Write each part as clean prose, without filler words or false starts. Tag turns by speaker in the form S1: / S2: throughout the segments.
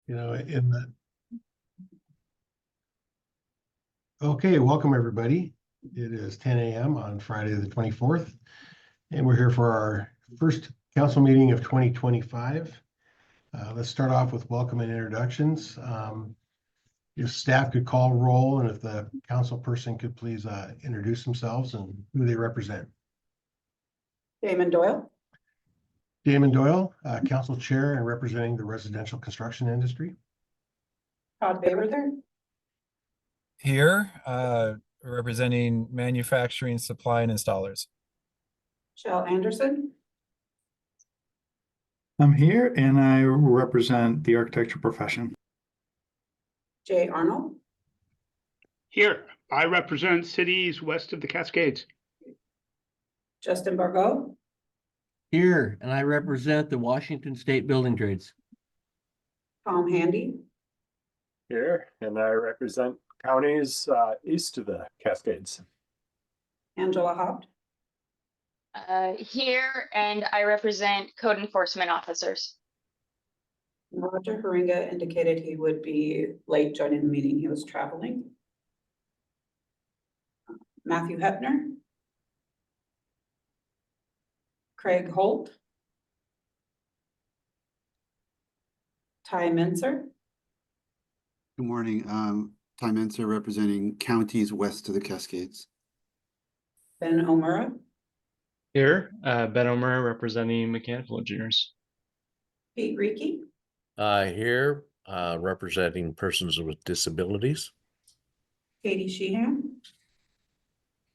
S1: In the Okay, welcome everybody. It is 10 a.m. on Friday the 24th, and we're here for our first council meeting of 2025. Let's start off with welcome and introductions. If staff could call roll, and if the council person could please introduce themselves and who they represent.
S2: Damon Doyle.
S1: Damon Doyle, council chair and representing the residential construction industry.
S2: Todd Baberther.
S3: Here, representing manufacturing, supply, and installers.
S2: Shell Anderson.
S4: I'm here and I represent the architecture profession.
S2: Jay Arnold.
S5: Here, I represent cities west of the Cascades.
S2: Justin Bargot.
S6: Here, and I represent the Washington State Building Trades.
S2: Tom Handy.
S7: Here, and I represent counties east of the Cascades.
S2: Angela Haupt.
S8: Here, and I represent code enforcement officers.
S2: Roger Haringa indicated he would be late joining the meeting. He was traveling. Matthew Hepner. Craig Holt. Ty Mincer.
S9: Good morning. Ty Menser representing counties west of the Cascades.
S2: Ben Omura.
S10: Here, Ben Omer representing mechanical engineers.
S2: Pete Reiki.
S11: Here, representing persons with disabilities.
S2: Katie Sheehan.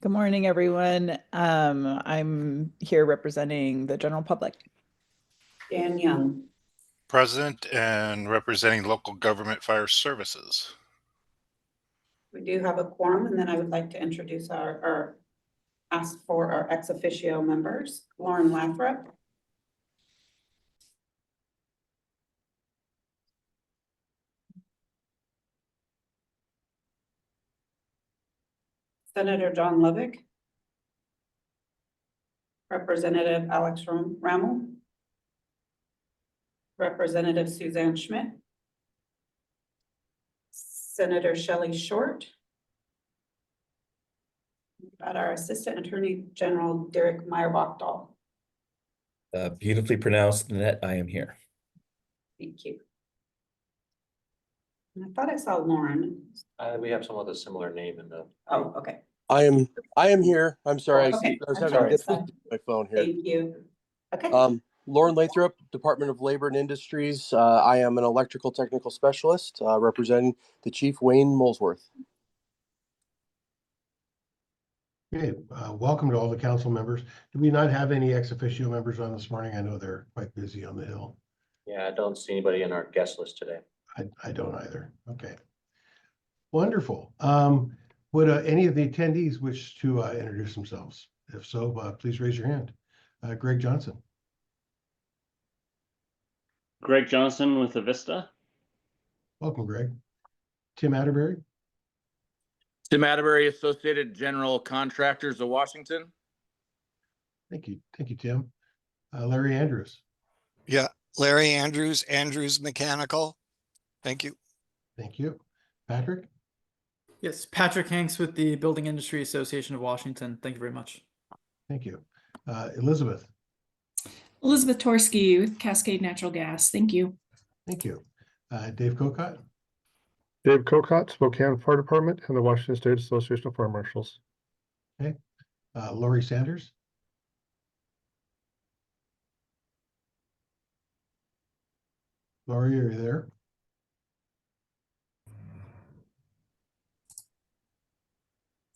S12: Good morning, everyone. I'm here representing the general public.
S2: Dan Young.
S13: President and representing local government fire services.
S2: We do have a quorum, and then I would like to introduce ask for our ex officio members. Lauren Lathrop. Senator John Lovick. Representative Alex Rammel. Representative Suzanne Schmidt. Senator Shelley Short. Got our Assistant Attorney General Derek Meyer-Bachdahl.
S14: Beautifully pronounced, Annette. I am here.
S2: Thank you. And I thought I saw Lauren.
S7: We have some with a similar name in the.
S2: Oh, okay.
S11: I am here. I'm sorry.
S2: Okay.
S11: I was
S2: I'm
S11: having
S2: sorry.
S11: difficulty with my phone here.
S2: Thank you. Okay.
S11: Lauren Lathrop, Department of Labor and Industries. I am an electrical technical specialist representing the Chief Wayne Molesworth.
S1: Okay, welcome to all the council members. Do we not have any ex officio members on this morning? I know they're quite busy on the Hill.
S7: Yeah, I don't see anybody in our guest list today.
S1: I don't either. Okay. Wonderful. Would any of the attendees wish to introduce themselves? If so, please raise your hand. Greg Johnson.
S10: Greg Johnson with Avista.
S1: Welcome, Greg. Tim Atterbury.
S15: Tim Atterbury, Associated General Contractors of Washington.
S1: Thank you. Thank you, Tim. Larry Andrews.
S16: Yeah, Larry Andrews, Andrews Mechanical. Thank you.
S1: Thank you. Patrick.
S17: Yes, Patrick Hanks with the Building Industry Association of Washington. Thank you very much.
S1: Thank you. Elizabeth.
S18: Elizabeth Torsky with Cascade Natural Gas. Thank you.
S1: Thank you. Dave Cocott.
S19: Dave Cocott, Spokane Fire Department and the Washington State Association of Fire Marshals.
S1: Okay. Lori Sanders. Lori, are you there?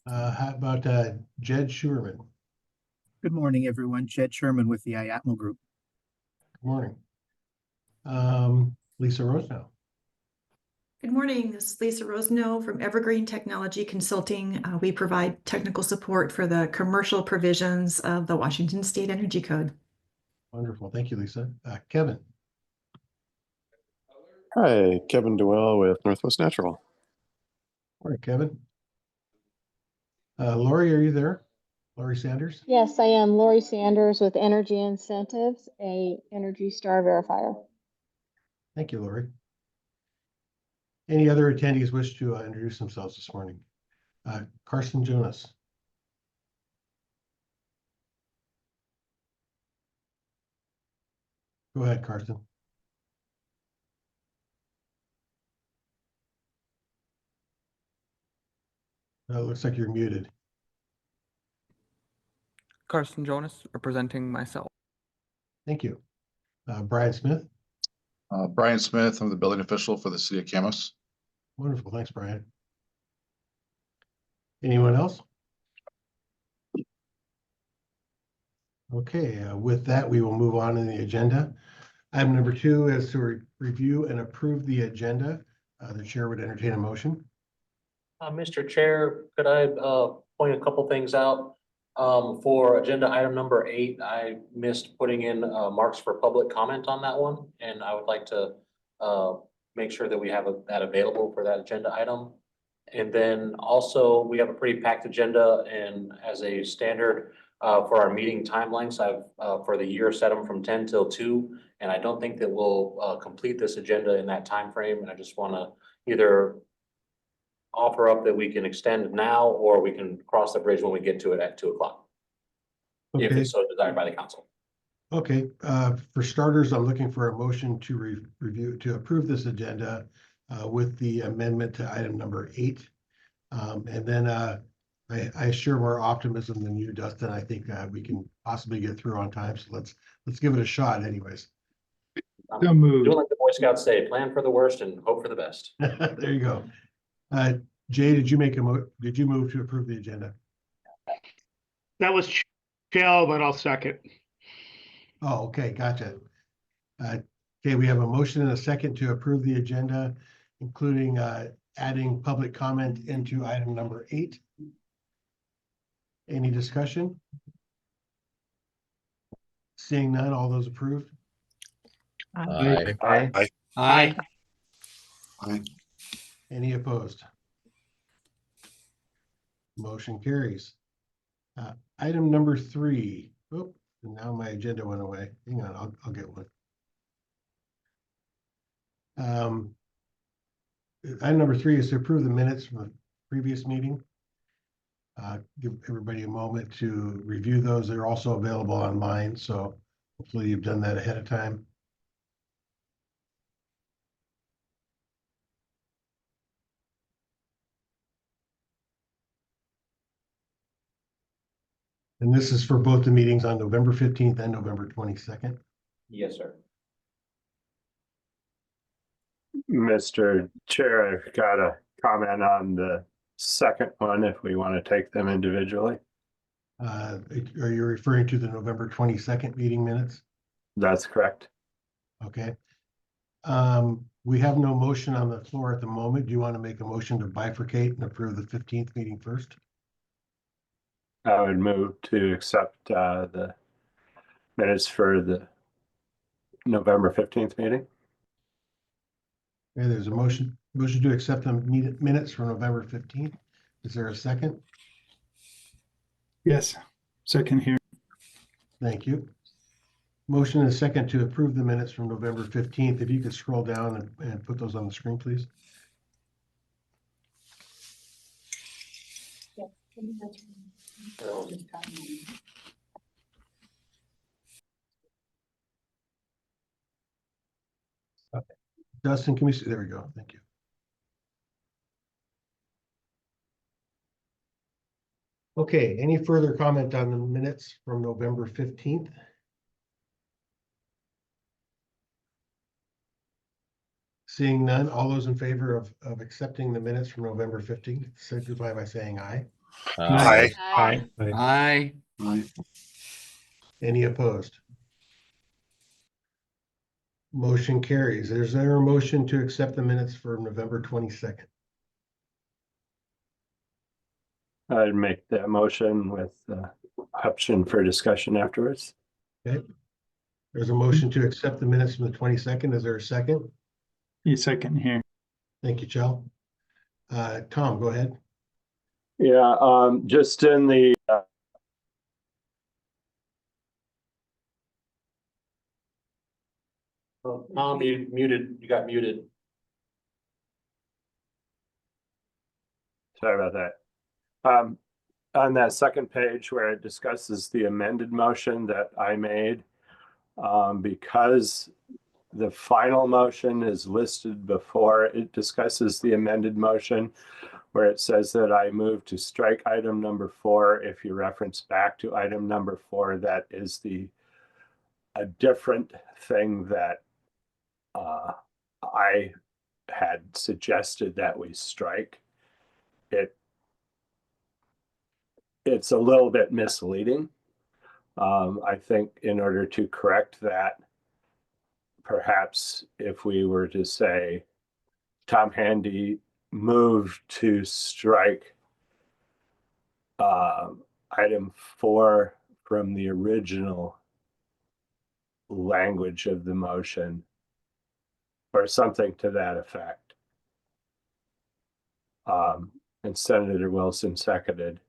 S1: How about Jed Schuerman?
S20: Good morning, everyone. Jed Sherman with the IATMO Group.
S1: Good morning. Lisa Rosenow.
S3: Good morning. This is Lisa Rosenow from Evergreen Technology Consulting. We provide technical support for the commercial provisions of the Washington State Energy Code.
S1: Wonderful. Thank you, Lisa. Kevin.
S7: Hi, Kevin Dewell with Northwest Natural.
S1: Morning, Kevin. Lori, are you there? Lori Sanders?
S6: Yes, I am. Lori Sanders with Energy Incentives, a Energy Star verifier.
S1: Thank you, Lori. Any other attendees wish to introduce themselves this morning? Carson Jonas. Go ahead, Carson. It looks like you're muted.
S21: Carson Jonas, representing myself.
S1: Thank you. Brian Smith.
S22: Brian Smith, I'm the building official for the city of Camas.
S1: Wonderful. Thanks, Brian. Anyone else? Okay, with that, we will move on in the agenda. Item number 2 is to review and approve the agenda. The chair would entertain a motion.
S23: Mr. Chair, could I point a couple things out? For agenda item number 8, I missed putting in marks for public comment on that one, and I would like to make sure that we have that available for that agenda item. And then also, we have a pretty packed agenda, and as a standard for our meeting timelines, I've for the year set them from 10 till 2, and I don't think that we'll complete this agenda in that time frame. And I just want to either offer up that we can extend now, or we can cross the bridge when we get to it at 2 o'clock.
S1: Okay.
S23: If it's so desired by the council.
S1: Okay, for starters, I'm looking for a motion to to approve this agenda with the amendment to item number 8. And then I share more optimism than you, Dustin. I think we can possibly get through on time. So let's give it a shot anyways.
S23: Doing like the Boy Scouts say, plan for the worst and hope for the best.
S1: There you go. Jay, did you move to approve the agenda?
S5: That was Shell, but I'll second.
S1: Oh, okay, gotcha. Okay, we have a motion and a second to approve the agenda, including adding public comment into item number 8. Any discussion? Seeing none, all those approved?
S6: Aye.
S22: Aye.
S6: Aye.
S9: Aye.
S1: Any opposed? Motion carries. Item number 3. Oh, and now my agenda went away. Hang on, I'll get one. Item number 3 is to approve the minutes from the previous meeting. Give everybody a moment to review those. They're also available online, so hopefully you've done that ahead of time. And this is for both the meetings on November 15th and November 22nd.
S23: Yes, sir.
S7: Mr. Chair, I've got a comment on the second one if we want to take them individually.
S1: Are you referring to the November 22nd meeting minutes?
S7: That's correct.
S1: Okay. We have no motion on the floor at the moment. Do you want to make a motion to bifurcate and approve the 15th meeting first?
S7: I would move to accept the minutes for the November 15th meeting.
S1: Okay, there's a motion to accept the minutes for November 15th. Is there a second?
S4: Yes, second here.
S1: Thank you. Motion and a second to approve the minutes from November 15th. If you could scroll down and put those on the screen, please. Okay. Dustin, can we see? There we go. Thank you. Okay, any further comment on the minutes from November 15th? Seeing none, all those in favor of accepting the minutes from November 15th, signify by saying aye.
S22: Aye.
S5: Aye.
S6: Aye.
S9: Aye.
S1: Any opposed? Motion carries. Is there a motion to accept the minutes for November 22nd?
S7: I'd make that motion with option for discussion afterwards.
S1: Okay. There's a motion to accept the minutes from the 22nd. Is there a second?
S4: Second here.
S1: Thank you, Chell. Tom, go ahead.
S7: Yeah, just in the
S23: Tom, you got muted.
S7: Sorry about that. On that second page where it discusses the amended motion that I made, because the final motion is listed before it discusses the amended motion, where it says that I move to strike item number 4. If you reference back to item number 4, that is a different thing that I had suggested that we strike. It's a little bit misleading. I think in order to correct that, perhaps if we were to say Tom Handy moved to strike item 4 from the original language of the motion, or something to that effect. And Senator Wilson seconded.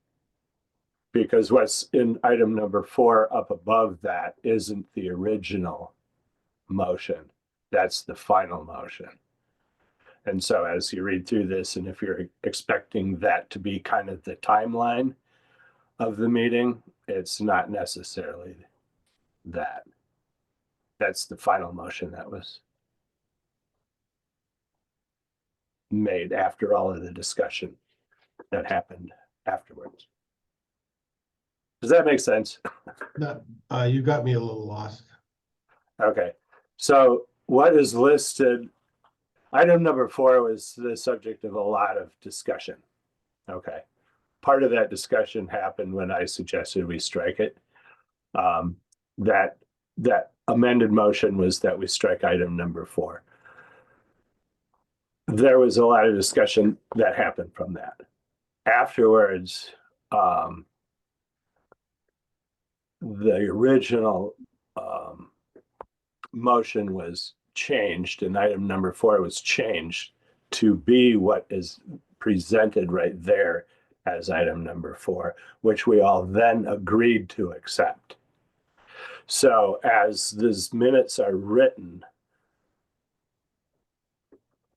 S7: Because what's in item number 4 up above that isn't the original motion. That's the final motion. And so as you read through this, and if you're expecting that to be kind of the timeline of the meeting, it's not necessarily that. That's the final motion that was made after all of the discussion that happened afterwards. Does that make sense?
S1: No, you got me a little lost.
S7: Okay, so what is listed, item number 4 was the subject of a lot of discussion. Okay, part of that discussion happened when I suggested we strike it. That amended motion was that we strike item number 4. There was a lot of discussion that happened from that. Afterwards, the original motion was changed, and item number 4 was changed to be what is presented right there as item number 4, which we all then agreed to accept. So as these minutes are written,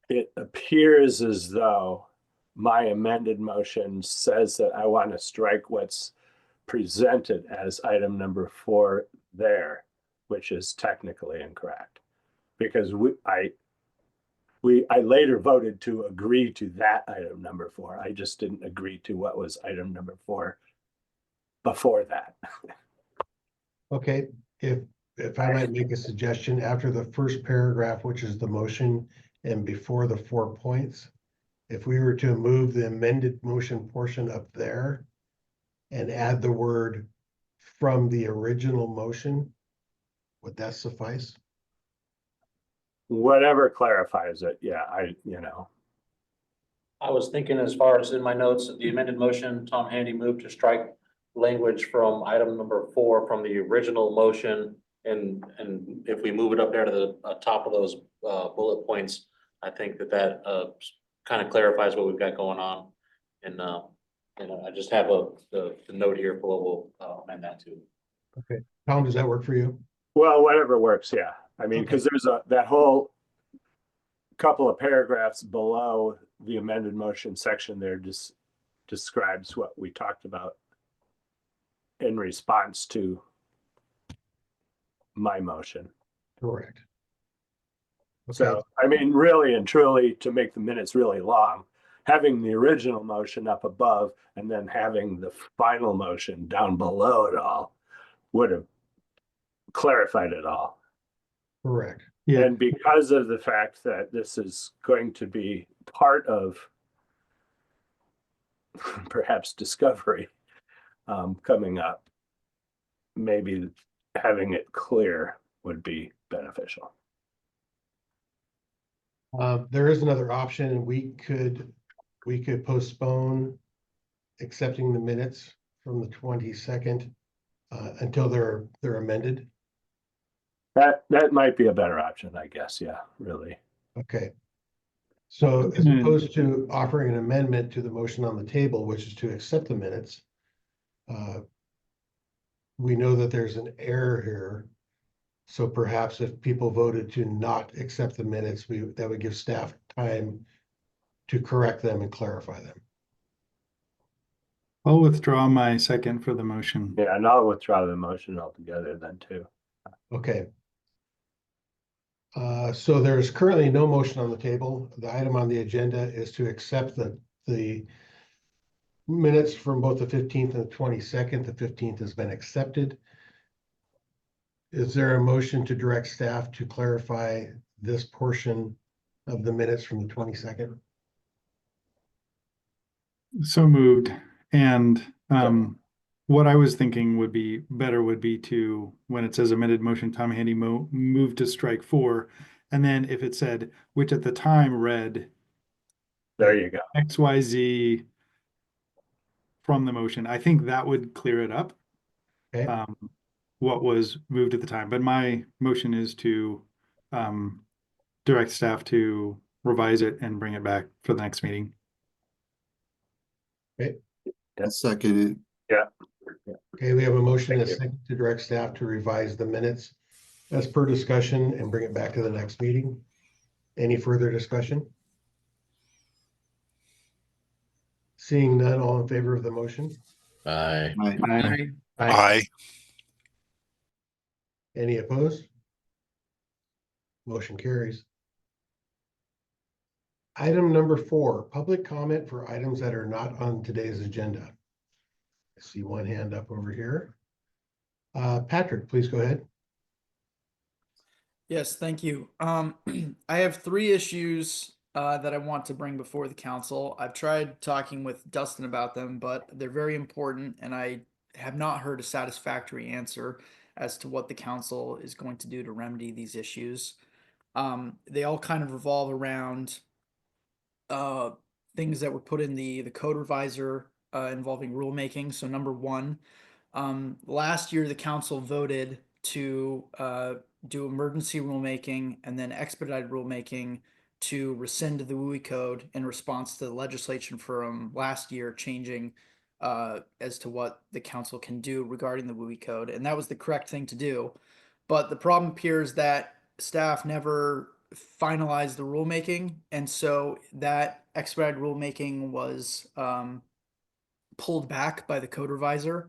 S7: it appears as though my amended motion says that I want to strike what's presented as item number 4 there, which is technically incorrect, because I later voted to agree to that item number 4. I just didn't agree to what was item number 4 before that.
S1: Okay, if I might make a suggestion, after the first paragraph, which is the motion, and before the 4 points, if we were to move the amended motion portion up there and add the word from the original motion, would that suffice?
S7: Whatever clarifies it, yeah,
S23: I was thinking as far as in my notes, the amended motion, Tom Handy moved to strike language from item number 4 from the original motion. And if we move it up there to the top of those bullet points, I think that kind of clarifies what we've got going on. And I just have the note here for what we'll amend that to.
S1: Okay, Tom, does that work for you?
S7: Well, whatever works, yeah. I mean, because there's that whole couple of paragraphs below the amended motion section there just describes what we talked about in response to my motion.
S1: Correct. Okay.
S7: So, I mean, really and truly, to make the minutes really long, having the original motion up above and then having the final motion down below it all would have clarified it all.
S1: Correct.
S7: Yeah. And because of the fact that this is going to be part of perhaps discovery coming up, maybe having it clear would be beneficial.
S1: There is another option, and we could postpone accepting the minutes from the 22nd until they're amended.
S7: That might be a better option, I guess. Yeah, really.
S1: Okay. So as opposed to offering an amendment to the motion on the table, which is to accept the minutes, we know that there's an error here. So perhaps if people voted to not accept the minutes, that would give staff time to correct them and clarify them.
S4: I'll withdraw my second for the motion.
S7: Yeah, and I'll withdraw the motion altogether then too.
S1: Okay. So there's currently no motion on the table. The item on the agenda is to accept the minutes from both the 15th and the 22nd. The 15th has been accepted. Is there a motion to direct staff to clarify this portion of the minutes from the 22nd?
S4: So moved. And what I was thinking would be better would be to, when it says amended motion, Tom Handy move to strike 4. And then if it said, which at the time read
S7: There you go.
S4: XYZ from the motion, I think that would clear it up.
S1: Okay.
S4: What was moved at the time. But my motion is to direct staff to revise it and bring it back for the next meeting.
S1: Okay.
S9: Second it.
S7: Yeah.
S1: Okay, we have a motion and a second to direct staff to revise the minutes as per discussion and bring it back to the next meeting. Any further discussion? Seeing none, all in favor of the motion?
S14: Aye.
S9: Aye.
S16: Aye.
S1: Any opposed? Motion carries. Item number 4, public comment for items that are not on today's agenda. I see one hand up over here. Patrick, please go ahead.
S17: Yes, thank you. I have 3 issues that I want to bring before the council. I've tried talking with Dustin about them, but they're very important, and I have not heard a satisfactory answer as to what the council is going to do to remedy these issues. They all kind of revolve around things that were put in the code revisor involving rulemaking. So number 1, last year the council voted to do emergency rulemaking and then expedited rulemaking to rescind the WUI code in response to the legislation from last year changing as to what the council can do regarding the WUI code. And that was the correct thing to do. But the problem appears that staff never finalized the rulemaking. And so that expedited rulemaking was pulled back by the code revisor.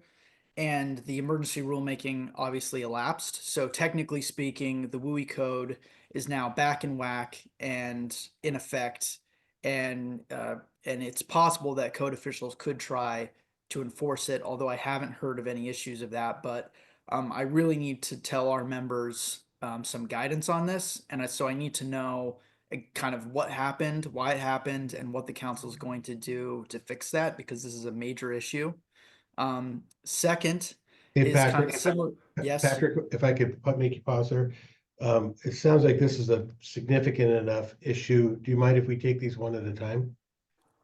S17: And the emergency rulemaking obviously elapsed. So technically speaking, the WUI code is now back in whack and in effect. And it's possible that code officials could try to enforce it, although I haven't heard of any issues of that. But I really need to tell our members some guidance on this. And so I need to know kind of what happened, why it happened, and what the council is going to do to fix that, because this is a major issue. Second
S1: Hey,
S17: is
S1: Patrick,
S17: kind of similar. Yes.
S1: Patrick, if I could make you pause there. It sounds like this is a significant enough issue. Do you mind if we take these one at a time?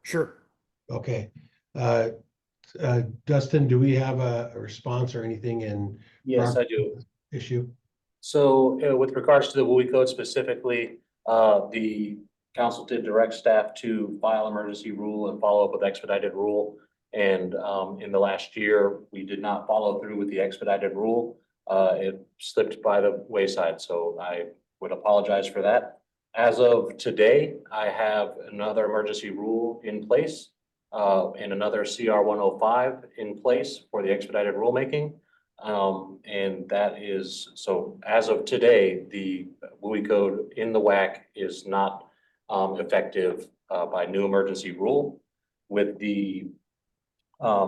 S17: Sure.
S1: Okay. Dustin, do we have a response or anything in?
S23: Yes, I do.
S1: Issue?
S23: So with regards to the WUI code specifically, the council did direct staff to file emergency rule and follow up with expedited rule. And in the last year, we did not follow through with the expedited rule. It slipped by the wayside. So I would apologize for that. As of today, I have another emergency rule in place and another CR 105 in place for the expedited rulemaking. And that is, so as of today, the WUI code in the WAC is not effective by new emergency rule. With the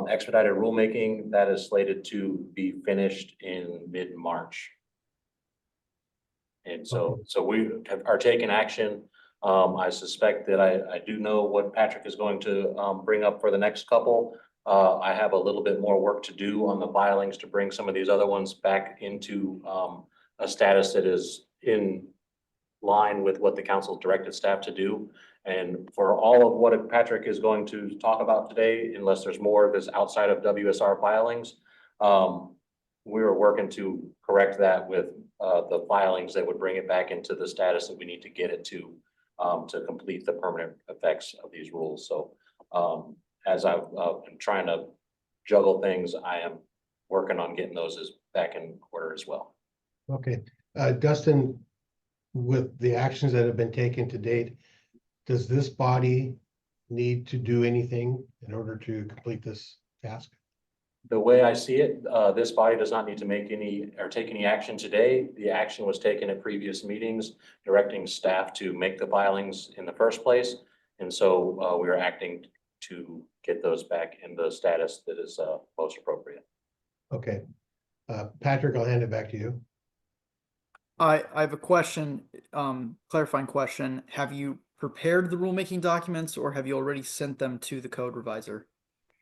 S23: expedited rulemaking, that is slated to be finished in mid-March. And so we are taking action. I suspect that I do know what Patrick is going to bring up for the next couple. I have a little bit more work to do on the filings to bring some of these other ones back into a status that is in line with what the council directed staff to do. And for all of what Patrick is going to talk about today, unless there's more of this outside of WSR filings, we are working to correct that with the filings that would bring it back into the status that we need to get it to complete the permanent effects of these rules. So as I've been trying to juggle things, I am working on getting those back in order as well.
S1: Okay. Dustin, with the actions that have been taken to date, does this body need to do anything in order to complete this task?
S23: The way I see it, this body does not need to make any or take any action today. The action was taken at previous meetings, directing staff to make the filings in the first place. And so we are acting to get those back in the status that is most appropriate.
S1: Okay. Patrick, I'll hand it back to you.
S17: I have a question, clarifying question. Have you prepared the rulemaking documents or have you already sent them to the code revisor?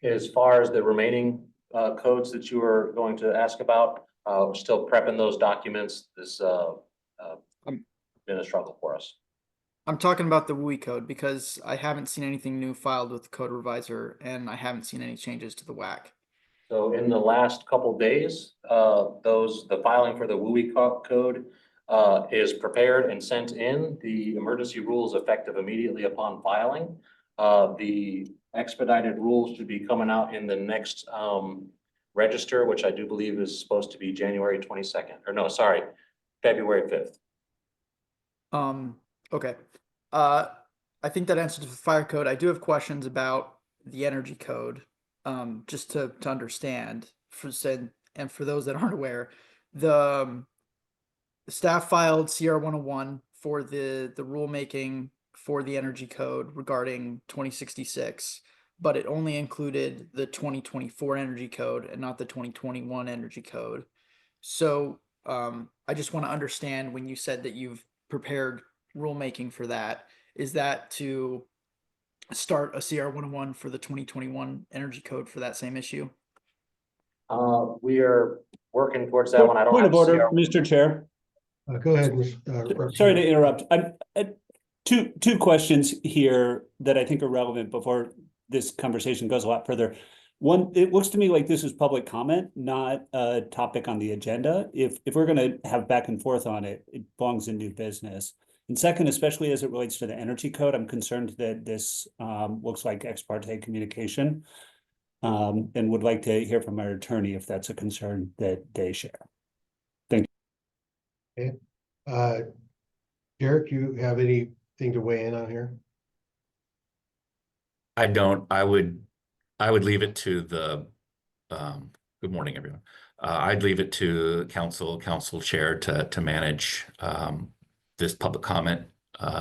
S23: As far as the remaining codes that you are going to ask about, we're still prepping those documents. This been a struggle for us.
S17: I'm talking about the WUI code because I haven't seen anything new filed with the code revisor and I haven't seen any changes to the WAC.
S23: So in the last couple days, the filing for the WUI code is prepared and sent in. The emergency rule is effective immediately upon filing. The expedited rules should be coming out in the next register, which I do believe is supposed to be January 22nd, or no, sorry, February 5th.
S17: Okay. I think that answers the fire code. I do have questions about the energy code. Just to understand and for those that aren't aware, the staff filed CR 101 for the rulemaking for the energy code regarding 2066, but it only included the 2024 energy code and not the 2021 energy code. So I just want to understand, when you said that you've prepared rulemaking for that, is that to start a CR 101 for the 2021 energy code for that same issue?
S23: We are working towards that one. I don't
S8: Point
S23: have
S8: of order,
S23: CR.
S8: Mr. Chair.
S1: Go ahead,
S8: Sorry to interrupt. Two questions here that I think are relevant before this conversation goes a lot further. One, it looks to me like this is public comment, not a topic on the agenda. If we're going to have back and forth on it, it belongs in new business. And second, especially as it relates to the energy code, I'm concerned that this looks like ex parte communication, and would like to hear from our attorney if that's a concern that they share. Thank
S1: you. Okay. Derek, you have anything to weigh in on here?
S14: I don't. I would leave it to the, good morning, everyone. I'd leave it to council chair to manage this public comment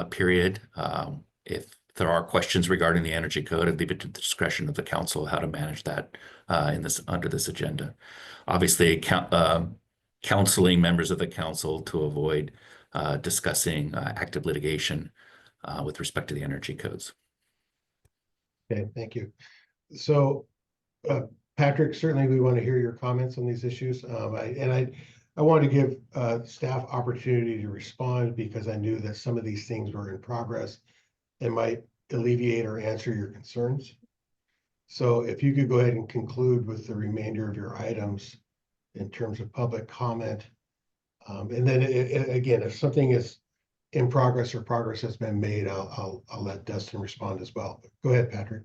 S14: period. If there are questions regarding the energy code, I'd leave it to the discretion of the council how to manage that under this agenda. Obviously, counseling members of the council to avoid discussing active litigation with respect to the energy codes.
S1: Okay, thank you. So, Patrick, certainly we want to hear your comments on these issues. I want to give staff opportunity to respond because I knew that some of these things were in progress and might alleviate or answer your concerns. So if you could go ahead and conclude with the remainder of your items in terms of public comment. And then again, if something is in progress or progress has been made, I'll let Dustin respond as well. But go ahead, Patrick.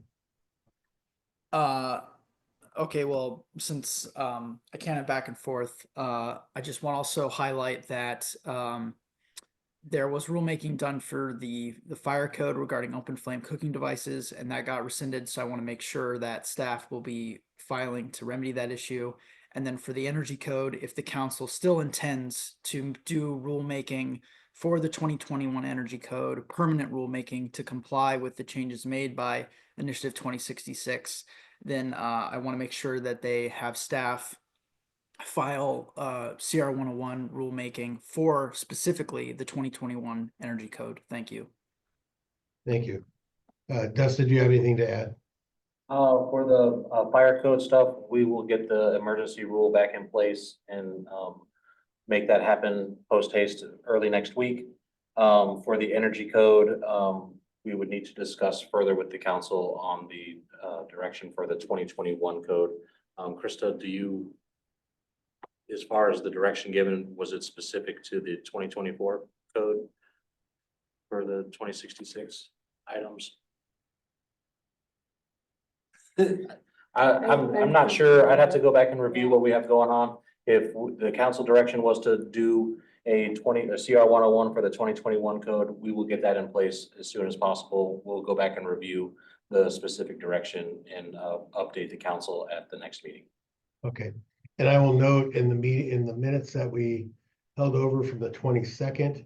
S17: Okay, well, since I can't have back and forth, I just want to also highlight that there was rulemaking done for the fire code regarding open flame cooking devices, and that got rescinded. So I want to make sure that staff will be filing to remedy that issue. And then for the energy code, if the council still intends to do rulemaking for the 2021 energy code, permanent rulemaking to comply with the changes made by Initiative 2066, then I want to make sure that they have staff file CR 101 rulemaking for specifically the 2021 energy code. Thank you.
S1: Thank you. Dustin, do you have anything to add?
S23: For the fire code stuff, we will get the emergency rule back in place and make that happen post haste early next week. For the energy code, we would need to discuss further with the council on the direction for the 2021 code. Krista, do you, as far as the direction given, was it specific to the 2024 code for the 2066 items? I'm not sure. I'd have to go back and review what we have going on. If the council direction was to do a CR 101 for the 2021 code, we will get that in place as soon as possible. We'll go back and review the specific direction and update the council at the next meeting.
S1: Okay, and I will note in the minutes that we held over from the 22nd,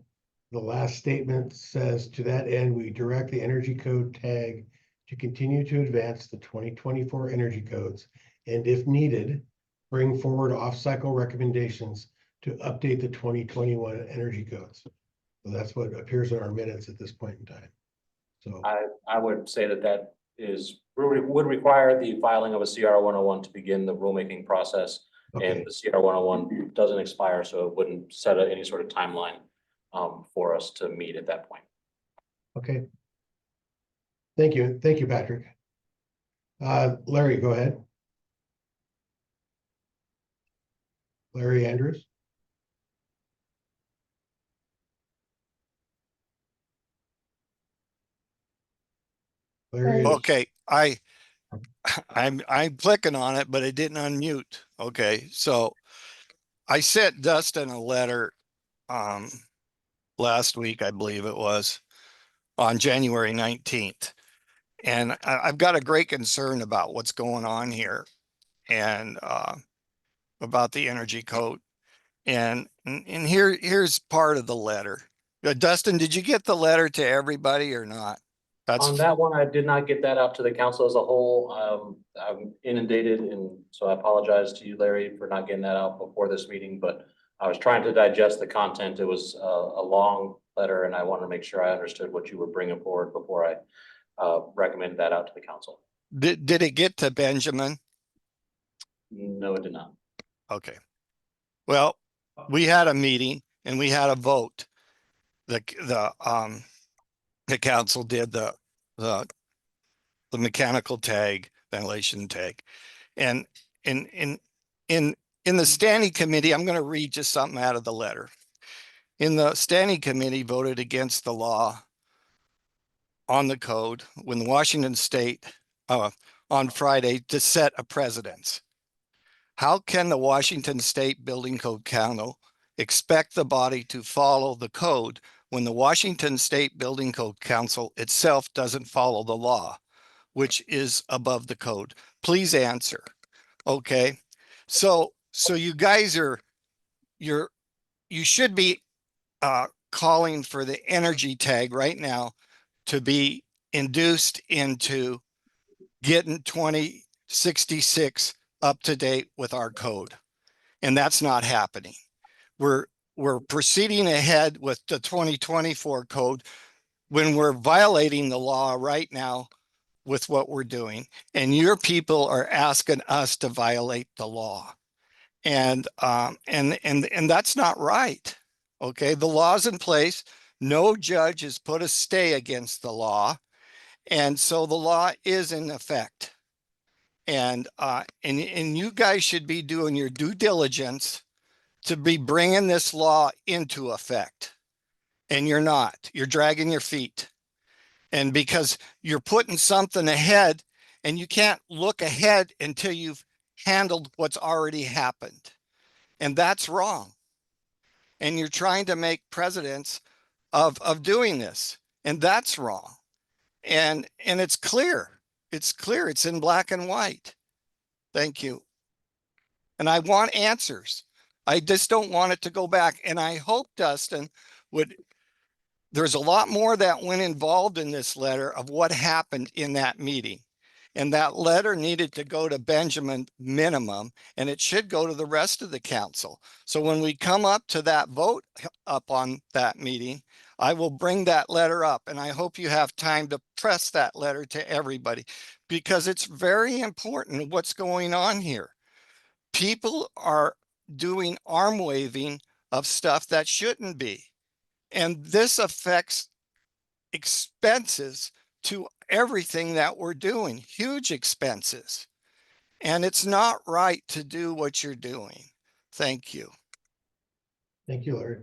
S1: the last statement says, to that end, we direct the energy code tag to continue to advance the 2024 energy codes, and if needed, bring forward off-cycle recommendations to update the 2021 energy codes. So that's what appears in our minutes at this point in time. So
S23: I would say that would require the filing of a CR 101 to begin the rulemaking process.
S1: Okay.
S23: And the CR 101 doesn't expire, so it wouldn't set any sort of timeline for us to meet at that point.
S1: Okay. Thank you. Thank you, Patrick. Larry, go ahead. Larry Andrews. Larry.
S16: Okay, I'm clicking on it, but it didn't unmute. Okay, so I sent Dustin a letter last week, I believe it was, on January 19th. And I've got a great concern about what's going on here and about the energy code. And here's part of the letter. Dustin, did you get the letter to everybody or not?
S23: On that one, I did not get that out to the council as a whole. I'm inundated, and so I apologize to you, Larry, for not getting that out before this meeting, but I was trying to digest the content. It was a long letter, and I wanted to make sure I understood what you were bringing forward before I recommend that out to the council.
S16: Did it get to Benjamin?
S23: No, it did not.
S16: Okay. Well, we had a meeting and we had a vote. The council did the mechanical tag, ventilation tag. And in the standing committee, I'm going to read just something out of the letter. In the standing committee voted against the law on the code when the Washington State on Friday to set a precedence. How can the Washington State Building Code Council expect the body to follow the code when the Washington State Building Code Council itself doesn't follow the law, which is above the code? Please answer. Okay. So you guys you should be calling for the energy tag right now to be induced into getting 2066 up to date with our code. And that's not happening. We're proceeding ahead with the 2024 code when we're violating the law right now with what we're doing. And your people are asking us to violate the law. And that's not right. Okay, the law's in place. No judge has put a stay against the law. And so the law is in effect. And you guys should be doing your due diligence to be bringing this law into effect. And you're not. You're dragging your feet. And because you're putting something ahead and you can't look ahead until you've handled what's already happened. And that's wrong. And you're trying to make precedents of doing this. And that's wrong. And it's clear. It's clear. It's in black and white. Thank you. And I want answers. I just don't want it to go back. And I hope Dustin there's a lot more that went involved in this letter of what happened in that meeting. And that letter needed to go to Benjamin minimum, and it should go to the rest of the council. So when we come up to that vote up on that meeting, I will bring that letter up, and I hope you have time to press that letter to everybody because it's very important what's going on here. People are doing arm waving of stuff that shouldn't be. And this affects expenses to everything that we're doing, huge expenses. And it's not right to do what you're doing. Thank you.
S1: Thank you, Larry.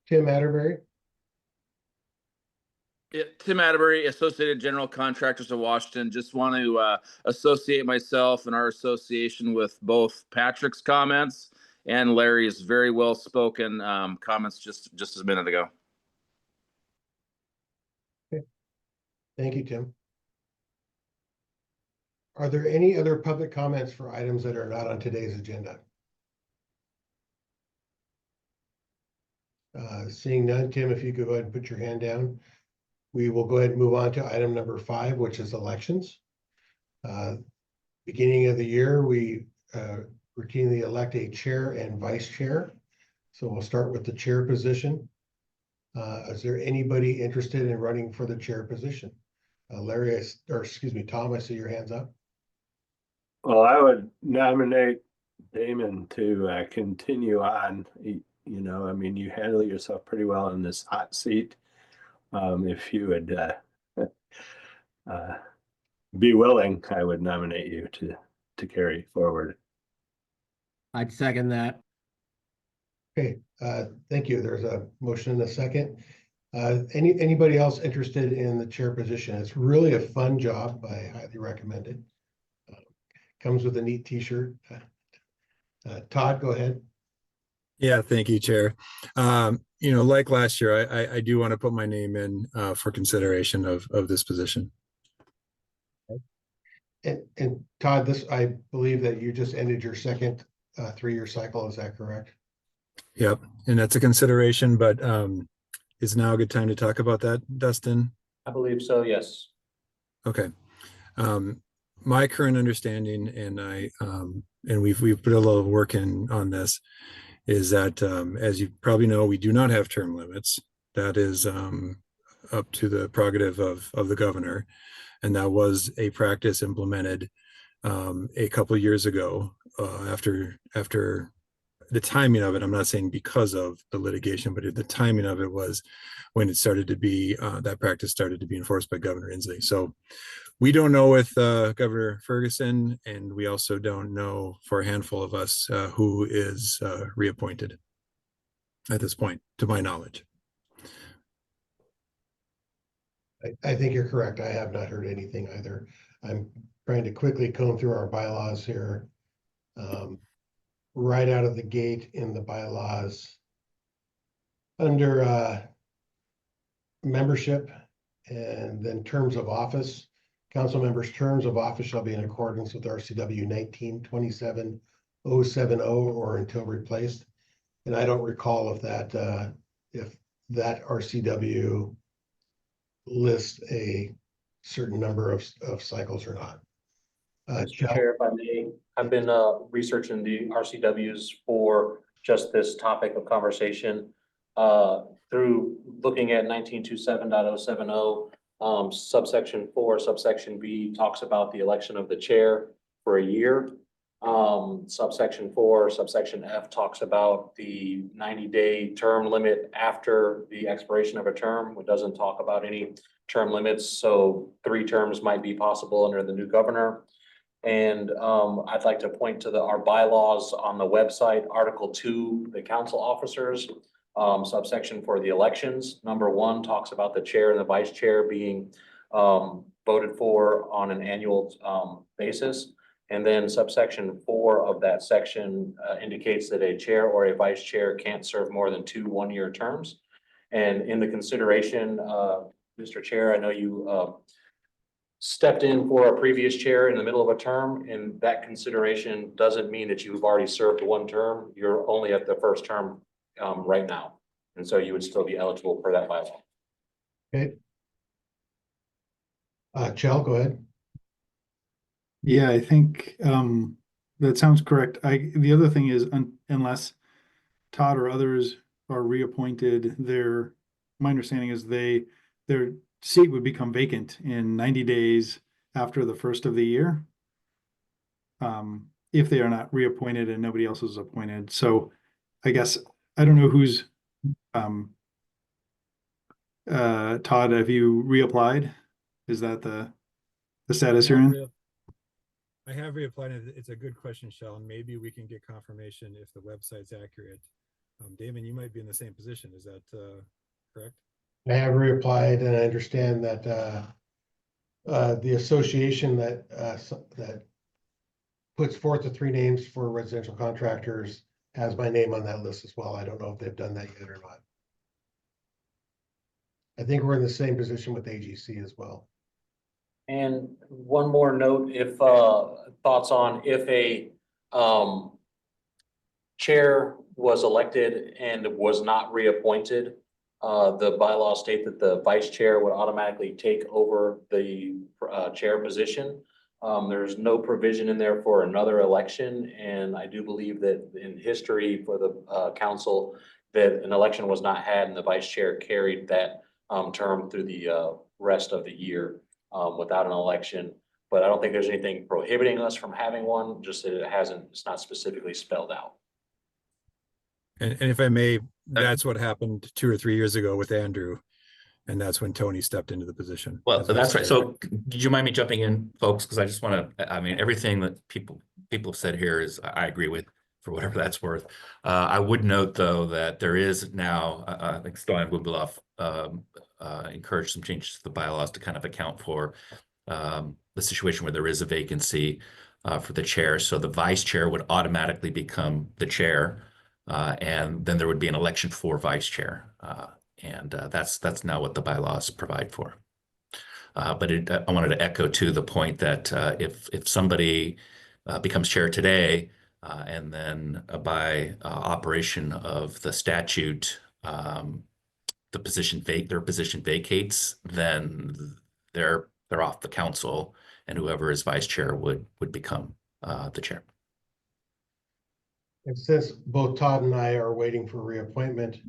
S1: Tim Atterbury.
S15: Yeah, Tim Atterbury, Associated General Contractors of Washington. Just want to associate myself and our association with both Patrick's comments and Larry's very well spoken comments just a minute ago.
S1: Okay. Thank you, Tim. Are there any other public comments for items that are not on today's agenda? Seeing none, Tim, if you could go ahead and put your hand down. We will go ahead and move on to item number 5, which is elections. Beginning of the year, we routinely elect a chair and vice chair. So we'll start with the chair position. Is there anybody interested in running for the chair position? Larry, or excuse me, Tom, I see your hands up.
S7: Well, I would nominate Damon to continue on. You know, I mean, you handle yourself pretty well in this hot seat. If you would be willing, I would nominate you to carry forward.
S6: I'd second that.
S1: Okay, thank you. There's a motion and a second. Anybody else interested in the chair position? It's really a fun job. I highly recommend it. Comes with a neat t-shirt. Todd, go ahead.
S2: Yeah, thank you, Chair. You know, like last year, I do want to put my name in for consideration of this position.
S1: And Todd, I believe that you just ended your second 3-year cycle. Is that correct?
S2: Yep, and that's a consideration, but is now a good time to talk about that, Dustin?
S23: I believe so, yes.
S2: Okay. My current understanding, and we've put a lot of work in on this, is that as you probably know, we do not have term limits. That is up to the prerogative of the governor, and that was a practice implemented a couple of years ago. After the timing of it, I'm not saying because of the litigation, but the timing of it was when it started to be that practice started to be enforced by Governor Inslee. So we don't know with Governor Ferguson, and we also don't know for a handful of us who is reappointed at this point, to my knowledge.
S1: I think you're correct. I have not heard anything either. I'm trying to quickly comb through our bylaws here. Right out of the gate in the bylaws, under membership and then terms of office, council members' terms of office shall be in accordance with RCW 1927-070 or until replaced. And I don't recall if that RCW lists a certain number of cycles or not.
S23: Mr. Chair, if I may, I've been researching the RCWs for just this topic of conversation through looking at 1927.070. Subsection 4, subsection B talks about the election of the chair for a year. Subsection 4, subsection F talks about the 90-day term limit after the expiration of a term. It doesn't talk about any term limits, so 3 terms might be possible under the new governor. And I'd like to point to our bylaws on the website, Article 2, the council officers, subsection for the elections. Number 1 talks about the chair and the vice chair being voted for on an annual basis. And then subsection 4 of that section indicates that a chair or a vice chair can't serve more than 2 one-year terms. And in the consideration, Mr. Chair, I know you stepped in for a previous chair in the middle of a term, and that consideration doesn't mean that you've already served 1 term. You're only at the first term right now. And so you would still be eligible for that bylaw.
S1: Okay. Chell, go ahead.
S4: Yeah, I think that sounds correct. The other thing is, unless Todd or others are reappointed, my understanding is their seat would become vacant in 90 days after the first of the year, if they are not reappointed and nobody else is appointed. So I guess I don't know who's Todd, have you reapplied? Is that the status you're in?
S2: I have reapplied. It's a good question, Shell. Maybe we can get confirmation if the website's accurate. Damon, you might be in the same position. Is that correct?
S1: I have reapplied, and I understand that the association that puts forth the 3 names for residential contractors has my name on that list as well. I don't know if they've done that yet or not. I think we're in the same position with AGC as well.
S23: And one more note, if, thoughts on if a, chair was elected and was not reappointed, the bylaws state that the vice chair would automatically take over the, chair position. There's no provision in there for another election, and I do believe that in history for the, council, that an election was not had and the vice chair carried that, term through the, rest of the year, without an election. But I don't think there's anything prohibiting us from having one, just that it's not specifically spelled out.
S2: And if I may, that's what happened 2 or 3 years ago with Andrew. And that's when Tony stepped into the position.
S14: Well,
S2: as
S14: that's
S2: vice
S14: right.
S2: chair.
S14: So do you mind me jumping in, folks? Because I just want to, I mean, everything that people have said here is, I agree with, for whatever that's worth. I would note, though, that there is now, I think Stein Woodbloff encouraged some changes to the bylaws to kind of account for the situation where there is a vacancy for the chair. So the vice chair would automatically become the chair, and then there would be an election for vice chair. And that's now what the bylaws provide for. But I wanted to echo to the point that if somebody becomes chair today, and then by operation of the statute, their position vacates, then they're off the council, and whoever is vice chair would become the chair.
S1: And since both Todd and I are waiting for reappointment,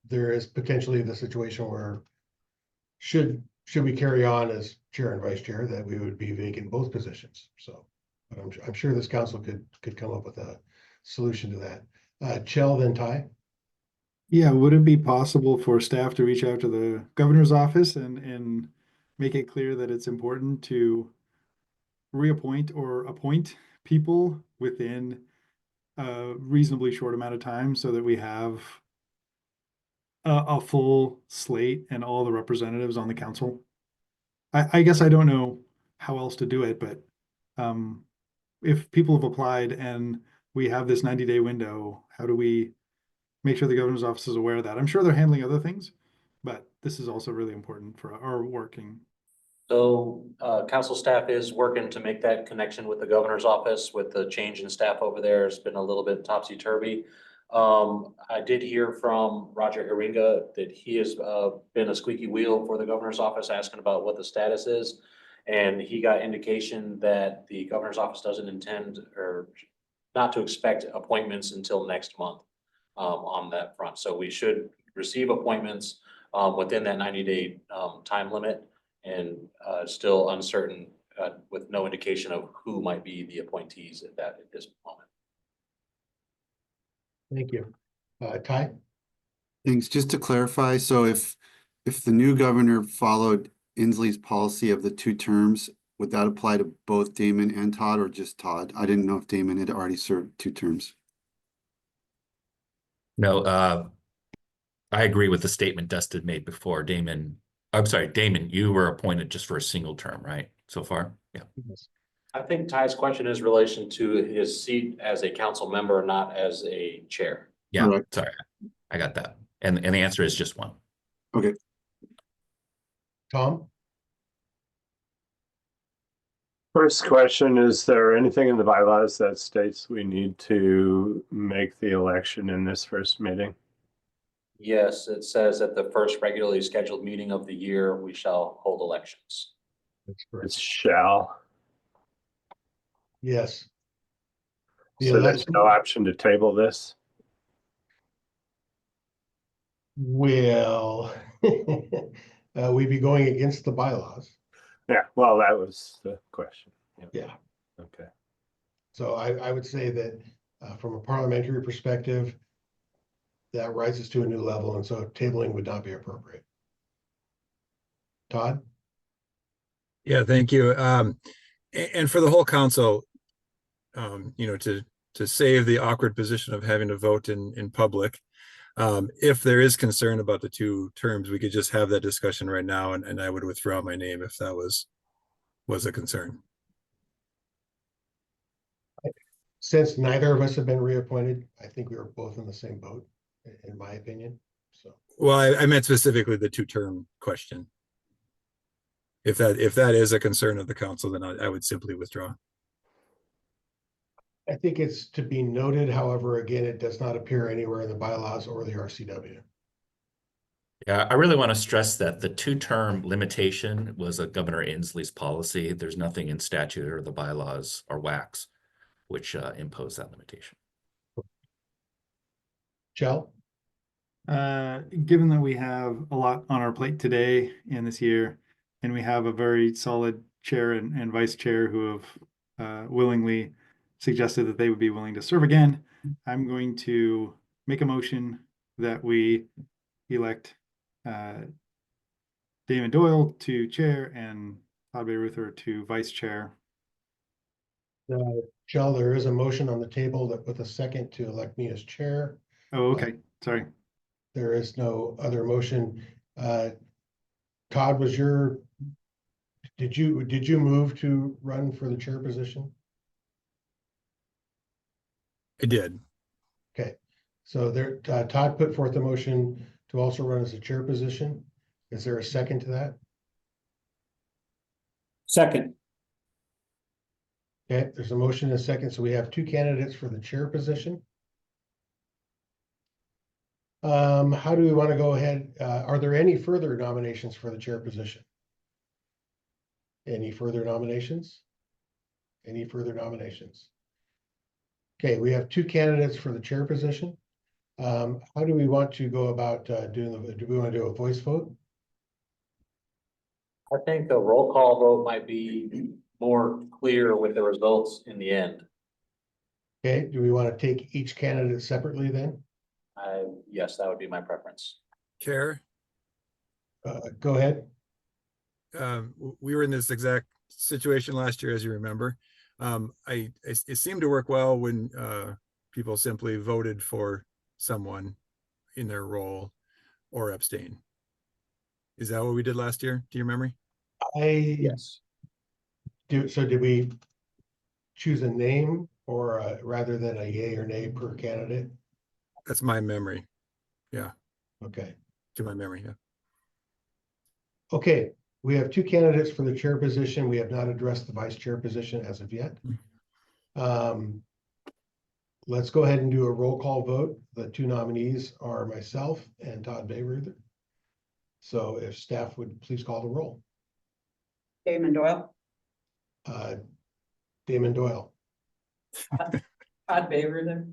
S1: there is potentially the situation where should we carry on as chair and vice chair, that we would be vacant both positions. So, but I'm sure this council could come up with a solution to that. Chell, then Ty.
S4: Yeah, would it be possible for staff to reach out to the governor's office and make it clear that it's important to reappoint or appoint people within a reasonably short amount of time so that we have a full slate and all the representatives on the council? I guess I don't know how else to do it, but if people have applied and we have this 90-day window, how do we make sure the governor's office is aware of that? I'm sure they're handling other things, but this is also really important for our working.
S23: So, council staff is working to make that connection with the governor's office. With the change in staff over there, it's been a little bit topsy-turvy. I did hear from Roger Iringa that he has been a squeaky wheel for the governor's office, asking about what the status is. And he got indication that the governor's office doesn't intend or not to expect appointments until next month on that front. So we should receive appointments within that 90-day time limit, and still uncertain with no indication of who might be the appointees at this moment.
S1: Thank you. Ty?
S9: Thanks. Just to clarify, so if the new governor followed Inslee's policy of the 2 terms, would that apply to both Damon and Todd, or just Todd? I didn't know if Damon had already served 2 terms.
S14: No, I agree with the statement Dustin made before. Damon, you were appointed just for a single term, right? So far? Yeah.
S23: I think Ty's question is in relation to his seat as a council member, not as a chair.
S14: Yeah,
S9: Correct.
S14: sorry. I got that. And the answer is just one.
S9: Okay.
S1: Tom?
S7: First question, is there anything in the bylaws that states we need to make the election in this first meeting?
S23: Yes, it says at the first regularly scheduled meeting of the year, we shall hold elections.
S1: That's correct.
S7: It's shall.
S1: Yes. The
S7: So there's
S1: election,
S7: no option to table this?
S1: well, we'd be going against the bylaws.
S7: Yeah, well, that was the question.
S1: Yeah.
S7: Okay.
S1: So I would say that from a parliamentary perspective, that rises to a new level, and so tabling would not be appropriate. Todd?
S2: Yeah, thank you. And for the whole council, to save the awkward position of having to vote in public, if there is concern about the 2 terms, we could just have that discussion right now, and I would withdraw my name if that was a concern.
S1: Since neither of us have been reappointed, I think we were both in the same boat, in my opinion. So,
S2: Well, I meant specifically the 2-term question. If that is a concern of the council, then I would simply withdraw.
S1: I think it's to be noted, however, again, it does not appear anywhere in the bylaws or the RCW.
S14: Yeah, I really want to stress that the two-term limitation was a Governor Inslee's policy. There's nothing in statute or the bylaws or WACs which impose that limitation.
S1: Chell?
S4: Given that we have a lot on our plate today and this year, and we have a very solid chair and vice chair who have willingly suggested that they would be willing to serve again, I'm going to make a motion that we elect Damon Doyle to chair and Todd Bayreuther to vice chair.
S1: Chell, there is a motion on the table that with a second to elect me as chair.
S4: Oh, okay. Sorry.
S1: There is no other motion. Todd, did you move to run for the chair position?
S2: I did.
S1: Okay, so there, Todd put forth a motion to also run as a chair position. Is there a second to that?
S8: Second.
S1: Okay, there's a motion and a second, so we have two candidates for the chair position. How do we want to go ahead? Are there any further nominations for the chair position? Any further nominations? Any further nominations? Okay, we have two candidates for the chair position. How do we want to go about do we want to do a voice vote?
S23: I think a roll call vote might be more clear with the results in the end.
S1: Okay, do we want to take each candidate separately then?
S23: Yes, that would be my preference.
S2: Chair?
S1: Go ahead.
S2: We were in this exact situation last year, as you remember. It seemed to work well when people simply voted for someone in their role or abstain. Is that what we did last year? Do you remember?
S1: Yes. So did we choose a name or rather than a yay or nay per candidate?
S2: That's my memory. Yeah.
S1: Okay.
S2: To my memory, yeah.
S1: Okay, we have two candidates for the chair position. We have not addressed the vice chair position as of yet. Let's go ahead and do a roll call vote. The two nominees are myself and Todd Bayreuther. So if staff would please call the roll.
S11: Damon Doyle.
S1: Damon Doyle.
S11: Todd Bayreuther.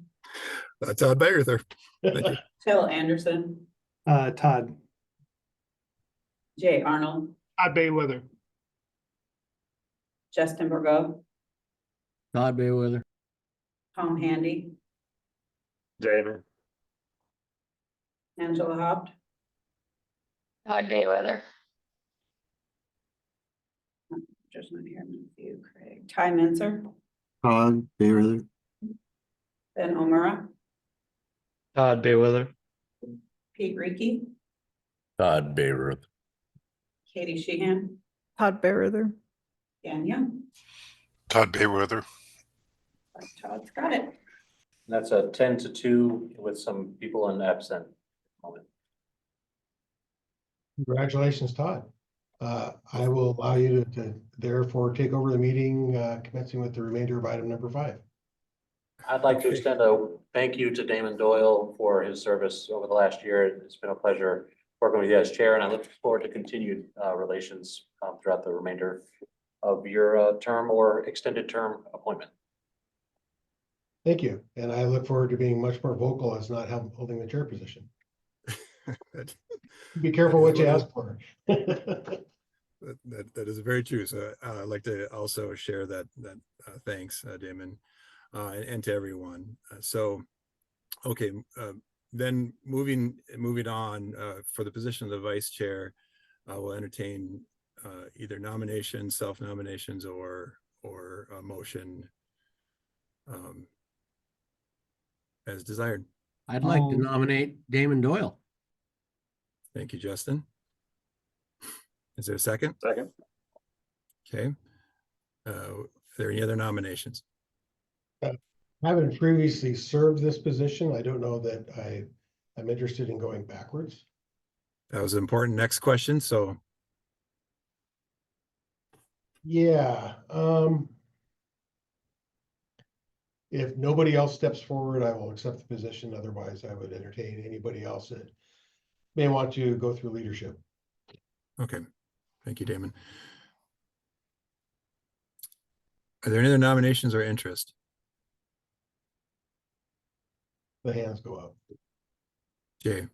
S2: Todd Bayreuther. Thank you.
S11: Phil Anderson.
S4: Todd.
S11: Jay Arnold.
S5: Todd Bayweather.
S11: Justin Burgo.
S6: Todd Bayweather.
S11: Tom Handy.
S7: David.
S11: Angela Hopt.
S12: Todd Bayweather.
S11: Just not here. You, Craig. Ty Mincer.
S9: Todd Bayreuther.
S11: Ben O'Mara.
S10: Todd Bayweather.
S11: Pete Reekie.
S14: Todd Bayreuther.
S11: Katie Sheehan.
S13: Todd Bayreuther.
S11: Dan Young.
S24: Todd Bayweather.
S11: Todd's got it.
S23: That's a 10-2 with some people in absent moment.
S1: Congratulations, Todd. I will allow you to therefore take over the meeting, commencing with the remainder of item number 5.
S23: I'd like to extend a thank you to Damon Doyle for his service over the last year. It's been a pleasure working with you as chair, and I look forward to continued relations throughout the remainder of your term or extended term appointment.
S1: Thank you. And I look forward to being much more vocal as not holding the chair position. Be careful what you ask for.
S2: That is very true. So I'd like to also share that thanks, Damon, and to everyone. Okay, then moving on for the position of the vice chair, we'll entertain either nominations, self-nominations, or a motion as desired.
S6: I'd like to nominate Damon Doyle.
S2: Thank you, Justin. Is there a second?
S7: Second.
S2: Okay. Are there any other nominations?
S1: Having previously served this position, I don't know that I'm interested in going backwards.
S2: That was an important next question. So
S1: Yeah, if nobody else steps forward, I will accept the position. Otherwise, I would entertain anybody else that may want to go through leadership.
S2: Okay, thank you, Damon. Are there any other nominations or interest?
S1: The hands go up.
S2: Jay,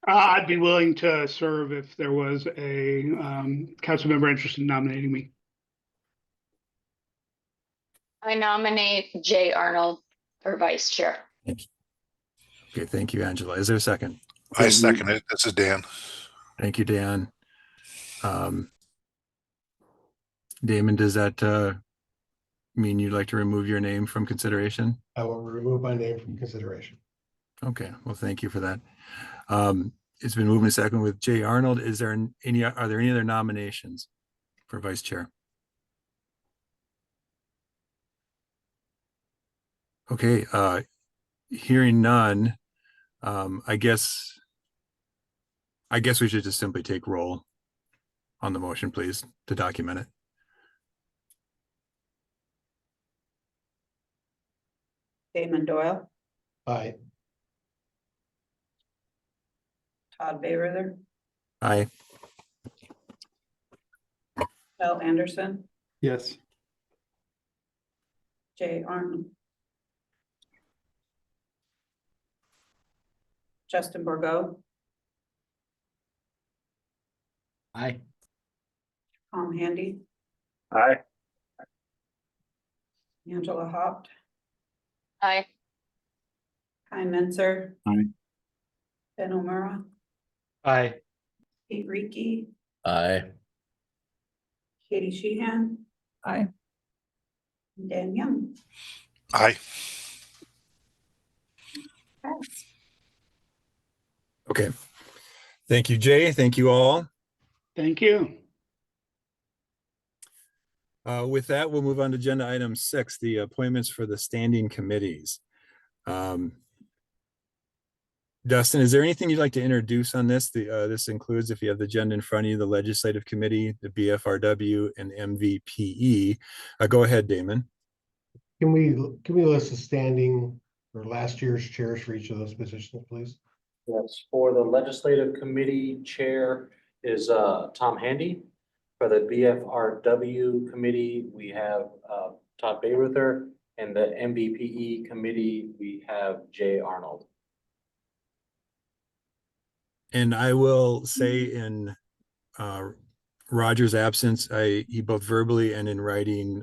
S5: I'd be willing to serve if there was a council member interested in nominating me.
S12: I nominate Jay Arnold for vice chair.
S2: okay, thank you, Angela. Is there a second?
S24: I second it. This is Dan.
S2: Thank you, Dan. Damon, does that mean you'd like to remove your name from consideration?
S1: I will remove my name from consideration.
S2: Okay, well, thank you for that. It's been moved and seconded with Jay Arnold. Are there any other nominations for vice chair? Okay, hearing none, I guess we should just simply take roll on the motion, please, to document it.
S11: Damon Doyle,
S1: Aye.
S11: Todd Bayreuther,
S2: Aye.
S11: Bill Anderson,
S4: Yes.
S11: Jay Arnold, Justin Borgo,
S6: Aye.
S11: Tom Handy,
S7: Aye.
S11: Angela Haupt,
S12: Aye.
S11: Kai Menzer,
S9: Aye.
S11: Ben O'Mara,
S10: Aye.
S11: Pete Reiki,
S14: Aye.
S11: Katie Sheehan,
S21: Aye.
S11: and Dan Young.
S24: Aye.
S11: Pass.
S2: Okay. Thank you, Jay. Thank you all.
S5: Thank you.
S2: With that, we'll move on to agenda item 6, the appointments for the standing committees. Dustin, is there anything you'd like to introduce on this? This includes, if you have the agenda in front of you, the legislative committee, the BFRW, and MVPE. Go ahead, Damon.
S1: Can we list the standing or last year's chairs for each of those positions, please?
S23: Yes, for the legislative committee chair is Tom Handy. For the BFRW committee, we have Todd Bayreuther, and the MVPE committee, we have Jay Arnold.
S2: And I will say in Roger's absence, he both verbally and in writing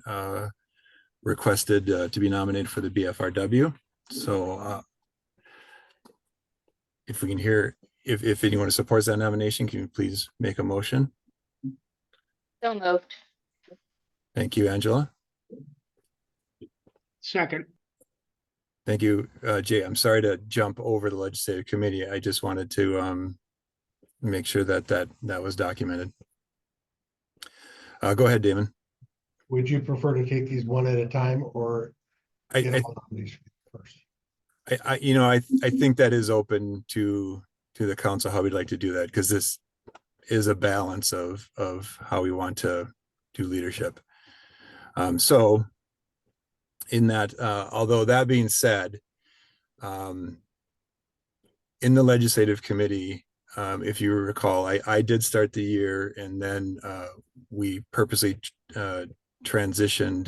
S2: requested to be nominated for the BFRW. So if we can hear, if anyone supports that nomination, can you please make a motion?
S12: So moved.
S2: Thank you, Angela.
S5: Second.
S2: Thank you, Jay. I'm sorry to jump over the legislative committee. I just wanted to make sure that was documented. Go ahead, Damon.
S1: Would you prefer to take these one at a time or get all of these first?
S2: I think that is open to the council how we'd like to do that, because this is a balance of how we want to do leadership. So in that, although that being said, in the legislative committee, if you recall, I did start the year, and then we purposely transitioned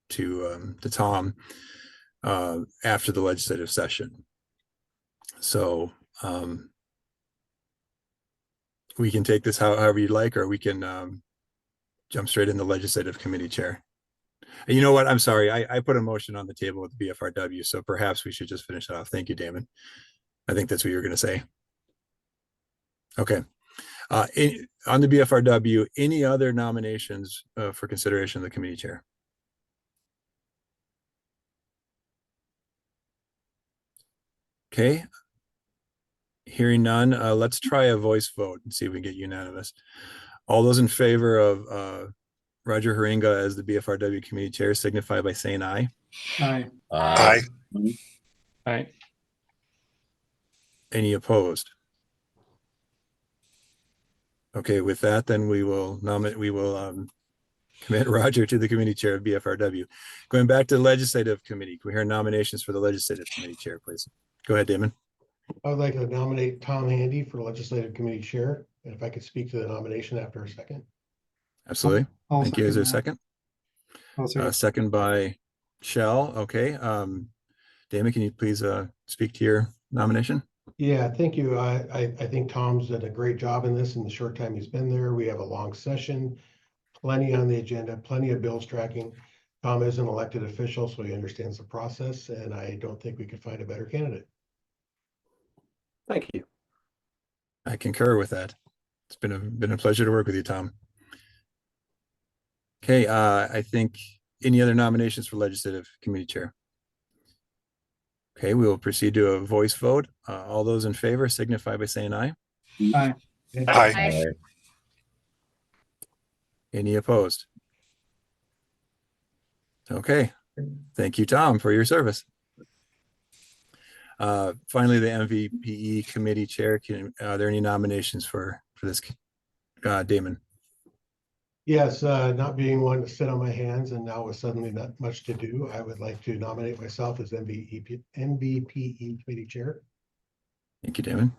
S2: to Tom after the legislative session. So we can take this however you'd like, or we can jump straight in the legislative committee chair. And you know what? I'm sorry. I put a motion on the table with the BFRW, so perhaps we should just finish it off. Thank you, Damon. I think that's what you were going to say. Okay. On the BFRW, any other nominations for consideration of the committee chair? Okay. Hearing none, let's try a voice vote and see if we can get unanimous. All those in favor of Roger Haringa as the BFRW committee chair signify by saying aye.
S4: Aye.
S24: Aye.
S10: Aye.
S2: Any opposed? Okay, with that, then we will commit Roger to the committee chair of BFRW. Going back to the legislative committee, can we hear nominations for the legislative committee chair, please? Go ahead, Damon.
S1: I would like to nominate Tom Handy for legislative committee chair, and if I could speak to the nomination after a second.
S2: Absolutely.
S4: I'll
S2: Thank you. Is there a
S4: second
S2: second?
S4: I'll second.
S2: Second by Shell. Okay. Damon, can you please speak to your nomination?
S1: Yeah, thank you. I think Tom's done a great job in this in the short time he's been there. We have a long session, plenty on the agenda, plenty of bills tracking. Tom is an elected official, so he understands the process, and I don't think we could find a better candidate.
S7: Thank you.
S2: I concur with that. It's been a pleasure to work with you, Tom. Okay, I think any other nominations for legislative committee chair? Okay, we will proceed to a voice vote. All those in favor signify by saying aye.
S4: Aye.
S24: Aye.
S2: Any opposed? Okay, thank you, Tom, for your service. Finally, the MVPE committee chair. Are there any nominations for this? Damon.
S1: Yes, not being one to sit on my hands and now with suddenly not much to do, I would like to nominate myself as MVPE committee chair.
S2: Thank you, Damon.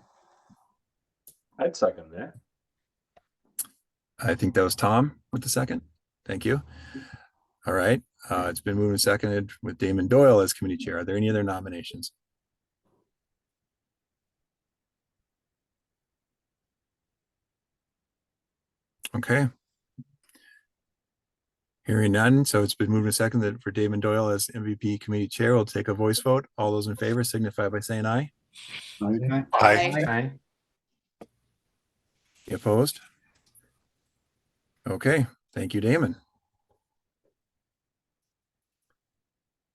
S7: I'd second that.
S2: I think that was Tom with the second. Thank you. All right. It's been moved and seconded with Damon Doyle as committee chair. Are there any other nominations? Okay. Hearing none, so it's been moved and seconded for Damon Doyle as MVP committee chair. We'll take a voice vote. All those in favor signify by saying aye.
S4: Aye.
S24: Aye.
S2: You opposed? Okay, thank you, Damon.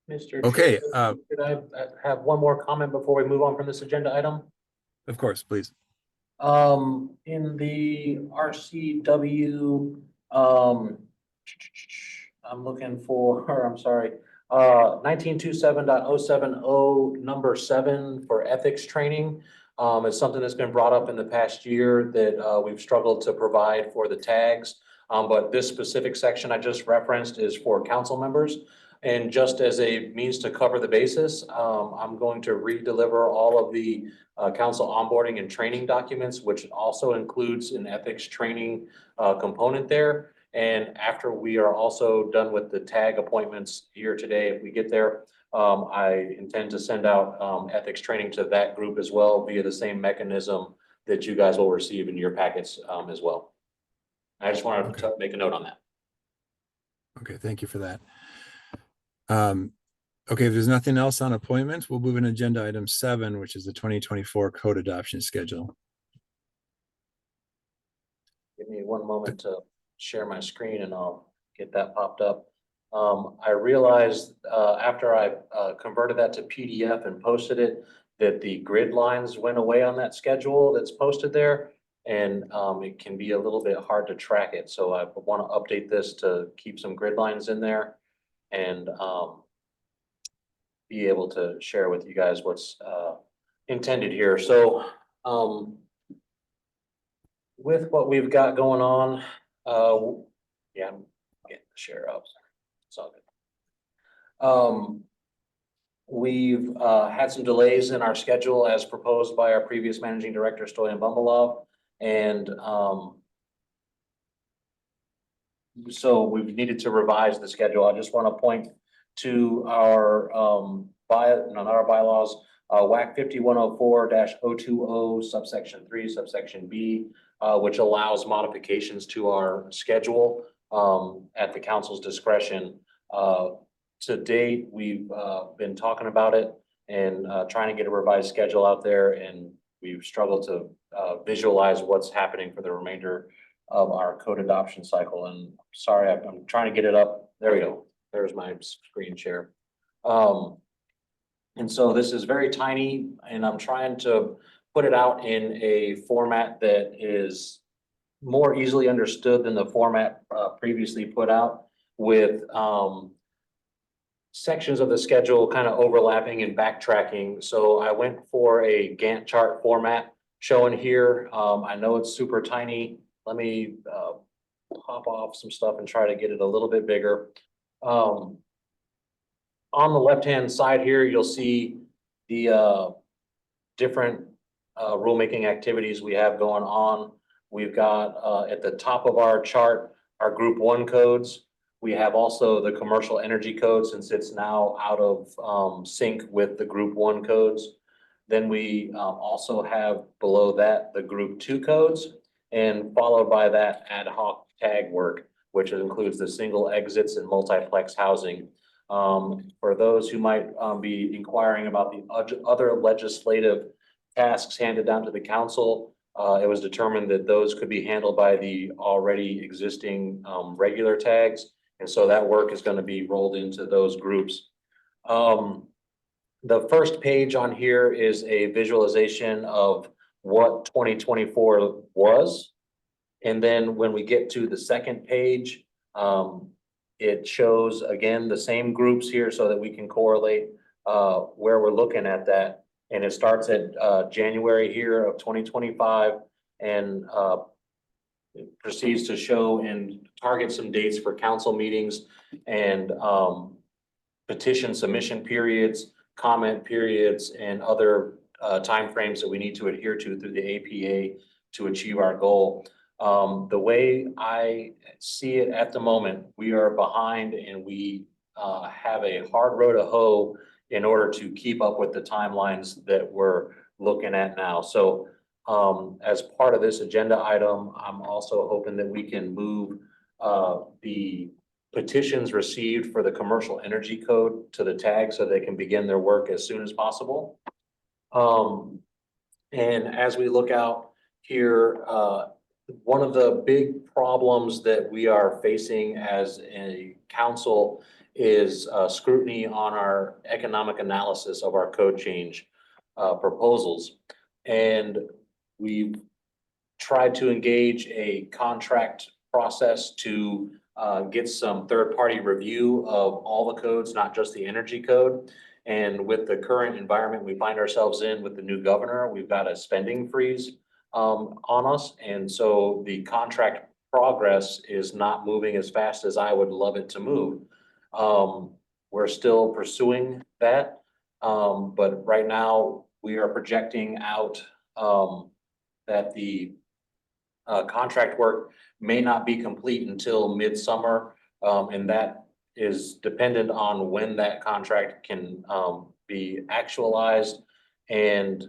S23: Mr.
S2: Okay,
S23: Chair, could I have one more comment before we move on from this agenda item?
S2: Of course, please.
S23: In the RCW, I'm looking for, or I'm sorry, 1927.070 number 7 for ethics training. It's something that's been brought up in the past year that we've struggled to provide for the tags. But this specific section I just referenced is for council members. And just as a means to cover the basis, I'm going to re-deliver all of the council onboarding and training documents, which also includes an ethics training component there. And after we are also done with the tag appointments here today, if we get there, I intend to send out ethics training to that group as well via the same mechanism that you guys will receive in your packets as well. I just wanted to make a note on that.
S2: Okay, thank you for that. Okay, if there's nothing else on appointments, we'll move in agenda item 7, which is the 2024 code adoption schedule.
S23: Give me one moment to share my screen and I'll get that popped up. I realized after I converted that to PDF and posted it, that the grid lines went away on that schedule that's posted there. And it can be a little bit hard to track it. So I want to update this to keep some grid lines in there and be able to share with you guys what's intended here. So with what we've got going on, yeah, I'm getting the share up. It's all good. We've had some delays in our schedule as proposed by our previous managing director, Stoyan Bumbalov. And so we've needed to revise the schedule. I just want to point to our bylaws, WAC 5104-020 subsection 3 subsection B, which allows modifications to our schedule at the council's discretion. To date, we've been talking about it and trying to get a revised schedule out there, and we've struggled to visualize what's happening for the remainder of our code adoption cycle. And sorry, I'm trying to get it up. There we go. There's my screen share. And so this is very tiny, and I'm trying to put it out in a format that is more easily understood than the format previously put out, with sections of the schedule kind of overlapping and backtracking. So I went for a Gantt chart format shown here. I know it's super tiny, let me pop off some stuff and try to get it a little bit bigger. On the left-hand side here, you'll see the different rulemaking activities we have going on. We've got at the top of our chart, our Group 1 codes. We have also the commercial energy code, since it's now out of sync with the Group 1 codes. Then we also have below that the Group 2 codes, and followed by that ad hoc tag work, which includes the single exits and multiplex housing. For those who might be inquiring about the other legislative tasks handed down to the council, it was determined that those could be handled by the already existing regular tags. And so that work is going to be rolled into those groups. The first page on here is a visualization of what 2024 was. And then when we get to the second page, it shows again the same groups here so that we can correlate where we're looking at that. And it starts at January here of 2025 and it proceeds to show and target some dates for council meetings and petition submission periods, comment periods, and other timeframes that we need to adhere to through the APA to achieve our goal. The way I see it at the moment, we are behind and we have a hard row to hoe in order to keep up with the timelines that we're looking at now. So as part of this agenda item, I'm also hoping that we can move the petitions received for the commercial energy code to the tag so they can begin their work as soon as possible. And as we look out here, one of the big problems that we are facing as a council is scrutiny on our economic analysis of our code change proposals. And we've tried to engage a contract process to get some third-party review of all the codes, not just the energy code. And with the current environment we find ourselves in with the new governor, we've got a spending freeze on us. And so the contract progress is not moving as fast as I would love it to move. We're still pursuing that. But right now we are projecting out that the contract work may not be complete until midsummer. And that is dependent on when that contract can be actualized and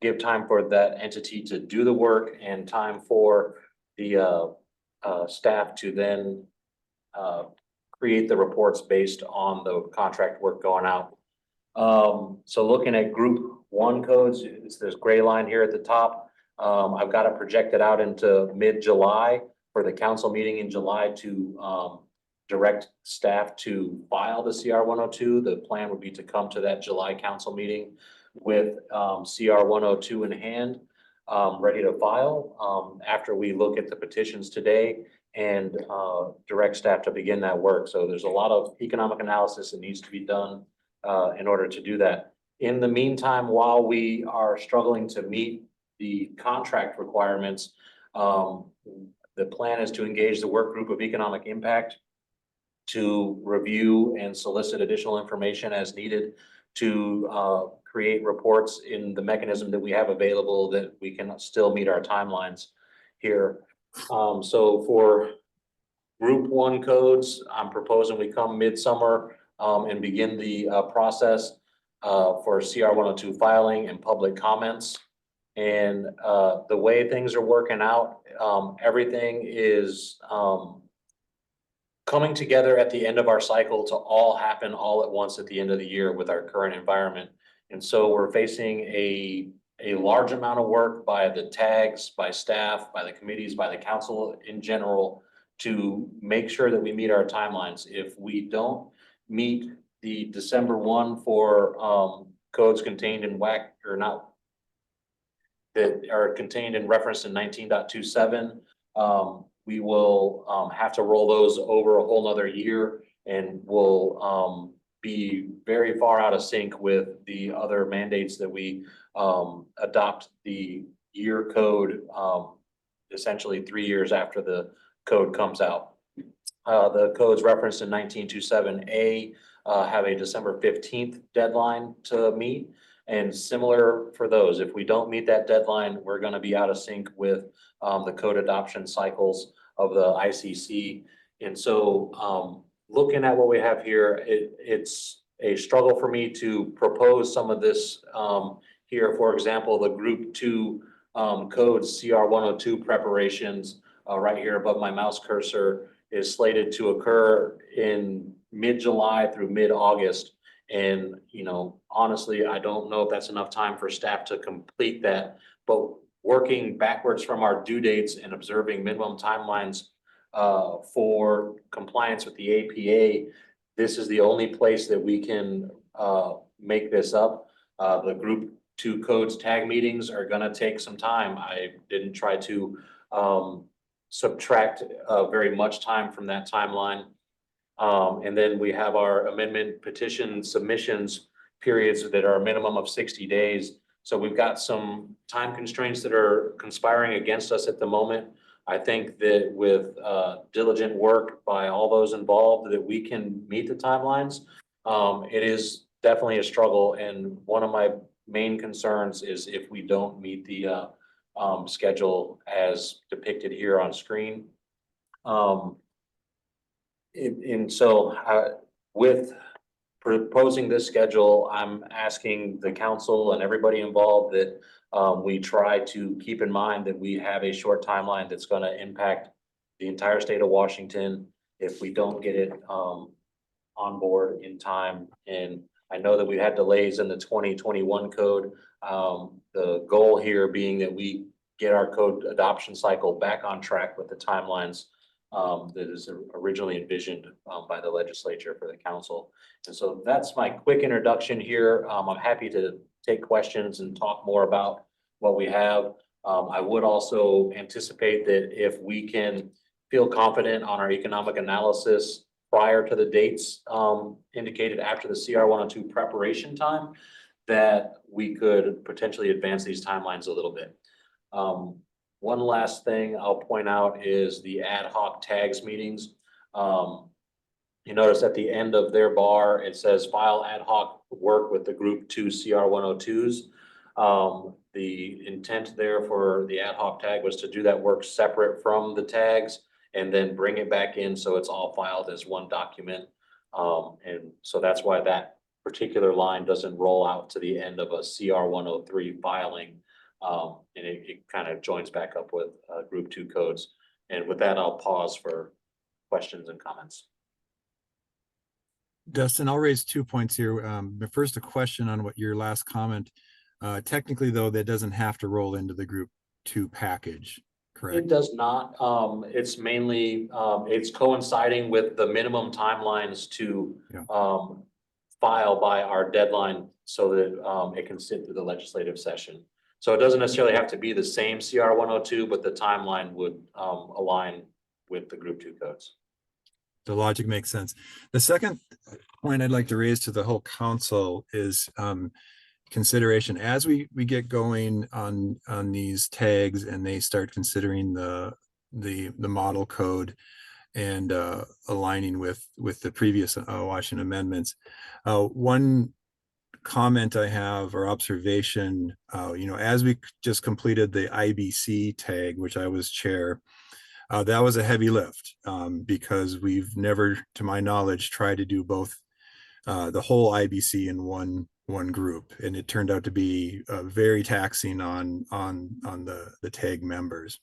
S23: give time for that entity to do the work and time for the staff to then create the reports based on the contract work going out. So looking at Group 1 codes, it's this gray line here at the top. I've got it projected out into mid-July for the council meeting in July to direct staff to file the CR 102. The plan would be to come to that July council meeting with CR 102 in hand, ready to file after we look at the petitions today and direct staff to begin that work. So there's a lot of economic analysis that needs to be done in order to do that. In the meantime, while we are struggling to meet the contract requirements, the plan is to engage the work group of economic impact to review and solicit additional information as needed to create reports in the mechanism that we have available that we can still meet our timelines here. So for Group 1 codes, I'm proposing we come midsummer and begin the process for CR 102 filing and public comments. And the way things are working out, everything is coming together at the end of our cycle to all happen all at once at the end of the year with our current environment. And so we're facing a large amount of work by the tags, by staff, by the committees, by the council in general to make sure that we meet our timelines. If we don't meet the December 1 for codes contained in WAC or not, that are contained and referenced in 19.27, we will have to roll those over a whole nother year and will be very far out of sync with the other mandates that we adopt the year code, essentially 3 years after the code comes out. The codes referenced in 1927A have a December 15th deadline to meet. And similar for those, if we don't meet that deadline, we're going to be out of sync with the code adoption cycles of the ICC. And so looking at what we have here, it's a struggle for me to propose some of this here. For example, the group 2 codes CR 102 preparations right here above my mouse cursor is slated to occur in mid-July through mid-August. And, you know, honestly, I don't know if that's enough time for staff to complete that, but working backwards from our due dates and observing minimum timelines for compliance with the APA, this is the only place that we can make this up. The group 2 codes tag meetings are gonna take some time. I didn't try to subtract very much time from that timeline. And then we have our amendment petition submissions periods that are a minimum of 60 days. So we've got some time constraints that are conspiring against us at the moment. I think that with diligent work by all those involved that we can meet the timelines. It is definitely a struggle. And one of my main concerns is if we don't meet the schedule as depicted here on screen. And so with proposing this schedule, I'm asking the council and everybody involved that we try to keep in mind that we have a short timeline that's going to impact the entire state of Washington if we don't get it on board in time. And I know that we had delays in the 2021 code. The goal here being that we get our code adoption cycle back on track with the timelines that is originally envisioned by the legislature for the council. And so that's my quick introduction here. I'm happy to take questions and talk more about what we have. I would also anticipate that if we can feel confident on our economic analysis prior to the dates indicated after the CR 102 preparation time, that we could potentially advance these timelines a little bit. One last thing I'll point out is the ad hoc tags meetings. You notice at the end of their bar, it says file ad hoc work with the group 2 CR 102s. The intent there for the ad hoc tag was to do that work separate from the tags and then bring it back in so it's all filed as one document. And so that's why that particular line doesn't roll out to the end of a CR 103 filing. And it kind of joins back up with group 2 codes. And with that, I'll pause for questions and comments.
S2: Dustin, I'll raise 2 points here. But first, a question on what your last comment. Technically, though, that doesn't have to roll into the group 2 package, correct?
S23: It does not. It's mainly, it's coinciding with the minimum timelines to file by our deadline so that it can sit through the legislative session. So it doesn't necessarily have to be the same CR 102, but the timeline would align with the group 2 codes.
S2: The logic makes sense. The second point I'd like to raise to the whole council is consideration as we get going on these tags and they start considering the model code and aligning with the previous Washington amendments. One comment I have or observation, as we just completed the IBC tag, which I was chair, that was a heavy lift because we've never, to my knowledge, tried to do both the whole IBC in one group, and it turned out to be very taxing on the tag members.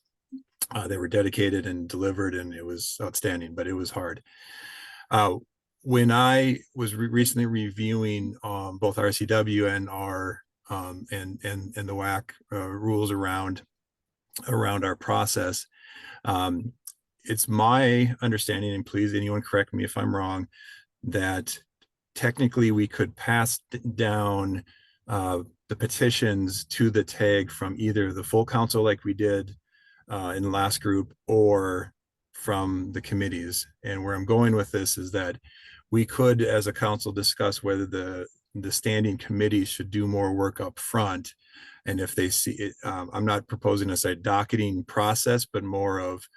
S2: They were dedicated and delivered, and it was outstanding, but it was hard. When I was recently reviewing both RCW and our and the WAC rules around our process, it's my understanding, and please anyone correct me if I'm wrong, that technically we could pass down the petitions to the tag from either the full council like we did in the last group or from the committees. And where I'm going with this is that we could, as a council, discuss whether the standing committees should do more work up front And if they see it, I'm not proposing a docketing process, but more of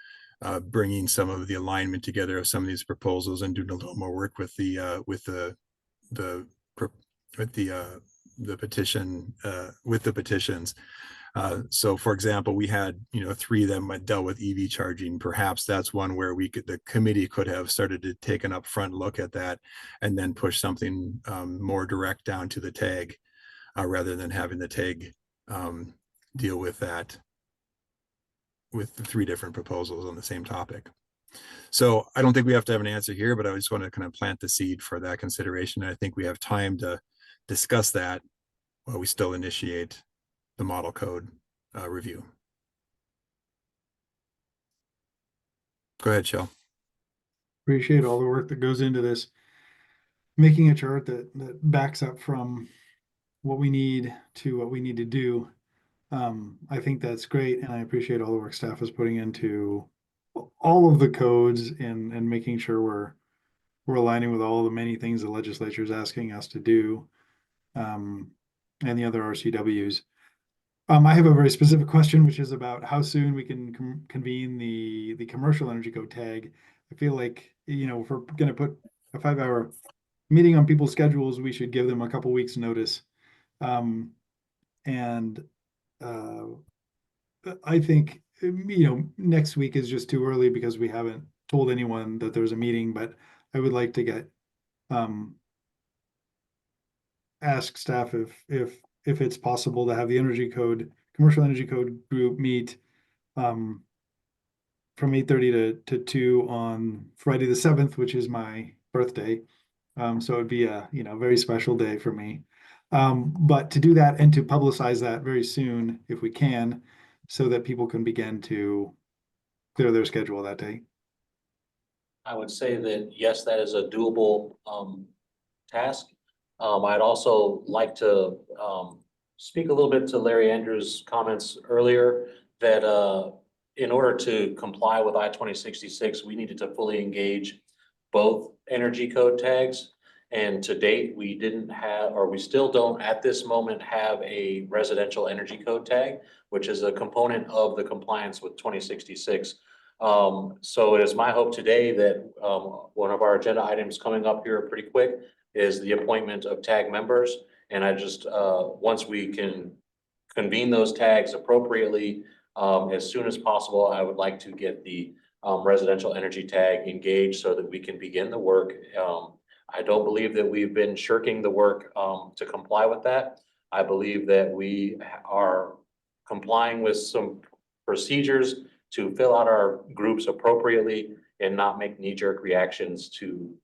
S2: bringing some of the alignment together of some of these proposals and doing a little more work with the petition with the petitions. So for example, we had, 3 that dealt with EV charging. Perhaps that's one where the committee could have started to take an upfront look at that and then push something more direct down to the tag rather than having the tag deal with that with the 3 different proposals on the same topic. So I don't think we have to have an answer here, but I just want to kind of plant the seed for that consideration. And I think we have time to discuss that while we still initiate the model code review. Go ahead, Shell.
S4: Appreciate all the work that goes into this. Making a chart that backs up from what we need to what we need to do. I think that's great, and I appreciate all the work staff is putting into all of the codes and making sure we're aligning with all the many things the legislature is asking us to do, and the other RCWs. I have a very specific question, which is about how soon we can convene the commercial energy code tag. I feel like, if we're going to put a 5-hour meeting on people's schedules, we should give them a couple weeks notice. I think, next week is just too early because we haven't told anyone that there's a meeting, but I would like to get, ask staff if it's possible to have the commercial energy code group meet, from 8:30 to 2 on Friday the 7th, which is my birthday. So it'd be a, very special day for me. But to do that and to publicize that very soon, if we can, so that people can begin to clear their schedule that day.
S23: I would say that, yes, that is a doable task. I'd also like to speak a little bit to Larry Andrews' comments earlier that in order to comply with I-2066, we needed to fully engage both energy code tags. And to date, we didn't have, or we still don't at this moment have a residential energy code tag, which is a component of the compliance with 2066. So it is my hope today that one of our agenda items coming up here pretty quick is the appointment of tag members. And I just, once we can convene those tags appropriately, as soon as possible, I would like to get the residential energy tag engaged so that we can begin the work. I don't believe that we've been shirking the work to comply with that. I believe that we are complying with some procedures to fill out our groups appropriately and not make knee-jerk reactions to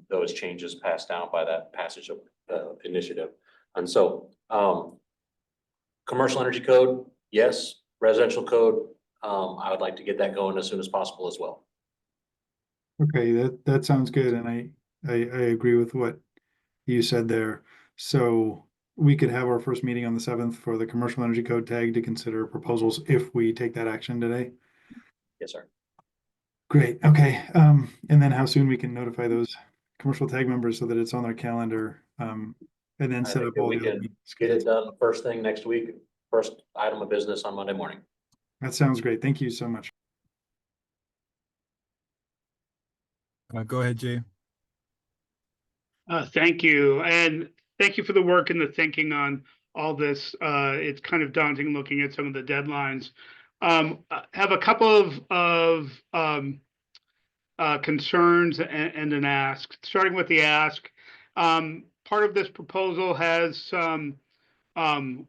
S23: those changes passed down by that passage of initiative. And so commercial energy code, yes. Residential code, I would like to get that going as soon as possible as well.
S4: Okay, that sounds good. And I agree with what you said there. So we could have our first meeting on the 7th for the commercial energy code tag to consider proposals if we take that action today.
S23: Yes, sir.
S4: Great. Okay. And then how soon we can notify those commercial tag members so that it's on their calendar, and then set up all
S23: we
S4: the other
S23: can
S4: meetings.
S23: get it done first thing next week, first item of business on Monday morning.
S4: That sounds great. Thank you so much.
S2: Go ahead, Jay.
S5: Thank you. And thank you for the work and the thinking on all this. It's kind of daunting looking at some of the deadlines. I have a couple of concerns and an ask. Starting with the ask, part of this proposal has some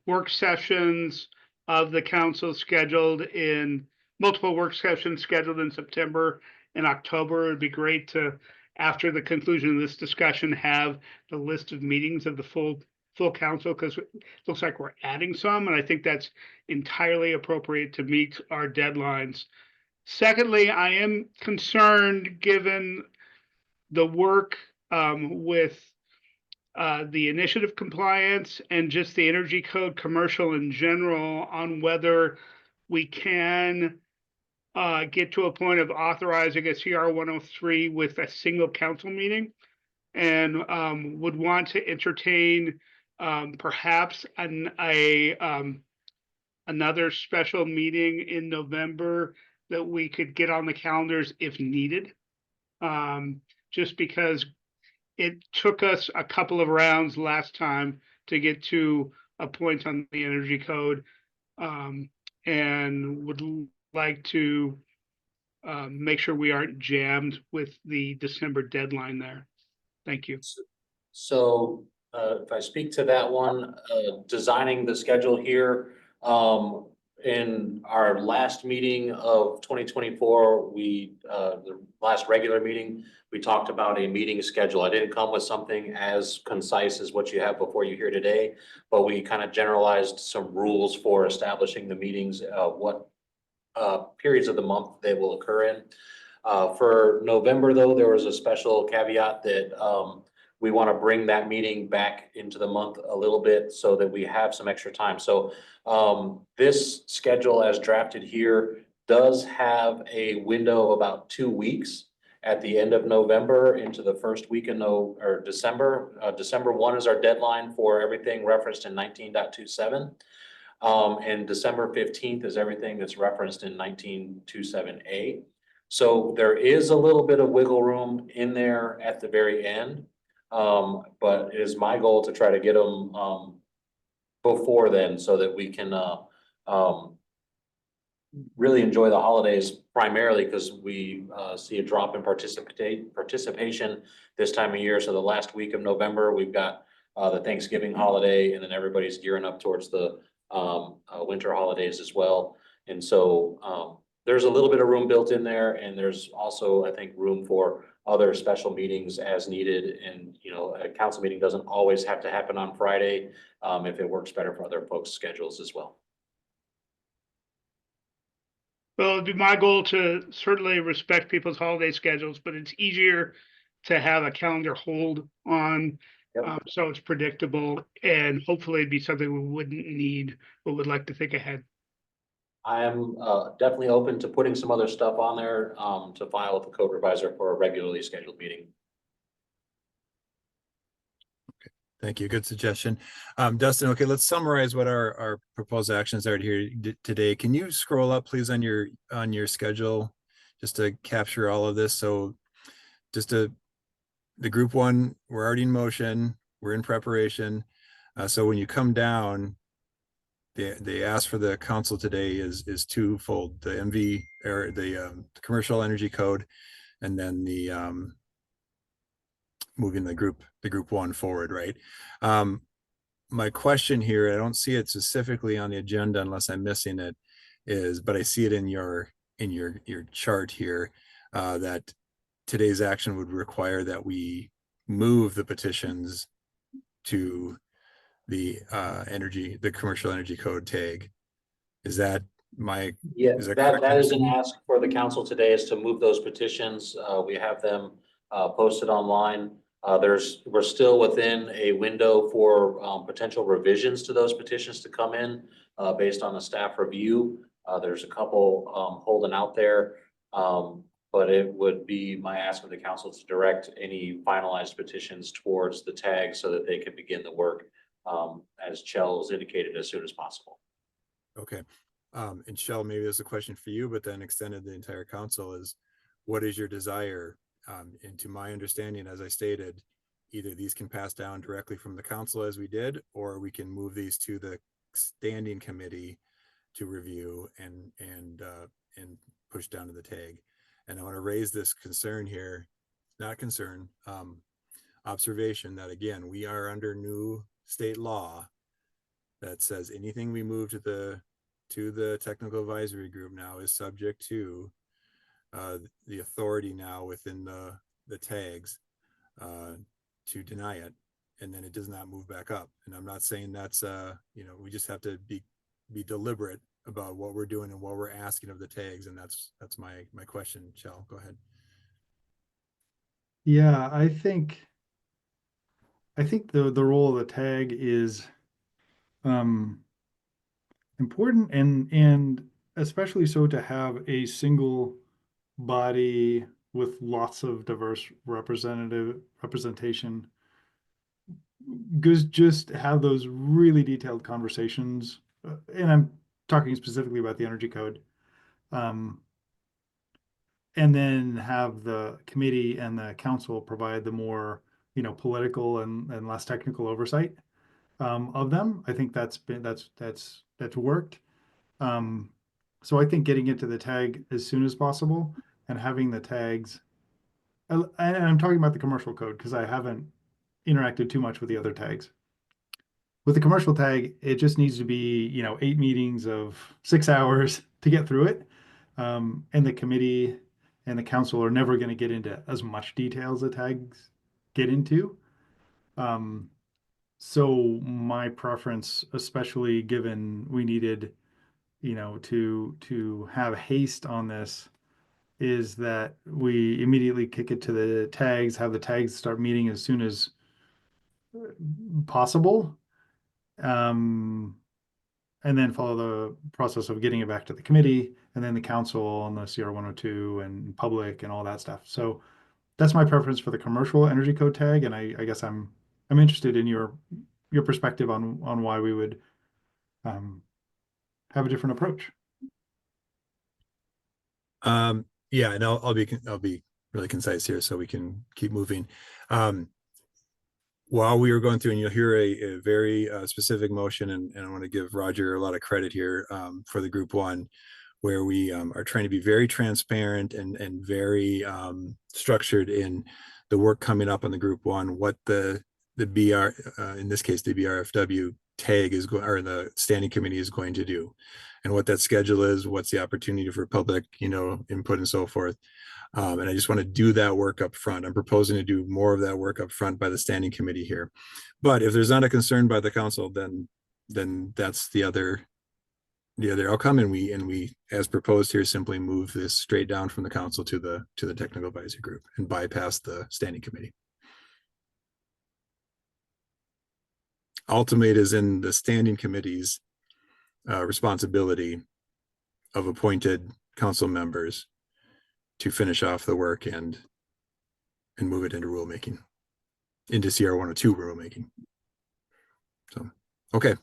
S5: work sessions of the council scheduled in multiple work sessions scheduled in September and October. It'd be great to, after the conclusion of this discussion, have the list of meetings of the full council, because it looks like we're adding some, and I think that's entirely appropriate to meet our deadlines. Secondly, I am concerned, given the work with the initiative compliance and just the energy code commercial in general, on whether we can get to a point of authorizing a CR 103 with a single council meeting, and would want to entertain perhaps a another special meeting in November that we could get on the calendars if needed. Just because it took us a couple of rounds last time to get to a point on the energy code, and would like to make sure we aren't jammed with the December deadline there. Thank you.
S23: So if I speak to that one, designing the schedule here, in our last meeting of 2024, the last regular meeting, we talked about a meeting schedule. I didn't come with something as concise as what you have before you here today, but we kind of generalized some rules for establishing the meetings, what periods of the month they will occur in. For November, though, there was a special caveat that we want to bring that meeting back into the month a little bit so that we have some extra time. So this schedule as drafted here does have a window of about 2 weeks at the end of November into the first week of December. December 1 is our deadline for everything referenced in 19.27. And December 15th is everything that's referenced in 19.27A. So there is a little bit of wiggle room in there at the very end. But it is my goal to try to get them before then so that we can really enjoy the holidays, primarily because we see a drop in participation this time of year. So the last week of November, we've got the Thanksgiving holiday, and then everybody's gearing up towards the winter holidays as well. And so there's a little bit of room built in there, and there's also, I think, room for other special meetings as needed. And, you know, a council meeting doesn't always have to happen on Friday if it works better for other folks' schedules as well.
S5: Well, it'd be my goal to certainly respect people's holiday schedules, but it's easier to have a calendar hold on, so it's predictable, and hopefully it'd be something we wouldn't need, but would like to think ahead.
S23: I am definitely open to putting some other stuff on there to file with the code revisor for a regularly scheduled meeting.
S2: Thank you. Good suggestion. Dustin, okay, let's summarize what our proposed actions are here today. Can you scroll up, please, on your schedule just to capture all of this? So just the group one, we're already in motion, we're in preparation. So when you come down, they ask for the council today is twofold: the MV or the commercial energy code, and then the moving the group one forward, right? My question here, I don't see it specifically on the agenda unless I'm missing it, but I see it in your chart here, that today's action would require that we move the petitions to the commercial energy code tag. Is that
S23: that is an ask for the council today, is to move those petitions. We have them posted online. We're still within a window for potential revisions to those petitions to come in based on the staff review. There's a couple holding out there, but it would be my ask of the council to direct any finalized petitions towards the tag so that they can begin the work, as Chell's indicated, as soon as possible.
S2: Okay. And Shell, maybe there's a question for you, but then extended the entire council is, what is your desire? And to my understanding, as I stated, either these can pass down directly from the council as we did, or we can move these to the standing committee to review and push down to the tag. And I want to raise this concern here, not concern, observation that, again, we are under new state law that says anything we move to the technical advisory group now is subject to the authority now within the tags to deny it, and then it does not move back up. And I'm not saying that's we just have to be deliberate about what we're doing and what we're asking of the tags, and that's my question. Shell, go ahead.
S4: Yeah, I think the role of the tag is important, and especially so to have a single body with lots of diverse representation, just have those really detailed conversations. And talking specifically about the energy code. And then have the committee and the council provide the more, political and less technical oversight of them. I think that's worked. So I think getting into the tag as soon as possible and having the tags, and I'm talking about the commercial code because I haven't interacted too much with the other tags. With the commercial tag, it just needs to be, 8 meetings of 6 hours to get through it. And the committee and the council are never going to get into as much detail as the tags get into. So my preference, especially given we needed, to have haste on this, is that we immediately kick it to the tags, have the tags start meeting as soon as possible. And then follow the process of getting it back to the committee and then the council and the CR 102 and public and all that stuff. So that's my preference for the commercial energy code tag. And I guess I'm interested in your perspective on why we would have a different approach.
S2: Yeah, and I'll be really concise here so we can keep moving. While we were going through, and you'll hear a very specific motion, and I want to give Roger a lot of credit here for the group one, where we are trying to be very transparent and very structured in the work coming up on the group one, what the BR, in this case, the BRFW tag is going, or the standing committee is going to do, and what that schedule is, what's the opportunity for public, input and so forth. And I just want to do that work up front. I'm proposing to do more of that work up front by the standing committee here. But if there's not a concern by the council, then that's the other outcome. And we, as proposed here, simply move this straight down from the council to the technical advisory group and bypass the standing committee. Ultimately, it is in the standing committee's responsibility of appointed council members to finish off the work and move it into rulemaking, into CR 102 rulemaking. So, okay.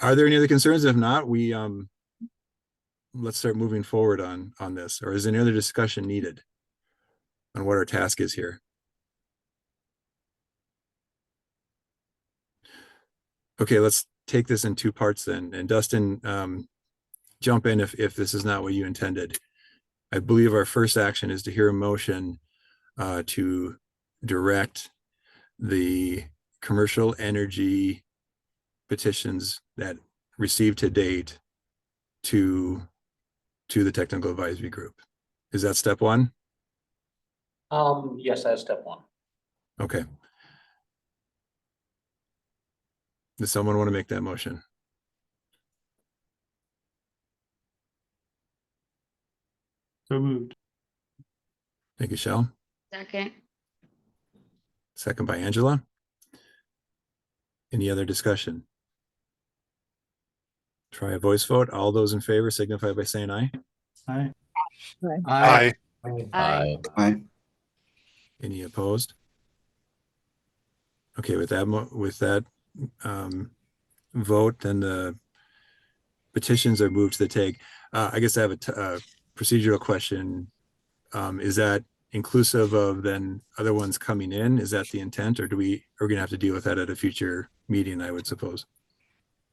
S2: Are there any other concerns? If not, we let's start moving forward on this. Or is there any other discussion needed on what our task is here? Okay, let's take this in 2 parts then. And Dustin, jump in if this is not what you intended. I believe our first action is to hear a motion to direct the commercial energy petitions that received to date to the technical advisory group. Is that step 1?
S23: Yes, that's step 1.
S2: Okay. Does someone want to make that motion?
S4: So moved.
S2: Thank you, Shell.
S12: Second.
S2: Second by Angela. Any other discussion? Try a voice vote. All those in favor signify by saying aye.
S4: Aye.
S16: Aye.
S12: Aye.
S9: Aye.
S2: Any opposed? Okay, with that vote, then the petitions are moved to the tag. I guess I have a procedural question. Is that inclusive of then other ones coming in? Is that the intent, or are we going to have to deal with that at a future meeting, I would suppose?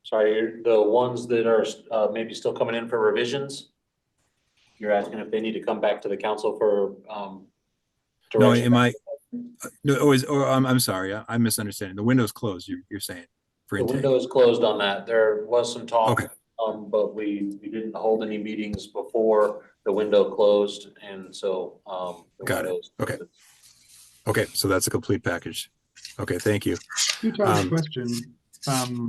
S23: Sorry, the ones that are maybe still coming in for revisions? You're asking if they need to come back to the council for
S2: No,
S23: direction?
S2: I'm sorry, I'm misunderstanding. The window's closed, you're saying, for
S23: The
S2: intake.
S23: window is closed on that. There was some talk.
S2: Okay.
S23: But we didn't hold any meetings before the window closed, and so
S2: Got it. Okay. Okay, so that's a complete package. Okay, thank you.
S4: Question.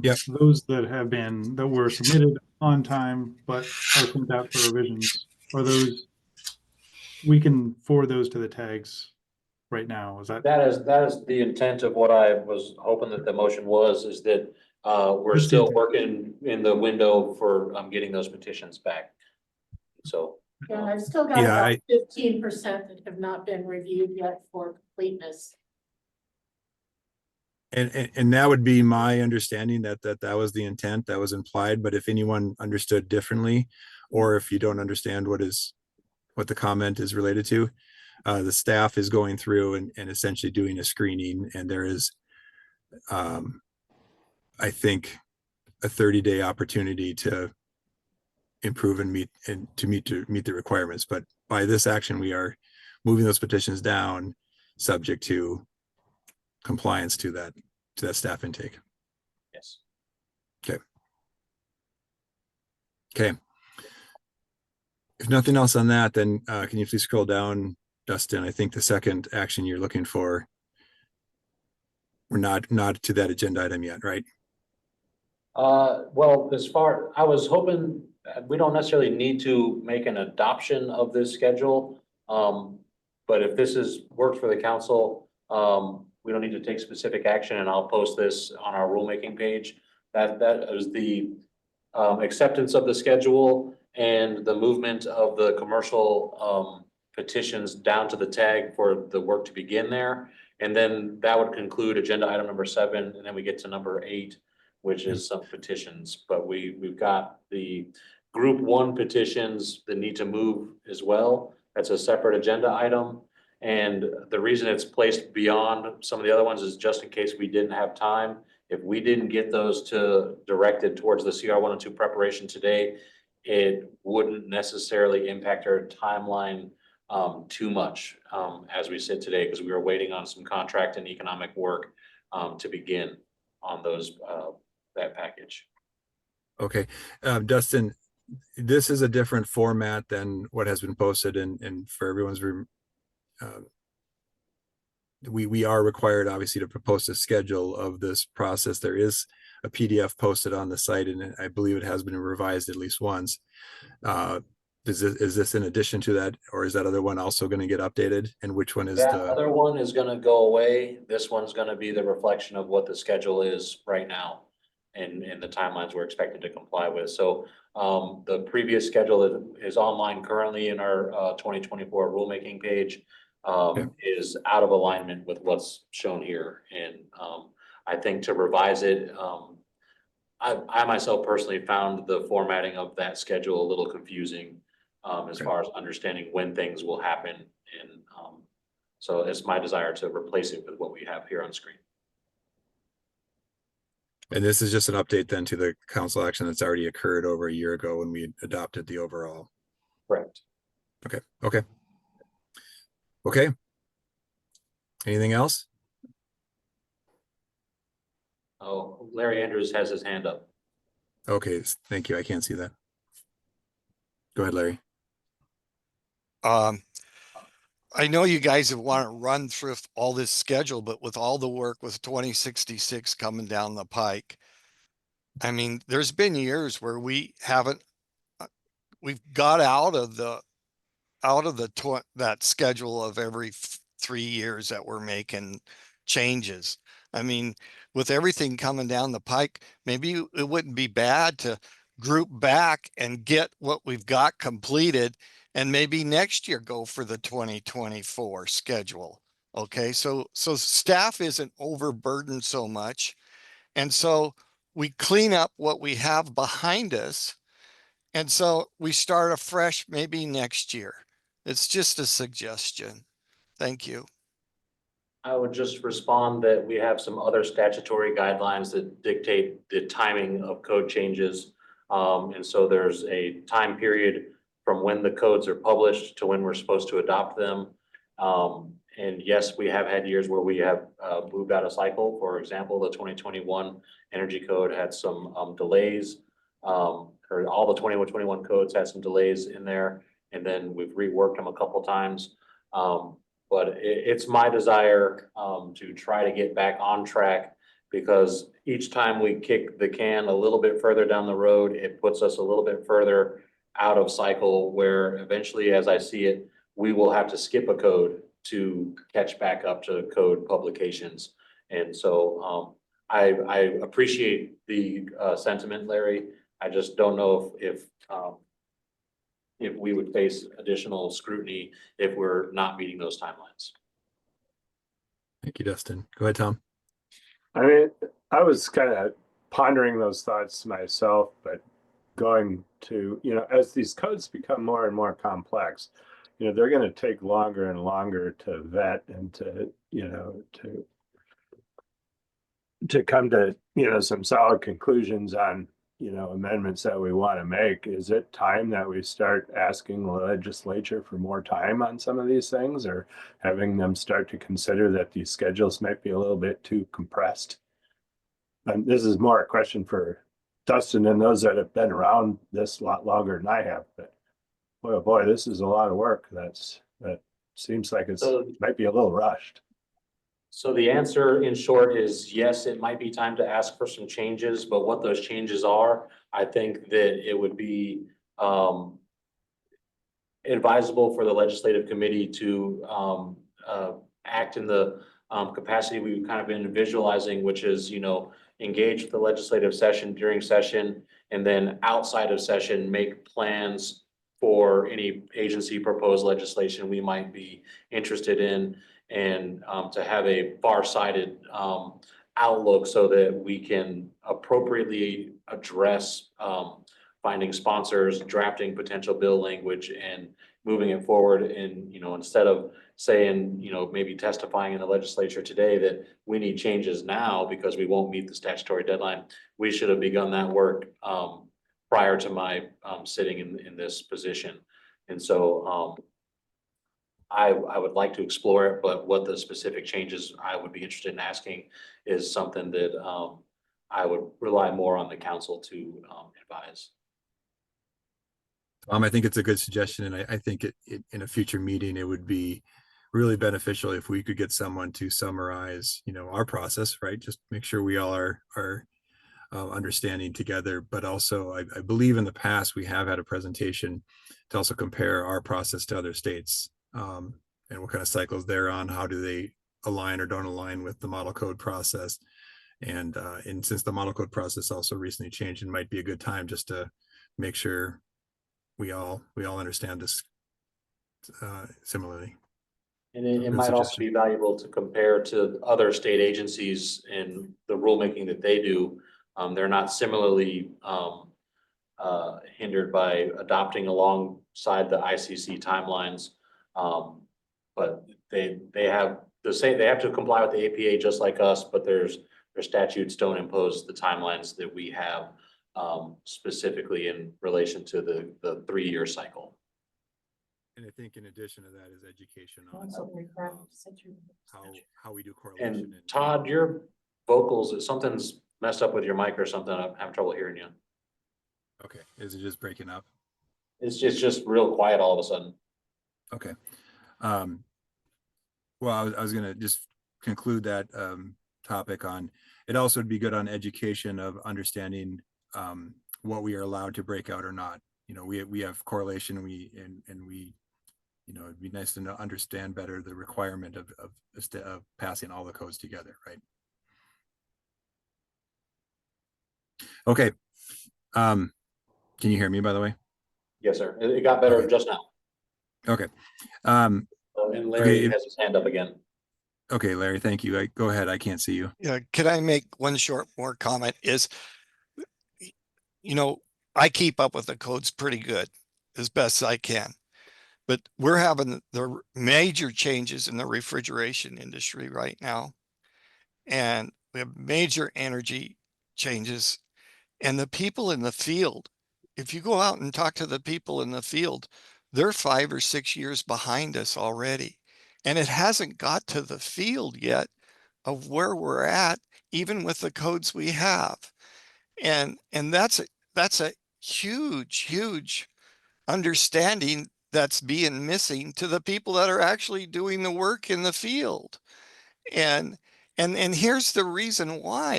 S2: Yep.
S4: Those that were submitted on time but are sent out for revisions, are those, we can forward those to the tags right now? Is that
S23: is the intent of what I was hoping that the motion was, is that we're still working in the window for getting those petitions back. So
S13: yeah, I've still got about 15% that have not been reviewed yet for completeness.
S2: And that would be my understanding that was the intent that was implied. But if anyone understood differently, or if you don't understand what the comment is related to, the staff is going through and essentially doing a screening, and there is, I think, a 30-day opportunity to improve and meet the requirements. But by this action, we are moving those petitions down, subject to compliance to that staff intake.
S23: Yes.
S2: Okay. If nothing else on that, then can you please scroll down, Dustin? I think the second action you're looking for, we're not to that agenda item yet, right?
S23: Well, I was hoping, we don't necessarily need to make an adoption of this schedule. But if this works for the council, we don't need to take specific action, and I'll post this on our rulemaking page. That is the acceptance of the schedule and the movement of the commercial petitions down to the tag for the work to begin there. And then that would conclude agenda item number 7, and then we get to number 8, which is some petitions. But we've got the group 1 petitions that need to move as well. That's a separate agenda item. And the reason it's placed beyond some of the other ones is just in case we didn't have time. If we didn't get those directed towards the CR 102 preparation today, it wouldn't necessarily impact our timeline too much as we sit today, because we were waiting on some contract and economic work to begin on those that package.
S2: Okay, Dustin, this is a different format than what has been posted, and for everyone's we are required obviously to propose a schedule of this process. There is a PDF posted on the site, and I believe it has been revised at least once. Is this in addition to that, or is that other one also going to get updated? And which one is
S23: that
S2: the
S23: other one is going to go away? This one's going to be the reflection of what the schedule is right now and the timelines we're expected to comply with. So the previous schedule that is online currently in our 2024 rulemaking page is out of alignment with what's shown here. And I think to revise it, I myself personally found the formatting of that schedule a little confusing as far as understanding when things will happen. And so it's my desire to replace it with what we have here on screen.
S2: And this is just an update then to the council action that's already occurred over a year ago when we adopted the overall.
S23: Correct.
S2: Okay. Anything else?
S23: Oh, Larry Andrews has his hand up.
S2: Okay, thank you. I can't see that. Go ahead, Larry.
S16: I know you guys have want to run through all this schedule, but with all the work with 2066 coming down the pike, I mean, there's been years where we've got out of that schedule of every 3 years that we're making changes. I mean, with everything coming down the pike, maybe it wouldn't be bad to group back and get what we've got completed, and maybe next year go for the 2024 schedule. Okay, so staff isn't overburdened so much, and so we clean up what we have behind us, and so we start afresh maybe next year. It's just a suggestion. Thank you.
S23: I would just respond that we have some other statutory guidelines that dictate the timing of code changes. And so there's a time period from when the codes are published to when we're supposed to adopt them. And yes, we have had years where we have moved out of cycle. For example, the 2021 Energy Code had some delays, or all the 2021 codes had some delays in there. And then we've reworked them a couple times. But it's my desire to try to get back on track, because each time we kick the can a little bit further down the road, it puts us a little bit further out of cycle, where eventually, as I see it, we will have to skip a code to catch back up to code publications. And so I appreciate the sentiment, Larry. I just don't know if we would face additional scrutiny if we're not meeting those timelines.
S2: Thank you, Dustin. Go ahead, Tom.
S7: I mean, I was kind of pondering those thoughts myself, but going to, as these codes become more and more complex, they're going to take longer and longer to vet and to come to, some solid conclusions on, amendments that we want to make. Is it time that we start asking the legislature for more time on some of these things, or having them start to consider that these schedules might be a little bit too compressed? And this is more a question for Dustin and those that have been around this a lot longer than I have, but boy, oh boy, this is a lot of work. That seems like might be a little rushed.
S23: So the answer in short is yes, it might be time to ask for some changes, but what those changes are, I think that it would be advisable for the legislative committee to act in the capacity we've kind of been visualizing, which is, engage with the legislative session during session, and then outside of session, make plans for any agency proposed legislation we might be interested in, and to have a far-sighted outlook so that we can appropriately address finding sponsors, drafting potential bill language, and moving it forward. And, instead of saying, maybe testifying in the legislature today that we need changes now because we won't meet the statutory deadline, we should have begun that work prior to my sitting in this position. And so I would like to explore it, but what the specific changes I would be interested in asking is something that I would rely more on the council to advise.
S2: I think it's a good suggestion, and I think it in a future meeting, it would be really beneficial if we could get someone to summarize, our process, right? Just make sure we all are understanding together. But also, I believe in the past we have had a presentation to also compare our process to other states, and what kind of cycles they're on. How do they align or don't align with the model code process? And since the model code process also recently changed, it might be a good time just to make sure we all understand this similarly.
S23: And it might also be valuable to compare to other state agencies and the rulemaking that they do. They're not similarly hindered by adopting alongside the ICC timelines, but they have to comply with the APA just like us, but their statutes don't impose the timelines that we have, specifically in relation to the 3-year cycle.
S2: And I think in addition to that is education on how we do correlation.
S23: And Todd, your vocals, something's messed up with your mic or something. I'm having trouble hearing you.
S2: Okay, is it just breaking up?
S23: It's just real quiet all of a sudden.
S2: Okay. Well, I was going to just conclude that topic on, it also would be good on education of understanding what we are allowed to break out or not. We have correlation, and we it'd be nice to understand better the requirement of passing all the codes together, right? Okay. Can you hear me, by the way?
S23: Yes, sir. It got better just now.
S2: Okay.
S23: And Larry has his hand up again.
S2: Okay, Larry, thank you. Go ahead. I can't see you.
S16: Yeah, could I make one short more comment? Is, I keep up with the codes pretty good, as best I can. But we're having the major changes in the refrigeration industry right now. And we have major energy changes. And the people in the field, if you go out and talk to the people in the field, they're 5 or 6 years behind us already. And it hasn't got to the field yet of where we're at, even with the codes we have. And that's a huge understanding that's being missing to the people that are actually doing the work in the field. And here's the reason why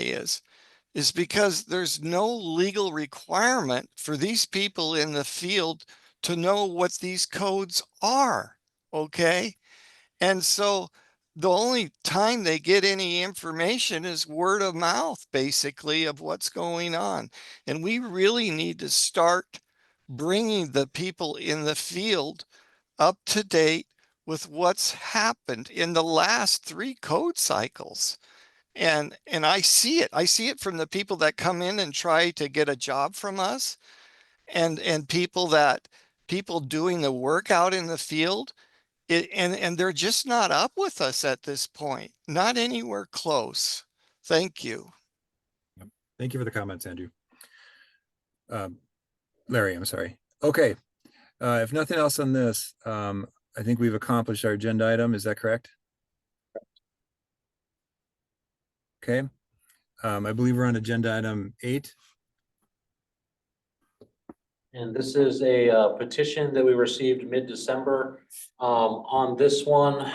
S16: is because there's no legal requirement for these people in the field to know what these codes are. Okay. And so the only time they get any information is word of mouth, basically, of what's going on. And we really need to start bringing the people in the field up to date with what's happened in the last 3 code cycles. And I see it. I see it from the people that come in and try to get a job from us, and people doing the work out in the field. And they're just not up with us at this point, not anywhere close. Thank you.
S2: Thank you for the comments, Andrew. Larry, I'm sorry. Okay. If nothing else on this, I think we've accomplished our agenda item. Is that correct? Okay. I believe we're on agenda item 8.
S23: And this is a petition that we received mid-December. On this one,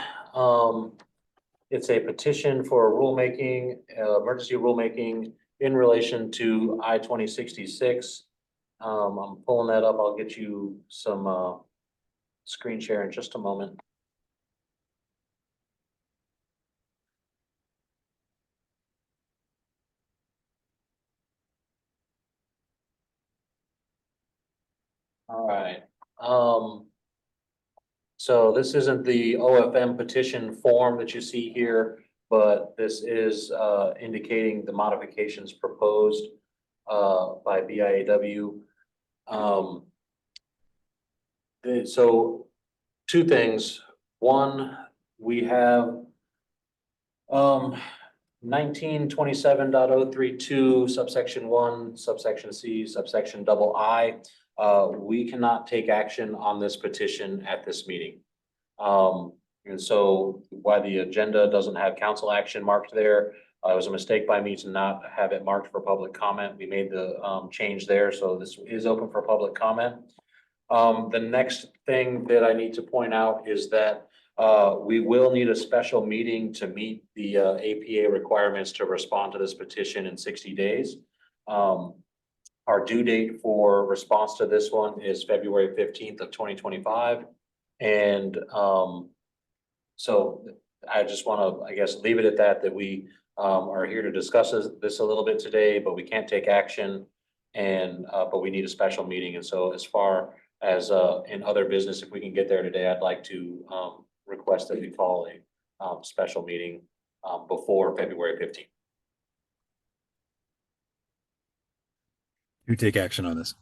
S23: it's a petition for rulemaking, emergency rulemaking in relation to I-2066. I'm pulling that up. I'll get you some screen share in just a moment. All right. So this isn't the OFM petition form that you see here, but this is indicating the modifications proposed by BIAW. So 2 things. One, we have 1927.032 subsection 1, subsection C, subsection II. We cannot take action on this petition at this meeting. And so why the agenda doesn't have council action marked there, it was a mistake by me to not have it marked for public comment. We made the change there, so this is open for public comment. The next thing that I need to point out is that we will need a special meeting to meet the APA requirements to respond to this petition in 60 days. Our due date for response to this one is February 15th of 2025. And so I just want to, I guess, leave it at that we are here to discuss this a little bit today, but we can't take action, and but we need a special meeting. And so as far as in other business, if we can get there today, I'd like to request that we call a special meeting before February 15th.
S2: You take action on this.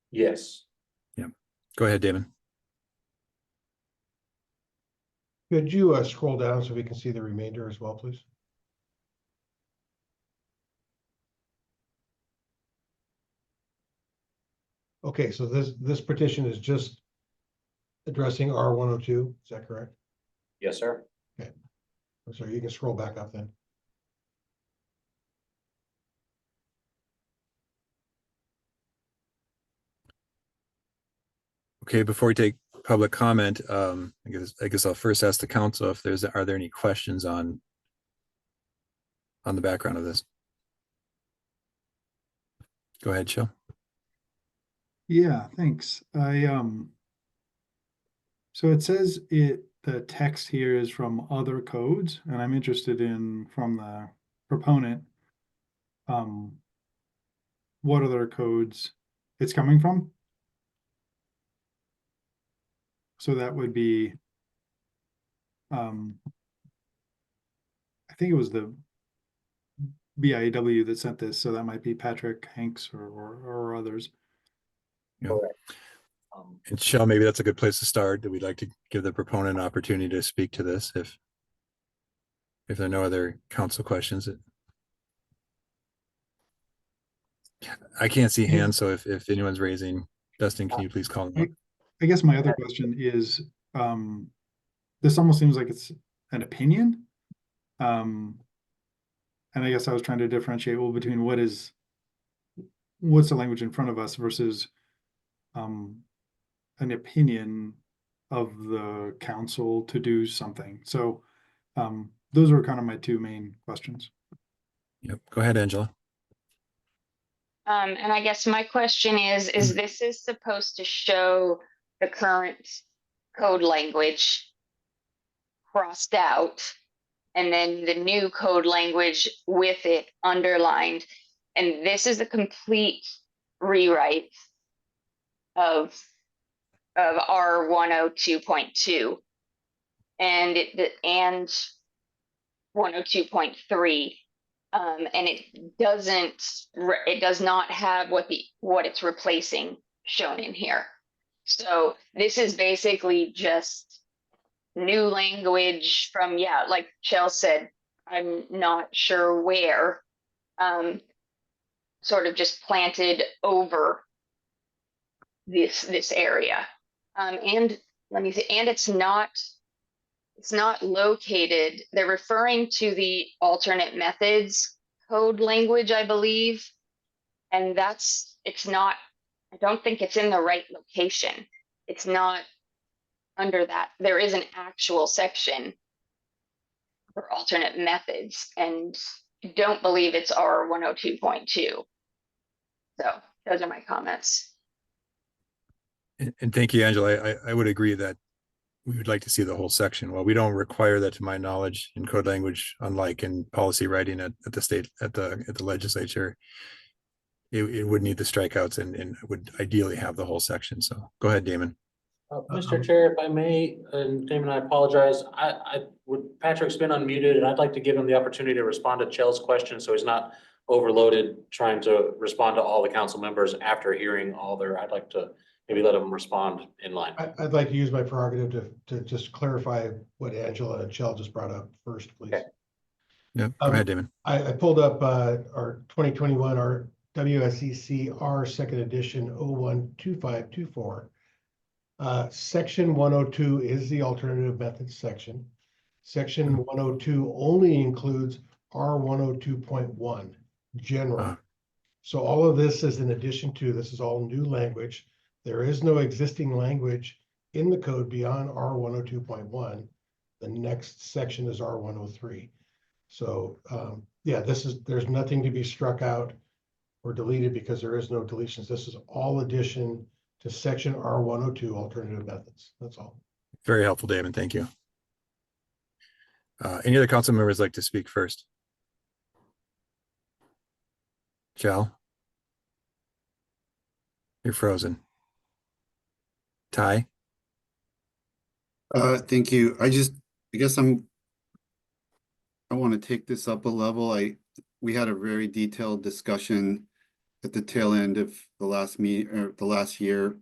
S23: Yes.
S2: Yeah. Go ahead, Damon.
S1: Could you scroll down so we can see the remainder as well, please? Okay, so this petition is just addressing R102, is that correct?
S23: Yes, sir.
S1: Okay. I'm sorry, you can scroll back up then.
S2: Okay, before we take public comment, I guess I'll first ask the council if are there any questions on the background of this? Go ahead, Joe.
S4: Yeah, thanks. So it says the text here is from other codes, and I'm interested in from the proponent, what other codes it's coming from. So that would be, I think it was the BIAW that sent this, so that might be Patrick Hanks or others.
S2: Yeah. And Shell, maybe that's a good place to start. That we'd like to give the proponent an opportunity to speak to this if there are no other council questions. I can't see hands, so if anyone's raising, Dustin, can you please call them up?
S4: I guess my other question is, this almost seems like it's an opinion. And I guess I was trying to differentiate between what's the language in front of us versus an opinion of the council to do something. So those were kind of my 2 main questions.
S2: Yep. Go ahead, Angela.
S12: And I guess my question is this is supposed to show the current code language crossed out and then the new code language with it underlined. And this is a complete rewrite of R102.2. And 102.3. And it does not have what it's replacing shown in here. So this is basically just new language from, like Chell said, I'm not sure where, sort of just planted over this area. And let me see, and it's not located, they're referring to the alternate methods code language, I believe. And it's not, I don't think it's in the right location. It's not under that. There is an actual section for alternate methods, and I don't believe it's R 102.2. So those are my comments.
S2: And thank you, Angela. I would agree that we would like to see the whole section. Well, we don't require that to my knowledge in code language, unlike in policy writing at the state, at the legislature. It would need the strikeouts and would ideally have the whole section. So go ahead, Damon.
S23: Mr. Chair, if I may, and Damon, I apologize. Patrick's been unmuted, and I'd like to give him the opportunity to respond to Chell's question so he's not overloaded trying to respond to all the council members after hearing all their, I'd like to maybe let him respond in line.
S1: I'd like to use my prerogative to just clarify what Angela and Chell just brought up first, please.
S23: Okay.
S2: Yeah, go ahead, Damon.
S1: I pulled up our 2021, our WSCC R second edition 012524. Section 102 is the alternative methods section. Section 102 only includes R 102.1 general. So all of this is in addition to, this is all new language. There is no existing language in the code beyond R 102.1. The next section is R 103. So yeah, there's nothing to be struck out or deleted because there is no deletions. This is all addition to section R 102 alternative methods. That's all.
S2: Very helpful, Damon. Thank you. Any other council members like to speak first? Chell? You're frozen. Ty?
S9: Thank you. I guess I want to take this up a level. We had a very detailed discussion at the tail end of the last year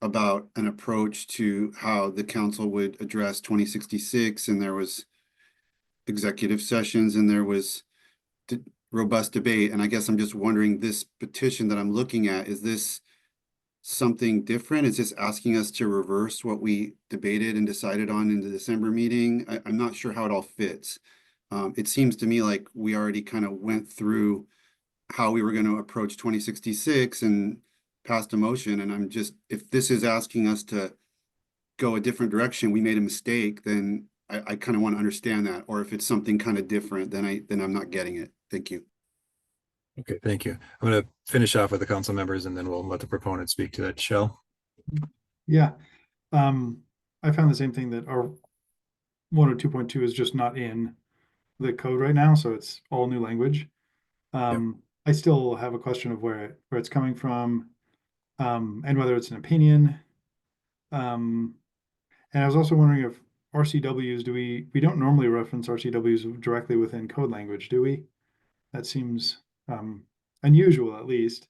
S9: about an approach to how the council would address 2066, and there was executive sessions and there was robust debate. And I guess I'm just wondering, this petition that I'm looking at, is this something different? Is this asking us to reverse what we debated and decided on in the December meeting? I'm not sure how it all fits. It seems to me like we already kind of went through how we were going to approach 2066 and passed a motion. And I'm just, if this is asking us to go a different direction, we made a mistake, then I kind of want to understand that. Or if it's something kind of different, then I'm not getting it. Thank you.
S2: Okay, thank you. I'm going to finish off with the council members and then we'll let the proponent speak to that. Chell?
S4: Yeah. I found the same thing, that our 102.2 is just not in the code right now. So it's all new language. I still have a question of where it's coming from, and whether it's an opinion. And I was also wondering if RCWs, we don't normally reference RCWs directly within code language, do we? That seems unusual, at least.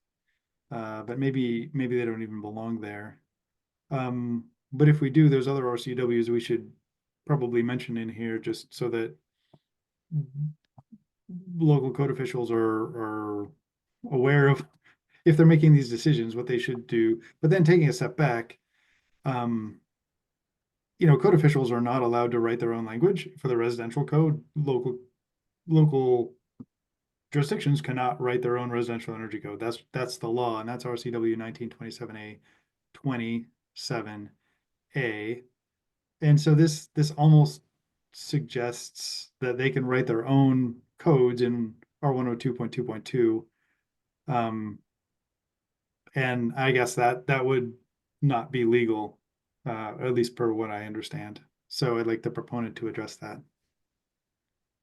S4: But maybe they don't even belong there. But if we do, there's other RCWs we should probably mention in here, just so that local code officials are aware of, if they're making these decisions, what they should do. But then taking a step back, code officials are not allowed to write their own language for the residential code. Local jurisdictions cannot write their own residential energy code. That's the law, and that's RCW 1927A 27A. And so this almost suggests that they can write their own codes in R102.2.2. And I guess that would not be legal, at least per what I understand. So I'd like the proponent to address that.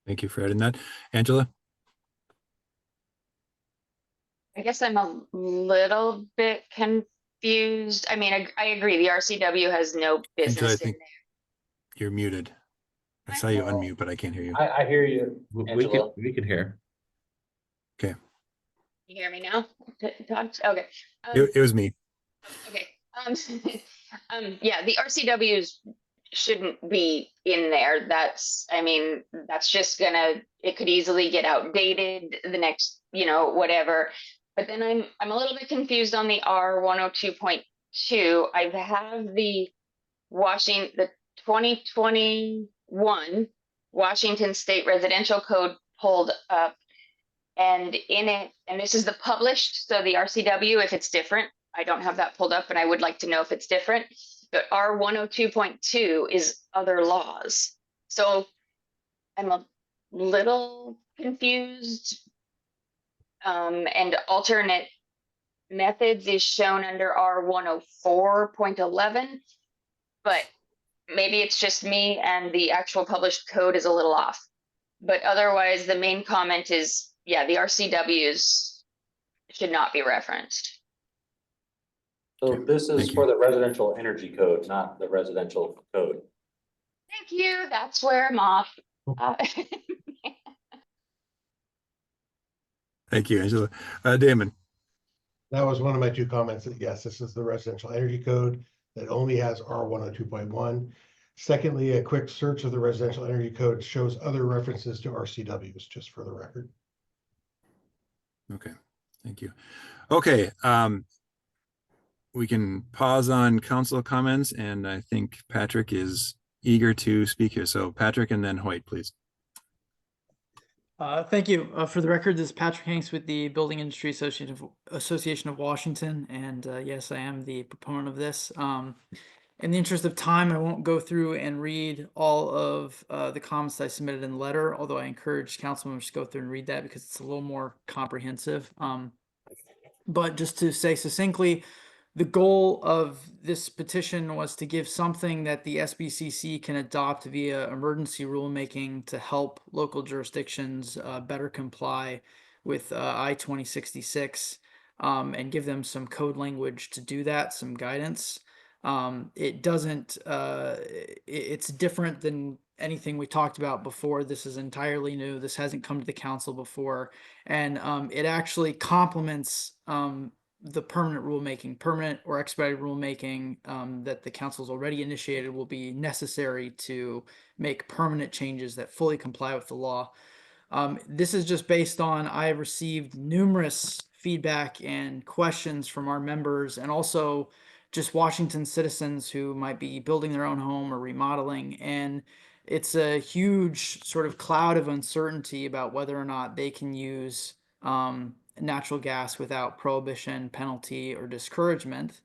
S2: Thank you for adding that. Angela?
S12: I guess I'm a little bit confused. I mean, I agree. The RCW has no business
S2: Angela, I
S12: in
S2: think
S12: there.
S2: you're muted. I saw you unmute, but I can't hear you.
S23: I hear you, Angela.
S14: We can hear.
S2: Okay.
S12: You hear me now? Todd? Okay.
S2: It was me.
S12: Okay. Yeah, the RCWs shouldn't be in there. I mean, that's just it could easily get outdated the next, whatever. But then I'm a little bit confused on the R102.2. I have the 2021 Washington State Residential Code pulled up, and in it, and this is the published, so the RCW, if it's different, I don't have that pulled up, and I would like to know if it's different. But R102.2 is other laws. So I'm a little confused. And alternate methods is shown under R104.11, but maybe it's just me and the actual published code is a little off. But otherwise, the main comment is, yeah, the RCWs should not be referenced.
S23: So this is for the residential energy code, not the residential code.
S12: Thank you. That's where I'm off.
S2: Thank you, Angela. Damon.
S1: That was one of my 2 comments. That yes, this is the residential energy code that only has R102.1. Secondly, a quick search of the residential energy code shows other references to RCWs, just for the record.
S2: Okay, thank you. Okay, we can pause on council comments, and I think Patrick is eager to speak here. So Patrick and then Hoyt, please.
S17: Thank you. For the record, this is Patrick Hanks with the Building Industry Association of Washington, and yes, I am the proponent of this. In the interest of time, I won't go through and read all of the comments I submitted in the letter, although I encourage council members to go through and read that because it's a little more comprehensive. But just to say succinctly, the goal of this petition was to give something that the SBCC can adopt via emergency rulemaking to help local jurisdictions better comply with I-2066 and give them some code language to do that, some guidance. It doesn't, it's different than anything we talked about before. This is entirely new. This hasn't come to the council before. And it actually complements the permanent or expedited rulemaking that the council's already initiated will be necessary to make permanent changes that fully comply with the law. This is just based on, I have received numerous feedback and questions from our members and also just Washington citizens who might be building their own home or remodeling. And it's a huge sort of cloud of uncertainty about whether or not they can use natural gas without prohibition, penalty, or discouragement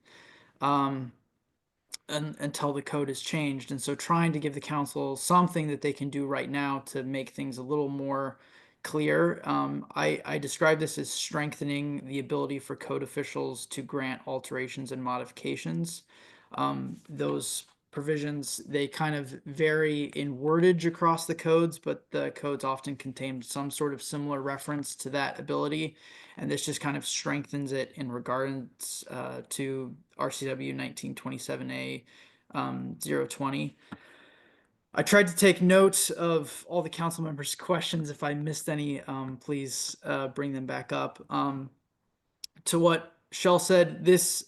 S17: until the code is changed. And so trying to give the council something that they can do right now to make things a little more clear. I describe this as strengthening the ability for code officials to grant alterations and modifications. Those provisions, they kind of vary in wordage across the codes, but the codes often contain some sort of similar reference to that ability. And this just kind of strengthens it in regards to RCW 1927A 020. I tried to take note of all the council members' questions. If I missed any, please bring them back up. To what Shell said, this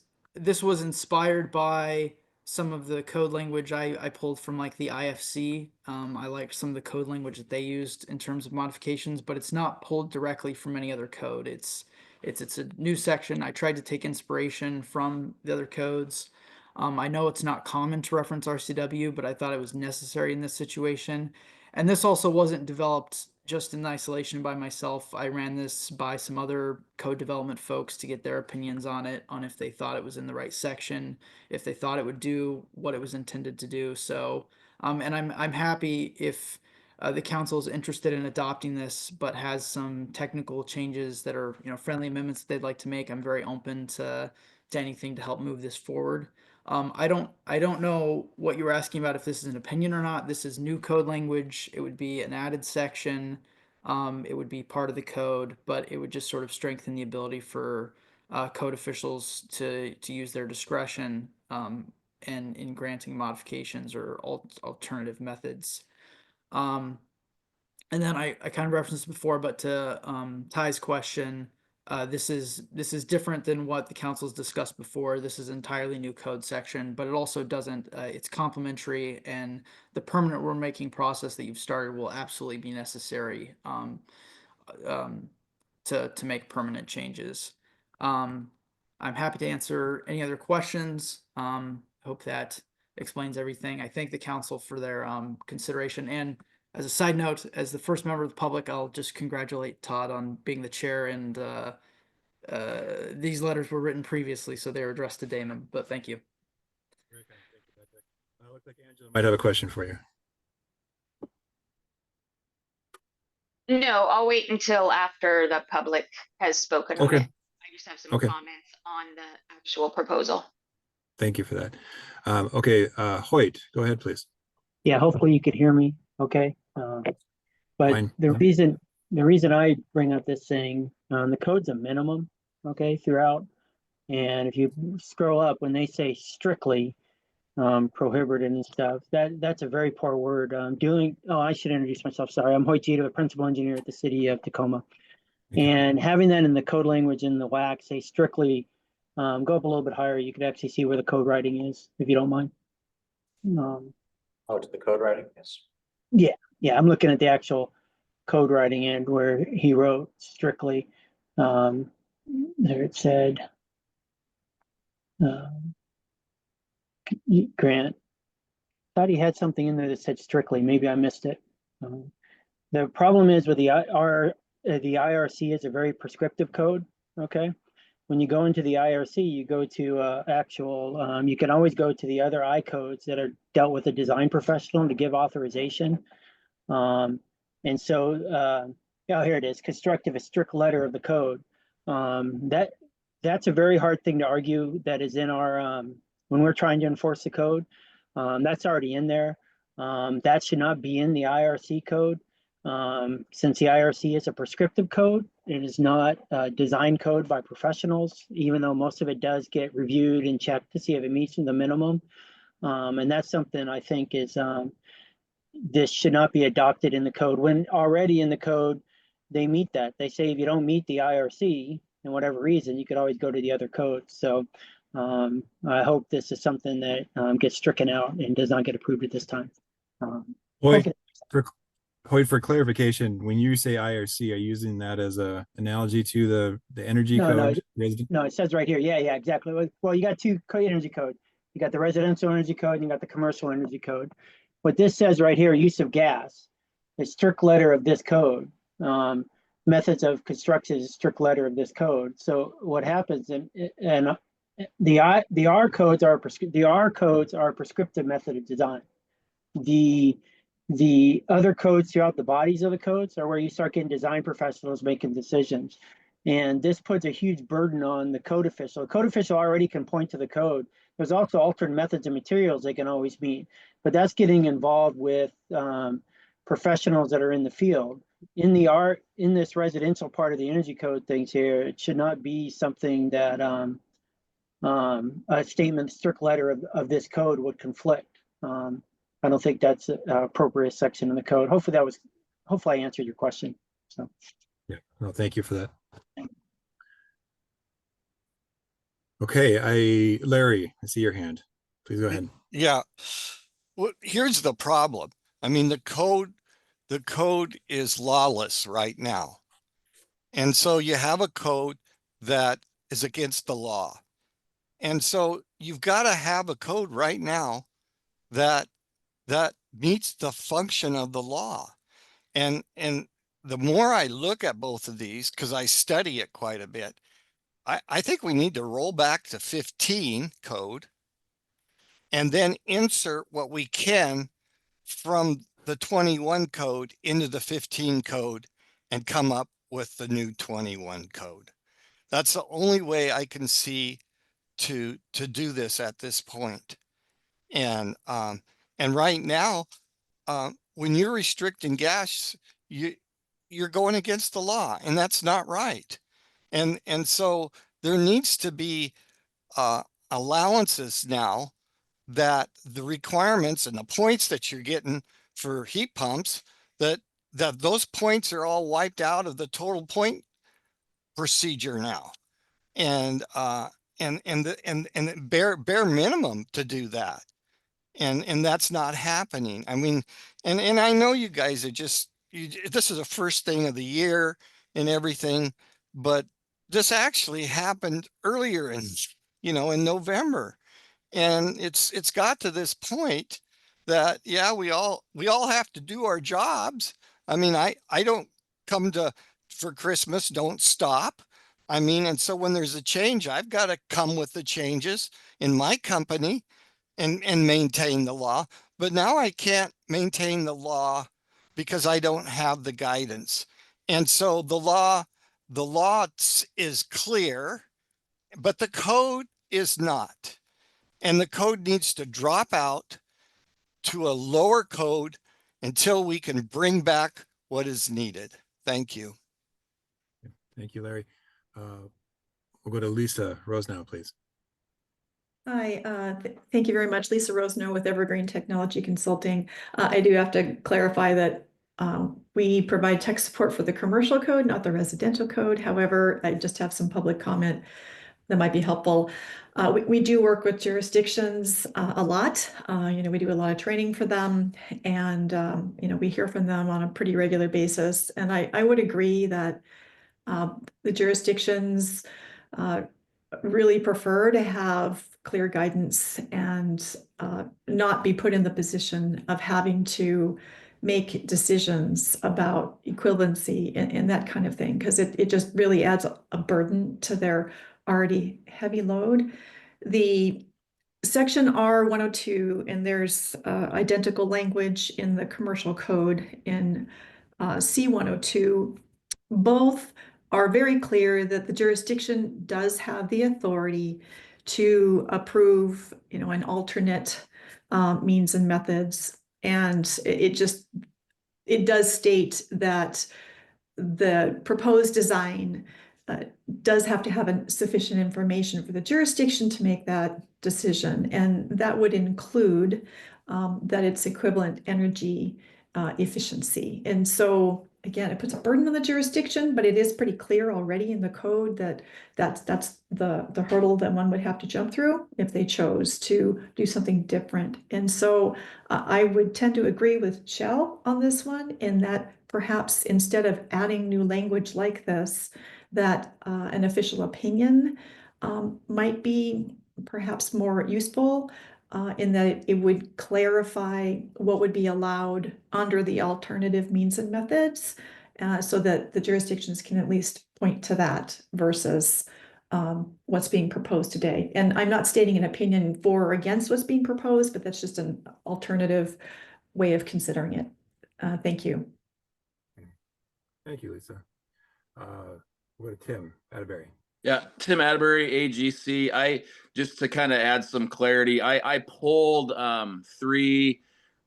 S17: was inspired by some of the code language I pulled from like the IFC. I like some of the code language that they used in terms of modifications, but it's not pulled directly from any other code. It's a new section. I tried to take inspiration from the other codes. I know it's not common to reference RCW, but I thought it was necessary in this situation. And this also wasn't developed just in isolation by myself. I ran this by some other code development folks to get their opinions on it, on if they thought it was in the right section, if they thought it would do what it was intended to do. So, and I'm happy if the council is interested in adopting this, but has some technical changes that are, friendly amendments that they'd like to make. I'm very open to anything to help move this forward. I don't know what you were asking about, if this is an opinion or not. This is new code language. It would be an added section. It would be part of the code, but it would just sort of strengthen the ability for code officials to use their discretion and in granting modifications or alternative methods. And then I kind of referenced before, but to Ty's question, this is different than what the council's discussed before. This is entirely new code section, but it also doesn't. It's complementary, and the permanent rulemaking process that you've started will absolutely be necessary to make permanent changes. I'm happy to answer any other questions. Hope that explains everything. I thank the council for their consideration. And as a side note, as the first member of the public, I'll just congratulate Todd on being the chair. And these letters were written previously, so they were addressed to Damon. But thank you.
S2: Very kind. Thank you, Patrick. Looks like Angela might have a question for you.
S12: No, I'll wait until after the public has spoken on
S2: Okay.
S12: it. I just have some
S2: Okay.
S12: comments on the actual proposal.
S2: Thank you for that. Okay, Hoyt, go ahead, please.
S3: Yeah, hopefully you could hear me okay. But
S2: Fine.
S3: the
S2: Yeah.
S3: reason I bring up this thing, the code's a minimum, okay, throughout. And if you scroll up, when they say strictly prohibited and stuff, that's a very poor word. I should introduce myself. Sorry, I'm Hoyt Gita, a principal engineer at the city of Tacoma. And having that in the code language in the WAC say strictly, go up a little bit higher, you could actually see where the code writing is, if you don't mind.
S23: Oh, to the code writing, yes.
S3: Yeah, I'm looking at the actual code writing end where he wrote strictly. There it said, Grant. Thought he had something in there that said strictly. Maybe I missed it. The problem is with the IRC is a very prescriptive code. Okay, when you go into the IRC, you go to actual. You can always go to the other I codes that are dealt with a design professional to give authorization. And so, here it is. Constructive, a strict letter of the code. That's a very hard thing to argue. That is in our when we're trying to enforce the code. That's already in there. That should not be in the IRC code. Since the IRC is a prescriptive code, it is not a design code by professionals, even though most of it does get reviewed and checked to see if it meets the minimum. And that's something I think is this should not be adopted in the code when already in the code they meet that. They say if you don't meet the IRC for whatever reason, you could always go to the other codes. So I hope this is something that gets stricken out and does not get approved at this time.
S2: Hoyt, for clarification, when you say IRC, are you using that as a analogy to the energy code?
S3: No, it says right here. Yeah, exactly. Well, you got two energy codes. You got the residential energy code and you got the commercial energy code. What this says right here, use of gas, a strict letter of this code. Methods of construction is a strict letter of this code. So what happens, and the R codes are a prescriptive method of design. The other codes throughout the bodies of the codes are where you start getting design professionals making decisions. And this puts a huge burden on the code official. The code official already can point to the code. There's also alternate methods and materials they can always meet, but that's getting involved with professionals that are in the field. In this residential part of the energy code things here, it should not be something that a statement, strict letter of this code would conflict. I don't think that's an appropriate section in the code. Hopefully I answered your question. So.
S2: Yeah, no, thank you for that. Okay, Larry, I see your hand. Please go ahead.
S16: Yeah. Well, here's the problem. I mean, the code is lawless right now. And so you have a code that is against the law. And so you've got to have a code right now that meets the function of the law. And the more I look at both of these, because I study it quite a bit, I think we need to roll back to 15 code and then insert what we can from the 21 code into the 15 code and come up with the new 21 code. That's the only way I can see to do this at this point. And right now, when you're restricting gas, you're going against the law, and that's not right. And so there needs to be allowances now that the requirements and the points that you're getting for heat pumps, that those points are all wiped out of the total point procedure now. And bare minimum to do that. And that's not happening. I mean, and I know you guys are just, this is the first thing of the year and everything, but this actually happened earlier in November. And it's got to this point that, yeah, we all have to do our jobs. I mean, I don't come for Christmas, don't stop. I mean, and so when there's a change, I've got to come with the changes in my company and maintain the law. But now I can't maintain the law because I don't have the guidance. And so the law is clear, but the code is not. And the code needs to drop out to a lower code until we can bring back what is needed. Thank you.
S2: Thank you, Larry. We'll go to Lisa Rose now, please.
S18: Hi, thank you very much. Lisa Rosenow with Evergreen Technology Consulting. I do have to clarify that we provide tech support for the commercial code, not the residential code. However, I just have some public comment that might be helpful. We do work with jurisdictions a lot. We do a lot of training for them, and we hear from them on a pretty regular basis. And I would agree that the jurisdictions really prefer to have clear guidance and not be put in the position of having to make decisions about equivalency and that kind of thing, because it just really adds a burden to their already heavy load. The section R102, and there's identical language in the commercial code in C102, both are very clear that the jurisdiction does have the authority to approve, an alternate means and methods. And it does state that the proposed design does have to have sufficient information for the jurisdiction to make that decision. And that would include that it's equivalent energy efficiency. And so again, it puts a burden on the jurisdiction, but it is pretty clear already in the code that that's the hurdle that one would have to jump through if they chose to do something different. And so I would tend to agree with Shell on this one, in that perhaps instead of adding new language like this, that an official opinion might be perhaps more useful, in that it would clarify what would be allowed under the alternative means and methods, so that the jurisdictions can at least point to that versus what's being proposed today. And I'm not stating an opinion for or against what's being proposed, but that's just an alternative way of considering it. Thank you.
S2: Thank you, Lisa. We'll go to Tim Atterbury.
S15: Yeah, Tim Atterbury, AGC. Just to kind of add some clarity, I pulled 3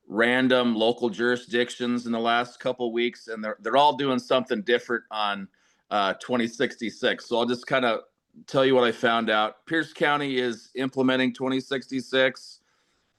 S15: random local jurisdictions in the last couple of weeks, and they're all doing something different on 2066. So I'll just kind of tell you what I found out. Pierce County is implementing 2066.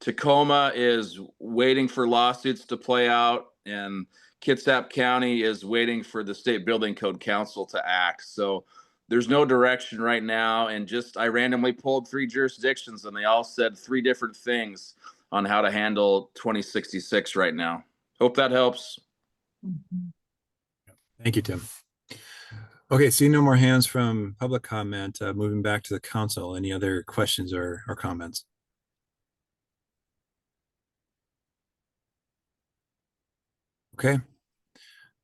S15: Tacoma is waiting for lawsuits to play out, and Kitsap County is waiting for the State Building Code Council to act. So there's no direction right now. And I randomly pulled 3 jurisdictions, and they all said 3 different things on how to handle 2066 right now. Hope that helps.
S2: Thank you, Tim. Okay, seeing no more hands from public comment, moving back to the council. Any other questions or comments? Okay.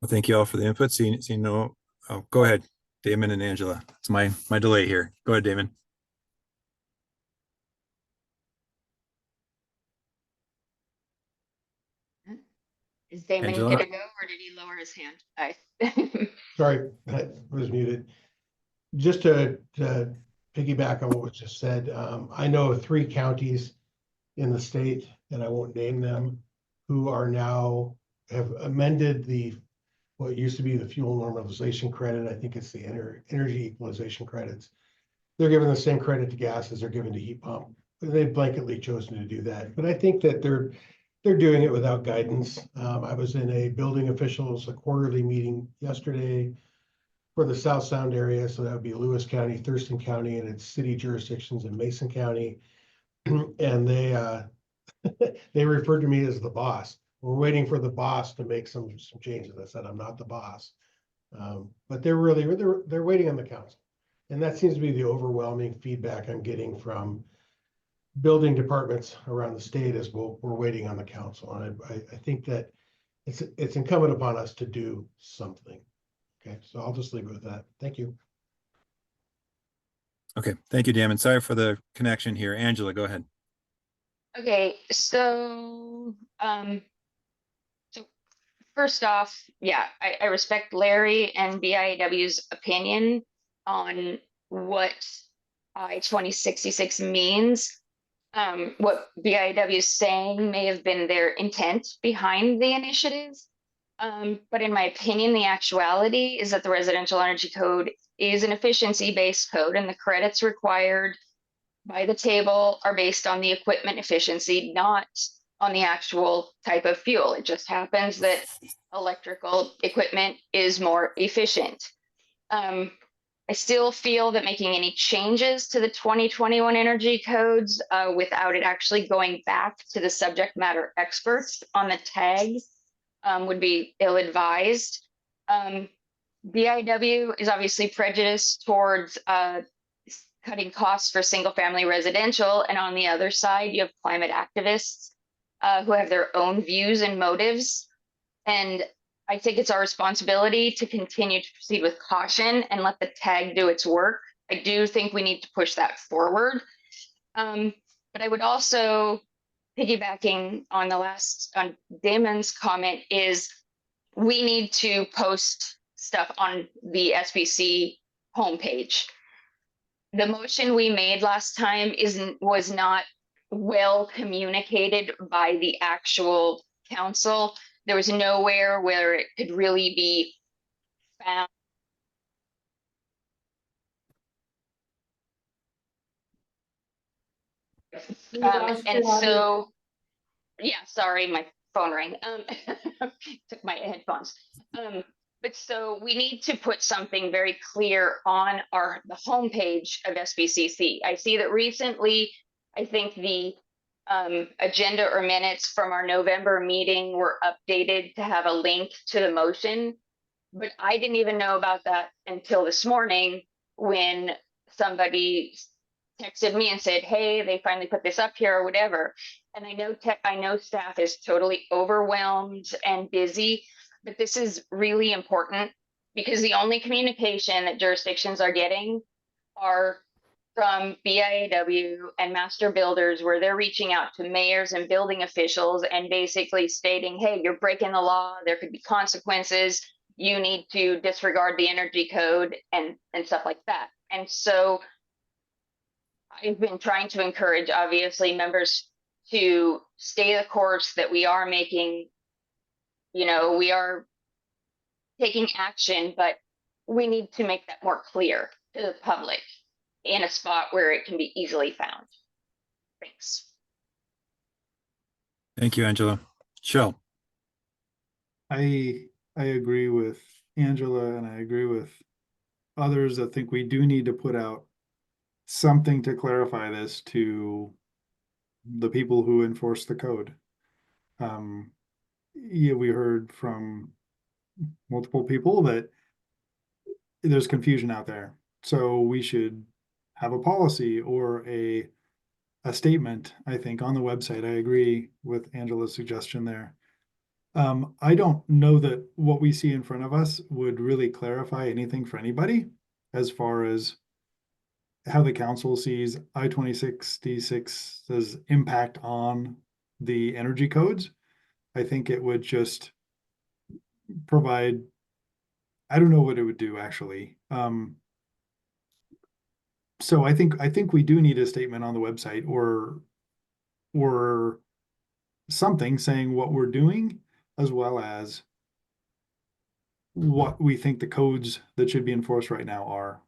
S2: Well, thank you all for the input. Seeing no, oh, go ahead, Damon and Angela. It's my delay here. Go ahead, Damon.
S12: Is Damon
S2: Angela?
S12: gonna go, or did he lower his hand?
S1: Sorry, I was muted. Just to piggyback on what was just said, I know 3 counties in the state, and I won't name them, who are now have amended what used to be the fuel normalization credit. I think it's the energy equalization credits. They're giving the same credit to gas as they're given to heat pump. They've blanketly chosen to do that. But I think that they're doing it without guidance. I was in a building officials, a quarterly meeting yesterday for the South Sound area. So that would be Lewis County, Thurston County, and its city jurisdictions in Mason County. And they they referred to me as the boss. We're waiting for the boss to make some changes. I said, I'm not the boss. But they're waiting on the council. And that seems to be the overwhelming feedback I'm getting from building departments around the state as well. We're waiting on the council. And I think that it's incumbent upon us to do something. Okay, so I'll just leave it with that. Thank you.
S2: Okay, thank you, Damon. Sorry for the connection here. Angela, go ahead.
S12: Okay, so first off, yeah, I respect Larry and BIW's opinion on what I-2066 means. What BIW is saying may have been their intent behind the initiative. But in my opinion, the actuality is that the residential energy code is an efficiency-based code, and the credits required by the table are based on the equipment efficiency, not on the actual type of fuel. It just happens that electrical equipment is more efficient. I still feel that making any changes to the 2021 energy codes without it actually going back to the subject matter experts on the tags would be ill-advised. BIW is obviously prejudiced towards cutting costs for single-family residential, and on the other side, you have climate activists who have their own views and motives. And I think it's our responsibility to continue to proceed with caution and let the tag do its work. I do think we need to push that forward. But I would also, piggybacking on on Damon's comment, is we need to post stuff on the SBC homepage. The motion we made last time was not well communicated by the actual council. There was nowhere where it could really be found. And so, yeah, sorry, my phone rang. Took my headphones. But so we need to put something very clear on the homepage of SBCC. I see that recently, I think the agenda or minutes from our November meeting were updated to have a link to the motion, but I didn't even know about that until this morning when somebody texted me and said, hey, they finally put this up here or whatever. And I know staff is totally overwhelmed and busy, but this is really important because the only communication that jurisdictions are getting are from BIAW and master builders, where they're reaching out to mayors and building officials and basically stating, hey, you're breaking the law, there could be consequences, you need to disregard the energy code and stuff like that. And so I've been trying to encourage, obviously, members to stay the course, that we are making, we are taking action, but we need to make that more clear to the public in a spot where it can be easily found. Thanks.
S2: Thank you, Angela. Shell.
S4: I agree with Angela, and I agree with others that think we do need to put out something to clarify this to the people who enforce the code. Yeah, we heard from multiple people that there's confusion out there. So we should have a policy or a statement, I think, on the website. I agree with Angela's suggestion there. I don't know that what we see in front of us would really clarify anything for anybody as far as how the council sees I-2066's impact on the energy codes. I think it would just provide, I don't know what it would do actually. So I think we do need a statement on the website or something saying what we're doing, as well as what we think the codes that should be enforced right now are.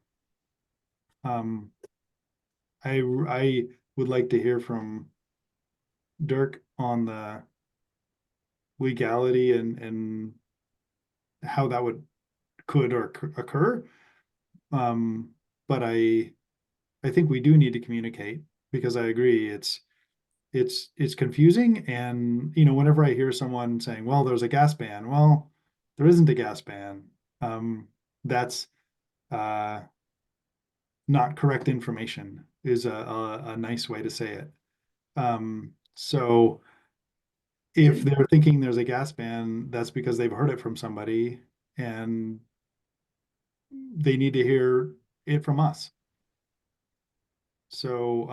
S4: I would like to hear from Dirk on the legality and how that could occur. But I think we do need to communicate, because I agree it's confusing. And whenever I hear someone saying, well, there's a gas ban, well, there isn't a gas ban. That's not correct information is a nice way to say it. So if they're thinking there's a gas ban, that's because they've heard it from somebody, and they need to hear it from us. So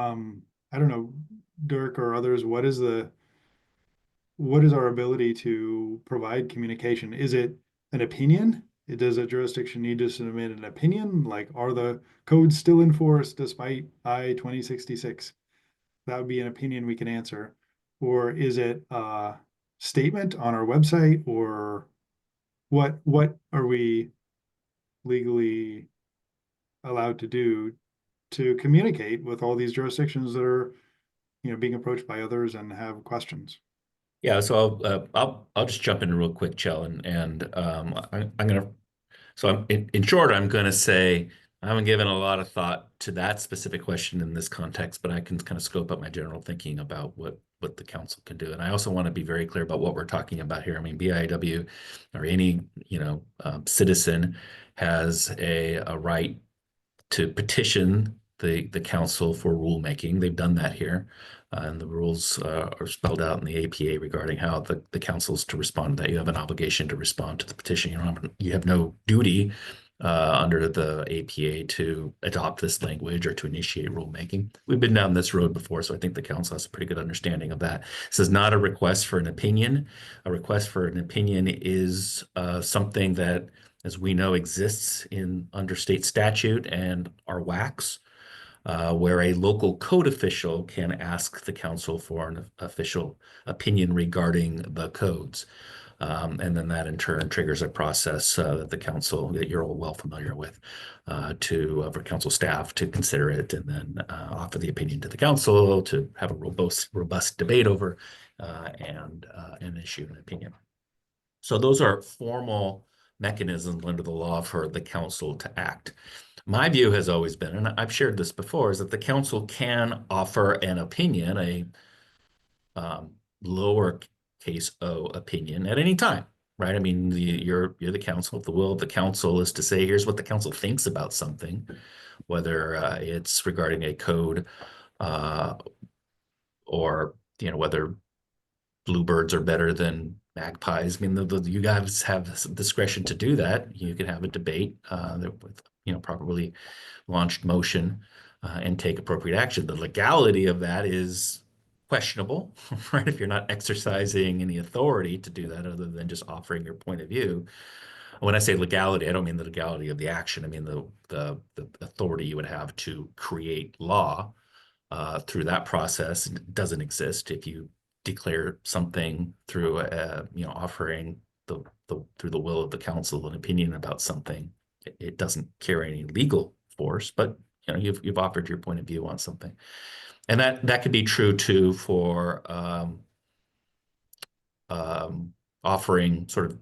S4: I don't know, Dirk or others, what is our ability to provide communication? Is it an opinion? Does a jurisdiction need to submit an opinion? Like, are the codes still in force despite I-2066? That would be an opinion we can answer. Or is it a statement on our website? Or what are we legally allowed to do to communicate with all these jurisdictions that are, being approached by others and have questions?
S14: Yeah, so I'll just jump in real quick, Chell, and I'm gonna. So in short, I'm gonna say I haven't given a lot of thought to that specific question in this context, but I can kind of scope up my general thinking about what the council can do. And I also want to be very clear about what we're talking about here. I mean, BIW or any citizen has a right to petition the council for rulemaking. They've done that here. And the rules are spelled out in the APA regarding how the council is to respond to that. You have an obligation to respond to the petition. You have no duty under the APA to adopt this language or to initiate rulemaking. We've been down this road before, so I think the council has a pretty good understanding of that. This is not a request for an opinion. A request for an opinion is something that, as we know, exists under state statute and our WACs. Where a local code official can ask the council for an official opinion regarding the codes. And then that in turn triggers a process that the council, that you're all well familiar with, for council staff to consider it and then offer the opinion to the council to have a robust debate over and issue an opinion. So those are formal mechanisms under the law for the council to act. My view has always been, and I've shared this before, is that the council can offer an opinion, a lowercase o opinion at any time, right? I mean, you're the council. If the will of the council is to say, here's what the council thinks about something, whether it's regarding a code or whether bluebirds are better than magpies. I mean, you guys have discretion to do that. You can have a debate with properly launched motion and take appropriate action. The legality of that is questionable, right? If you're not exercising any authority to do that other than just offering your point of view. When I say legality, I don't mean the legality of the action. I mean the authority you would have to create law through that process doesn't exist if you declare something through offering through the will of the council an opinion about something. It doesn't carry any legal force, but you've offered your point of view on something, and that could be true too for offering sort of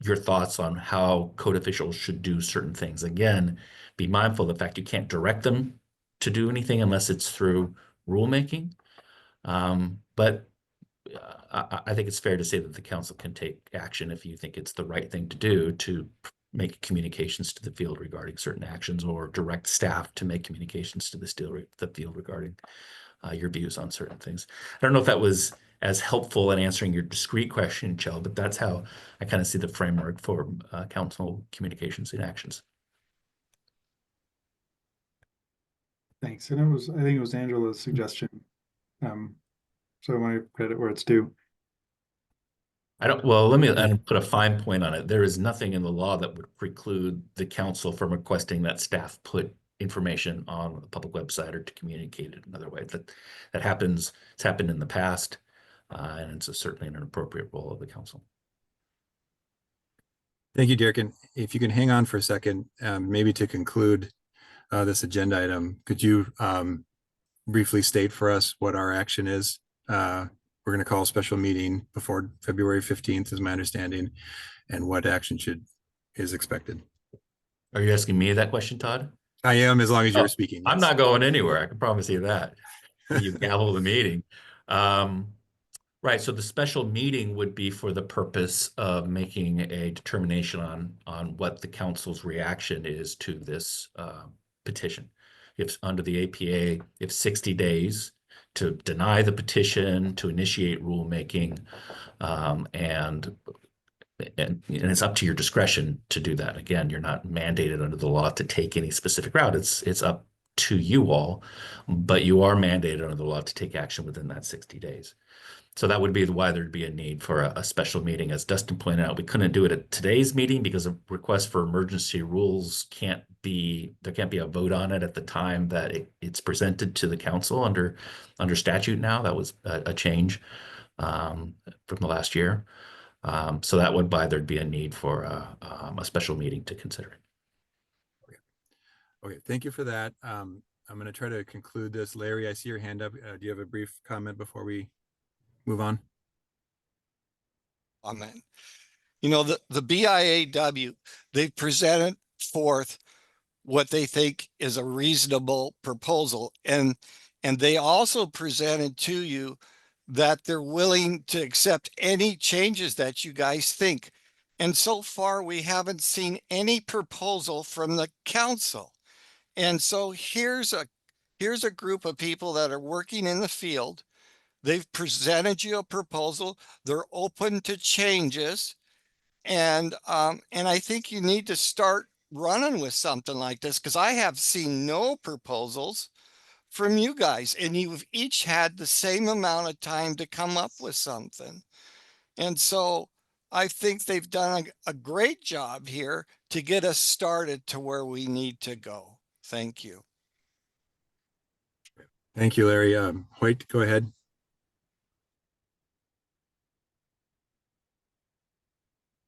S14: your thoughts on how code officials should do certain things. Again, be mindful of the fact you can't direct them to do anything unless it's through rulemaking. But I think it's fair to say that the council can take action if you think it's the right thing to do to make communications to the field regarding certain actions, or direct staff to make communications to the field regarding your views on certain things. I don't know if that was as helpful in answering your discrete question, Chell, but that's how I kind of see the framework for council communications and actions.
S4: Thanks. And I think it was Angela's suggestion. So my credit where it's due.
S14: Let me put a fine point on it. There is nothing in the law that would preclude the council from requesting that staff put information on the public website or to communicate it another way. That happens. It's happened in the past, and it's certainly an appropriate role of the council.
S2: Thank you, Dirk. And if you can hang on for a second, maybe to conclude this agenda item, could you briefly state for us what our action is we're going to call a special meeting before February 15th, is my understanding, and what action is expected.
S14: Are you asking me that question, Todd?
S2: I am, as long as you're
S14: Oh,
S2: speaking.
S14: I'm
S2: Yes.
S14: not going anywhere. I can promise you that. You gavel the meeting. Right. So the special meeting would be for the purpose of making a determination on what the council's reaction is to this petition. If under the APA, if 60 days to deny the petition, to initiate rulemaking, and it's up to your discretion to do that. Again, you're not mandated under the law to take any specific route. It's up to you all, but you are mandated under the law to take action within that 60 days. So that would be why there'd be a need for a special meeting. As Dustin pointed out, we couldn't do it at today's meeting because a request for emergency rules there can't be a vote on it at the time that it's presented to the council under statute now. That was a change from the last year. So that would why there'd be a need for a special meeting to consider it.
S2: Okay, thank you for that. I'm going to try to conclude this. Larry, I see your hand up. Do you have a brief comment before we move on?
S16: Amen. You know, the BIAW, they've presented forth what they think is a reasonable proposal. And they also presented to you that they're willing to accept any changes that you guys think. And so far, we haven't seen any proposal from the council. And so here's a group of people that are working in the field. They've presented you a proposal. They're open to changes. And I think you need to start running with something like this, because I have seen no proposals from you guys, and you've each had the same amount of time to come up with something. And so I think they've done a great job here to get us started to where we need to go. Thank you.
S2: Thank you, Larry. Hoyt, go ahead.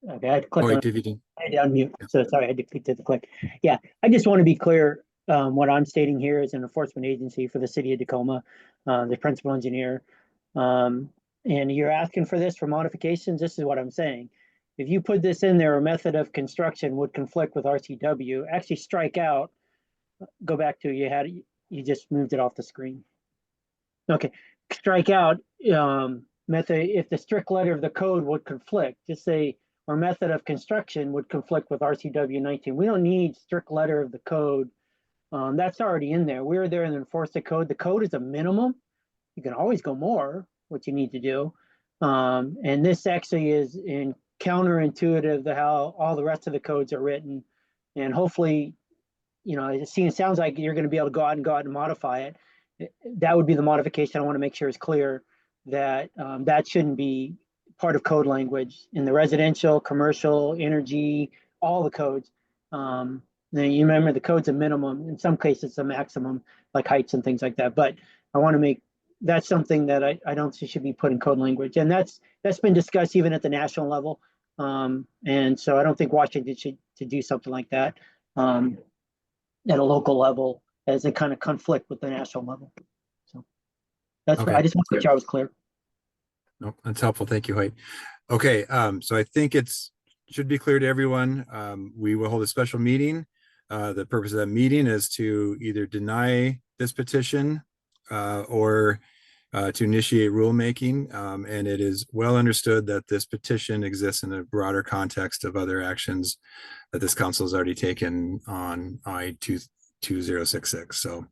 S3: Okay, I had to click
S2: Hoyt,
S3: on,
S2: if you did.
S3: I had to unmute, so sorry, I had to click to the click. Yeah, I just want to be clear. What I'm stating here is an enforcement agency for the city of Tacoma, the principal engineer. And you're asking for this for modifications. This is what I'm saying. If you put this in there, a method of construction would conflict with RCW, actually strike out, go back to you just moved it off the screen. Okay, strike out method if the strict letter of the code would conflict. Just say or method of construction would conflict with RCW 19. We don't need strict letter of the code. That's already in there. We're there and enforce the code. The code is a minimum. You can always go more, what you need to do. And this actually is in counterintuitive to how all the rest of the codes are written. And hopefully, you know, it sounds like you're going to be able to go out and modify it. That would be the modification I want to make sure is clear, that that shouldn't be part of code language in the residential, commercial, energy, all the codes. Now you remember the code's a minimum, in some cases it's a maximum, like heights and things like that. But I want to make that's something that I don't see should be put in code language, and that's been discussed even at the national level. And so I don't think Washington should to do something like that at a local level as a kind of conflict with the national level. So that's
S2: Okay.
S3: I just want to make sure I was clear.
S2: No, that's helpful. Thank you, Hoyt. Okay, so I think should be clear to everyone. We will hold a special meeting. The purpose of that meeting is to either deny this petition or to initiate rulemaking. And it is well understood that this petition exists in a broader context of other actions that this council has already taken on I-2066. So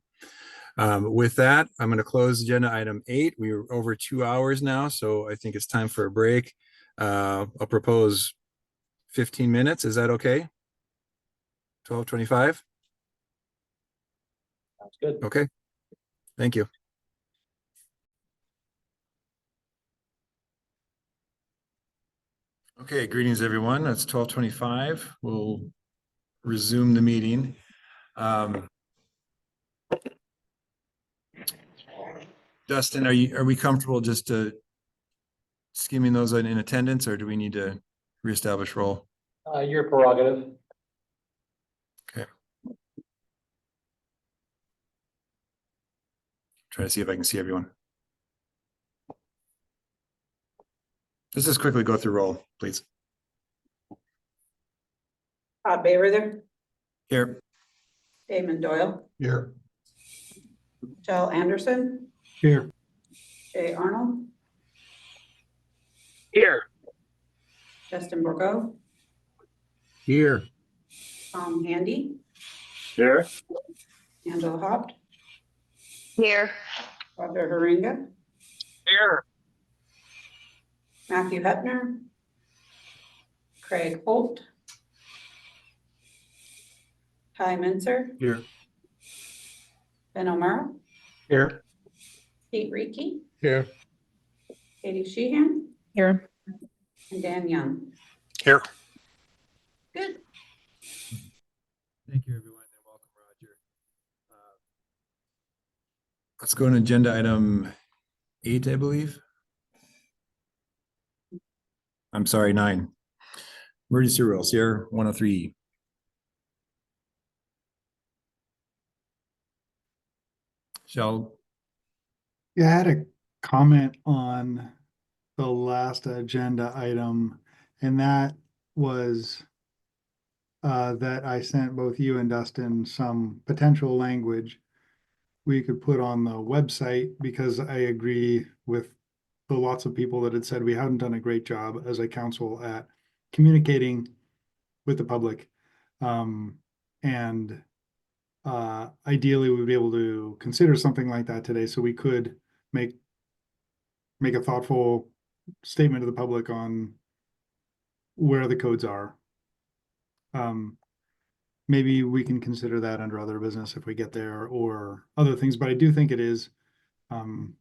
S2: with that, I'm going to close agenda item 8. We are over 2 hours now, so I think it's time for a break. I'll propose 15 minutes. Is that okay? 12:25?
S23: Sounds good.
S2: Okay. Thank you. Okay, greetings, everyone. It's 12:25. We'll resume the meeting. Dustin, are we comfortable just skimming those in attendance, or do we need to reestablish roll?
S23: Your prerogative.
S2: Okay. Try to see if I can see everyone. Let's just quickly go through roll, please.
S11: Todd Bayreuther,
S2: Here.
S11: Damon Doyle,
S1: Here.
S11: Michelle Anderson,
S4: Here.
S11: Jay Arnold,
S15: Here.
S11: Justin Borgo,
S6: Here.
S11: Tom Handy,
S7: Here.
S11: Angela Hopt,
S12: Here.
S11: Roger Haringa,
S15: Here.
S11: Matthew Hepner, Craig Holt, Ty Mincer,
S9: Here.
S11: Ben O'Mara,
S21: Here.
S11: Pete Reekey,
S21: Here.
S11: Katie Sheehan,
S17: Here.
S11: and Dan Young.
S16: Here.
S11: Good.
S2: Thank you, everyone, and welcome, Roger. Let's go to agenda item 8, I believe. I'm sorry, 9. Emergency rules here, 103. Shall,
S4: Yeah, I had a comment on the last agenda item, and that was that I sent both you and Dustin some potential language we could put on the website, because I agree with the lots of people that had said we haven't done a great job as a council at communicating with the public. And ideally, we'd be able to consider something like that today, so we could make a thoughtful statement to the public on where the codes are. Maybe we can consider that under other business if we get there, or other things, but I do think it is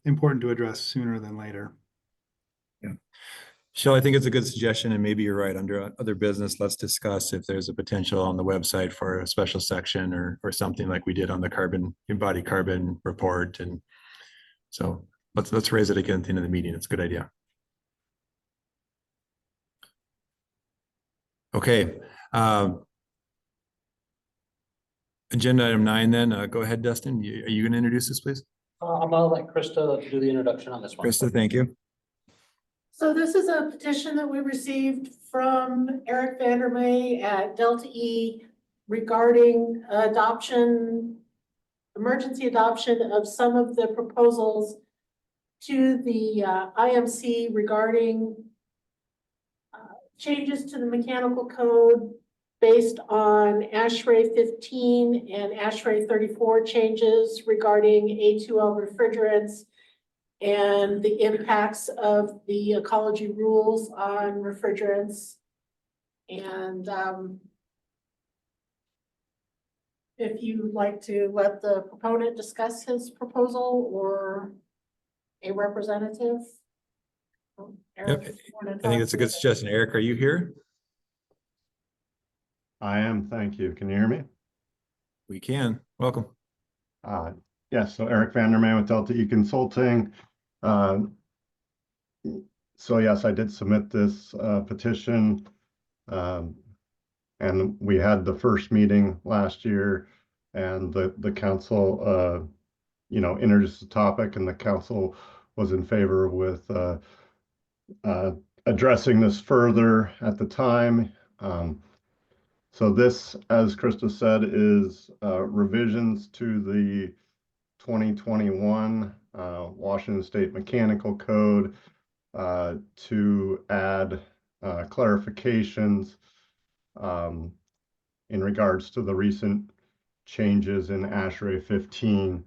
S4: important to address sooner than later.
S2: yeah. Shell, I think it's a good suggestion, and maybe you're right. Under other business, let's discuss if there's a potential on the website for a special section or something like we did on the embodied carbon report. And so let's raise it again at the end of the meeting. It's a good idea. Okay. Agenda item 9 then. Go ahead, Dustin. Are you going to introduce this, please?
S23: I'm gonna let Krista do the introduction on this one.
S2: Krista, thank you.
S13: So this is a petition that we received from Eric Vandermeer at Delta E regarding emergency adoption of some of the proposals to the IMC regarding changes to the mechanical code based on ASHRAE 15 and ASHRAE 34 changes regarding A2L refrigerants and the impacts of the ecology rules on refrigerants. And if you'd like to let the proponent discuss his proposal or a representative. Eric,
S2: Yep.
S13: if you wanna
S2: I think
S13: talk
S2: it's a
S13: to
S2: good
S13: us.
S2: suggestion. Eric, are you here?
S8: I am, thank you. Can you hear me?
S2: We can. Welcome.
S8: Yes, so Eric Vandermeer with Delta E Consulting. So yes, I did submit this petition. And we had the first meeting last year, and the council introduced the topic, and the council was in favor with addressing this further at the time. So this, as Krista said, is revisions to the 2021 Washington State Mechanical Code to add clarifications in regards to the recent changes in ASHRAE 15.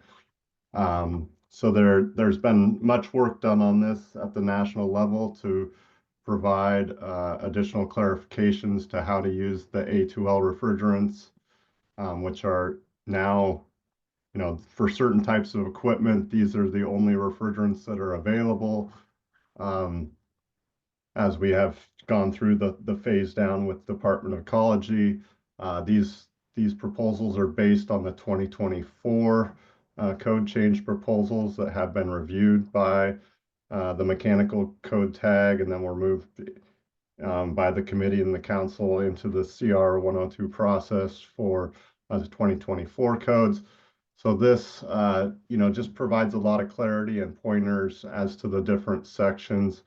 S8: So there's been much work done on this at the national level to provide additional clarifications to how to use the A2L refrigerants, which are now, for certain types of equipment, these are the only refrigerants that are available. As we have gone through the phase down with Department of Ecology, these proposals are based on the 2024 code change proposals that have been reviewed by the mechanical code tag, and then were moved by the committee and the council into the CR 102 process for the 2024 codes. So this, just provides a lot of clarity and pointers as to the different sections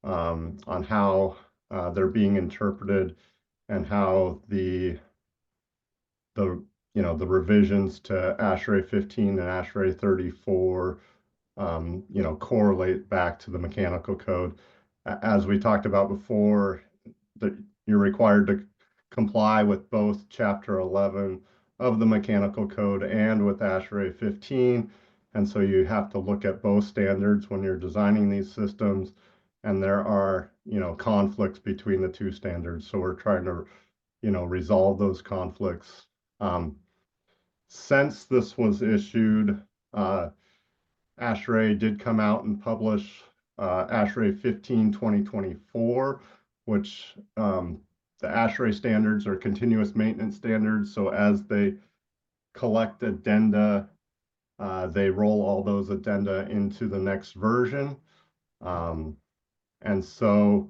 S8: on how they're being interpreted and how the the revisions to ASHRAE 15 and ASHRAE 34 correlate back to the mechanical code. As we talked about before, that you're required to comply with both Chapter 11 of the mechanical code and with ASHRAE 15. And so you have to look at both standards when you're designing these systems. And there are, conflicts between the two standards. So we're trying to, resolve those conflicts. Since this was issued, ASHRAE did come out and publish ASHRAE 15 2024, which the ASHRAE standards are continuous maintenance standards. So as they collect addenda, they roll all those addenda into the next version. And so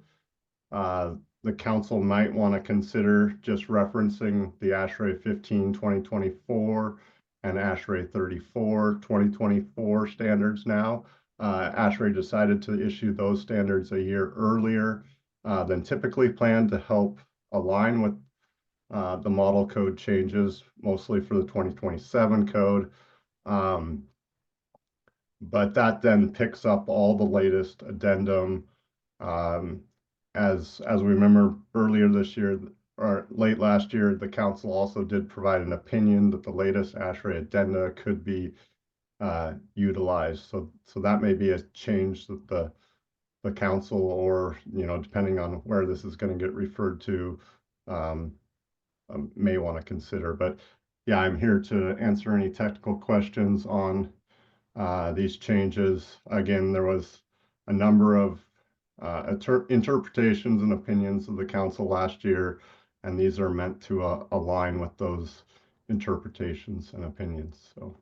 S8: the council might want to consider just referencing the ASHRAE 15 2024 and ASHRAE 34 2024 standards now. ASHRAE decided to issue those standards a year earlier than typically planned to help align with the model code changes, mostly for the 2027 code. But that then picks up all the latest addendum. As we remember earlier this year, or late last year, the council also did provide an opinion that the latest ASHRAE addenda could be utilized. So that may be a change that the council, or depending on where this is going to get referred to, may want to consider. But yeah, I'm here to answer any technical questions on these changes. Again, there was a number of interpretations and opinions of the council last year, and these are meant to align with those interpretations and opinions. So.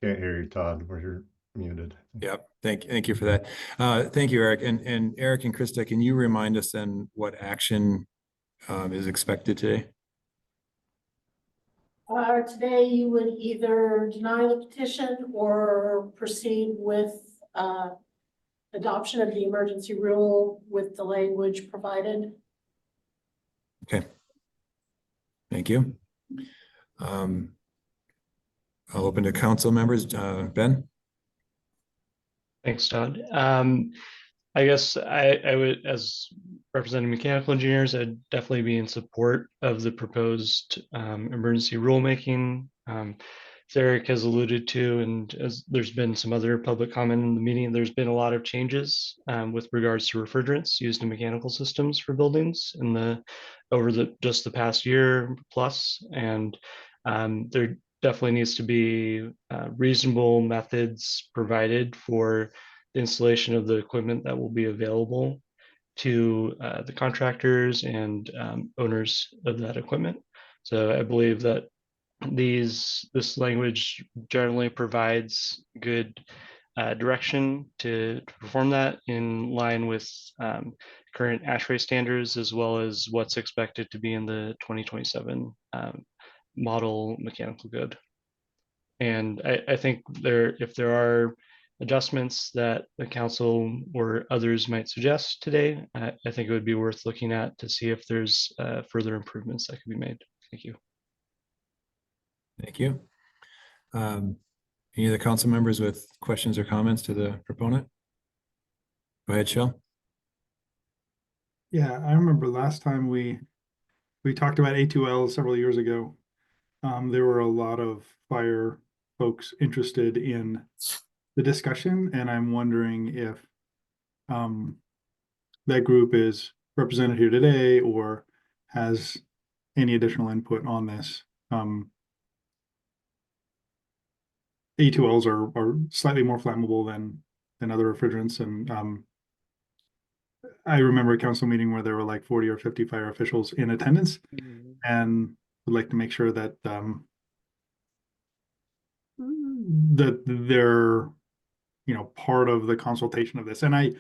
S8: Can't hear you, Todd, where you're muted.
S2: Yep. Thank you for that. Thank you, Eric. And Eric and Krista, can you remind us then what action is expected today?
S13: Today you would either deny the petition or proceed with adoption of the emergency rule with the language provided.
S2: Okay. Thank you. I'll open to council members. Ben?
S10: Thanks, Todd. I guess I would, as representing mechanical engineers, I'd definitely be in support of the proposed emergency rulemaking. As Eric has alluded to, and as there's been some other public comment in the meeting, there's been a lot of changes with regards to refrigerants used in mechanical systems for buildings over just the past year plus, and there definitely needs to be reasonable methods provided for the installation of the equipment that will be available to the contractors and owners of that equipment. So I believe that this language generally provides good direction to perform that in line with current ASHRAE standards, as well as what's expected to be in the 2027 model mechanical code. And I think if there are adjustments that the council or others might suggest today, I think it would be worth looking at to see if there's further improvements that could be made. Thank you.
S2: Thank you. Any of the council members with questions or comments to the proponent? Go ahead, Shell.
S4: Yeah, I remember last time we talked about A2L several years ago. There were a lot of fire folks interested in the discussion, and I'm wondering if that group is represented here today or has any additional input on this. A2Ls are slightly more flammable than other refrigerants, and I remember a council meeting where there were like 40 or 50 fire officials in attendance, and would like to make sure that that they're part of the consultation of this. And I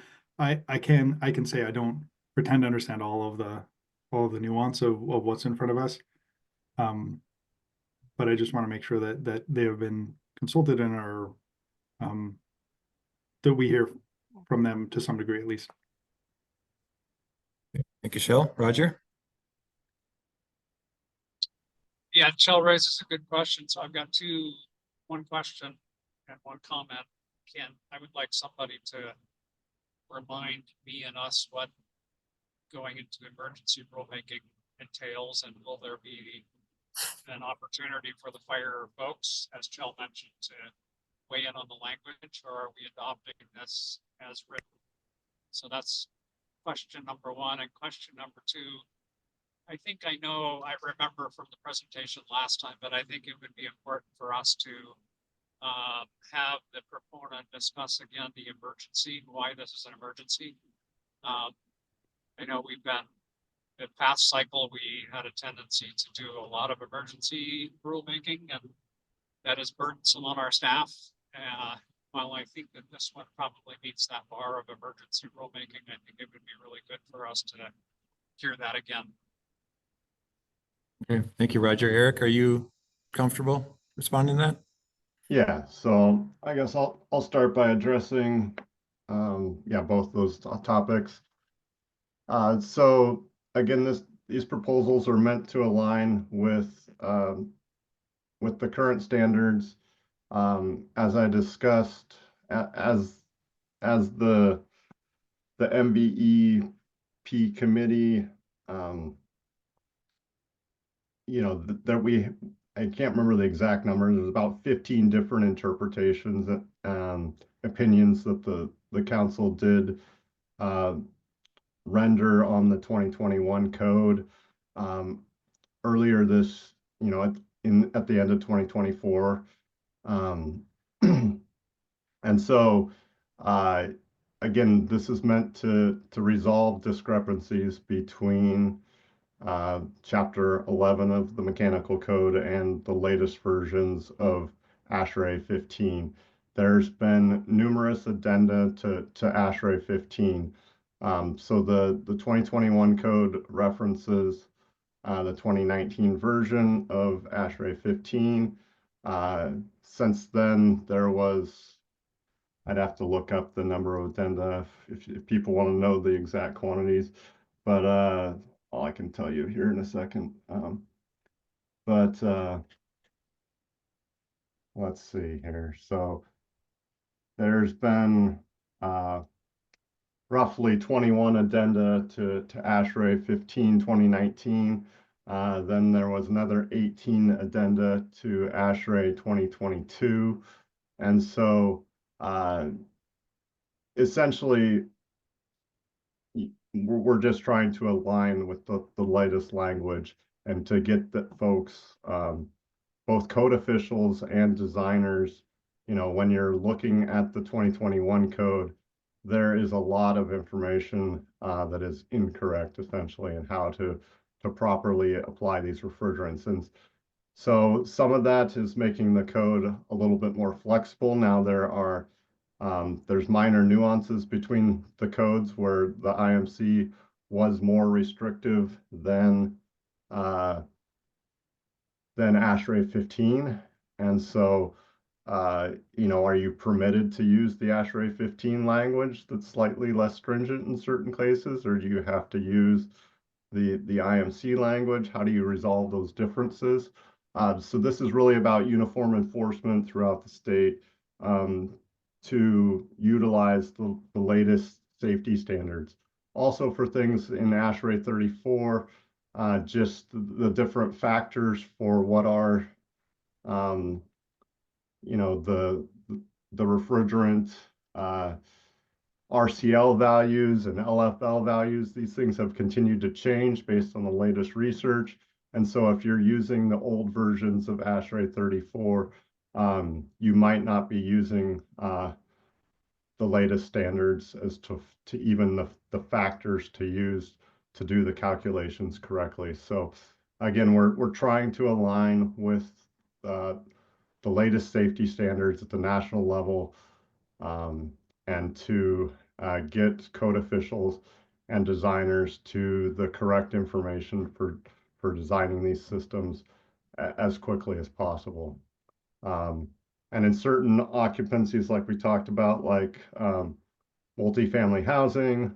S4: can say I don't pretend to understand all of the nuance of what's in front of us, but I just want to make sure that they have been consulted and are that we hear from them to some degree at least.
S2: Thank you, Shell. Roger?
S19: Yeah, Shell raises a good question. So I've got one question and one comment. Ken, I would like somebody to remind me and us what going into emergency rulemaking entails, and will there be an opportunity for the fire folks, as Shell mentioned, to weigh in on the language, or are we adopting this as written? So that's question number one. And question number two, I think I remember from the presentation last time, but I think it would be important for us to have the proponent discuss again the emergency, why this is an emergency. I know the past cycle, we had a tendency to do a lot of emergency rulemaking, and that is burdensome on our staff. While I think that this one probably meets that bar of emergency rulemaking, I think it would be really good for us to hear that again.
S2: Okay, thank you, Roger. Eric, are you comfortable responding to that?
S8: Yeah, so I guess I'll start by addressing both those topics. So again, these proposals are meant to align with the current standards. As I discussed, as the MVEP committee, I can't remember the exact numbers. There's about 15 different interpretations and opinions that the council did render on the 2021 code earlier this, at the end of 2024. And so, again, this is meant to resolve discrepancies between Chapter 11 of the Mechanical Code and the latest versions of ASHRAE 15. There's been numerous addenda to ASHRAE 15. So the 2021 code references the 2019 version of ASHRAE 15. Since then, I'd have to look up the number of addenda if people want to know the exact quantities, but all I can tell you here in a second. Let's see here. So there's been roughly 21 addenda to ASHRAE 15 2019. Then there was another 18 addenda to ASHRAE 2022. And so essentially, we're just trying to align with the latest language and to get the folks, both code officials and designers, when you're looking at the 2021 code, there is a lot of information that is incorrect, essentially, in how to properly apply these refrigerants. And so some of that is making the code a little bit more flexible. Now there's minor nuances between the codes where the IMC was more restrictive than ASHRAE 15. And so, are you permitted to use the ASHRAE 15 language that's slightly less stringent in certain cases, or do you have to use the IMC language? How do you resolve those differences? So this is really about uniform enforcement throughout the state to utilize the latest safety standards. Also for things in ASHRAE 34, just the different factors for what are, the refrigerant RCL values and LFL values. These things have continued to change based on the latest research. And so if you're using the old versions of ASHRAE 34, you might not be using the latest standards as to even the factors to use to do the calculations correctly. So again, we're trying to align with the latest safety standards at the national level, and to get code officials and designers to the correct information for designing these systems as quickly as possible. And in certain occupancies, like we talked about, like multifamily housing,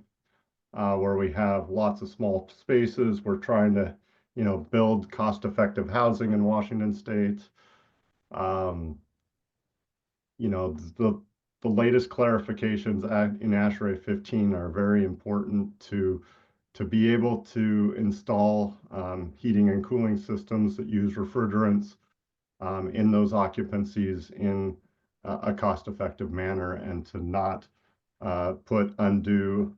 S8: where we have lots of small spaces, we're trying to, build cost-effective housing in Washington State. The latest clarifications in ASHRAE 15 are very important to be able to install heating and cooling systems that use refrigerants in those occupancies in a cost-effective manner, and to not put undue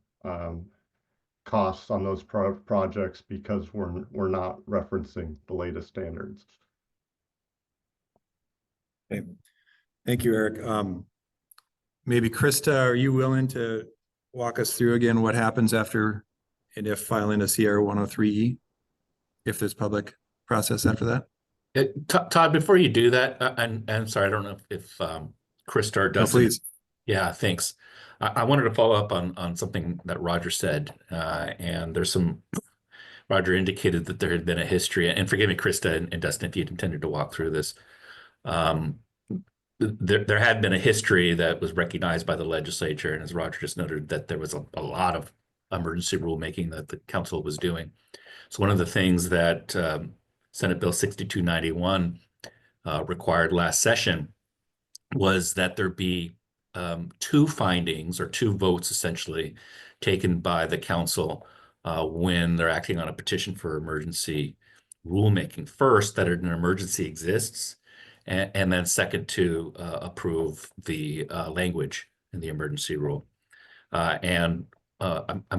S8: costs on those projects because we're not referencing the latest standards.
S2: Okay. Thank you, Eric. Maybe Krista, are you willing to walk us through again what happens after and if filing a CR 103E, if there's public process after that?
S14: Todd, before you do that, and sorry, I don't know if Krista or Dustin.
S2: No, please.
S14: Yeah, thanks. I wanted to follow up on something that Roger said, and there's some. Roger indicated that there had been a history, and forgive me, Krista and Dustin, if you'd intended to walk through this. There had been a history that was recognized by the legislature, and as Roger just noted, that there was a lot of emergency rulemaking that the council was doing. So one of the things that Senate Bill 6291 required last session was that there be two findings or two votes essentially taken by the council when they're acting on a petition for emergency rulemaking. First, that an emergency exists, and then second, to approve the language in the emergency rule. I'm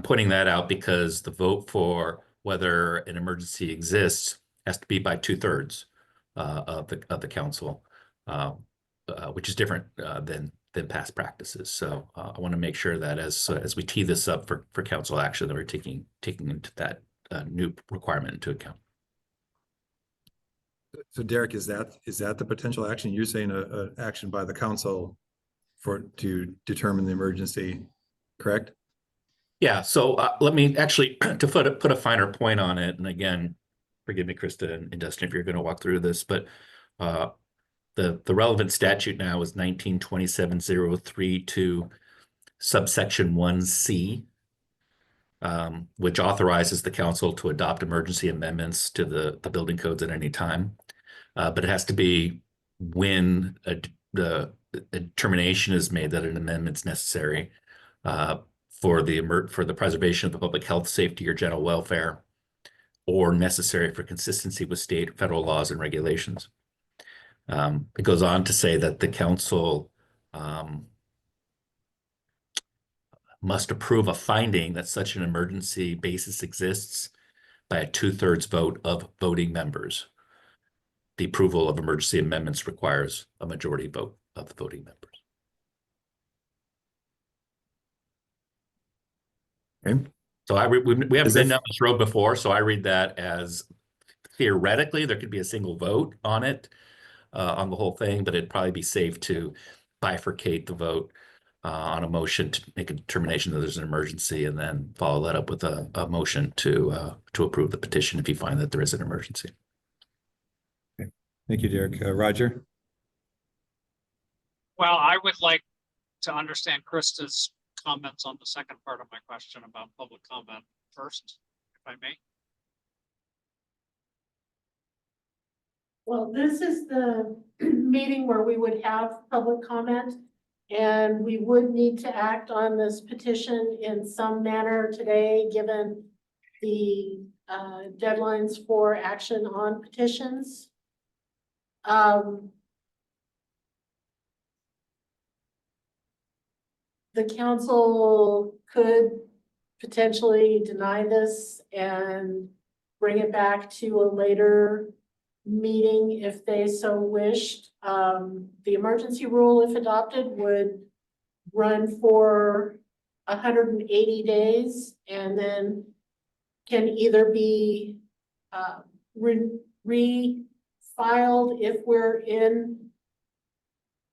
S14: pointing that out because the vote for whether an emergency exists has to be by 2/3 of the council, which is different than past practices. So I want to make sure that as we tee this up for council action, that we're taking into that new requirement into account.
S2: So Derek, is that the potential action? You're saying a action by the council to determine the emergency, correct?
S14: Yeah. So let me actually to put a finer point on it. And again, forgive me, Krista and Dustin, if you're going to walk through this, but the relevant statute now is 1927-032 subsection 1C, which authorizes the council to adopt emergency amendments to the building codes at any time. But it has to be when the determination is made that an amendment is necessary for the preservation of the public health, safety, or general welfare, or necessary for consistency with state or federal laws and regulations. It goes on to say that the council must approve a finding that such an emergency basis exists by a 2/3 vote of voting members. The approval of emergency amendments requires a majority vote of the voting members.
S2: Okay.
S14: So we haven't been down this road before, so I read that as theoretically there could be a single vote on it, on the whole thing, but it'd probably be safe to bifurcate the vote on a motion to make a determination that there's an emergency, and then follow that up with a motion to approve the petition if you find that there is an emergency.
S2: Okay. Thank you, Derek. Roger?
S19: Well, I would like to understand Krista's comments on the second part of my question about public comment first, if I may.
S13: Well, this is the meeting where we would have public comment, and we would need to act on this petition in some manner today, given the deadlines for action on petitions. The council could potentially deny this and bring it back to a later meeting if they so wished. The emergency rule, if adopted, would run for 180 days and then can either be refiled if we're in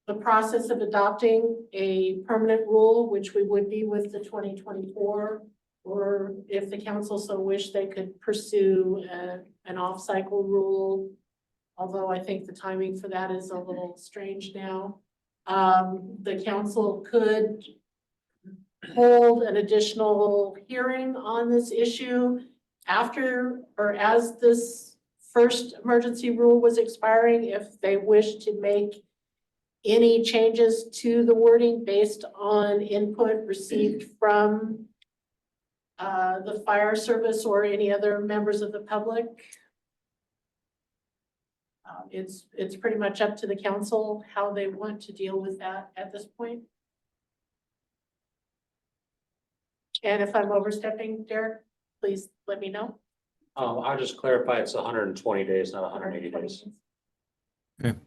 S13: the process of adopting a permanent rule, which we would be with the 2024, or if the council so wished, they could pursue an off-cycle rule although I think the timing for that is a little strange now. The council could hold an additional hearing on this issue after or as this first emergency rule was expiring, if they wish to make any changes to the wording based on input received from the fire service or any other members of the public. It's pretty much up to the council how they want to deal with that at this point. And if I'm overstepping, Derek, please let me know.
S23: I'll just clarify, it's 120 days, not 180 days.
S2: Okay.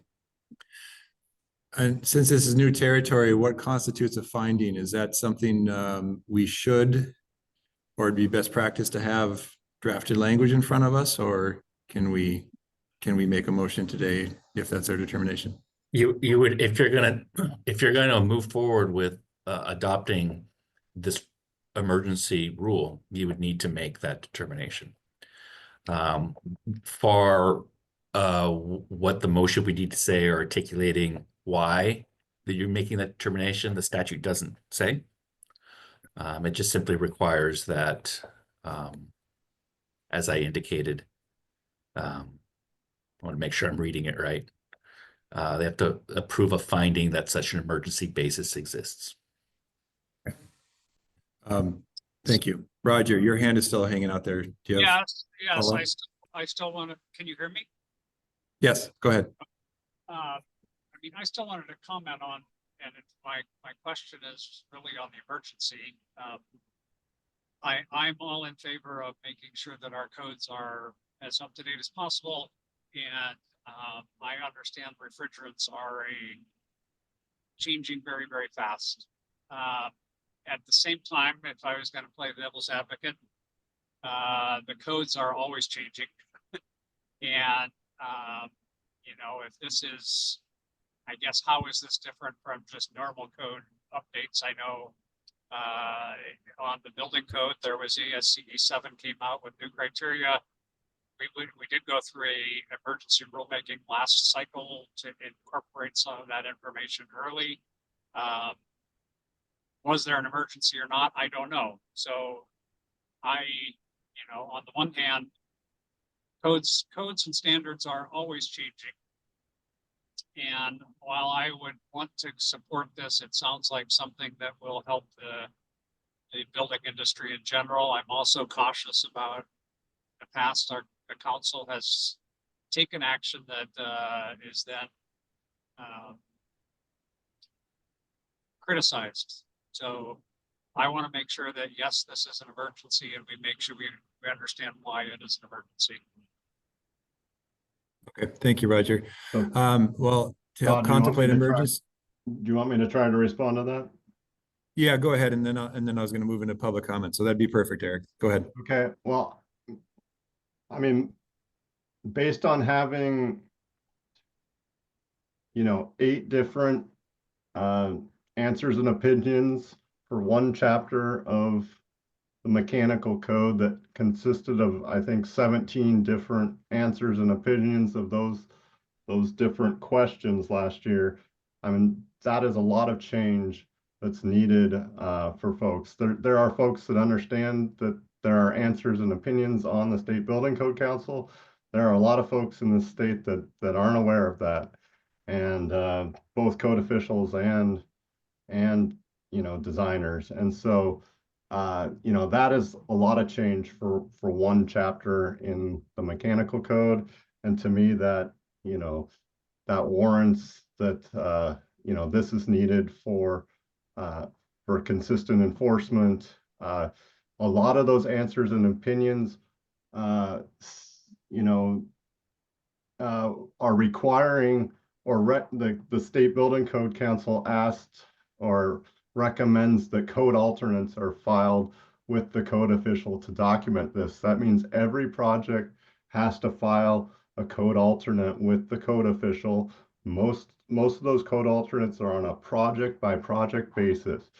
S2: And since this is new territory, what constitutes a finding? Is that something we should, or it'd be best practice to have drafted language in front of us, or can we make a motion today if that's our determination?
S14: You would, if you're gonna move forward with adopting this emergency rule, you would need to make that determination. For what the motion we need to say or articulating why that you're making that determination, the statute doesn't say. It just simply requires that, as I indicated, I want to make sure I'm reading it right. They have to approve a finding that such an emergency basis exists.
S2: Thank you. Roger, your hand is still hanging out there. Do you have
S19: Yes, I still want to, can you hear me?
S2: Yes, go ahead.
S19: I mean, I still wanted to comment on, and my question is really on the emergency. I'm all in favor of making sure that our codes are as up to date as possible. And I understand refrigerants are changing very, very fast. At the same time, if I was going to play devil's advocate, the codes are always changing. And, you know, if this is, I guess, how is this different from just normal code updates? I know on the building code, there was ASCE 7 came out with new criteria. We did go through a emergency rulemaking last cycle to incorporate some of that information early. Was there an emergency or not? I don't know. So you know, on the one hand, codes and standards are always changing. And while I would want to support this, it sounds like something that will help the building industry in general. I'm also cautious about the past. The council has taken action that is then criticized. So I want to make sure that, yes, this is an emergency, and we make sure we understand why it is an emergency.
S2: Okay, thank you, Roger. Well, to help contemplate emergency.
S8: Do you want me to try to respond to that?
S2: Yeah, go ahead, and then I was going to move into public comment, so that'd be perfect, Eric. Go ahead.
S8: Okay, well, I mean, based on having, you know, 8 different answers and opinions for one chapter of the mechanical code that consisted of, I think, 17 different answers and opinions of those different questions last year. I mean, that is a lot of change that's needed for folks. There are folks that understand that there are answers and opinions on the State Building Code Council. There are a lot of folks in the state that aren't aware of that. And both code officials and you know, designers. And so you know, that is a lot of change for one chapter in the mechanical code. And to me, that, you know, that warrants that you know, this is needed for consistent enforcement. A lot of those answers and opinions you know, are requiring, or the State Building Code Council asked or recommends that code alternates are filed with the code official to document this. That means every project has to file a code alternate with the code official. Most of those code alternates are on a project by project basis.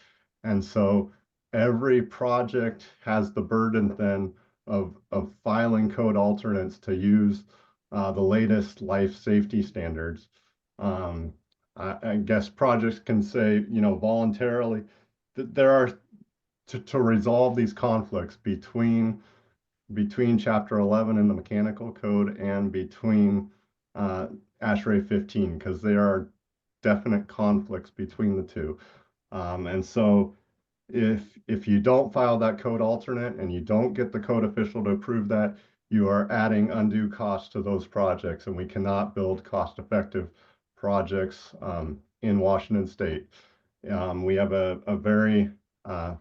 S8: And so every project has the burden then of filing code alternates to use the latest life safety standards. I guess projects can say, voluntarily that there are to resolve these conflicts between Chapter 11 in the mechanical code and between ASHRAE 15, because there are definite conflicts between the two. And so if you don't file that code alternate and you don't get the code official to approve that, you are adding undue cost to those projects, and we cannot build cost-effective projects in Washington State. We have a very, a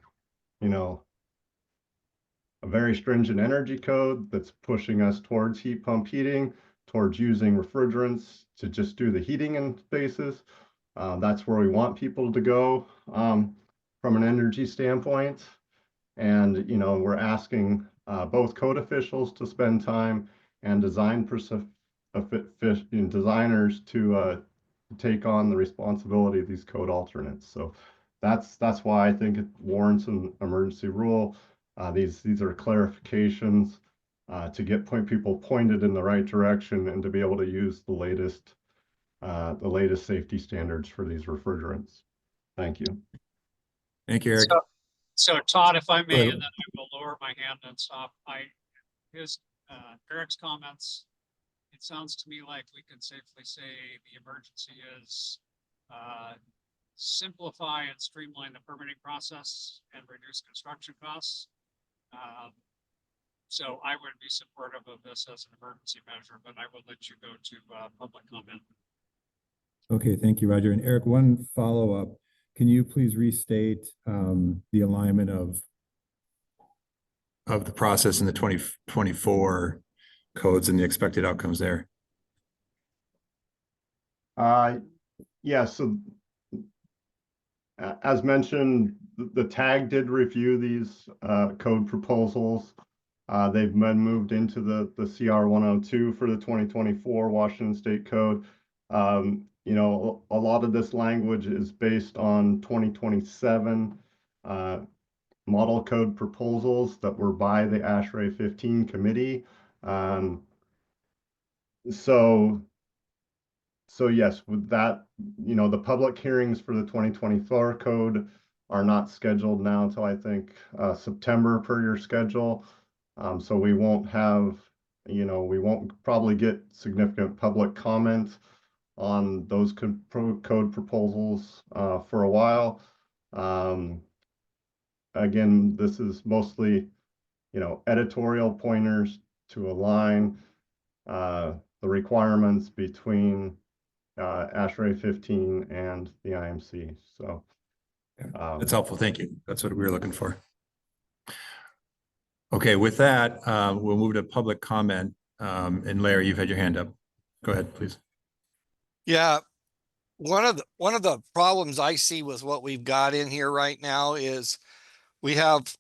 S8: very stringent energy code that's pushing us towards heat pump heating, towards using refrigerants to just do the heating in spaces. That's where we want people to go from an energy standpoint. And, we're asking both code officials to spend time and designers to take on the responsibility of these code alternates. So that's why I think it warrants an emergency rule. These are clarifications to get people pointed in the right direction and to be able to use the latest safety standards for these refrigerants. Thank you.
S2: Thank you, Eric.
S19: So Todd, if I may,
S2: ahead.
S19: and then I will lower my hand and stop. Eric's comments, it sounds to me like we can safely say the emergency is simplify and streamline the permitting process and reduce construction costs. So I would be supportive of this as an emergency measure, but I will let you go to public comment.
S2: Okay, thank you, Roger. And Eric, one follow-up. Can you please restate the alignment of the process in the 2024 codes and the expected outcomes there?
S8: Yeah, so as mentioned, the TAG did review these code proposals. They've been moved into the CR 102 for the 2024 Washington State Code. A lot of this language is based on 2027 model code proposals that were by the ASHRAE 15 committee. So yes, with that, the public hearings for the 2024 code are not scheduled now until I think September per your schedule. So we won't probably get significant public comment on those code proposals for a while. Again, this is mostly, editorial pointers to align the requirements between ASHRAE 15 and the IMC. So
S2: that's helpful. Thank you. That's what we were looking for. Okay, with that, we'll move to public comment. And Larry, you've had your hand up. Go ahead, please.
S16: Yeah, one of the problems I see with what we've got in here right now is we have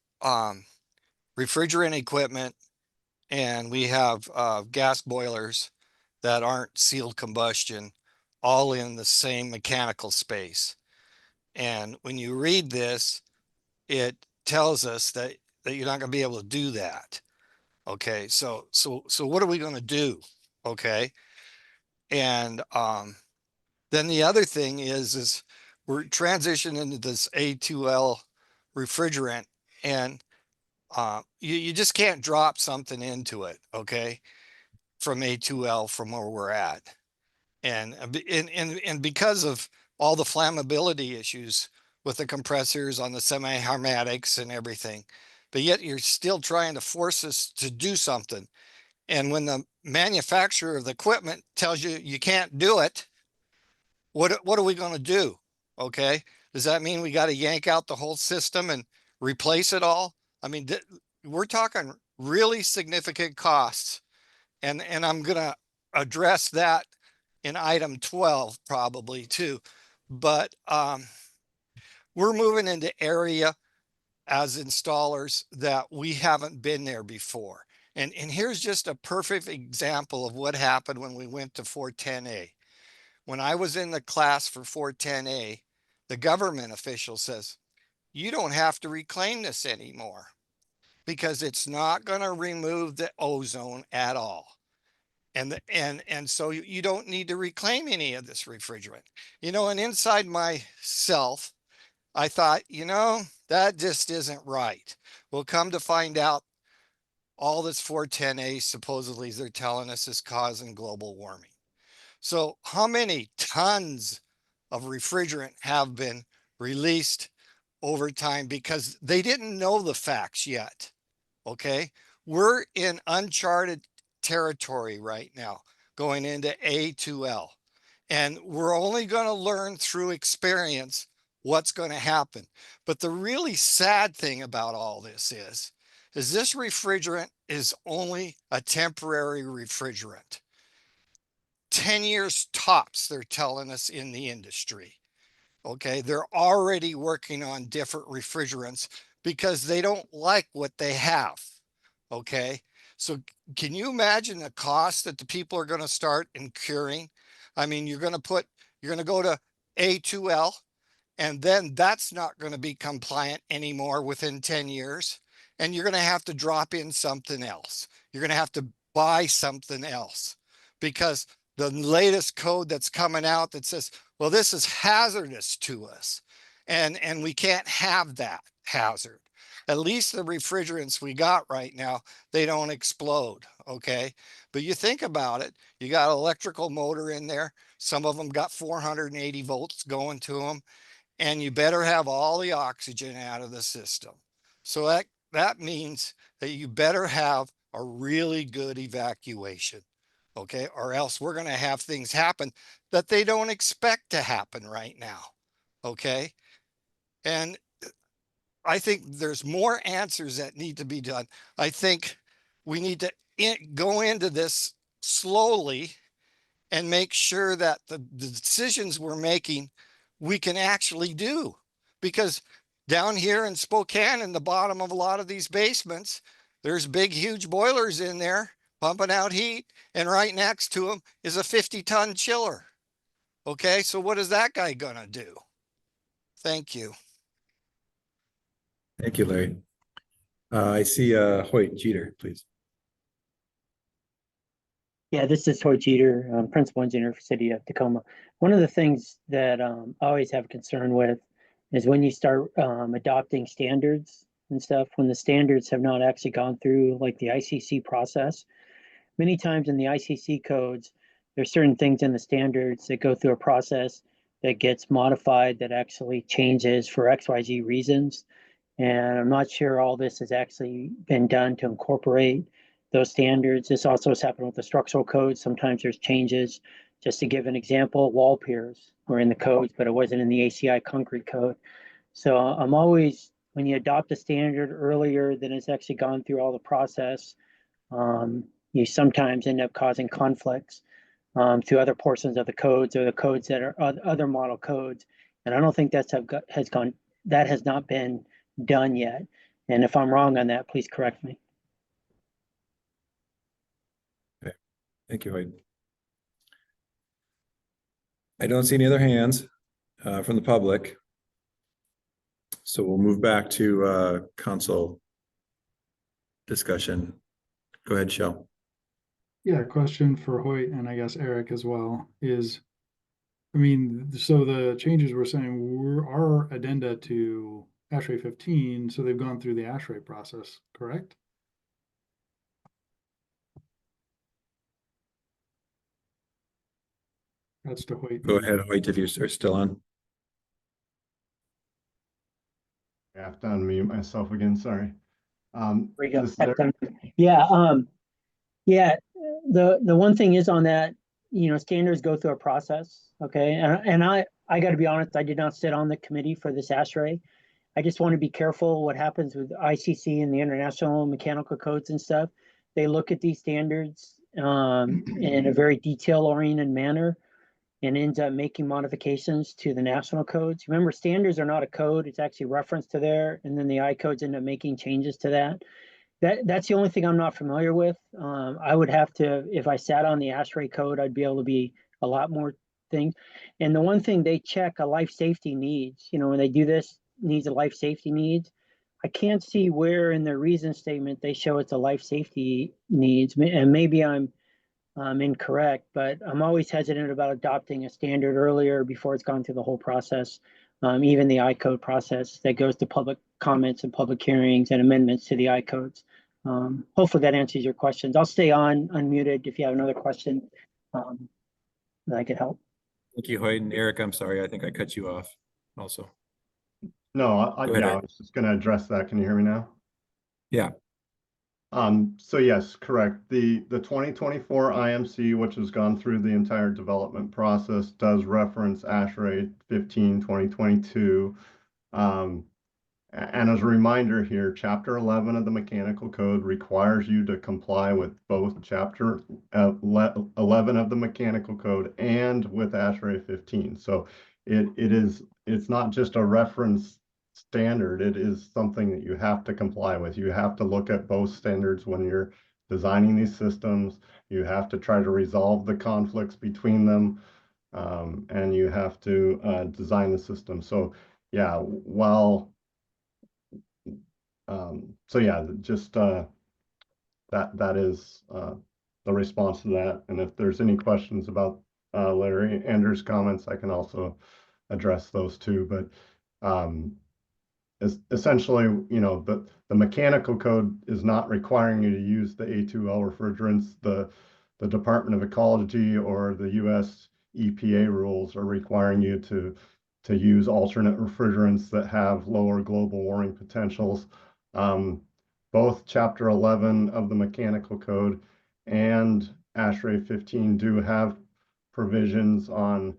S16: refrigerant equipment and we have gas boilers that aren't sealed combustion, all in the same mechanical space. And when you read this, it tells us that you're not going to be able to do that. Okay, so what are we going to do? Okay, and then the other thing is we're transitioning into this A2L refrigerant, and you just can't drop something into it. Okay, from A2L from where we're at, and because of all the flammability issues with the compressors on the semi-harmatics and everything, but yet you're still trying to force us to do something. And when the manufacturer of the equipment tells you you can't do it, what are we going to do? Okay, does that mean we got to yank out the whole system and replace it all? I mean, we're talking really significant costs, and I'm going to address that in item 12 probably too. But we're moving into area as installers that we haven't been there before. And here's just a perfect example of what happened when we went to 410A. When I was in the class for 410A, the government official says, you don't have to reclaim this anymore because it's not going to remove the ozone at all. And so you don't need to reclaim any of this refrigerant, and inside myself, I thought, that just isn't right. Well, come to find out, all this 410A supposedly they're telling us is causing global warming. So how many tons of refrigerant have been released over time because they didn't know the facts yet? Okay. We're in uncharted territory right now, going into A2L. And we're only going to learn through experience what's going to happen. But the really sad thing about all this is this refrigerant is only a temporary refrigerant. 10 years tops, they're telling us in the industry. Okay, they're already working on different refrigerants because they don't like what they have. Okay, so can you imagine the cost that the people are going to start incurring? I mean, you're going to go to A2L, and then that's not going to be compliant anymore within 10 years. And you're going to have to drop in something else. You're going to have to buy something else because the latest code that's coming out that says, well, this is hazardous to us. And we can't have that hazard. At least the refrigerants we got right now, they don't explode. Okay. But you think about it, you got an electrical motor in there. Some of them got 480 volts going to them, and you better have all the oxygen out of the system. So that means that you better have a really good evacuation. Okay. Or else we're going to have things happen that they don't expect to happen right now. Okay. And I think there's more answers that need to be done. I think we need to go into this slowly and make sure that the decisions we're making, we can actually do. Because down here in Spokane, in the bottom of a lot of these basements, there's big, huge boilers in there pumping out heat. And right next to them is a 50-ton chiller. Okay, so what is that guy gonna do? Thank you.
S2: Thank you, Larry. I see Hoyt Jeter, please.
S3: Yeah, this is Toy Jeter, Principal Engineer for City of Tacoma. One of the things that I always have concern with is when you start adopting standards and stuff, when the standards have not actually gone through like the ICC process. Many times in the ICC codes, there's certain things in the standards that go through a process that gets modified, that actually changes for XYZ reasons. And I'm not sure all this has actually been done to incorporate those standards. This also has happened with the structural codes. Sometimes there's changes. Just to give an example, wall piers were in the codes, but it wasn't in the ACI concrete code. So I'm always, when you adopt a standard earlier than it's actually gone through all the process, you sometimes end up causing conflicts to other portions of the codes or the codes that are other model codes. And I don't think that has not been done yet. And if I'm wrong on that, please correct me.
S2: Okay, thank you, Hoyt. I don't see any other hands from the public. So we'll move back to council discussion. Go ahead, Shel.
S4: Yeah, question for Hoyt and I guess Eric as well is, I mean, so the changes we're saying were our addenda to ASHRAE 15, so they've gone through the ASHRAE process, correct? That's to Hoyt.
S2: Go ahead, Hoyt, if you're still on.
S8: I have to unmute myself again, sorry.
S3: Yeah, the one thing is on that, standards go through a process, okay? And I got to be honest, I did not sit on the committee for this ASHRAE. I just want to be careful what happens with ICC and the international mechanical codes and stuff. They look at these standards in a very detail-oriented manner and ends up making modifications to the national codes. Remember, standards are not a code, it's actually referenced to there, and then the I codes end up making changes to that. That's the only thing I'm not familiar with. I would have to, if I sat on the ASHRAE code, I'd be able to be a lot more things. And the one thing they check a life safety needs, when they do this, needs a life safety needs. I can't see where in their reason statement they show it's a life safety needs. And maybe I'm incorrect, but I'm always hesitant about adopting a standard earlier before it's gone through the whole process. Even the I-code process that goes to public comments and public hearings and amendments to the I-codes. Hopefully that answers your questions. I'll stay on unmuted if you have another question that I could help.
S2: Thank you, Hoyt. And Eric, I'm sorry, I think I cut you off also.
S8: No,
S2: Go ahead,
S8: yeah, I
S2: Ed.
S8: was just gonna address that. Can you hear me now?
S2: Yeah.
S8: So yes, correct. The 2024 IMC, which has gone through the entire development process, does reference ASHRAE 15 2022. And as a reminder here, Chapter 11 of the Mechanical Code requires you to comply with both Chapter 11 of the Mechanical Code and with ASHRAE 15. So it's not just a reference standard, it is something that you have to comply with. You have to look at both standards when you're designing these systems. You have to try to resolve the conflicts between them, and you have to design the system. So yeah, so yeah, just that is the response to that. And if there's any questions about Larry Andrews' comments, I can also address those too. But essentially, you know, the mechanical code is not requiring you to use the A2L refrigerants. The Department of Ecology or the US EPA rules are requiring you to use alternate refrigerants that have lower global warming potentials. Both Chapter 11 of the Mechanical Code and ASHRAE 15 do have provisions on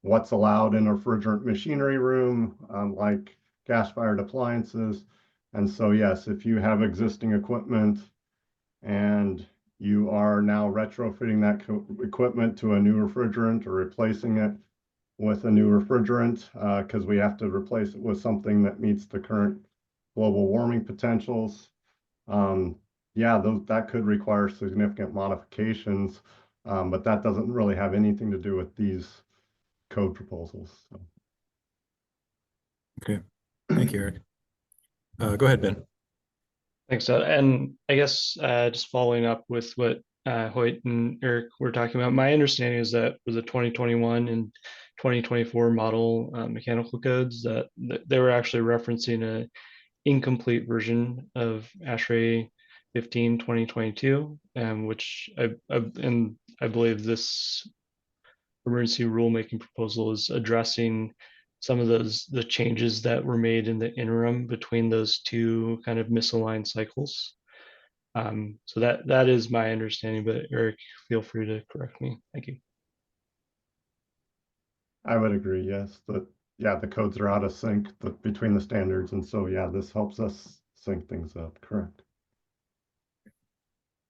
S8: what's allowed in a refrigerant machinery room, like gas-fired appliances. And so, yes, if you have existing equipment and you are now retrofitting that equipment to a new refrigerant or replacing it with a new refrigerant, because we have to replace it with something that meets the current global warming potentials. Yeah, that could require significant modifications, but that doesn't really have anything to do with these code proposals. So.
S2: Okay, thank you, Eric. Go ahead, Ben.
S10: Thanks, Todd. And I guess just following up with what Hoyt and Eric were talking about, my understanding is that for the 2021 and 2024 model mechanical codes, that they were actually referencing a incomplete version of ASHRAE 15 2022, which I believe this emergency rulemaking proposal is addressing some of the changes that were made in the interim between those two kind of misaligned cycles. So that is my understanding, but Eric, feel free to correct me. Thank you.
S8: I would agree, yes. Yeah, the codes are out of sync between the standards. And so, yeah, this helps us sync things up, correct.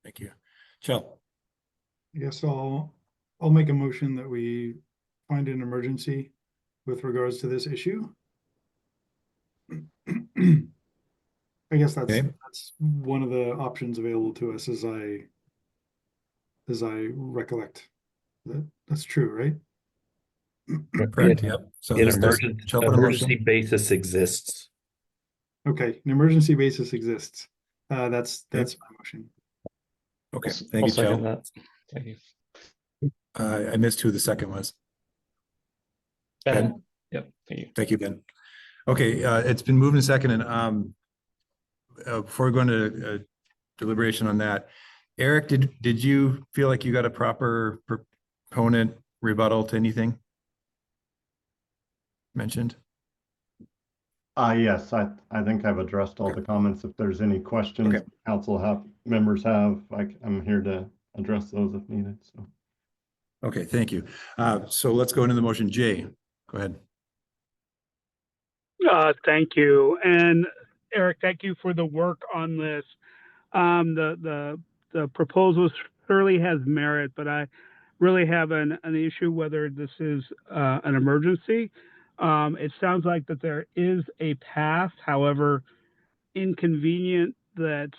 S2: Thank you. Chell.
S4: I guess I'll make a motion that we find an emergency with regards to this issue. I guess that's one of the options available to us as I recollect. That's true, right?
S2: Correct. Yep. So
S14: an emergency basis exists.
S4: Okay, an emergency basis exists. That's my motion.
S2: Okay, thank you, Chell.
S10: Thank you.
S2: I missed who the second was.
S10: Ben. Yep. Thank you.
S2: Thank you, Ben. Okay, it's been moved and seconded. Before we go into deliberation on that, Eric, did you feel like you got a proper proponent rebuttal to anything mentioned?
S8: Yes, I think I've addressed all the comments. If there's any questions council members have, I'm here to address those if needed. So.
S2: Okay, thank you. So let's go into the motion. Jay, go ahead.
S5: Thank you. And Eric, thank you for the work on this. The proposal surely has merit, but I really have an issue whether this is an emergency. It sounds like that there is a path, however inconvenient that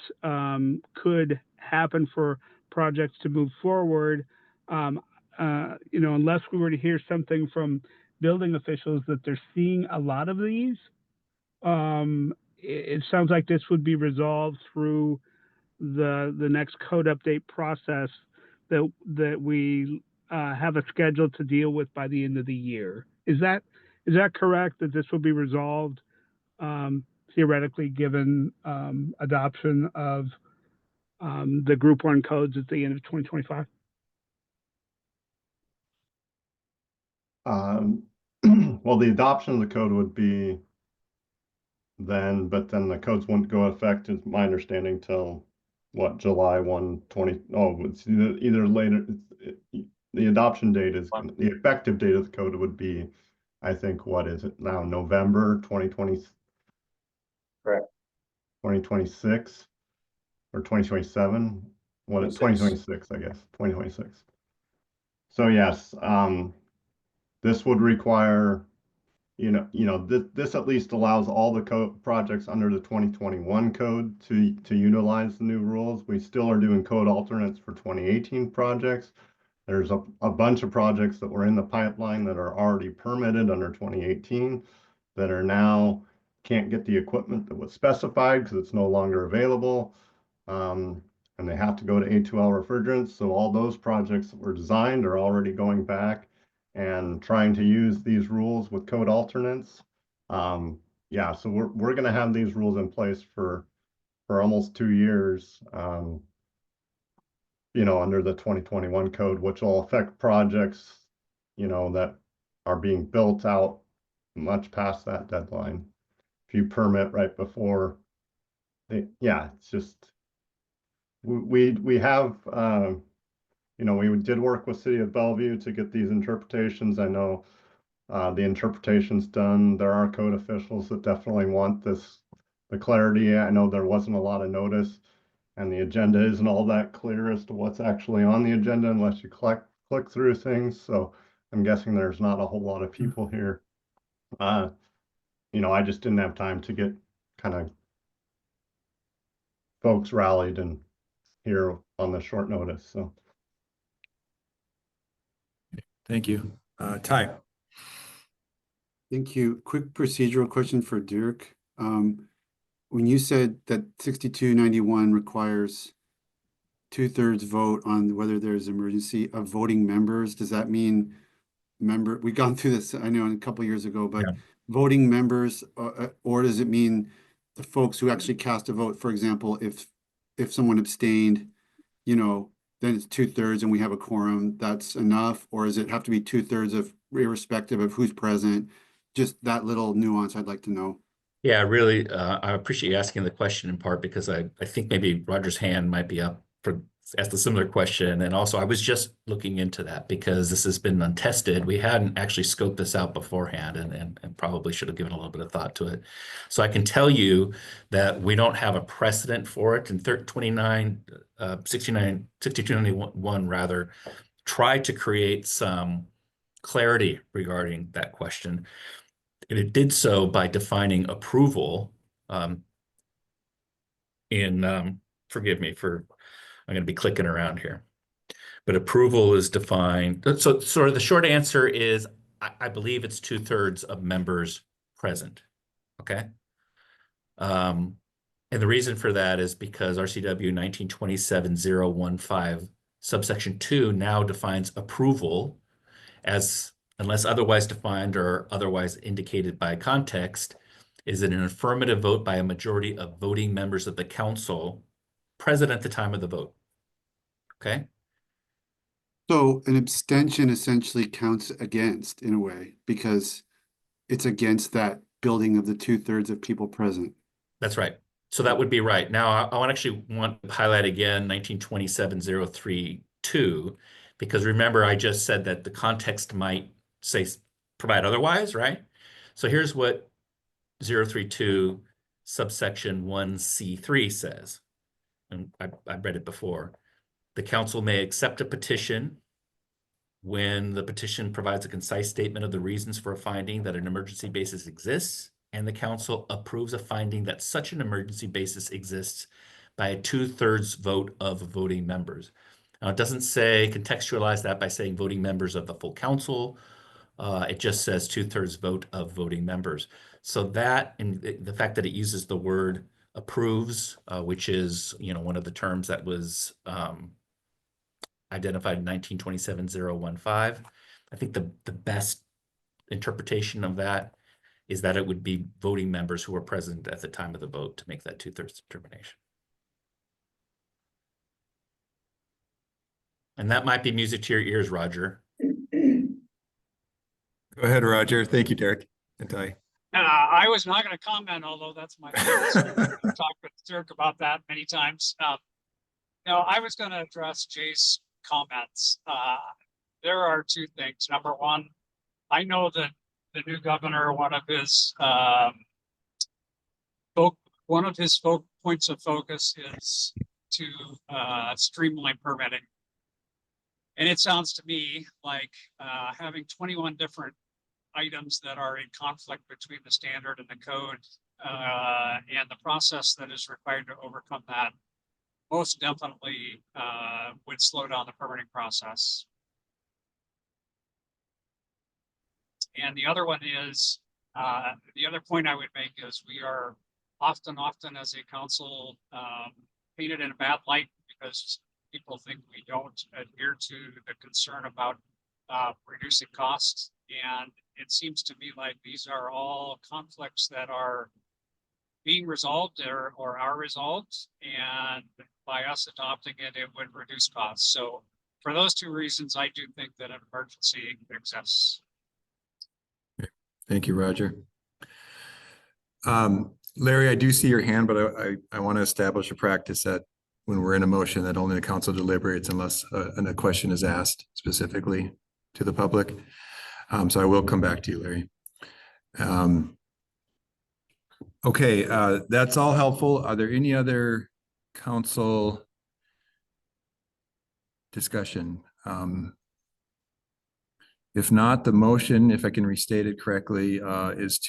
S5: could happen for projects to move forward. You know, unless we were to hear something from building officials that they're seeing a lot of these, it sounds like this would be resolved through the next code update process. that we have a schedule to deal with by the end of the year. Is that correct, that this will be resolved theoretically given adoption of the Group 1 codes at the end of 2025?
S8: Well, the adoption of the code would be then, but then the codes wouldn't go into effect, is my understanding, till what, July 1, 20, oh, it's either later, the adoption date is, the effective date of the code would be, I think, what is it now, November 2020?
S23: Correct.
S8: 2026 or 2027? What is 2026, I guess, 2026. So yes, this would require, this at least allows all the code projects under the 2021 code to utilize the new rules. We still are doing code alternates for 2018 projects. There's a bunch of projects that were in the pipeline that are already permitted under 2018 that are now can't get the equipment that was specified because it's no longer available. And they have to go to A2L refrigerants. So all those projects that were designed are already going back and trying to use these rules with code alternates. Yeah, so we're going to have these rules in place for almost 2 years, under the 2021 code, which will affect projects, that are being built out much past that deadline. If you permit right before, yeah, it's just, we have, we did work with City of Bellevue to get these interpretations. I know the interpretation's done. There are code officials that definitely want the clarity. I know there wasn't a lot of notice, and the agenda isn't all that clear as to what's actually on the agenda unless you click through things. So I'm guessing there's not a whole lot of people here. I just didn't have time to get kind of folks rallied and here on the short notice. So
S2: Thank you. Ty.
S9: Thank you. Quick procedural question for Dirk. When you said that 6291 requires 2/3 vote on whether there's emergency of voting members, does that mean we've gone through this, I know, a couple years ago, but voting members, or does it mean the folks who actually cast a vote? For example, if someone abstained, then it's 2/3 and we have a quorum, that's enough? Or does it have to be 2/3 of irrespective of who's present? Just that little nuance I'd like to know.
S14: Yeah, really, I appreciate you asking the question, in part because I think maybe Roger's hand might be up for ask a similar question. And also I was just looking into that because this has been untested. We hadn't actually scoped this out beforehand and probably should have given a little bit of thought to it. So I can tell you that we don't have a precedent for it. And 6291 rather tried to create some clarity regarding that question. And it did so by defining approval forgive me for, I'm going to be clicking around here, but approval is defined. So sort of the short answer is, I believe it's 2/3 of members present. Okay. And the reason for that is because RCW 1927-015 subsection 2 now defines approval as, unless otherwise defined or otherwise indicated by context, is an affirmative vote by a majority of voting members of the council present at the time of the vote. Okay.
S9: So an abstention essentially counts against, in a way, because it's against that building of the 2/3 of people present.
S14: That's right. So that would be right. Now, I actually want to highlight again 1927-032, because remember, I just said that the context might say provide otherwise, right? So here's what 032 subsection 1C3 says. And I've read it before. The council may accept a petition when the petition provides a concise statement of the reasons for a finding that an emergency basis exists, and the council approves a finding that such an emergency basis exists by a 2/3 vote of voting members. Now, it doesn't say, contextualize that by saying voting members of the full council. It just says 2/3 vote of voting members. So that, and the fact that it uses the word approves, which is, one of the terms that was identified in 1927-015. I think the best interpretation of that is that it would be voting members who were present at the time of the vote to make that 2/3 determination. And that might be music to your ears, Roger.
S2: Go ahead, Roger. Thank you, Derek and Ty.
S19: I was not going to comment, although that's my favorite subject. I've talked with Dirk about that many times. No, I was going to address Jay's comments. There are two things. Number one, I know that the new governor, one of his points of focus is to streamline permitting. And it sounds to me like having 21 different items that are in conflict between the standard and the code and the process that is required to overcome that most definitely would slow down the permitting process. And the other one is, the other point I would make is we are often as a council painted in a bad light because people think we don't adhere to the concern about reducing costs. And it seems to me like these are all conflicts that are being resolved or are resolved. And by us adopting it, it would reduce costs. So for those two reasons, I do think that an emergency exists.
S2: Thank you, Roger. Larry, I do see your hand, but I want to establish a practice that when we're in a motion that only the council deliberates unless a question is asked specifically to the public. So I will come back to you, Larry. Okay, that's all helpful. Are there any other council discussion? If not, the motion, if I can restate it correctly, is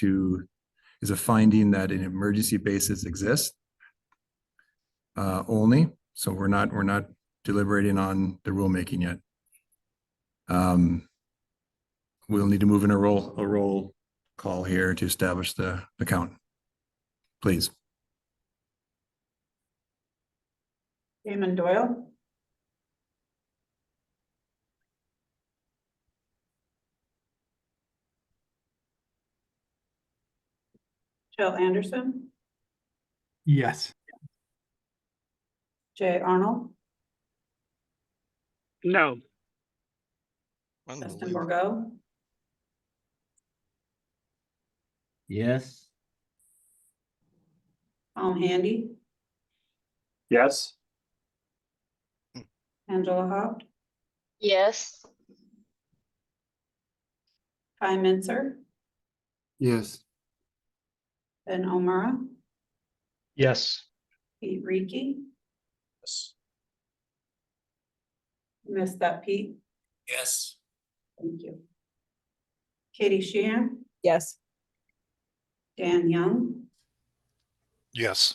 S2: a finding that an emergency basis exists only. So we're not deliberating on the rulemaking yet. We'll need to move in a roll call here to establish the count. Please.
S11: Damon Doyle. Jill Anderson.
S4: Yes.
S11: Jay Arnold.
S5: No.
S11: Justin Borgo.
S6: Yes.
S11: Tom Handy.
S7: Yes.
S11: Angela Haupt.
S12: Yes.
S11: Ty Minzer.
S9: Yes.
S11: Ben Omara.
S10: Yes.
S11: Pete Reiki.
S7: Yes.
S11: Missed that, Pete.
S7: Yes.
S11: Thank you. Katie Sheehan.
S18: Yes.
S11: Dan Young.
S16: Yes.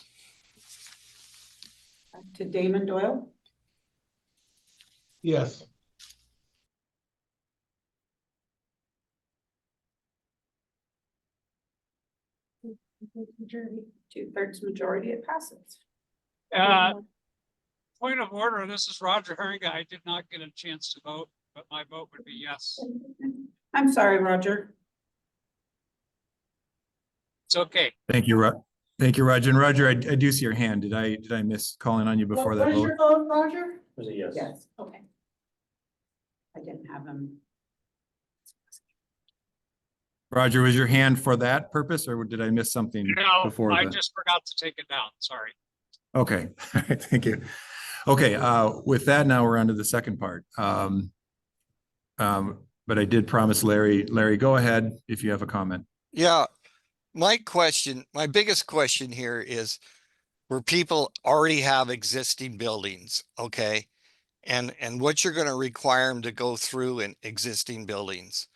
S11: Back to Damon Doyle.
S1: Yes.
S11: Majority, 2/3 majority, it passes.
S19: Point of order, this is Roger Herringa. I did not get a chance to vote, but my vote would be yes.
S11: I'm sorry, Roger.
S19: It's okay.
S2: Thank you, Thank you, Roger. And Roger, I do see your hand. Did I miss calling on you before that
S11: What is
S2: vote?
S11: your vote, Roger?
S23: Was it yes?
S11: Yes, okay. I didn't have him.
S2: Roger, was your hand for that purpose or did I miss something
S19: No,
S2: before
S19: I
S2: the?
S19: just forgot to take it down. Sorry.
S2: Okay, all right, thank you. Okay, with that, now we're on to the second part. But I did promise Larry, go ahead if you have a comment.
S16: Yeah, my biggest question here is where people already have existing buildings, okay? And what you're going to require them to go through in existing buildings.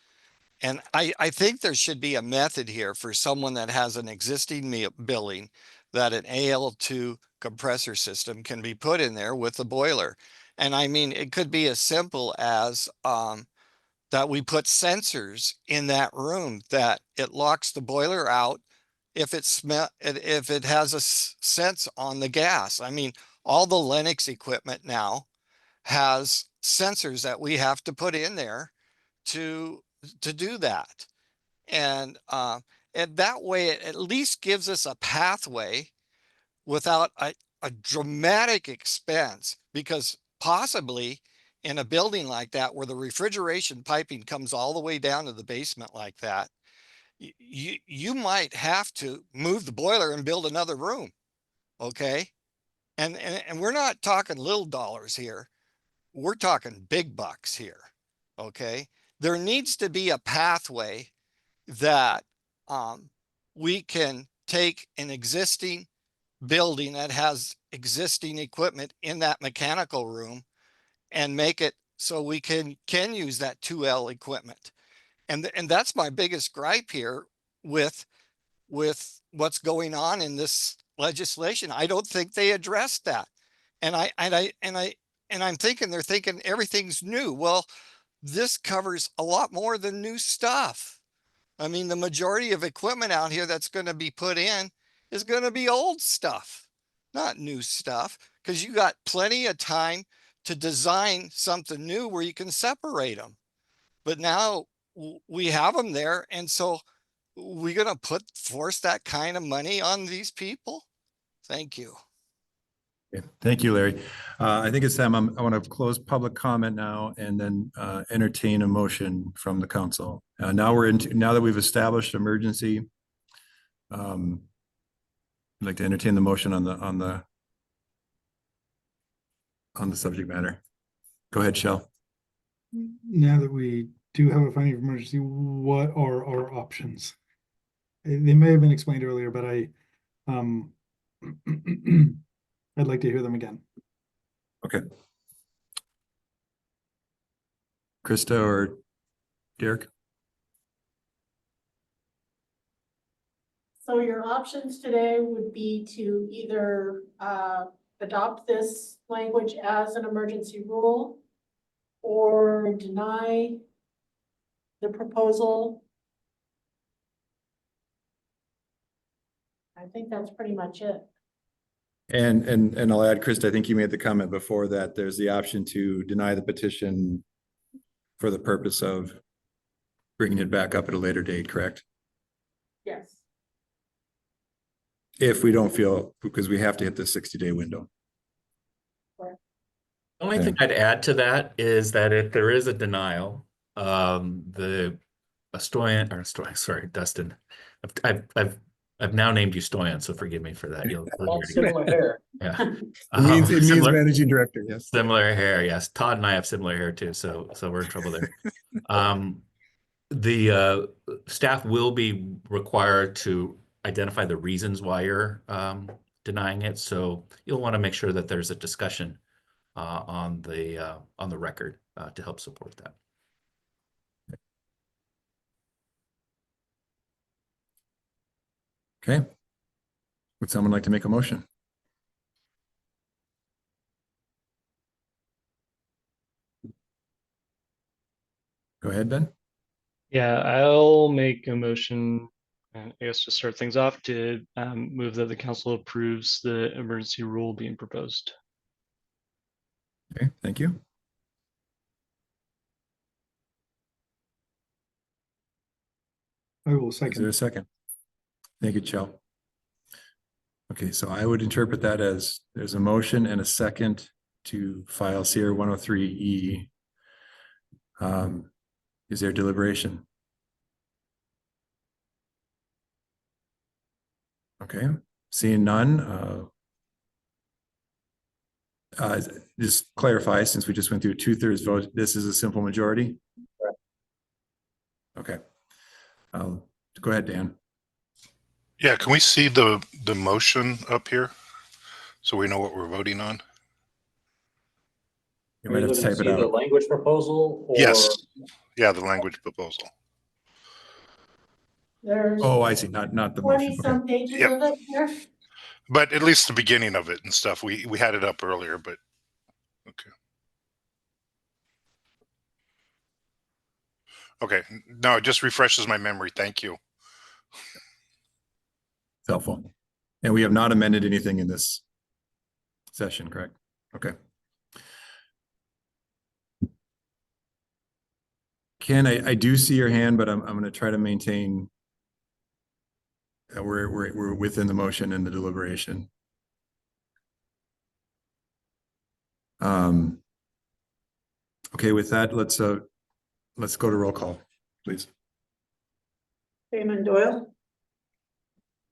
S16: And I think there should be a method here for someone that has an existing building that an AL2 compressor system can be put in there with the boiler. And I mean, it could be as simple as that we put sensors in that room that it locks the boiler out if it has a sense on the gas. I mean, all the Lennox equipment now has sensors that we have to put in there to do that. And that way it at least gives us a pathway without a dramatic expense, because possibly in a building like that where the refrigeration piping comes all the way down to the basement like that, you might have to move the boiler and build another room. Okay. And we're not talking little dollars here. We're talking big bucks here. Okay. There needs to be a pathway that we can take an existing building that has existing equipment in that mechanical room and make it so we can use that 2L equipment. And that's my biggest gripe here with what's going on in this legislation. I don't think they addressed that. And I'm thinking they're thinking everything's new. Well, this covers a lot more than new stuff. I mean, the majority of equipment out here that's going to be put in is going to be old stuff, not new stuff, because you got plenty of time to design something new where you can separate them. But now we have them there. And so we're going to force that kind of money on these people. Thank you.
S2: Okay. Thank you, Larry. I think it's time. I want to close public comment now and then entertain a motion from the council. Now that we've established emergency, I'd like to entertain the motion on the subject matter. Go ahead, Shell.
S4: Now that we do have a finding of emergency, what are our options? They may have been explained earlier, but I'd like to hear them again.
S2: Okay. Krista or Derek?
S13: So your options today would be to either adopt this language as an emergency rule or deny the proposal. I think that's pretty much it.
S2: And I'll add, Krista, I think you made the comment before that there's the option to deny the petition for the purpose of bringing it back up at a later date, correct?
S13: Yes.
S2: If we don't feel, because we have to hit the 60-day window.
S23: The only thing I'd add to that is that if there is a denial, Dustin, I've now named you Stoyan, so forgive me for that. You'll hear it similar hair. Yeah.
S2: It means managing director, yes.
S23: Similar hair, yes. Todd and I have similar hair too, so we're in trouble there. The staff will be required to identify the reasons why you're denying it, so you'll want to make sure that there's a discussion on the record to help support that.
S2: Okay. Would someone like to make a motion? Go ahead, Ben.
S10: Yeah, I'll make a motion, I guess to start things off, to move that the council approves the emergency rule being proposed.
S2: Okay, thank you.
S4: I will second.
S2: Is there a second? Thank you, Chell. Okay, so I would interpret that as there's a motion and a second to file CR 103E. Is there deliberation? Okay, seeing none. Just clarify, since we just went through a 2/3 vote, this is a simple majority? Okay. Go ahead, Dan.
S18: Yeah, can we see the motion up here so we know what we're voting on?
S2: You might have to type it out.
S23: The language proposal? Or...
S18: Yes. Yeah, the language proposal.
S13: There's
S2: Oh, I see. Not the motion.
S13: 20-some pages of it here.
S18: But at least the beginning of it and stuff. We had it up earlier, but okay. Okay. No, it just refreshes my memory. Thank you.
S2: It's helpful. And we have not amended anything in this session, correct? Okay. Ken, I do see your hand, but I'm going to try to maintain. We're within the motion and the deliberation. Okay, with that, let's go to roll call, please.
S11: Raymond Doyle,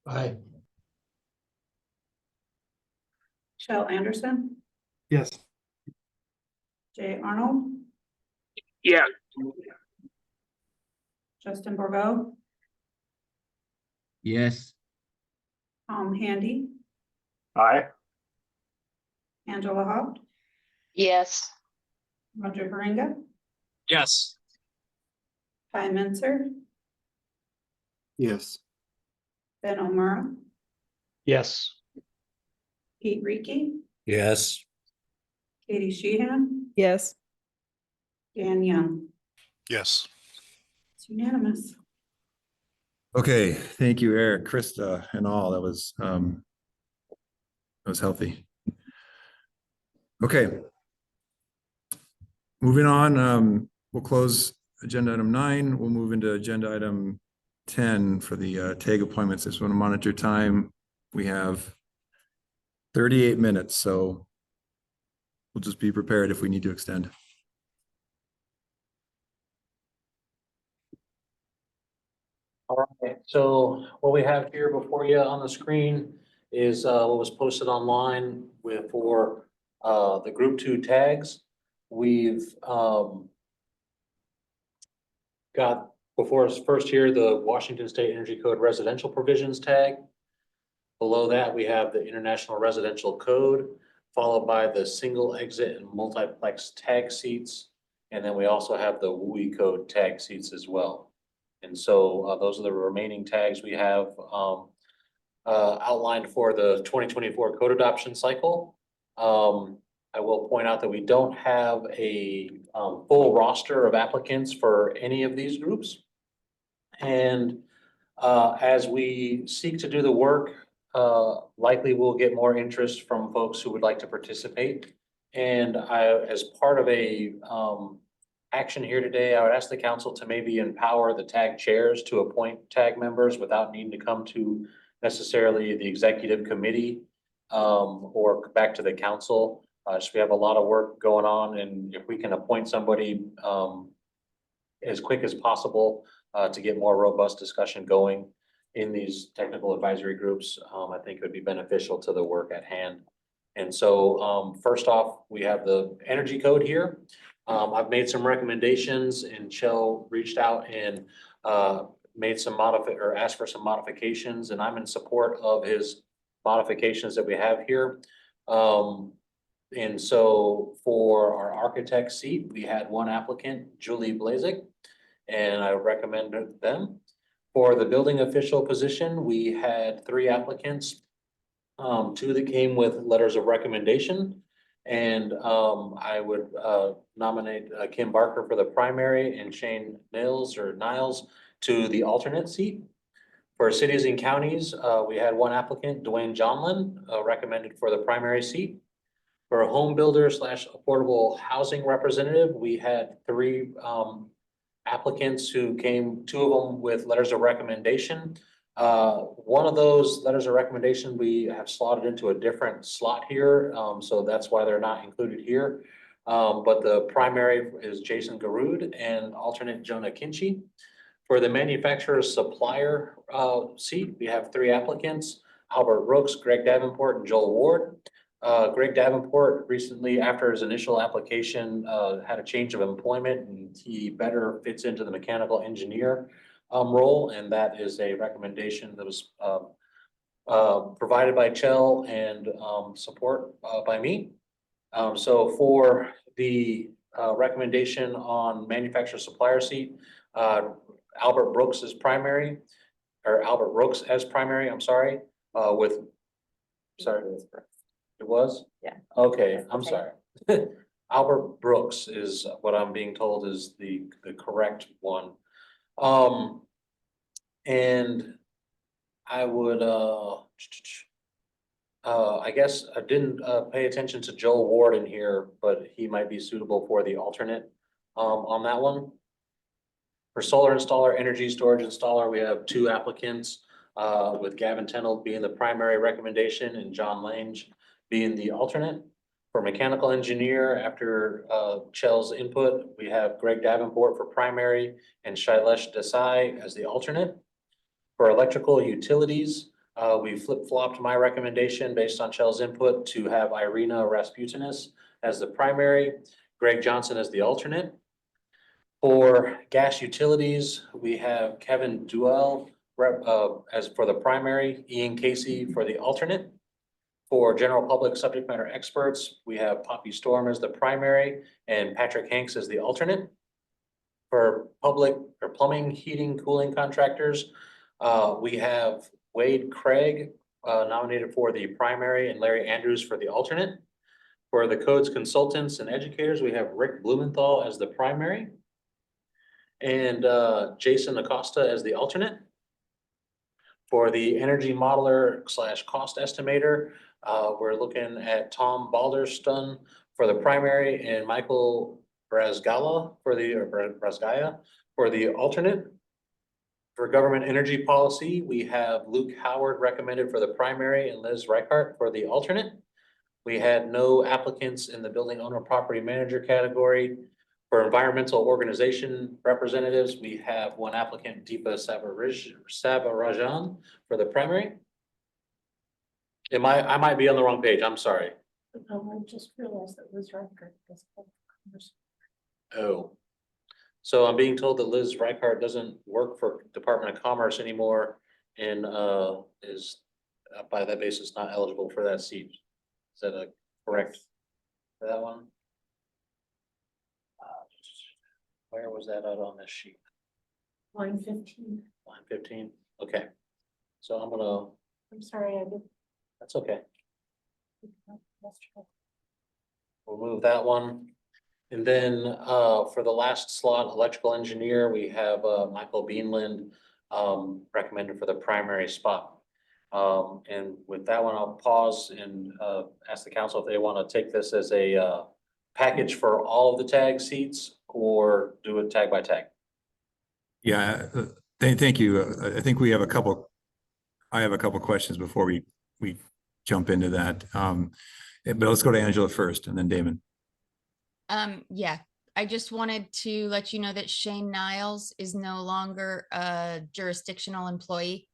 S1: Aye.
S11: Shell Anderson,
S4: Yes.
S11: Jay Arnold,
S5: Yeah.
S11: Justin Borgo,
S6: Yes.
S11: Tom Handy,
S7: Aye.
S11: Angela Haupt,
S12: Yes.
S11: Roger Haringa,
S19: Yes.
S11: Ty Menzer,
S9: Yes.
S11: Ben O'Mara,
S10: Yes.
S11: Pete Reekey,
S14: Yes.
S11: Katie Sheehan,
S15: Yes.
S11: Dan Young.
S18: Yes.
S11: It's unanimous.
S2: Okay, thank you, Eric, Krista, and all. That was healthy. Okay. Moving on, we'll close agenda item 9. We'll move into agenda item 10 for the tag appointments. Just want to monitor time. We have 38 minutes, so we'll just be prepared if we need to extend.
S23: All right, so what we have here before you on the screen is what was posted online for the group 2 tags. We've got before us first here the Washington State Energy Code residential provisions tag. Below that, we have the International Residential Code, followed by the single exit and multiplex tag seats. And then we also have the WUI code tag seats as well. And so those are the remaining tags we have outlined for the 2024 code adoption cycle. I will point out that we don't have a full roster of applicants for any of these groups. And as we seek to do the work, likely we'll get more interest from folks who would like to participate. And as part of a action here today, I would ask the council to maybe empower the tag chairs to appoint tag members without needing to come to necessarily the executive committee or back to the council. So we have a lot of work going on, and if we can appoint somebody as quick as possible to get more robust discussion going in these technical advisory groups, I think it would be beneficial to the work at hand. And so first off, we have the energy code here. I've made some recommendations, and Chell reached out and made some asked for some modifications, and I'm in support of his modifications that we have here. And so for our architect seat, we had one applicant, Julie Blazik, and I recommended them. For the building official position, we had 3 applicants, 2 that came with letters of recommendation. And I would nominate Kim Barker for the primary and Shane Niles to the alternate seat. For cities and counties, we had 1 applicant, Dwayne Johnlin, recommended for the primary seat. For a home builder / affordable housing representative, we had 3 applicants who came, 2 of them with letters of recommendation. One of those letters of recommendation we have slotted into a different slot here, so that's why they're not included here. But the primary is Jason Garud and alternate Jonah Kinchy. For the manufacturer supplier seat, we have 3 applicants, Albert Brooks, Greg Davenport, and Joel Ward. Greg Davenport recently, after his initial application, had a change of employment, and he better fits into the mechanical engineer role, and that is a recommendation that was provided by Chell and support by me. So for the recommendation on manufacturer supplier seat, Albert Brooks as primary, I'm sorry, it was?
S11: Yeah.
S23: Okay, I'm sorry. Albert Brooks is what I'm being told is the correct one. And I would, I guess I didn't pay attention to Joel Ward in here, but he might be suitable for the alternate on that one. For solar installer, energy storage installer, we have 2 applicants, with Gavin Tennell being the primary recommendation and John Lange being the alternate. For mechanical engineer, after Chel's input, we have Greg Davenport for primary and Shailesh Desai as the alternate. For electrical utilities, we flip-flopped my recommendation based on Chel's input to have Irina Rasputinis as the primary, Greg Johnson as the alternate. For gas utilities, we have Kevin Duell as for the primary, Ian Casey for the alternate. For general public subject matter experts, we have Poppy Storm as the primary and Patrick Hanks as the alternate. For public or plumbing, heating, cooling contractors, we have Wade Craig nominated for the primary and Larry Andrews for the alternate. For the codes consultants and educators, we have Rick Blumenthal as the primary and Jason Acosta as the alternate. For the energy modeler / cost estimator, we're looking at Tom Balderston for the primary and Michael Brazgaya for the alternate. For government energy policy, we have Luke Howard recommended for the primary and Liz Reichart for the alternate. We had no applicants in the building owner property manager category. For environmental organization representatives, we have 1 applicant, Deepa Sabarajan for the primary. I might be on the wrong page. I'm sorry.
S13: I just realized that Liz Reichert does public commerce.
S23: Oh. So I'm being told that Liz Reichart doesn't work for Department of Commerce anymore and is by that basis not eligible for that seat. Is that correct for that one? Where was that out on this sheet?
S13: Line 15.
S23: Line 15. Okay. So
S13: I'm sorry, I did.
S23: that's okay. We'll move that one. And then for the last slot, electrical engineer, we have Michael Beanland recommended for the primary spot. And with that one, I'll pause and ask the council if they want to take this as a package for all of the tag seats or do it tag by tag.
S2: Yeah, thank you. I think I have a couple questions before we jump into that. But let's go to Angela first and then Damon.
S15: Yeah, I just wanted to let you know that Shane Niles is no longer a jurisdictional employee,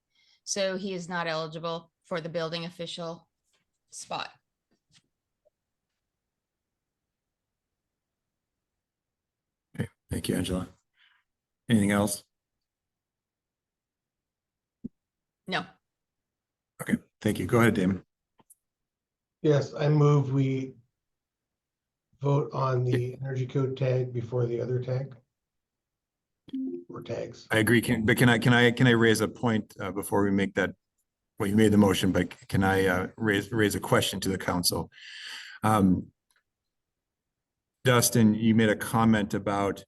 S15: so he is not eligible for the building official spot.
S2: Okay, thank you, Angela. Anything else?
S15: No.
S2: Okay, thank you. Go ahead, Damon.
S1: Yes, I move we vote on the energy code tag before the other tag or tags.
S2: I agree. But can I raise a point before we make that? Well, you made the motion, but can I raise a question to the council? Dustin, you made a comment about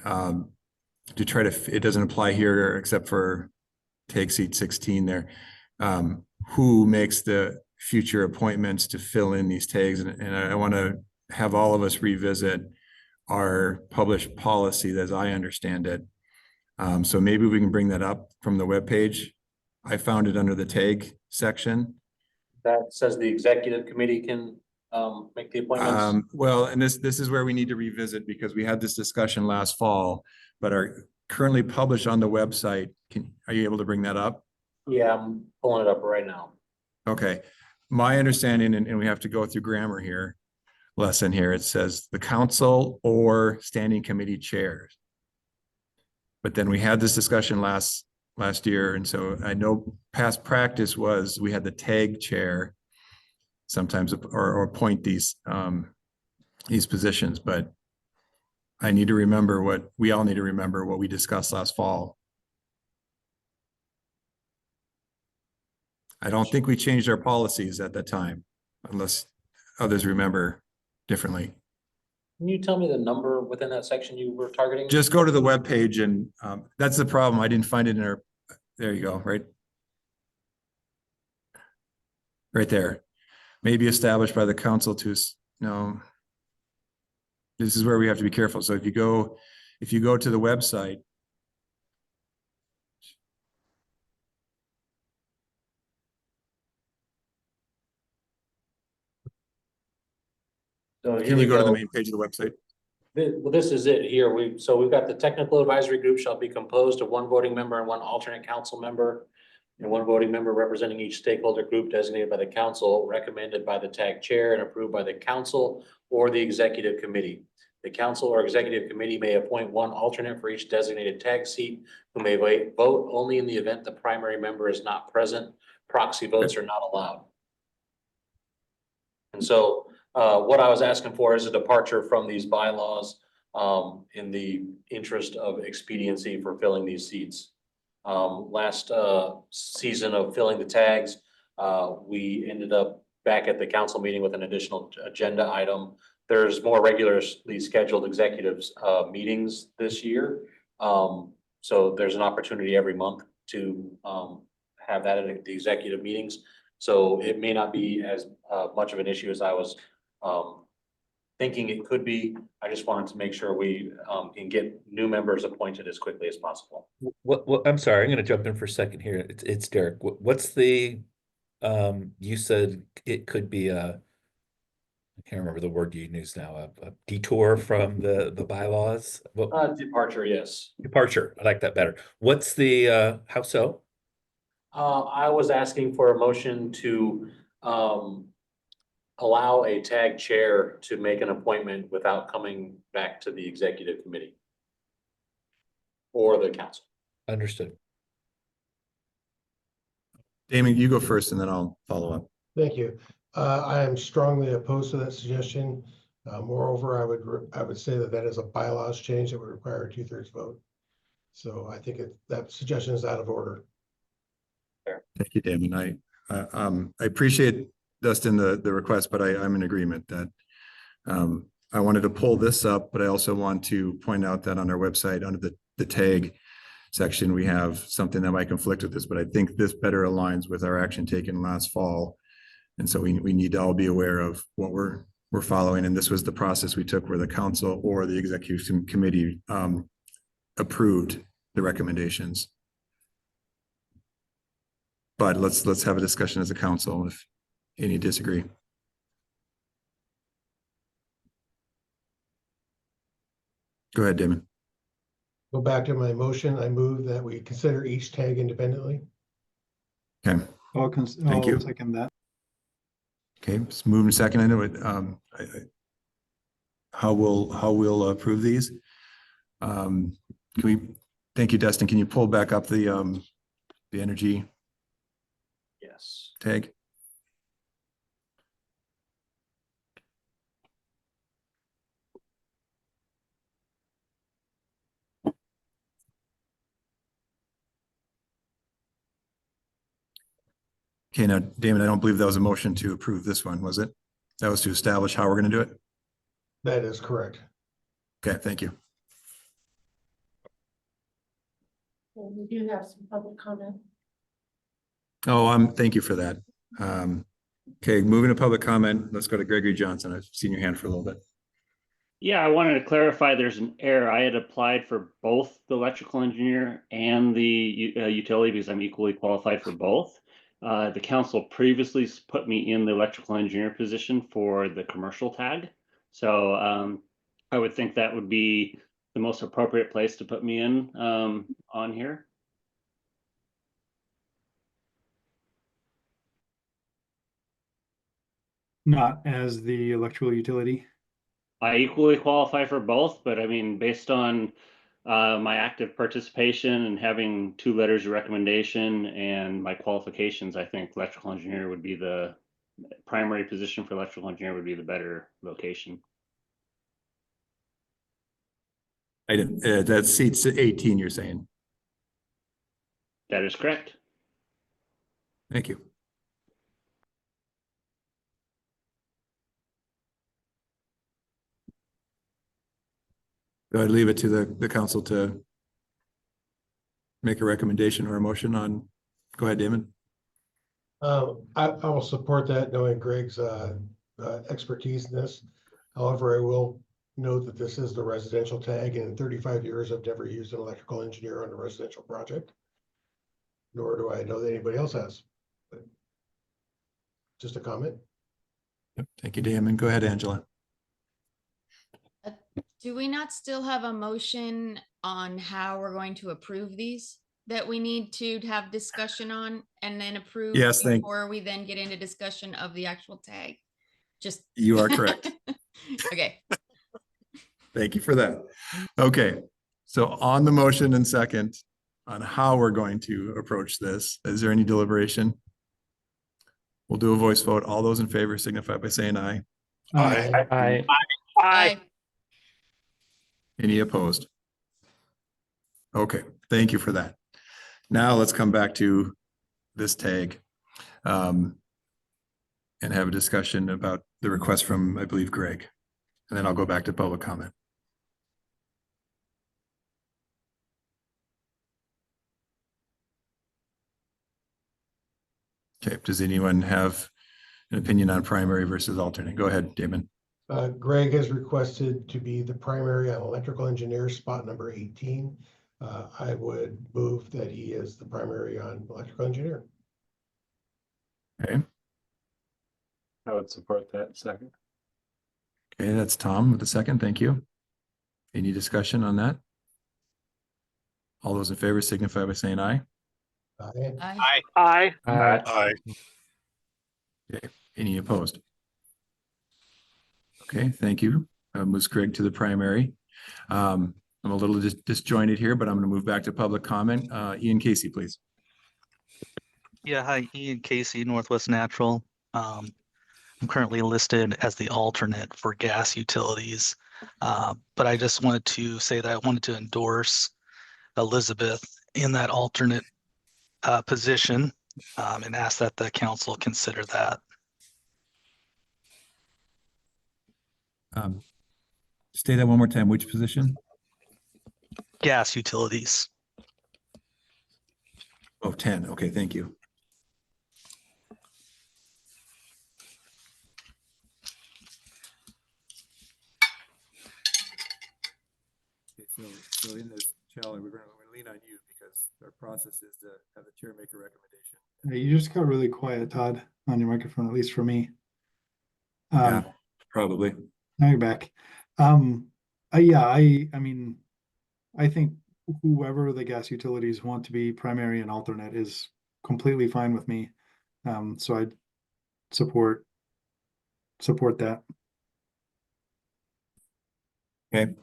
S2: to try to. It doesn't apply here except for tag seat 16 there. Who makes the future appointments to fill in these tags? And I want to have all of us revisit our published policy as I understand it. So maybe we can bring that up from the webpage. I found it under the tag section.
S23: That says the executive committee can make the appointments.
S2: Well, and this is where we need to revisit because we had this discussion last fall, but are currently published on the website. Are you able to bring that up?
S23: Yeah, I'm pulling it up right now.
S2: Okay. My understanding, and we have to go through grammar here, lesson here, it says the council or standing committee chairs. But then we had this discussion last year. And so I know past practice was we had the tag chair sometimes or appoint these positions, but I need to remember we all need to remember what we discussed last fall. I don't think we changed our policies at that time, unless others remember differently.
S23: Can you tell me the number within that section you were targeting?
S2: Just go to the webpage and that's the problem. I didn't find it in our, there you go, right there. May be established by the council to, no, this is where we have to be careful. So if you go to the website
S23: So here
S2: Can
S23: we
S2: you go to the
S23: go.
S2: main page of the website?
S23: Well, this is it here. We've got the technical advisory group shall be composed of one voting member and one alternate council member, and one voting member representing each stakeholder group designated by the council, recommended by the TAG chair and approved by the council or the executive committee. The council or executive committee may appoint one alternate for each designated TAG seat who may vote only in the event the primary member is not present. Proxy votes are not allowed. And so what I was asking for is a departure from these bylaws in the interest of expediency for filling these seats. Last season of filling the tags, we ended up back at the council meeting with an additional agenda item. There's more regularly scheduled executives meetings this year. So there's an opportunity every month to have that at the executive meetings. So it may not be as much of an issue as I was thinking it could be. I just wanted to make sure we can get new members appointed as quickly as possible.
S14: What, I'm sorry, I'm gonna jump in for a second here. It's Derek. What's the, you said it could be I can't remember the word you used now, a detour from the bylaws?
S23: Departure, yes.
S14: Departure, I like that better. What's the, how so?
S23: I was asking for a motion to allow a TAG chair to make an appointment without coming back to the executive committee or the council.
S14: Understood.
S2: Damon, you go first and then I'll follow up.
S1: Thank you. I am strongly opposed to that suggestion. Moreover, I would say that is a bylaws change that would require a 2/3 vote. So I think that suggestion is out of order.
S2: Thank you, Damon. I appreciate, Dustin, the request, but I'm in agreement that I wanted to pull this up, but I also want to point out that on our website, under the tag section, we have something that might conflict with this, but I think this better aligns with our action taken last fall. And so we need to all be aware of what we're following. And this was the process we took where the council or the executive committee approved the recommendations. But let's have a discussion as a council if any disagree. Go ahead, Damon.
S1: Go back to my motion. I move that we consider each tag independently.
S2: Okay.
S4: Thank
S2: you.
S4: Second that.
S2: Okay, it's moved and second. I know it. How we'll approve these? Can we? Thank you, Dustin. Can you pull back up the energy?
S23: Yes.
S2: Tag. Okay, now, Damon, I don't believe that was a motion to approve this one, was it? That was to establish how we're going to do it?
S1: That is correct.
S2: Okay, thank you.
S13: Well, we do have some public comment.
S2: Oh, thank you for that. Okay, moving to public comment. Let's go to Gregory Johnson. I've seen your hand for a little bit.
S20: Yeah, I wanted to clarify there's an error. I had applied for both the electrical engineer and the utility because I'm equally qualified for both. The council previously put me in the electrical engineer position for the commercial tag. So I would think that would be the most appropriate place to put me in on here.
S4: Not as the electrical utility.
S20: I equally qualify for both, but I mean, based on my active participation and having 2 letters of recommendation and my qualifications, I think electrical engineer would be the primary position for electrical engineer would be the better location.
S2: That's seats 18, you're saying?
S20: That is correct.
S2: Thank you. Go ahead, leave it to the council to make a recommendation or a motion on. Go ahead, Damon.
S1: I will support that, knowing Greg's expertise in this. However, I will note that this is the residential tag, and in 35 years, I've never used an electrical engineer on a residential project, nor do I know that anybody else has. But just a comment.
S2: Yep. Thank you, Damon. Go ahead, Angela.
S15: Do we not still have a motion on how we're going to approve these that we need to have discussion on and then approve
S2: Yes,
S15: before we then get into discussion of the actual tag? Just.
S2: you are correct.
S15: Okay.
S2: Thank you for that. Okay, so on the motion and second on how we're going to approach this, is there any deliberation? We'll do a voice vote. All those in favor signify by saying aye.
S5: Aye.
S15: Aye.
S2: Any opposed? Okay, thank you for that. Now let's come back to this tag and have a discussion about the request from, I believe, Greg. And then I'll go back to public comment. Okay, does anyone have an opinion on primary versus alternate? Go ahead, Damon.
S1: Greg has requested to be the primary on electrical engineer, spot number 18. I would move that he is the primary on electrical engineer.
S2: Okay.
S7: I would support that second.
S2: Okay, that's Tom with the second. Thank you. Any discussion on that? All those in favor signify by saying aye.
S1: Aye.
S5: Aye. Aye.
S18: Aye.
S2: Okay, any opposed? Okay, thank you. Moves Craig to the primary. I'm a little disjointed here, but I'm going to move back to public comment. Ian Casey, please.
S17: Yeah, hi, Ian Casey, Northwest Natural. I'm currently listed as the alternate for gas utilities. But I just wanted to say that I wanted to endorse Elizabeth in that alternate position and ask that the council consider that.
S2: Say that one more time. Which position?
S17: Gas utilities.
S2: Oh, 10. Okay, thank you. Okay, so in this, Charlie, we're going to lean on you because our process is to have the chair make a recommendation.
S4: Yeah, you just got really quiet, Todd, on your microphone, at least for me.
S2: Yeah, probably.
S4: Now you're back. Yeah, I mean, I think whoever the gas utilities want to be primary and alternate is completely fine with me. So I'd support that.
S2: Okay.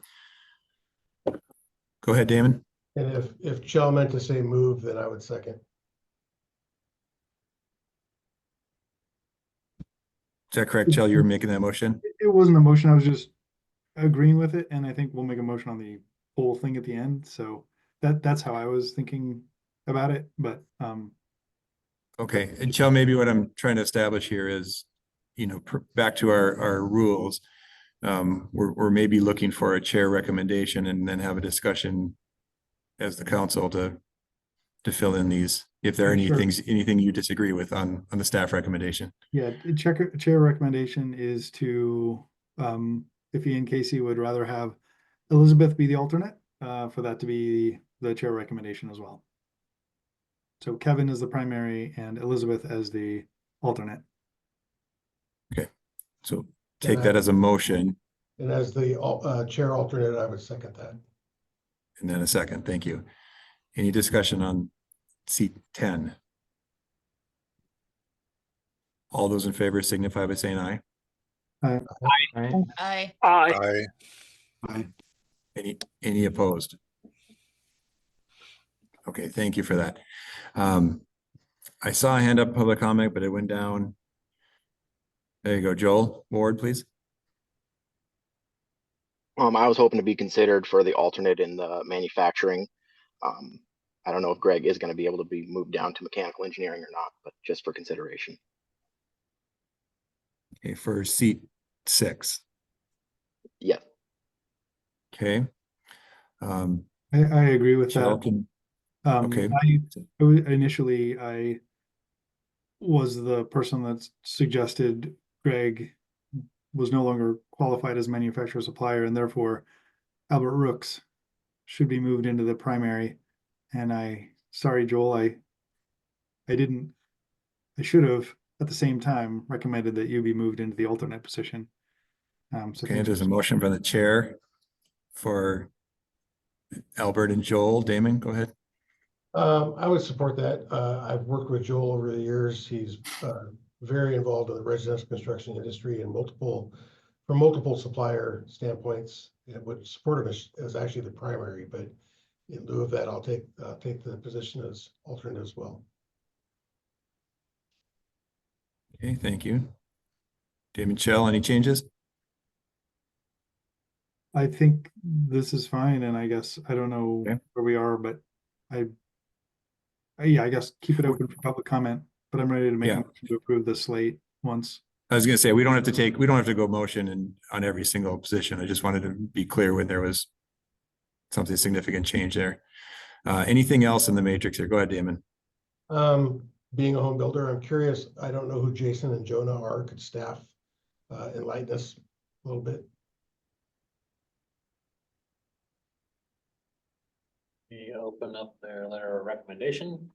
S2: Go ahead, Damon.
S1: And if Chell meant to say move, then I would second.
S2: Is that correct, Chell? You were making that motion?
S4: It wasn't a motion. I was just agreeing with it, and I think we'll make a motion on the whole thing at the end. So that's how I was thinking about it. But
S2: Okay, and Chell, maybe what I'm trying to establish here is, back to our rules. We're maybe looking for a chair recommendation and then have a discussion as the council to fill in these, if there are anything you disagree with on the staff recommendation.
S4: yeah, chair recommendation is to, if Ian Casey would rather have Elizabeth be the alternate, for that to be the chair recommendation as well. So Kevin is the primary and Elizabeth as the alternate.
S2: Okay, so take that as a motion.
S1: And as the chair alternate, I would second that.
S2: And then a second, thank you. Any discussion on seat 10? All those in favor signify by saying aye.
S4: Aye.
S15: Aye.
S5: Aye.
S18: Aye.
S2: Any opposed? Okay, thank you for that. I saw a hand up public comment, but it went down. There you go, Joel Ward, please.
S21: I was hoping to be considered for the alternate in the manufacturing. I don't know if Greg is going to be able to be moved down to mechanical engineering or not, but just for consideration.
S2: Okay, for seat 6.
S21: Yeah.
S2: Okay.
S4: I agree with that.
S2: Okay.
S4: Initially, I was the person that suggested Greg was no longer qualified as manufacturer supplier, and therefore Albert Rooks should be moved into the primary. And sorry, Joel, I should have at the same time recommended that you be moved into the alternate position. So
S2: Okay,
S4: thanks.
S2: there's a motion from the chair for Albert and Joel. Damon, go ahead.
S1: I would support that. I've worked with Joel over the years. He's very involved in the residential construction industry and from multiple supplier standpoints. It would support him as actually the primary, but in lieu of that, I'll take the position as alternate as well.
S2: Okay, thank you. Damon Chell, any changes?
S4: I think this is fine, and I guess I don't know where we are, but yeah, I guess keep it open for public comment, but I'm ready to make a motion to approve the slate once.
S2: I was gonna say, we don't have to go motion on every single position. I just wanted to be clear when there was something significant change there. Anything else in the matrix here? Go ahead, Damon.
S1: Being a home builder, I'm curious. I don't know who Jason and Jonah are. Could staff enlighten us a little bit?
S23: You open up their letter of recommendation.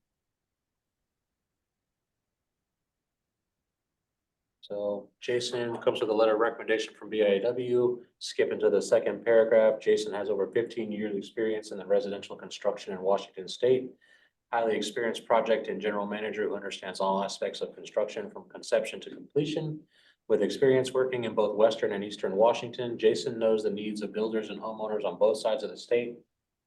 S23: So Jason comes with a letter of recommendation from BIAW. Skip into the second paragraph. Jason has over 15 years experience in the residential construction in Washington State. Highly experienced project and general manager who understands all aspects of construction from conception to completion. With experience working in both Western and Eastern Washington, Jason knows the needs of builders and homeowners on both sides of the state.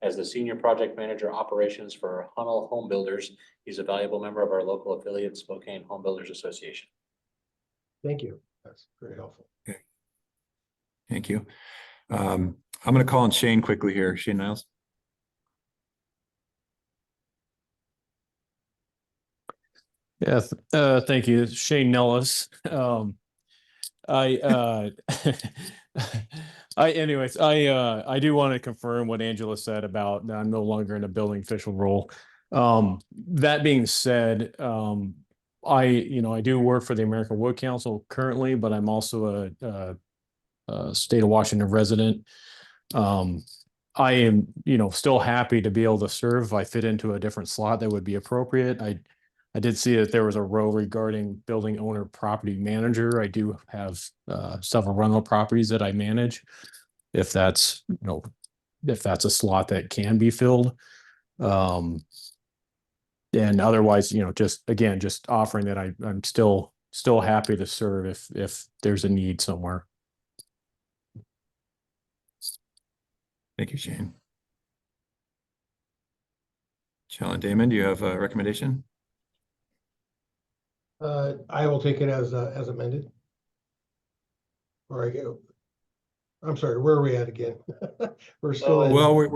S23: As the senior project manager operations for Hunnell Home Builders, he's a valuable member of our local affiliate, Spokane Home Builders Association.
S1: Thank you. That's very helpful.
S2: Okay. Thank you. I'm going to call on Shane quickly here. Shane Niles.
S3: Yes, thank you, Shane Nellis. I do want to confirm what Angela said about I'm no longer in a building official role. That being said, I do work for the American Wood Council currently, but I'm also a state of Washington resident. I am, still happy to be able to serve if I fit into a different slot that would be appropriate. I did see that there was a row regarding building owner property manager. I do have several rental properties that I manage. If that's a slot that can be filled. And otherwise, just offering that I'm still happy to serve if there's a need somewhere.
S2: Thank you, Shane. Shell and Damon, do you have a recommendation?
S1: I will take it as amended. Or I go. I'm sorry, where are we at again? We're still in.
S2: Well, we're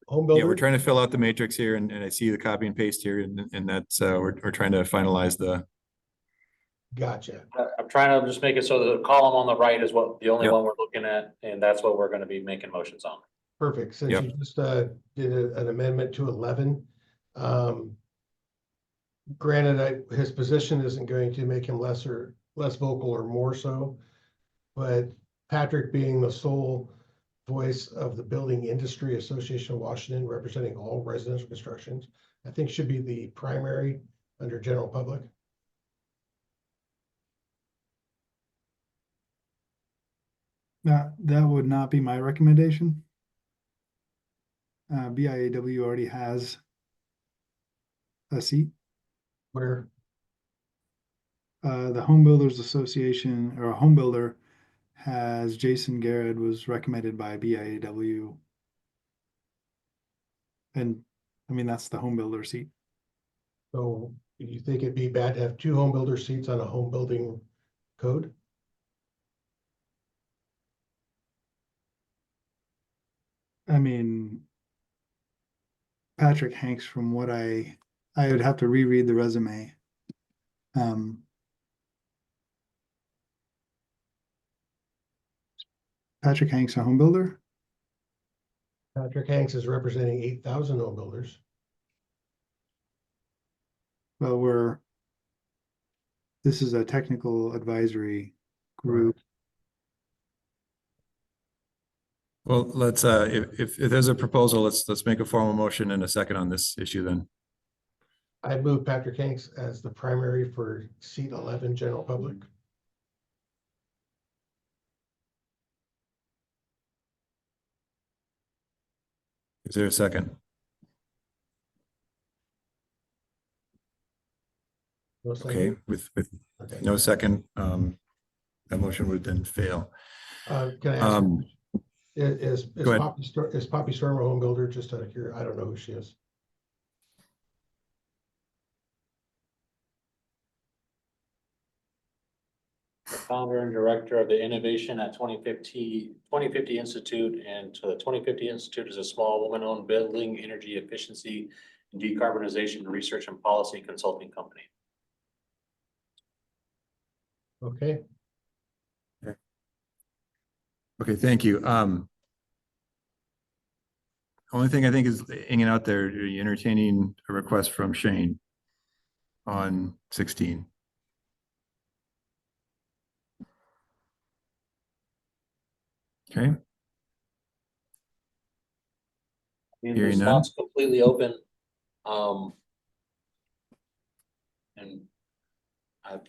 S1: home builder.
S2: Yeah, we're trying to fill out the matrix here, and I see the copy and paste here, and that's we're trying to finalize the.
S1: Gotcha.
S23: I'm trying to just make it so the column on the right is the only one we're looking at, and that's what we're going to be making motions on.
S1: Perfect. Since you just did an amendment to 11. Granted, his position isn't going to make him less vocal or more so, but Patrick being the sole voice of the Building Industry Association of Washington, representing all residential constructions, I think should be the primary under general public.
S4: That would not be my recommendation. BIAW already has a seat.
S1: Where?
S4: The Home Builders Association, or a home builder, has Jason Garrett, was recommended by BIAW. And I mean, that's the home builder seat.
S1: So do you think it'd be bad to have two home builder seats on a home building code?
S4: I mean, Patrick Hanks, from what I would have to reread the resume. Patrick Hanks, a home builder?
S1: Patrick Hanks is representing 8,000 home builders.
S4: Well, this is a technical advisory group.
S2: Well, let's if there's a proposal, let's make a formal motion and a second on this issue then.
S1: I move Patrick Hanks as the primary for seat 11 general public.
S2: Is there a second?
S1: No second?
S2: Okay, with
S1: Okay.
S2: no second, that motion would then fail.
S1: Can I ask,
S2: Um,
S1: is
S2: go ahead.
S1: Poppy Storm a home builder? Just out of curiosity, I don't know who she is.
S23: Founder and director of the Innovation at 2050 Institute, and the 2050 Institute is a small woman-owned building energy efficiency and decarbonization research and policy consulting company.
S1: Okay.
S2: Okay, thank you. Only thing I think is hanging out there, are you entertaining a request from Shane on 16? Okay.
S23: I mean,
S2: Hearing
S23: the
S2: none.
S23: spot's completely open. And I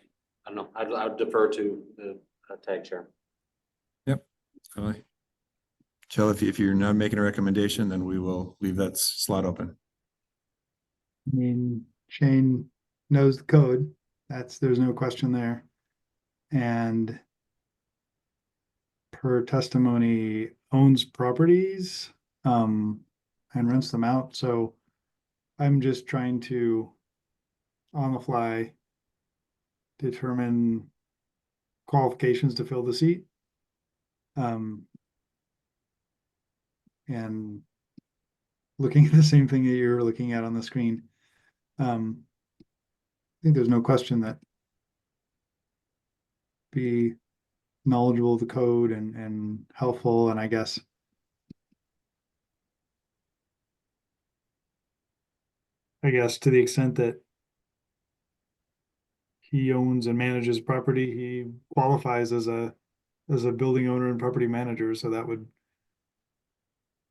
S23: don't know, I'd defer to the tag chair.
S2: Yep. Totally. Jill, if you're not making a recommendation, then we will leave that slot open.
S4: I mean, Shane knows the code. There's no question there. And per testimony, owns properties, and rents them out. So I'm just trying to, on the fly, determine qualifications to fill the seat. And looking at the same thing that you're looking at on the screen. I think there's no question that be knowledgeable of the code and helpful, and I guess to the extent that he owns and manages property, he qualifies as a building owner and property manager, so that would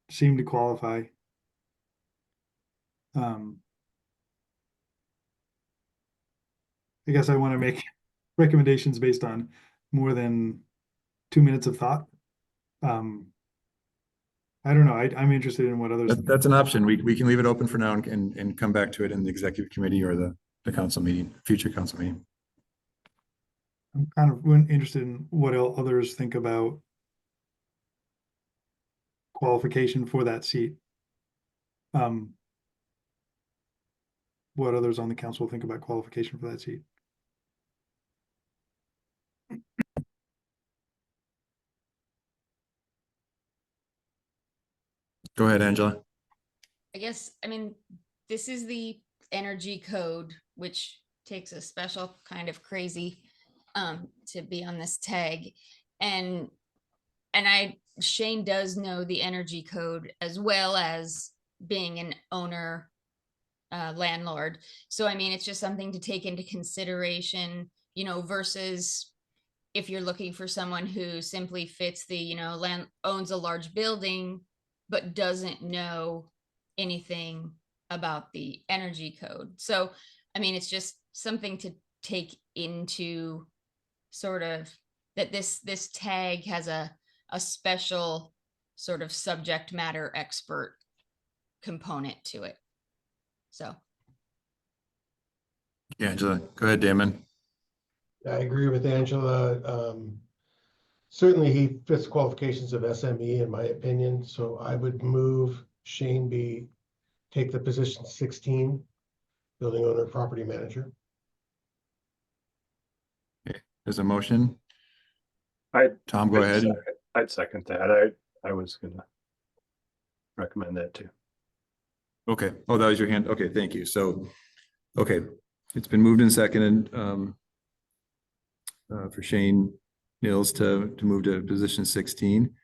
S4: seem to qualify. I guess I want to make recommendations based on more than 2 minutes of thought. I don't know. I'm interested in what others.
S2: That's an option. We can leave it open for now and come back to it in the executive committee or the council meeting, future council meeting.
S4: I'm kind of interested in what others think about qualification for that seat. What others on the council think about qualification for that seat.
S2: Go ahead, Angela.
S15: I guess, I mean, this is the energy code, which takes a special kind of crazy to be on this tag. And Shane does know the energy code as well as being an owner, landlord. So, I mean, it's just something to take into consideration, versus if you're looking for someone who simply fits the, owns a large building, but doesn't know anything about the energy code. So, I mean, it's just something to take into sort of that this tag has a special sort of subject matter expert component to it. So.
S2: Yeah, Angela, go ahead, Damon.
S1: I agree with Angela. Certainly he fits qualifications of SME in my opinion. So I would move Shane take the position 16, building owner, property manager.
S2: Okay. There's a motion. Tom, go ahead.
S7: I'd second that. I was gonna recommend that too.
S2: Okay. Oh, that was your hand. Okay, thank you. So, okay, it's been moved and seconded for Shane Nils to move to position 16.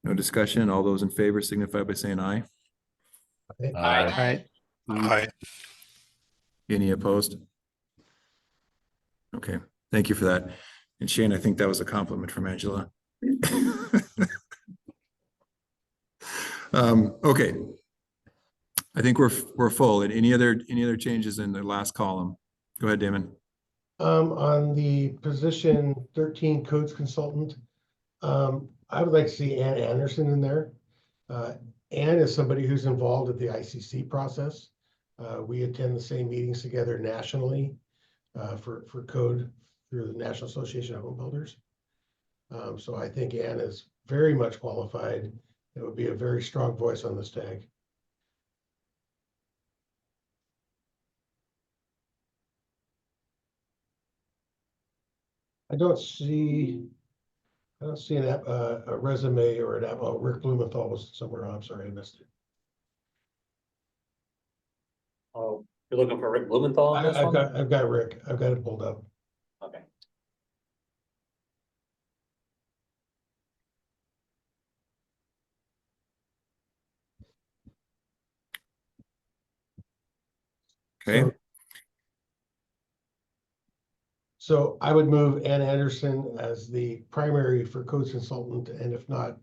S2: No discussion. All those in favor signify by saying aye.
S23: Aye.
S18: Aye.
S2: Any opposed? Okay, thank you for that. And Shane, I think that was a compliment from Angela. Okay. I think we're full. And any other changes in the last column? Go ahead, Damon.
S1: On the position 13 codes consultant, I would like to see Ann Anderson in there. Ann is somebody who's involved at the ICC process. We attend the same meetings together nationally for code through the National Association of Home Builders. So I think Ann is very much qualified. It would be a very strong voice on this tag. I don't see a resume or an app. Oh, Rick Blumenthal was somewhere. I'm sorry, I missed it.
S23: Oh, you're looking for Rick Blumenthal on this
S1: I've
S23: one?
S1: got Rick. I've got it pulled up.
S23: Okay.
S2: Okay.
S1: So I would move Ann Anderson as the primary for codes consultant, and if not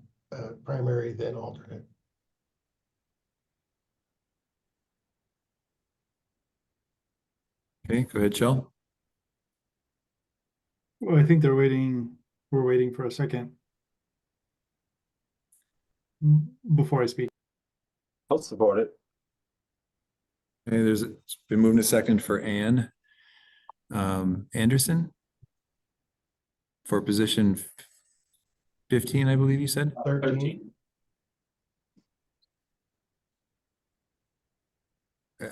S1: primary, then alternate.
S2: Okay, go ahead, Shell.
S4: Well, I think we're waiting for a second before I speak.
S7: I'll support it.
S2: Okay, it's been moved to second for Ann Anderson for position 15, I believe you said.
S1: 13.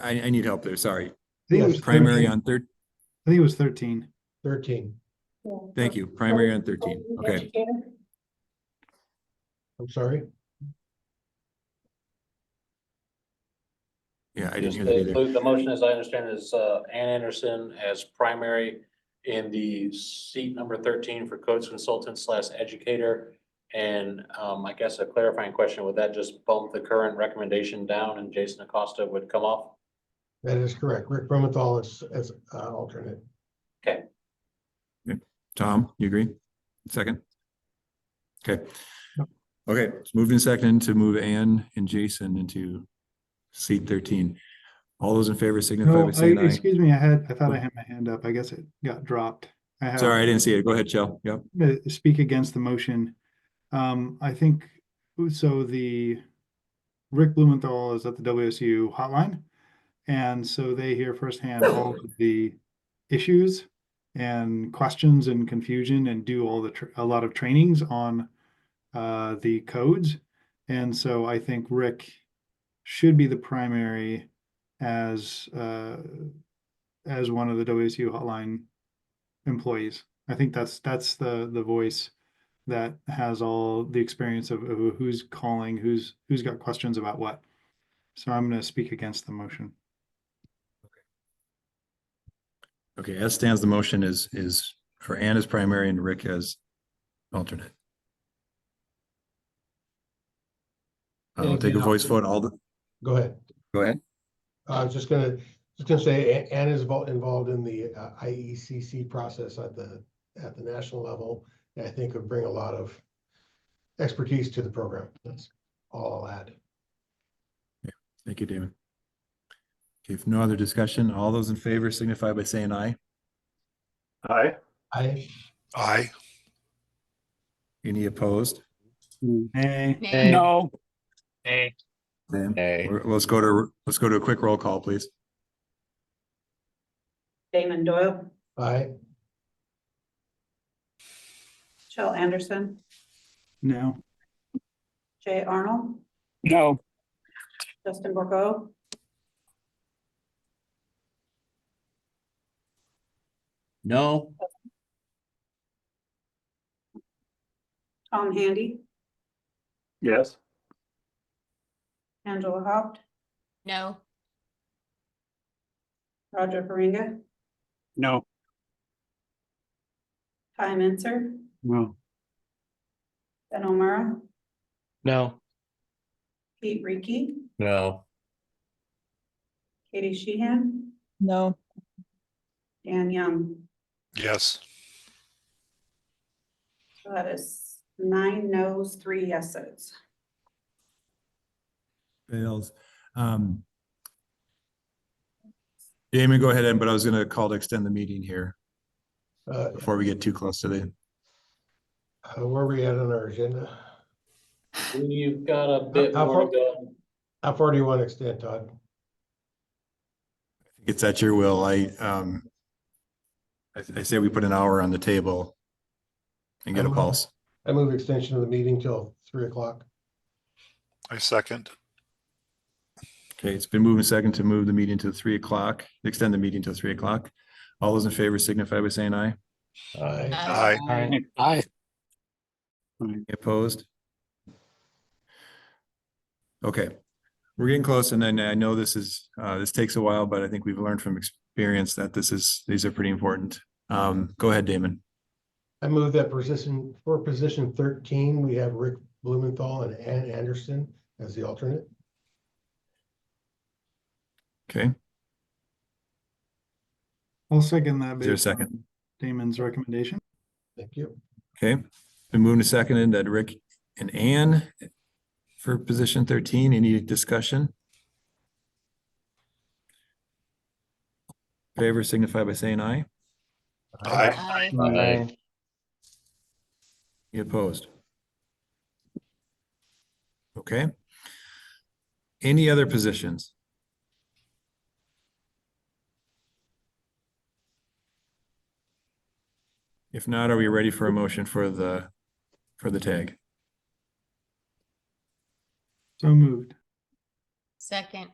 S2: I need help there. Sorry.
S4: I think it was
S2: Primary
S4: 13.
S2: on third.
S4: I think it was 13.
S1: 13.
S2: Thank you. Primary on 13. Okay.
S13: Educator.
S1: I'm sorry.
S2: Yeah, I didn't
S23: Just
S2: hear that either.
S23: the motion, as I understand, is Ann Anderson as primary in the seat number 13 for codes consultant / educator. And I guess a clarifying question, would that just bump the current recommendation down and Jason Acosta would come off?
S1: That is correct. Rick Blumenthal is as alternate.
S23: Okay.
S2: Tom, you agree? Second? Okay. Okay, it's moved in second to move Ann and Jason into seat 13. All those in favor signify
S4: No,
S2: by saying aye.
S4: excuse me, I thought I had my hand up. I guess it got dropped.
S2: Sorry, I didn't see it. Go ahead, Shell. Yep.
S4: Speak against the motion. I think so. The Rick Blumenthal is at the WSU hotline, and so they hear firsthand all of the issues and questions and confusion, and do a lot of trainings on the codes. And so I think Rick should be the primary as one of the WSU hotline employees. I think that's the voice that has all the experience of who's calling, who's got questions about what. So I'm going to speak against the motion.
S2: Okay, as stands, the motion is for Ann as primary and Rick as alternate. I'll take a voice vote.
S1: Go ahead.
S2: Go ahead.
S1: I was just gonna say Ann is involved in the IECC process at the national level. And I think would bring a lot of expertise to the program. That's all I'll add.
S2: Yeah, thank you, Damon. Okay, if no other discussion, all those in favor signify by saying aye.
S7: Aye.
S1: Aye.
S18: Aye.
S2: Any opposed?
S4: Nay.
S19: No. Nay.
S2: Let's go to a quick roll call, please.
S11: Damon Doyle,
S1: Aye.
S11: Shell Anderson,
S4: No.
S11: Jay Arnold,
S19: No.
S11: Justin Borgo,
S6: No.
S11: Tom Handy,
S7: Yes.
S11: Angela Haupt,
S15: No.
S11: Roger Faringa,
S19: No.
S11: Ty Mincer,
S19: No.
S11: Ben O'Mara,
S20: No.
S11: Pete Reiki,
S6: No.
S11: Katie Sheehan,
S8: No.
S11: Dan Young.
S18: Yes.
S11: So that is 9 no's, 3 yeses.
S2: Fails. Damon, go ahead, but I was going to call to extend the meeting here before we get too close to the.
S1: Where are we at on our agenda?
S23: We've got a bit
S1: How
S23: more to
S1: far-
S23: go.
S1: How far do you want to extend, Todd?
S2: It's at your will. I say we put an hour on the table and get a pulse.
S1: I move extension of the meeting till 3 o'clock.
S18: I second.
S2: Okay, it's been moved and second to move the meeting to 3 o'clock, extend the meeting to 3 o'clock. All those in favor signify by saying aye.
S18: Aye.
S10: Aye.
S2: Any opposed? Okay, we're getting close, and then I know this is this takes a while, but I think we've learned from experience that these are pretty important. Go ahead, Damon.
S1: I move that for position 13, we have Rick Blumenthal and Ann Anderson as the alternate.
S2: Okay,
S4: I'll second that.
S2: is there a
S4: based on
S2: second?
S4: Damon's recommendation.
S1: Thank you.
S2: Okay, been moved and seconded that Rick and Ann for position 13. Any discussion? Favor signify by saying aye.
S18: Aye.
S10: Aye.
S2: Any opposed? Okay. Any other positions? If not, are we ready for a motion for the tag?
S4: So moved.
S15: Second.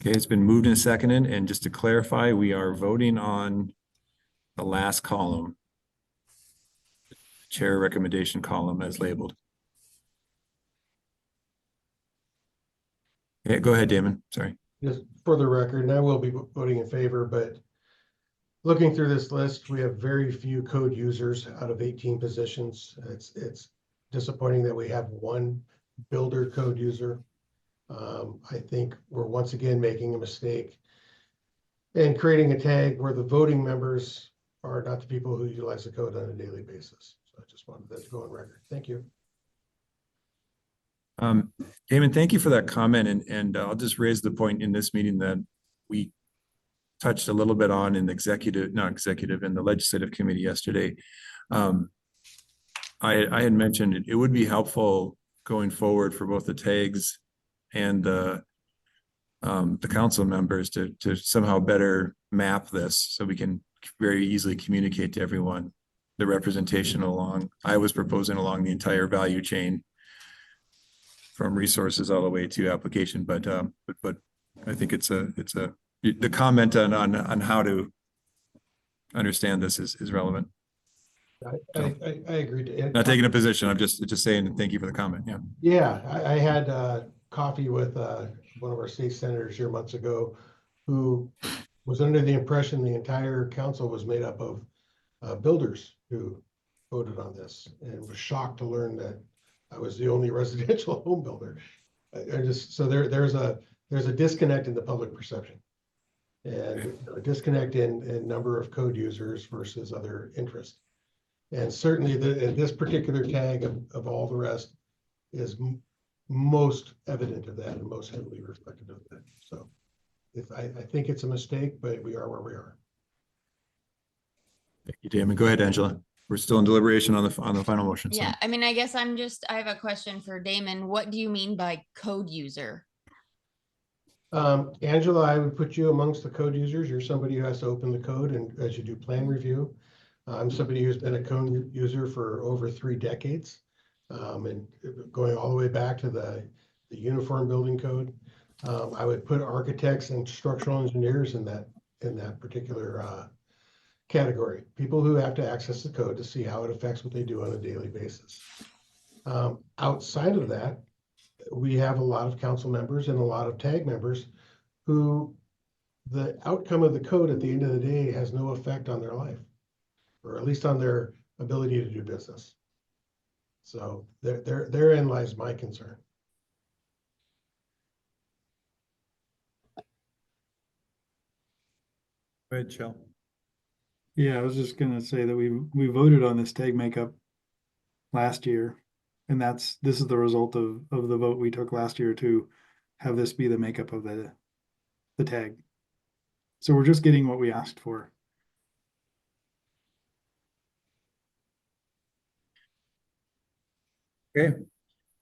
S2: Okay, it's been moved and seconded, and just to clarify, we are voting on the last column. Chair recommendation column as labeled. Yeah, go ahead, Damon. Sorry.
S1: Just for the record, and I will be voting in favor, but looking through this list, we have very few code users out of 18 positions. It's disappointing that we have one builder code user. I think we're once again making a mistake and creating a tag where the voting members are not the people who utilize the code on a daily basis. So I just wanted that to go on record. Thank you.
S2: Damon, thank you for that comment, and I'll just raise the point in this meeting that we touched a little bit on in the in the legislative committee yesterday. I had mentioned it would be helpful going forward for both the tags and the council members to somehow better map this so we can very easily communicate to everyone the representation along. I was proposing along the entire value chain from resources all the way to application, but I think the comment on how to understand this is relevant.
S1: I agree.
S2: Not taking a position. I'm just saying thank you for the comment. Yeah.
S1: Yeah, I had coffee with one of our state senators here months ago who was under the impression the entire council was made up of builders who voted on this, and was shocked to learn that I was the only residential home builder. So there's a disconnect in the public perception, and a disconnect in number of code users versus other interests. And certainly in this particular tag of all the rest is most evident of that and most heavily reflected of that. So I think it's a mistake, but we are where we are.
S2: Thank you, Damon. Go ahead, Angela. We're still in deliberation on the final motion. So.
S15: Yeah, I mean, I guess I have a question for Damon. What do you mean by code user?
S1: Angela, I would put you amongst the code users. You're somebody who has to open the code and as you do plan review. I'm somebody who's been a code user for over 3 decades, and going all the way back to the uniform building code. I would put architects and structural engineers in that particular category. People who have to access the code to see how it affects what they do on a daily basis. Outside of that, we have a lot of council members and a lot of tag members who the outcome of the code at the end of the day has no effect on their life, or at least on their ability to do business. So therein lies my concern.
S2: Go ahead, Shell.
S4: Yeah, I was just gonna say that we voted on this tag makeup last year, and this is the result of the vote we took last year to have this be the makeup of the tag. So we're just getting what we asked for.
S2: Okay,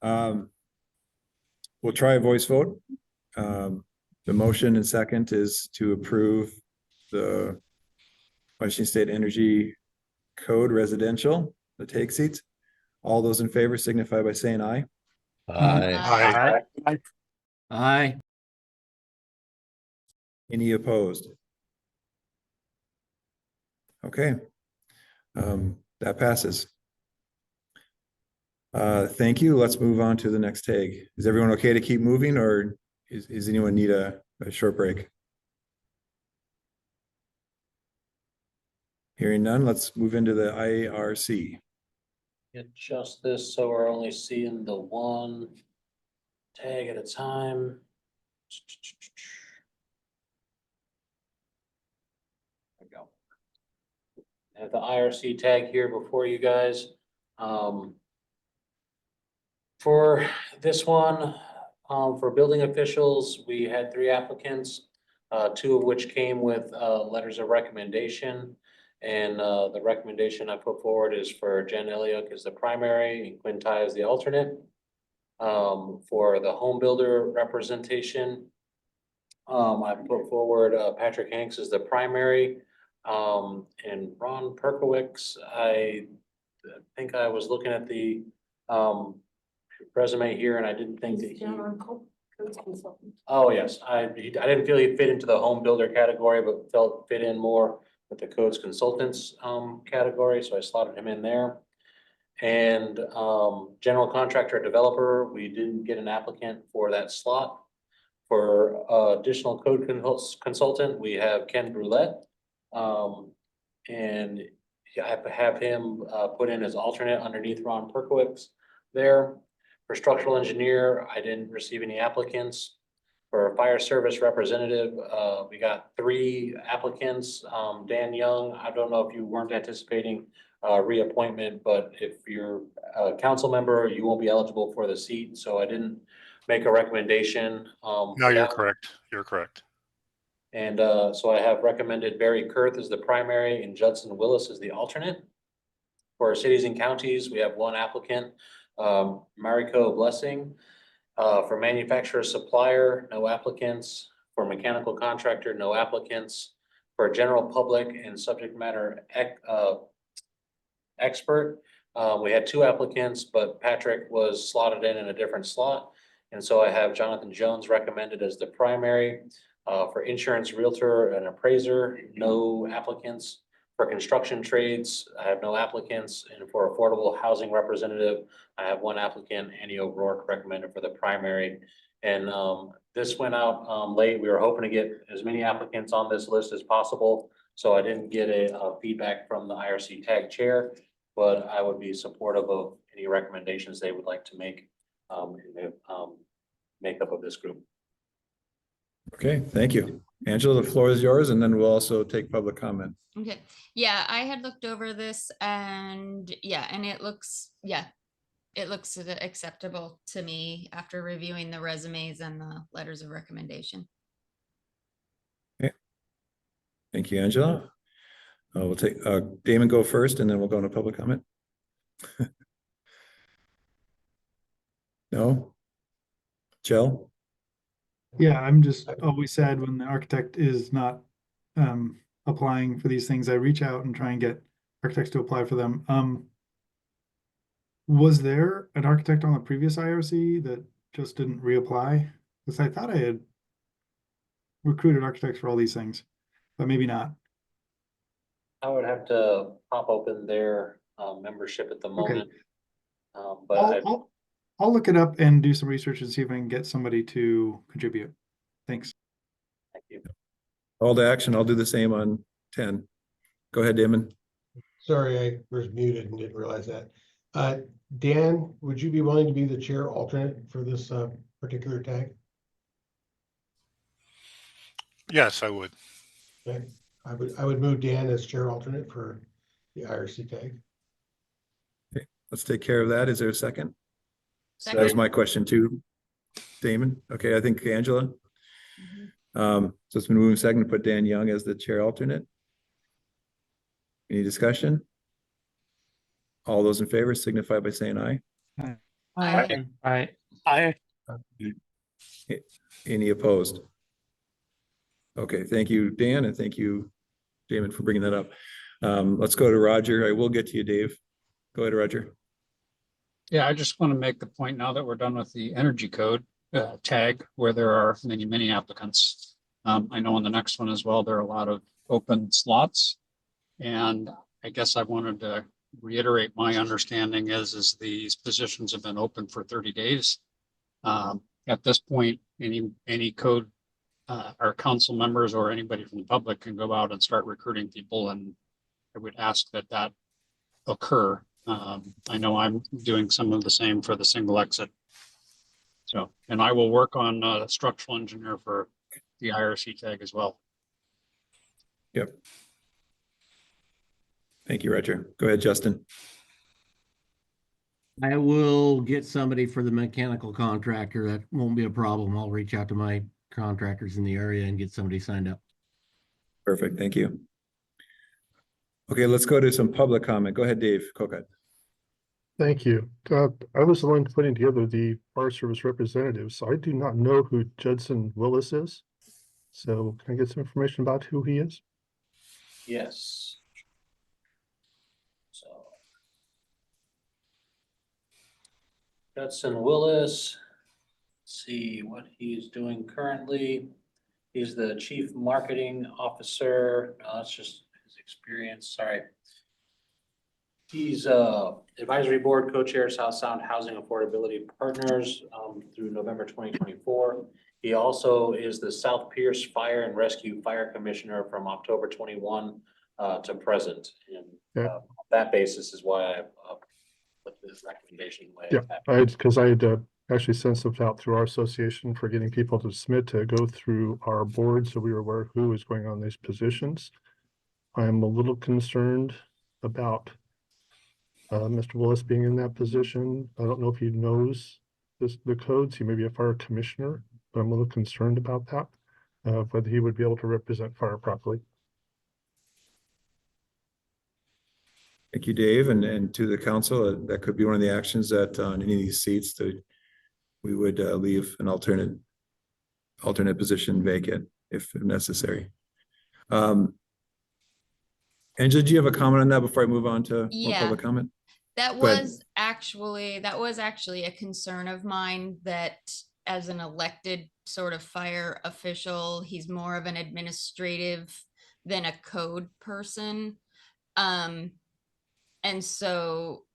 S2: We'll try a voice vote. The motion and second is to approve the Washington State Energy Code residential, the take seats. All those in favor signify by saying aye.
S18: Aye.
S6: Aye.
S2: Any opposed? Okay. That passes. Thank you. Let's move on to the next tag. Is everyone okay to keep moving, or is anyone need a short break? Hearing none, let's move into the IRC.
S23: Adjust this so we're only seeing the one tag at a time. There we go. I have the IRC tag here before you guys. For this one, for building officials, we had 3 applicants, 2 of which came with letters of recommendation. And the recommendation I put forward is for Jen Eliuk as the primary and Quinn Tai as the alternate. For the home builder representation, I put forward Patrick Hanks as the primary. And Ron Perkowicz, I think I was looking at the resume here and I didn't think that he. Oh, yes, I didn't feel he fit into the home builder category, but felt fit in more with the codes consultants category, so I slotted him in there. And general contractor developer, we didn't get an applicant for that slot. For additional code consultant, we have Ken Brulette. And I have him put in as alternate underneath Ron Perkowicz there. For structural engineer, I didn't receive any applicants. For fire service representative, we got 3 applicants. Dan Young, I don't know if you weren't anticipating reappointment, but if you're a council member, you won't be eligible for the seat. So I didn't make a recommendation.
S18: No, you're correct. You're correct.
S23: And so I have recommended Barry Kurth as the primary and Judson Willis as the alternate. For cities and counties, we have 1 applicant, Mariko Blessing. For manufacturer supplier, no applicants. For mechanical contractor, no applicants. For general public and subject matter expert, we had 2 applicants, but Patrick was slotted in a different slot. And so I have Jonathan Jones recommended as the primary. For insurance realtor and appraiser, no applicants. For construction trades, I have no applicants. And for affordable housing representative, I have 1 applicant, Annie O'Rourke, recommended for the primary. And this went out late. We were hoping to get as many applicants on this list as possible. So I didn't get a feedback from the IRC tag chair, but I would be supportive of any recommendations they would like to make in the makeup of this group.
S2: Okay, thank you. Angela, the floor is yours, and then we'll also take public comment.
S15: Okay, yeah, I had looked over this and yeah, and it looks acceptable to me after reviewing the resumes and the letters of recommendation.
S2: Okay, thank you, Angela. We'll take Damon go first, and then we'll go into public comment. No? Jill?
S4: Yeah, I'm just always sad when the architect is not applying for these things. I reach out and try and get architects to apply for them. Was there an architect on the previous IRC that just didn't reapply? Because I thought I had recruited architects for all these things, but maybe not.
S23: I would have to pop open their membership at the moment. But
S4: I'll look it up and do some research and see if I can get somebody to contribute. Thanks.
S23: Thank you.
S2: All to action. I'll do the same on 10. Go ahead, Damon.
S1: Sorry, I was muted and didn't realize that. Dan, would you be willing to be the chair alternate for this particular tag?
S18: Yes, I would.
S1: Okay, I would move Dan as chair alternate for the IRC tag.
S2: Okay, let's take care of that. Is there a second?
S15: Second.
S2: That was my question too, Damon. Okay, I think Angela. So it's been moved second to put Dan Young as the chair alternate. Any discussion? All those in favor signify by saying aye.
S4: Aye.
S15: Aye.
S10: Aye.
S2: Any opposed? Okay, thank you, Dan, and thank you, Damon, for bringing that up. Let's go to Roger. I will get to you, Dave. Go ahead, Roger.
S19: Yeah, I just want to make the point now that we're done with the energy code tag where there are many, many applicants. I know on the next one as well, there are a lot of open slots. And I guess I wanted to reiterate my understanding is these positions have been open for 30 days. At this point, any code our council members or anybody from the public can go out and start recruiting people, and I would ask that occur. I know I'm doing some of the same for the single exit. So, and I will work on structural engineer for the IRC tag as well.
S2: Yep. Thank you, Roger. Go ahead, Justin.
S6: I will get somebody for the mechanical contractor. That won't be a problem. I'll reach out to my contractors in the area and get somebody signed up.
S2: Perfect. Thank you. Okay, let's go to some public comment. Go ahead, Dave Kokot.
S8: Thank you. I was the one putting together the Forest Service representatives, so I do not know who Judson Willis is. So can I get some information about who he is?
S23: Yes. So. Judson Willis. Let's see what he's doing currently. He's the Chief Marketing Officer. No, that's just his experience. Sorry. He's advisory board co-chair, South Sound Housing Affordability Partners through November 2024. He also is the South Pierce Fire and Rescue Fire Commissioner from October 21 to present. And on that basis is why I put this recommendation.
S8: Because I had actually sent stuff out through our association for getting people to submit to go through our board, so we were aware who is going on these positions. I'm a little concerned about Mr. Willis being in that position. I don't know if he knows the codes. He may be a fire commissioner, but I'm a little concerned about that, whether he would be able to represent fire properly.
S2: Thank you, Dave, and to the council, that could be one of the actions that on any of these seats that we would leave an alternate position vacant if necessary. Angela, do you have a comment on that before I move on to more public comment?
S15: That was actually a concern of mine, that as an elected sort of fire official, he's more of an administrative than a code person. And so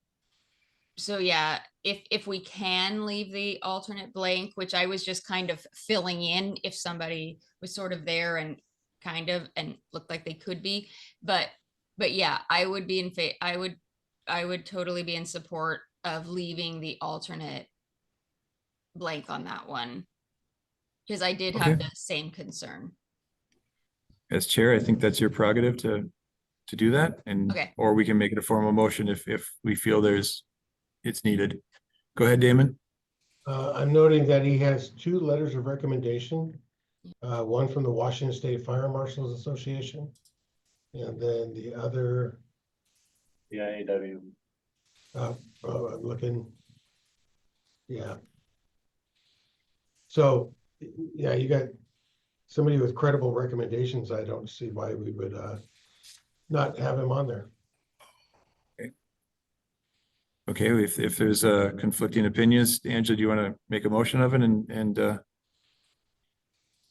S15: yeah, if we can leave the alternate blank, which I was just kind of filling in if somebody was sort of there and kind of and looked like they could be, but yeah, I would be in favor. I would totally be in support of leaving the alternate blank on that one, because I did have the same concern.
S2: As chair, I think that's your prerogative to do that, and or we can make it a formal motion if we feel it's needed. Go ahead, Damon.
S1: I'm noting that he has 2 letters of recommendation, one from the Washington State Fire Marshals Association, and then the other.
S23: The IAW.
S1: I'm looking. Yeah. So, yeah, you got somebody with credible recommendations. I don't see why we would not have him on there.
S2: Okay, if there's conflicting opinions, Angela, do you want to make a motion of it?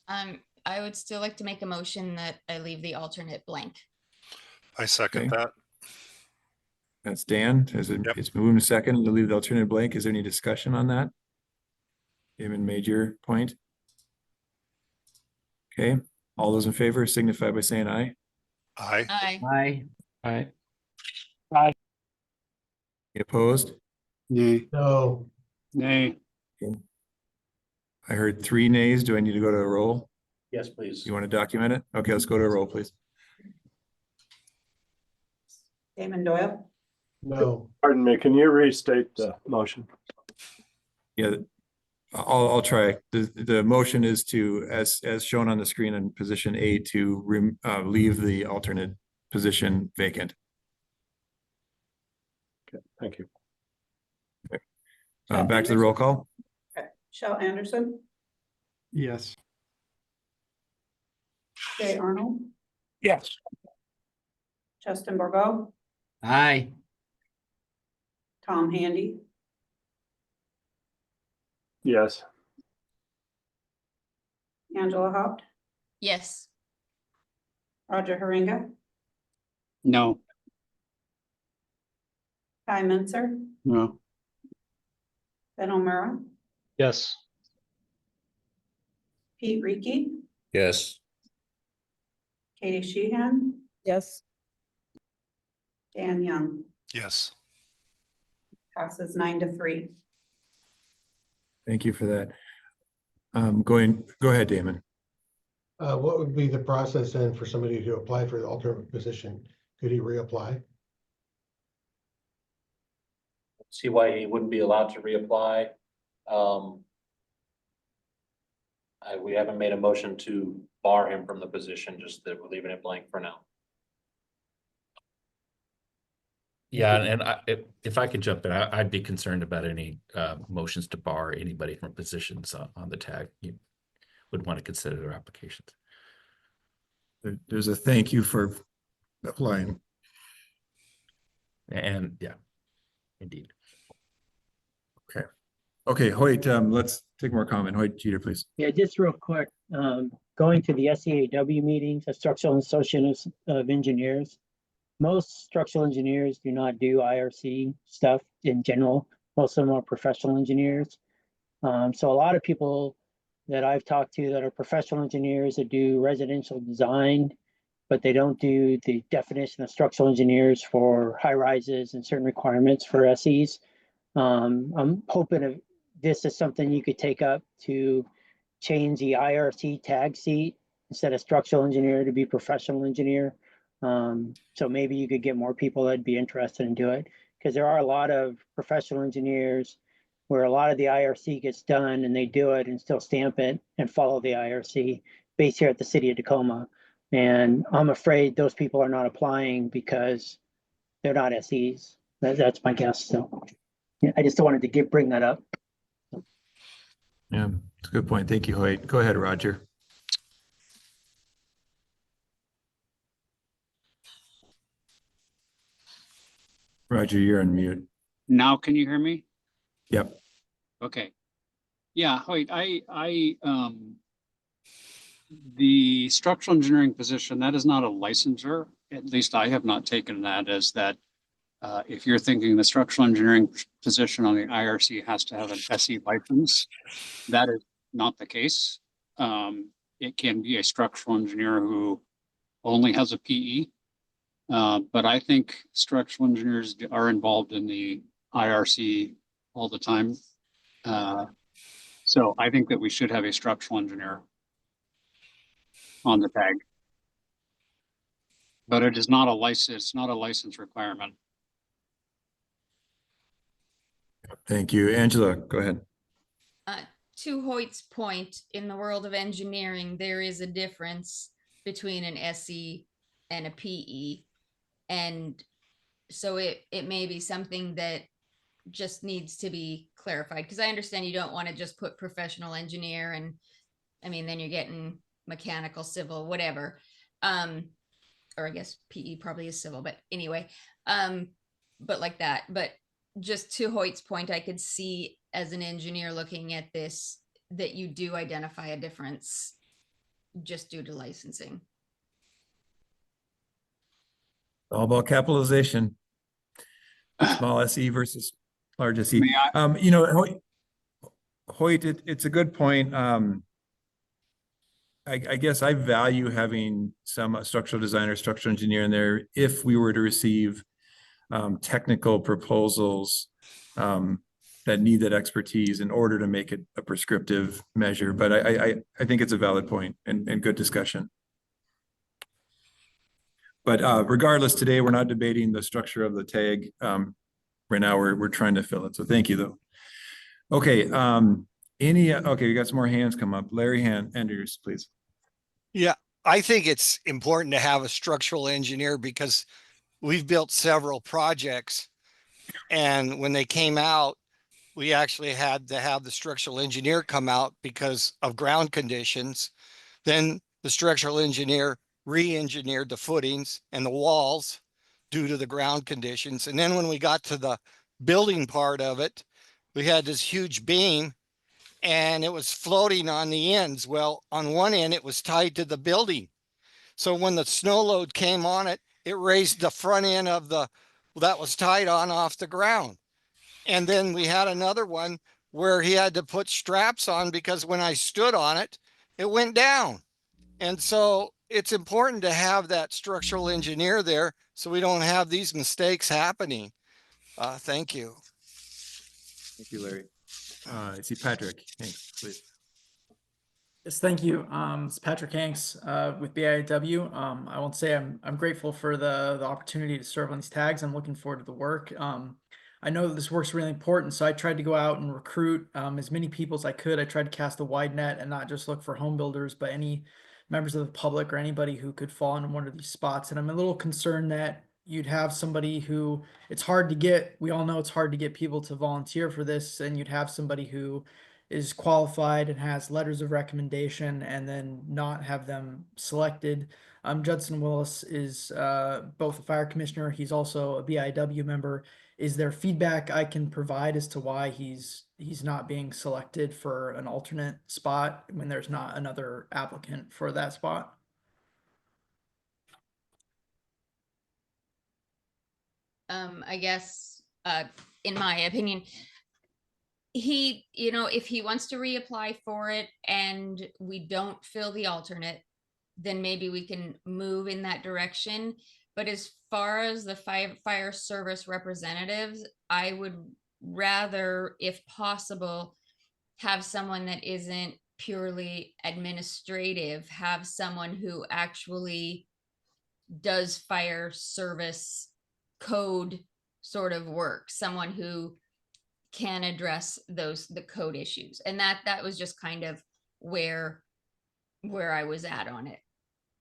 S15: I would still like to make a motion that I leave the alternate blank.
S18: I second that.
S2: That's Dan. It's moved to second to leave the alternate blank. Is there any discussion on that? Damon made your point. Okay, all those in favor signify by saying aye.
S18: Aye.
S15: Aye.
S6: Aye.
S10: Aye.
S19: Aye.
S2: Any opposed?
S9: Nay.
S1: No.
S19: Nay.
S2: Okay. I heard 3 nays. Do I need to go to a roll?
S23: Yes, please.
S2: You want to document it? Okay, let's go to a roll, please.
S11: Damon Doyle.
S1: No.
S7: Pardon me, can you restate the motion?
S2: Yeah, I'll try. The motion is to, as shown on the screen in position A, to leave the alternate position vacant.
S7: Okay, thank you.
S2: Okay. Back to the roll call.
S11: Okay. Shell Anderson,
S4: Yes.
S11: Jay Arnold,
S19: Yes.
S11: Justin Borgo,
S6: Aye.
S11: Tom Handy,
S7: Yes.
S11: Angela Haupt,
S15: Yes.
S11: Roger Haringa,
S19: No.
S11: Ty Menzer,
S19: No.
S11: Ben O'Meara,
S10: Yes.
S11: Pete Reiki,
S14: Yes.
S11: Katie Sheehan,
S12: Yes.
S11: Dan Young.
S18: Yes.
S11: Passes 9-3.
S2: Thank you for that. Go ahead, Damon.
S1: What would be the process then for somebody to apply for the alternate position? Could he reapply?
S23: See why he wouldn't be allowed to reapply. We haven't made a motion to bar him from the position, just that we're leaving it blank for now.
S14: Yeah, and if I could jump in, I'd be concerned about any motions to bar anybody from positions on the tag. You would want to consider their applications.
S2: There's a thank you for applying.
S14: And yeah, indeed.
S2: Okay, Hoyt, let's take more comment. Hoyt Jeter, please.
S12: Yeah, just real quick, going to the SEAW meetings, the Structural Association of Engineers. Most structural engineers do not do IRC stuff in general. Most of them are professional engineers. So a lot of people that I've talked to that are professional engineers that do residential design, but they don't do the definition of structural engineers for high rises and certain requirements for SEs. I'm hoping if this is something you could take up to change the IRC tag seat instead of structural engineer to be professional engineer. So maybe you could get more people that'd be interested in do it, because there are a lot of professional engineers where a lot of the IRC gets done and they do it and still stamp it and follow the IRC based here at the city of Tacoma. And I'm afraid those people are not applying because they're not SEs. That's my guess. So yeah, I just wanted to bring that up.
S2: Yeah, it's a good point. Thank you, Hoyt. Go ahead, Roger. Roger, you're on mute.
S19: Now can you hear me?
S2: Yep.
S19: Okay. Yeah, Hoyt, the structural engineering position, that is not a licensure. At least I have not taken that as that. If you're thinking the structural engineering position on the IRC has to have an SE license, that is not the case. It can be a structural engineer who only has a PE. But I think structural engineers are involved in the IRC all the time. So I think that we should have a structural engineer on the tag. But it is not a license, it's not a license requirement.
S2: Thank you. Angela, go ahead.
S15: To Hoyt's point, in the world of engineering, there is a difference between an SE and a PE. And so it may be something that just needs to be clarified, because I understand you don't want to just put professional engineer, and I mean, then you're getting mechanical, civil, whatever. Or I guess PE probably is civil, but anyway, but like that. But just to Hoyt's point, I could see as an engineer looking at this, that you do identify a difference just due to licensing.
S2: All about capitalization. Small SE versus large SE. You know, Hoyt, it's a good point. I guess I value having some structural designer, structural engineer in there if we were to receive technical proposals that need that expertise in order to make it a prescriptive measure. But I think it's a valid point and good discussion. But regardless, today we're not debating the structure of the tag. Right now we're trying to fill it. So thank you though. Okay. Okay, we got some more hands come up. Larry Andrews, please.
S16: Yeah, I think it's important to have a structural engineer because we've built several projects, and when they came out, we actually had to have the structural engineer come out because of ground conditions. Then the structural engineer re-engineered the footings and the walls due to the ground conditions. And then when we got to the building part of it, we had this huge beam and it was floating on the ends. Well, on one end, it was tied to the building. So when the snow load came on it, it raised the front end of the, that was tied on off the ground. And then we had another one where he had to put straps on because when I stood on it, it went down. And so it's important to have that structural engineer there so we don't have these mistakes happening. Thank you.
S2: Thank you, Larry. I see Patrick. Thanks, please.
S5: Yes, thank you. It's Patrick Hanks with BIW. I won't say I'm grateful for the opportunity to serve on these tags. I'm looking forward to the work. I know that this work's really important, so I tried to go out and recruit as many people as I could. I tried to cast a wide net and not just look for home builders, but any members of the public or anybody who could fall into one of these spots. And I'm a little concerned that you'd have somebody who it's hard to get. We all know it's hard to get people to volunteer for this, and you'd have somebody who is qualified and has letters of recommendation and then not have them selected. Judson Willis is both a fire commissioner. He's also a BIW member. Is there feedback I can provide as to why he's not being selected for an alternate spot when there's not another applicant for that spot?
S15: I guess, in my opinion, if he wants to reapply for it and we don't fill the alternate, then maybe we can move in that direction. But as far as the fire service representatives, I would rather, if possible, have someone that isn't purely administrative, have someone who actually does fire service code sort of work, someone who can address the code issues. And that was just kind of where I was at on it.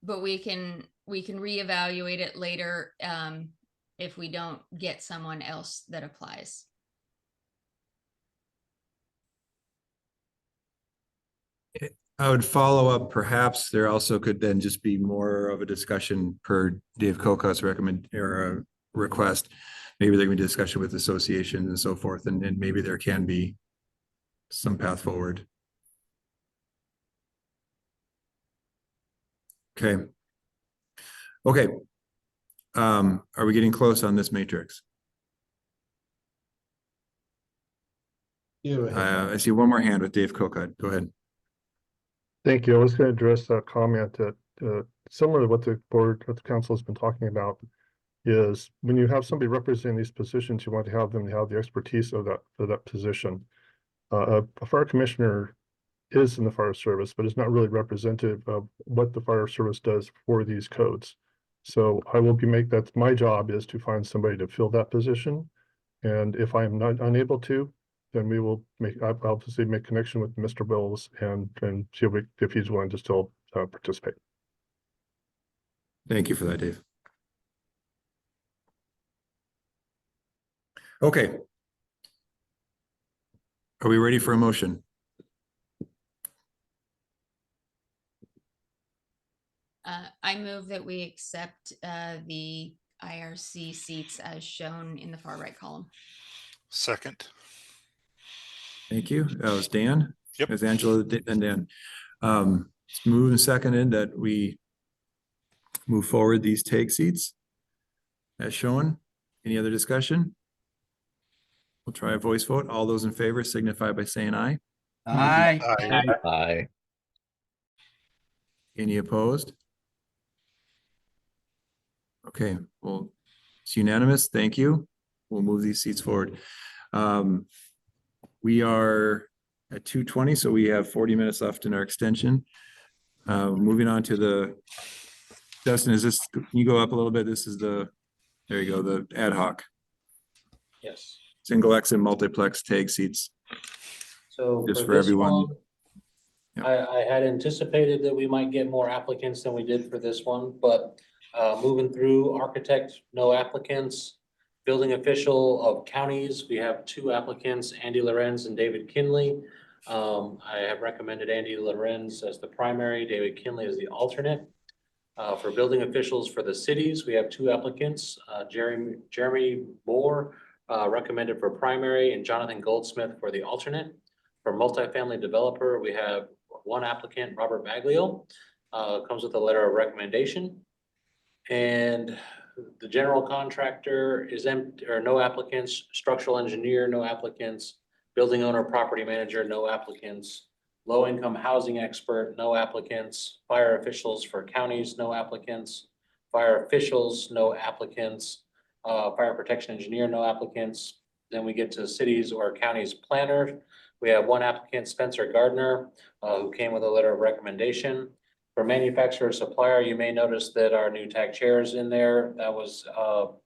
S15: But we can reevaluate it later if we don't get someone else that applies.
S2: I would follow up. Perhaps there also could then just be more of a discussion per Dave Kokot's request. Maybe there can be discussion with associations and so forth, and maybe there can be some path forward. Okay. Okay. Are we getting close on this matrix? I see one more hand with Dave Kokot. Go ahead.
S8: Thank you. I was going to address a comment that similar to what the council has been talking about is when you have somebody representing these positions, you want to have them have the expertise of that position. A fire commissioner is in the fire service, but is not really representative of what the fire service does for these codes. So I will that's my job is to find somebody to fill that position. And if I am not unable to, then we will obviously make connection with Mr. Bills and see if he's willing to still participate.
S2: Thank you for that, Dave. Okay. Are we ready for a motion?
S15: I move that we accept the IRC seats as shown in the far right column.
S18: Second.
S2: Thank you. That was Dan.
S18: Yep.
S2: It was Angela and Dan. It's moved and seconded that we move forward these tag seats as shown. Any other discussion? We'll try a voice vote. All those in favor signify by saying aye.
S6: Aye.
S18: Aye.
S14: Aye.
S2: Any opposed? Okay, well, it's unanimous. Thank you. We'll move these seats forward. We are at 2:20, so we have 40 minutes left in our extension. Moving on to Dustin, can you go up a little bit? This is there you go, the ad hoc.
S23: Yes.
S2: Single exit multiplex tag seats.
S23: So
S2: just for
S23: this
S2: everyone.
S23: one, I had anticipated that we might get more applicants than we did for this one, but moving through architect, no applicants. Building official of counties, we have two applicants, Andy Lorenz and David Kinley. I have recommended Andy Lorenz as the primary, David Kinley as the alternate. For building officials for the cities, we have two applicants, Jeremy Moore, recommended for primary, and Jonathan Goldsmith for the alternate. For multifamily developer, we have one applicant, Robert Baglio, comes with a letter of recommendation. And the general contractor is empty, or no applicants. Structural engineer, no applicants. Building owner, property manager, no applicants. Low income housing expert, no applicants. Fire officials for counties, no applicants. Fire officials, no applicants. Fire protection engineer, no applicants. Then we get to cities or counties planner. We have one applicant, Spencer Gardner, who came with a letter of recommendation. For manufacturer supplier, you may notice that our new tag chair is in there. That was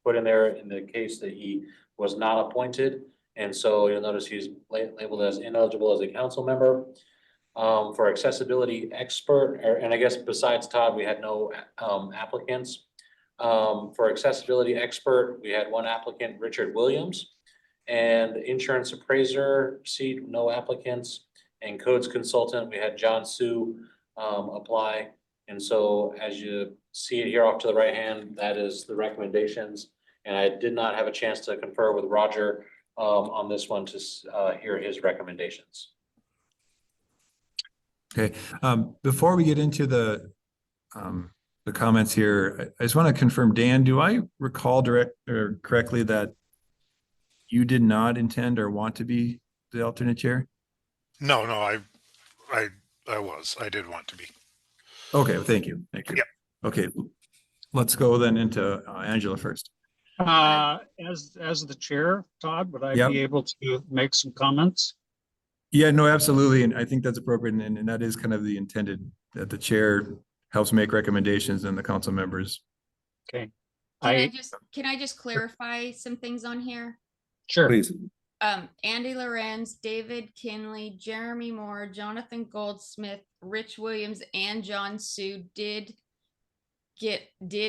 S23: put in there in the case that he was not appointed. And so you'll notice he's labeled as ineligible as a council member. For accessibility expert, and I guess besides Todd, we had no applicants. For accessibility expert, we had one applicant, Richard Williams. And insurance appraiser seat, no applicants. And codes consultant, we had John Sue apply. And so as you see it here off to the right hand, that is the recommendations. And I did not have a chance to confer with Roger on this one to hear his recommendations.
S2: Okay, before we get into the comments here, I just want to confirm, Dan, do I recall correctly that you did not intend or want to be the alternate chair?
S18: No, I did want to be.
S2: Okay, well, thank you. Thank you.
S18: Yep.
S2: Okay, let's go then into Angela first.
S19: As the chair, Todd, would I
S2: Yep.
S19: be able to make some comments?
S2: Yeah, no, absolutely. And I think that's appropriate. And that is kind of the intended, that the chair helps make recommendations and the council members.
S19: Okay.
S15: Can I just clarify some things on here?
S19: Sure.
S2: Please.
S15: Andy Lorenz, David Kinley, Jeremy Moore, Jonathan Goldsmith, Rich Williams, and John Sue did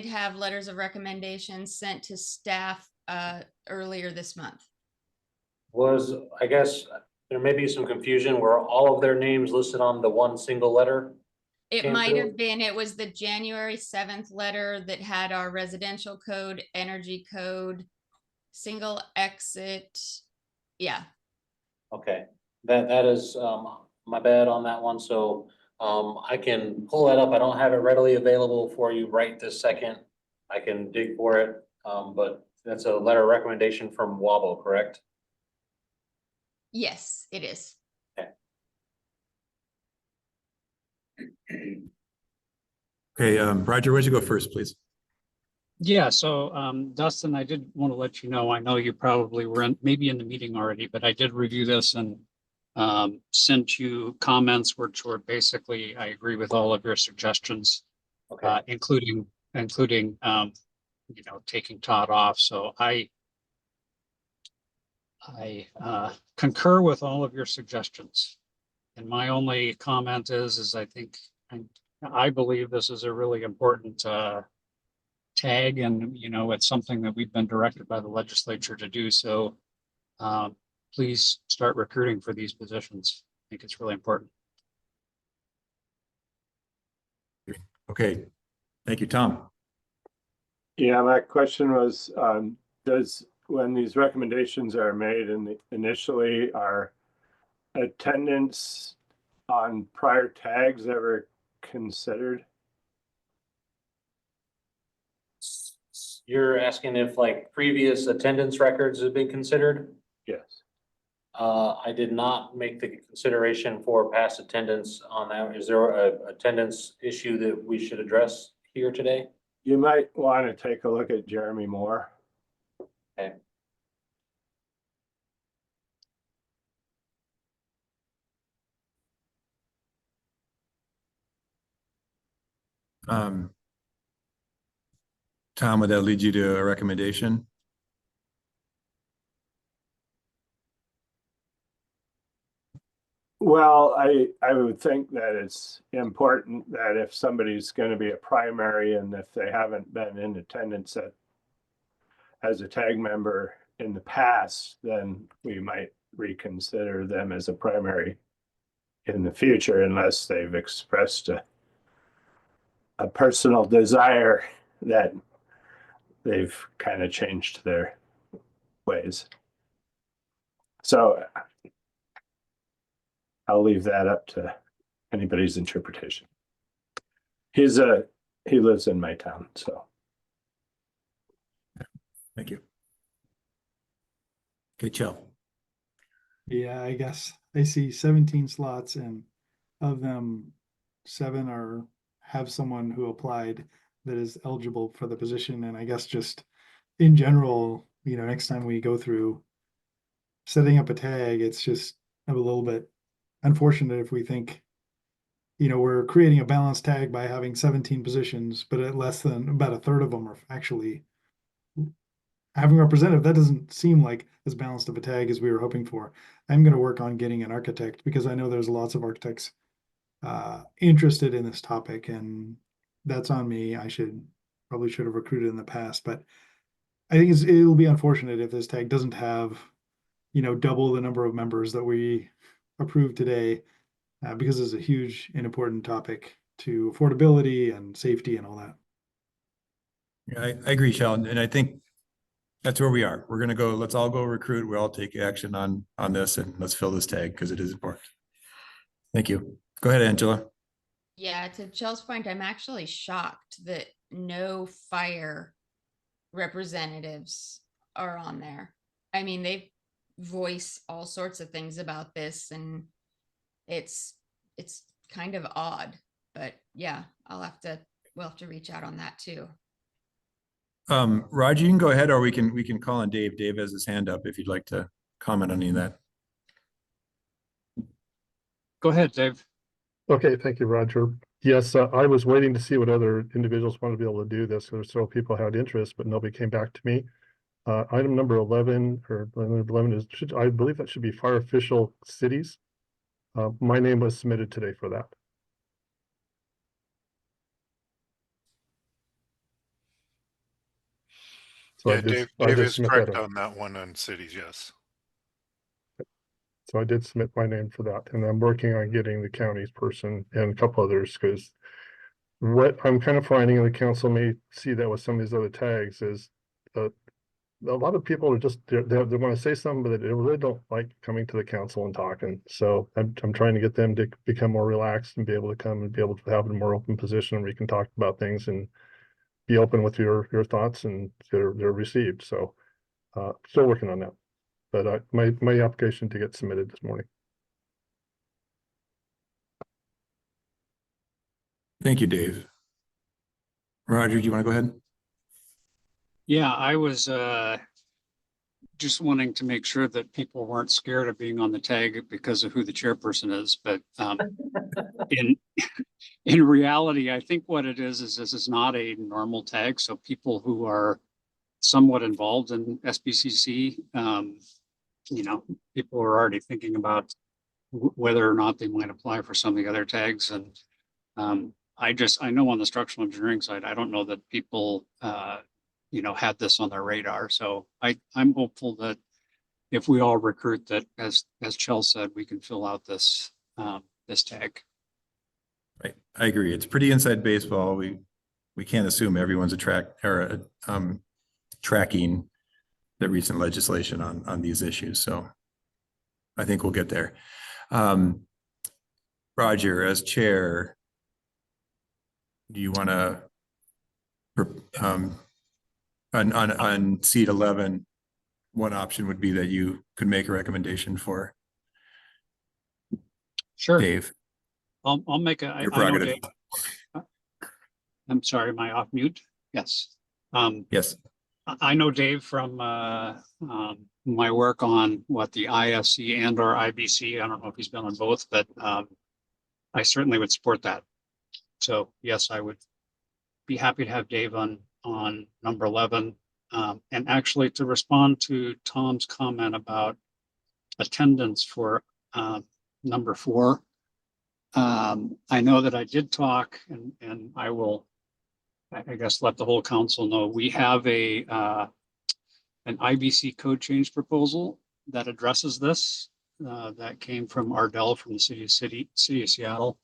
S15: have letters of recommendation sent to staff earlier this month.
S23: I guess there may be some confusion where all of their names listed on the one single letter.
S15: It might have been, it was the January 7th letter that had our residential code, energy code, single exit. Yeah.
S23: Okay, that is my bad on that one. So I can pull that up. I don't have it readily available for you right this second. I can dig for it, but that's a letter of recommendation from Wabo, correct?
S15: Yes, it is.
S2: Okay, Roger, why don't you go first, please?
S19: Yeah, so Dustin, I did want to let you know, I know you probably were maybe in the meeting already, but I did review this and sent you comments which were basically, I agree with all of your suggestions, including taking Todd off. So I concur with all of your suggestions. And my only comment is I believe this is a really important tag, and it's something that we've been directed by the legislature to do. So please start recruiting for these positions. I think it's really important.
S2: Okay, thank you, Tom.
S7: Yeah, my question was, when these recommendations are made initially, are attendance on prior tags ever considered?
S23: You're asking if like previous attendance records have been considered?
S7: Yes.
S23: I did not make the consideration for past attendance on that. Is there a attendance issue that we should address here today?
S7: You might want to take a look at Jeremy Moore.
S23: Okay.
S2: Tom, would that lead you to a recommendation?
S7: Well, I would think that it's important that if somebody's going to be a primary and if they haven't been in attendance as a tag member in the past, then we might reconsider them as a primary in the future unless they've expressed a personal desire that they've kind of changed their ways. So I'll leave that up to anybody's interpretation. He lives in my town, so.
S2: Thank you. Okay, Chell.
S4: Yeah, I guess I see 17 slots, and of them, 7 have someone who applied that is eligible for the position. And I guess just in general, next time we go through setting up a tag, it's just a little bit unfortunate if we think, we're creating a balanced tag by having 17 positions, but at less than about a third of them are actually having a representative. That doesn't seem like as balanced of a tag as we were hoping for. I'm going to work on getting an architect, because I know there's lots of architects interested in this topic, and that's on me. I probably should have recruited in the past, but I think it'll be unfortunate if this tag doesn't have, double the number of members that we approved today, because it's a huge and important topic to affordability and safety and all that.
S2: Yeah, I agree, Sheldon, and I think that's where we are. We're gonna go, let's all go recruit, we'll all take action on this, and let's fill this tag because it is important. Thank you. Go ahead, Angela.
S15: Yeah, to Chell's point, I'm actually shocked that no fire representatives are on there. I mean, they voice all sorts of things about this, and it's kind of odd, but yeah, we'll have to reach out on that too.
S2: Roger, you can go ahead, or we can call on Dave. Dave has his hand up if you'd like to comment on any of that.
S19: Go ahead, Dave.
S8: Okay, thank you, Roger. Yes, I was waiting to see what other individuals wanted to be able to do this. There several people had interest, but nobody came back to me. Item number 11 or 11 is, I believe that should be fire official cities. My name was submitted today for that. So
S18: Yeah, Dave is correct on that one on cities, yes.
S8: So I did submit my name for that, and I'm working on getting the county's person and a couple others, because what I'm kind of finding, and the council may see that with some of these other tags, is a lot of people are just, they want to say something, but they really don't like coming to the council and talking. So I'm trying to get them to become more relaxed and be able to come and be able to have a more open position where we can talk about things and be open with your thoughts, and they're received. So still working on that. But my application to get submitted this morning.
S2: Thank you, Dave. Roger, do you want to go ahead?
S19: Yeah, I was just wanting to make sure that people weren't scared of being on the tag because of who the chairperson is. But in reality, I think what it is this is not a normal tag. So people who are somewhat involved in SBCC, people are already thinking about whether or not they might apply for some of the other tags. And I know on the structural engineering side, I don't know that people, had this on their radar. So I'm hopeful that if we all recruit that, as Chell said, we can fill out this tag.
S2: Right, I agree. It's pretty inside baseball. We can't assume everyone's tracking the recent legislation on these issues. So I think we'll get there. Roger, as chair, do you want to on seat 11, one option would be that you could make a recommendation for Dave.
S19: I'll make a.
S2: Your prerogative.
S19: I'm sorry, am I off mute? Yes.
S2: Yes.
S19: I know Dave from my work on the IFC and or IBC. I don't know if he's been on both, but I certainly would support that. So yes, I would be happy to have Dave on number 11. And actually, to respond to Tom's comment about attendance for number 4, I know that I did talk, and I will, I guess, let the whole council know we have a an IBC code change proposal that addresses this. That came from Ardell from the city of Seattle.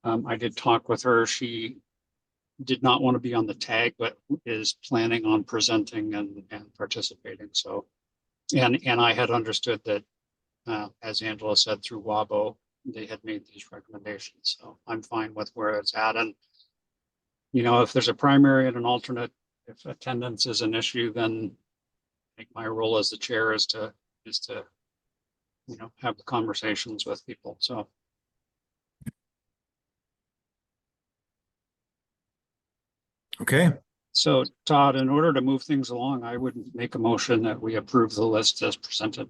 S19: I did talk with her. She did not want to be on the tag, but is planning on presenting and participating. So, and I had understood that, as Angela said, through WABO, they had made these recommendations. So I'm fine with where it's at. And, you know, if there's a primary and an alternate, if attendance is an issue, then I think my role as the chair is to, you know, have the conversations with people. So.
S2: Okay.
S19: So Todd, in order to move things along, I would make a motion that we approve the list as presented.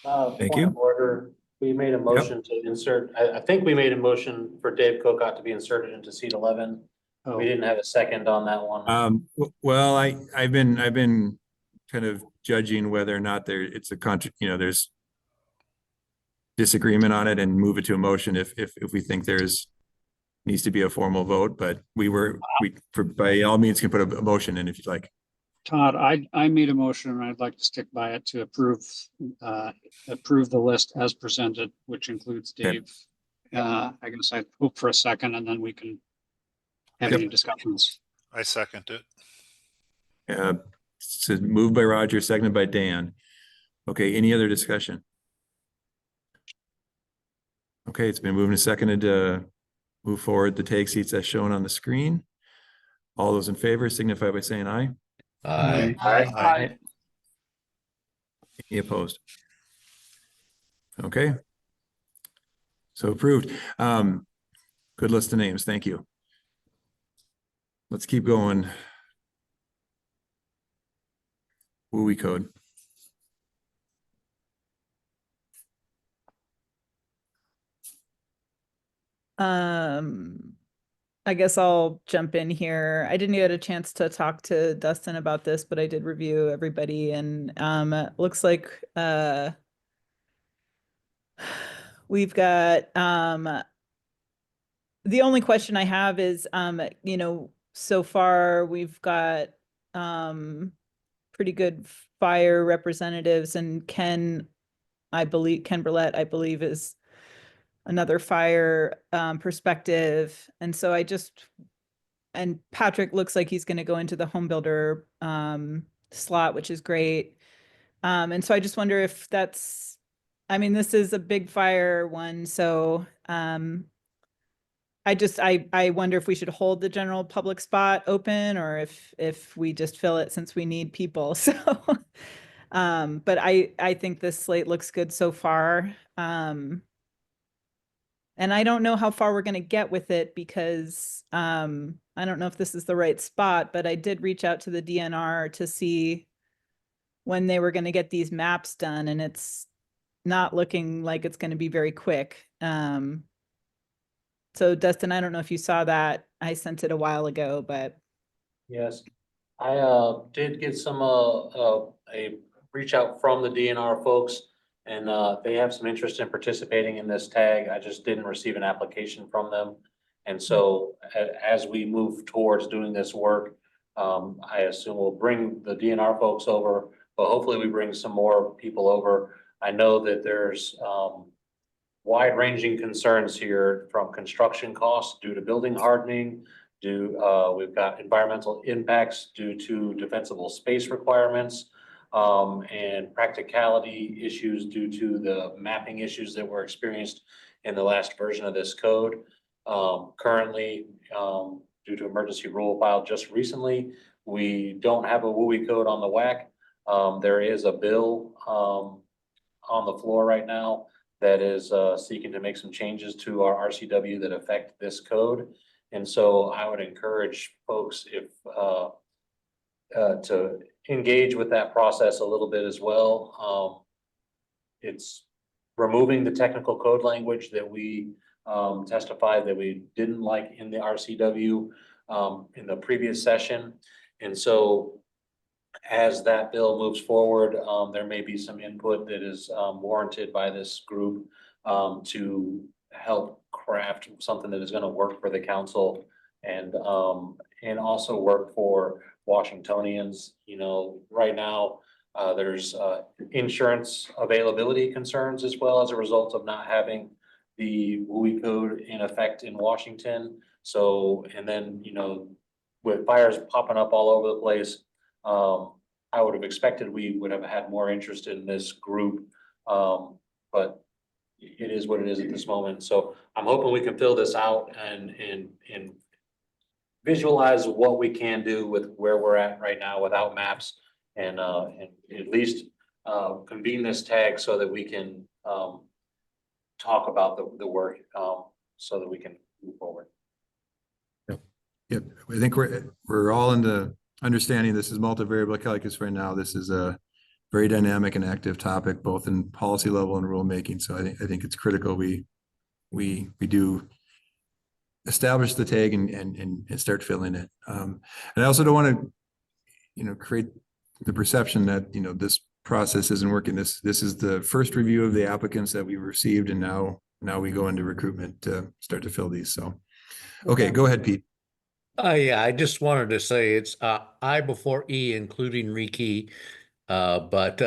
S2: Thank
S23: Point
S2: you.
S23: of order, we made a motion to insert, I think we made a motion for Dave Cocott to be inserted into seat 11.
S19: Oh.
S23: We didn't have a second on that one.
S2: Well, I've been kind of judging whether or not it's a you know, there's disagreement on it and move it to a motion if we think needs to be a formal vote, but we by all means can put a motion in if you'd like.
S19: Todd, I made a motion and I'd like to stick by it to approve the list as presented, which includes Dave. I guess I hope for a second and then we can have any discussions.
S18: I second it.
S2: So moved by Roger, seconded by Dan. Okay, any other discussion? Okay, it's been moved and seconded to move forward the tag seats as shown on the screen. All those in favor signify by saying aye.
S14: Aye.
S19: Aye.
S2: Any opposed? Okay. So approved. Good list of names. Thank you. Let's keep going. WUI code.
S17: I guess I'll jump in here. I didn't get a chance to talk to Dustin about this, but I did review everybody, and it looks like we've got the only question I have is you know, so far we've got pretty good fire representatives, and Ken Burlett, I believe, is another fire perspective. And so and Patrick looks like he's going to go into the home builder slot, which is great. And so I just wonder if I mean, this is a big fire one. So I wonder if we should hold the general public spot open or if we just fill it since we need people. So, but I think this slate looks good so far. And I don't know how far we're going to get with it because I don't know if this is the right spot, but I did reach out to the DNR to see when they were going to get these maps done, and it's not looking like it's going to be very quick. So Dustin, I don't know if you saw that. I sent it a while ago, but.
S23: Yes, I did get some a reach out from the DNR folks. And they have some interest in participating in this tag. I just didn't receive an application from them. And so as we move towards doing this work, I assume we'll bring the DNR folks over, but hopefully we bring some more people over. I know that there's wide-ranging concerns here from construction costs due to building hardening, we've got environmental impacts due to defensible space requirements. And practicality issues due to the mapping issues that were experienced in the last version of this code. Currently, due to emergency rule filed just recently, we don't have a WUI code on the WAC. There is a bill on the floor right now that is seeking to make some changes to our RCW that affect this code. And so I would encourage folks to engage with that process a little bit as well. It's removing the technical code language that we testified that we didn't like in the RCW in the previous session. And so as that bill moves forward, there may be some input that is warranted by this group to help craft something that is going to work for the council and also work for Washingtonians. You know, right now, There's insurance availability concerns as well as a result of not having the WUI code in effect in Washington. So, and then, you know, with fires popping up all over the place, I would have expected we would have had more interest in this group. But it is what it is at this moment. So I'm hoping we can fill this out and visualize what we can do with where we're at right now without maps and at least convene this tag so that we can talk about the work so that we can move forward.
S2: Yep, I think we're all in the understanding this is multivariable calculus right now. This is a very dynamic and active topic, both in policy level and rulemaking. So I think it's critical we do establish the tag and start filling it. And I also don't want to, you know, create the perception that, you know, this process isn't working. This is the first review of the applicants that we received, and now we go into recruitment to start to fill these. So, okay, go ahead, Pete.
S3: Yeah, I just wanted to say it's I before E, including rekey, but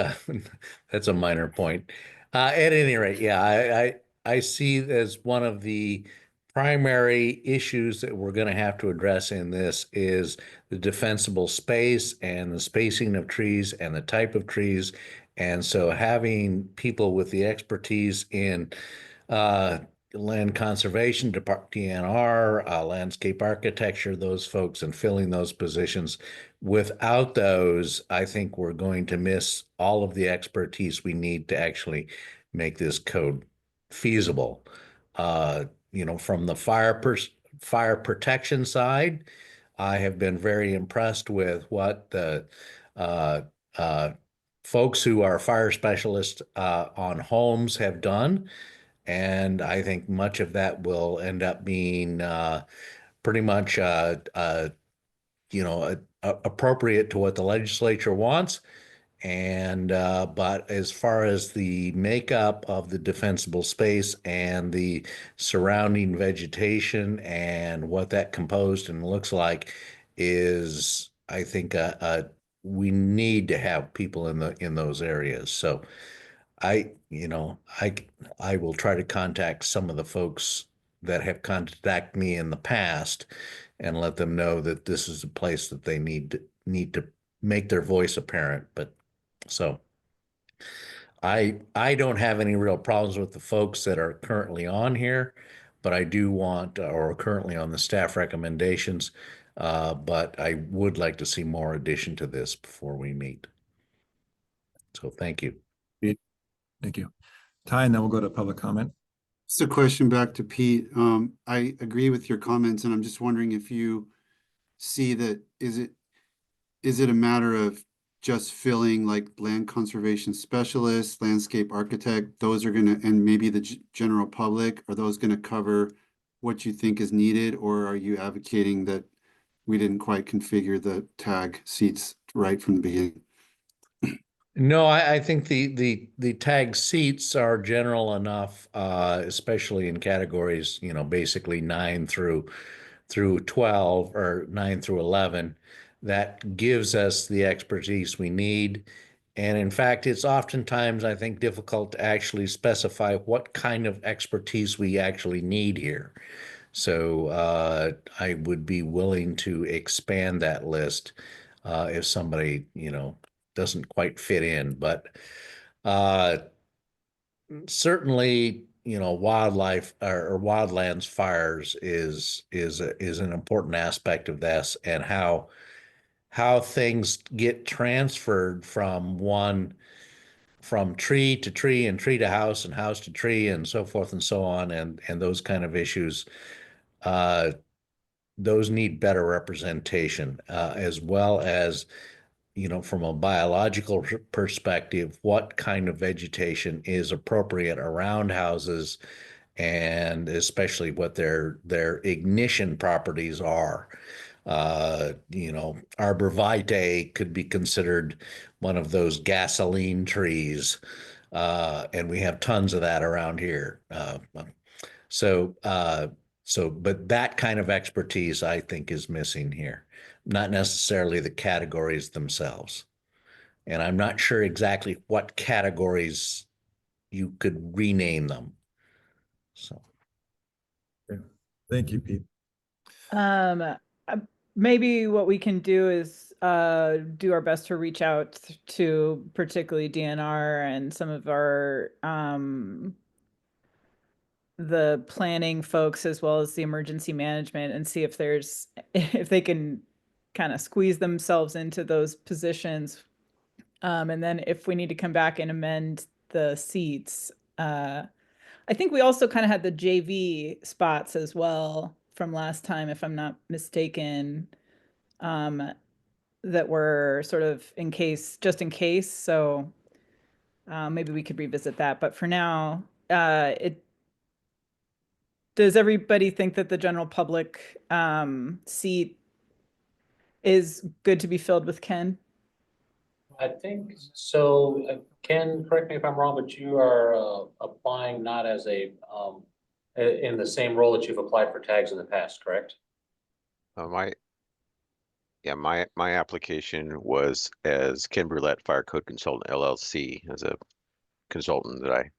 S3: that's a minor point. At any rate, yeah, I see as one of the primary issues that we're going to have to address in this is the defensible space and the spacing of trees and the type of trees. And so having people with the expertise in land conservation, DNR, landscape architecture, those folks, and filling those positions. Without those, I think we're going to miss all of the expertise we need to actually make this code feasible. You know, from the fire protection side, I have been very impressed with what the folks who are fire specialists on homes have done. And I think much of that will end up being pretty much, you know, appropriate to what the legislature wants. And but as far as the makeup of the defensible space and the surrounding vegetation and what that composed and looks like is, I think, we need to have people in those areas. So you know, I will try to contact some of the folks that have contacted me in the past and let them know that this is a place that they need to make their voice apparent. But so I don't have any real problems with the folks that are currently on here, but I do want or currently on the staff recommendations. But I would like to see more addition to this before we meet. So thank you.
S2: Thank you. Ty, and then we'll go to public comment.
S9: Just a question back to Pete. I agree with your comments, and I'm just wondering if you see that, is it a matter of just filling like land conservation specialists, landscape architect, those are gonna, and maybe the general public, are those gonna cover what you think is needed, or are you advocating that we didn't quite configure the tag seats right from the beginning?
S3: No, I think the tag seats are general enough, especially in categories, you know, basically 9 through 12 or 9 through 11, that gives us the expertise we need. And in fact, it's oftentimes, I think, difficult to actually specify what kind of expertise we actually need here. So I would be willing to expand that list if somebody, you know, doesn't quite fit in. But certainly, you know, wildlife or wildlands fires is an important aspect of this, and how things get transferred from tree to tree and tree to house and house to tree and so forth and so on, and those kind of issues. Those need better representation, as well as, you know, from a biological perspective, what kind of vegetation is appropriate around houses, and especially what their ignition properties are. You know, arborvitae could be considered one of those gasoline trees, and we have tons of that around here. But that kind of expertise, I think, is missing here, not necessarily the categories themselves. And I'm not sure exactly what categories you could rename them. So.
S2: Thank you, Pete.
S17: Maybe what we can do is do our best to reach out to particularly DNR and some of our the planning folks as well as the emergency management and see if they can kind of squeeze themselves into those positions. And then if we need to come back and amend the seats, I think we also kind of had the JV spots as well from last time, if I'm not mistaken, that were sort of just in case. So maybe we could revisit that. But for now, does everybody think that the general public seat is good to be filled with Ken?
S23: I think so. Ken, correct me if I'm wrong, but you are applying not as a in the same role that you've applied for tags in the past, correct?
S13: My application was as Ken Brulette, Fire Code Consultant LLC, as a consultant that I've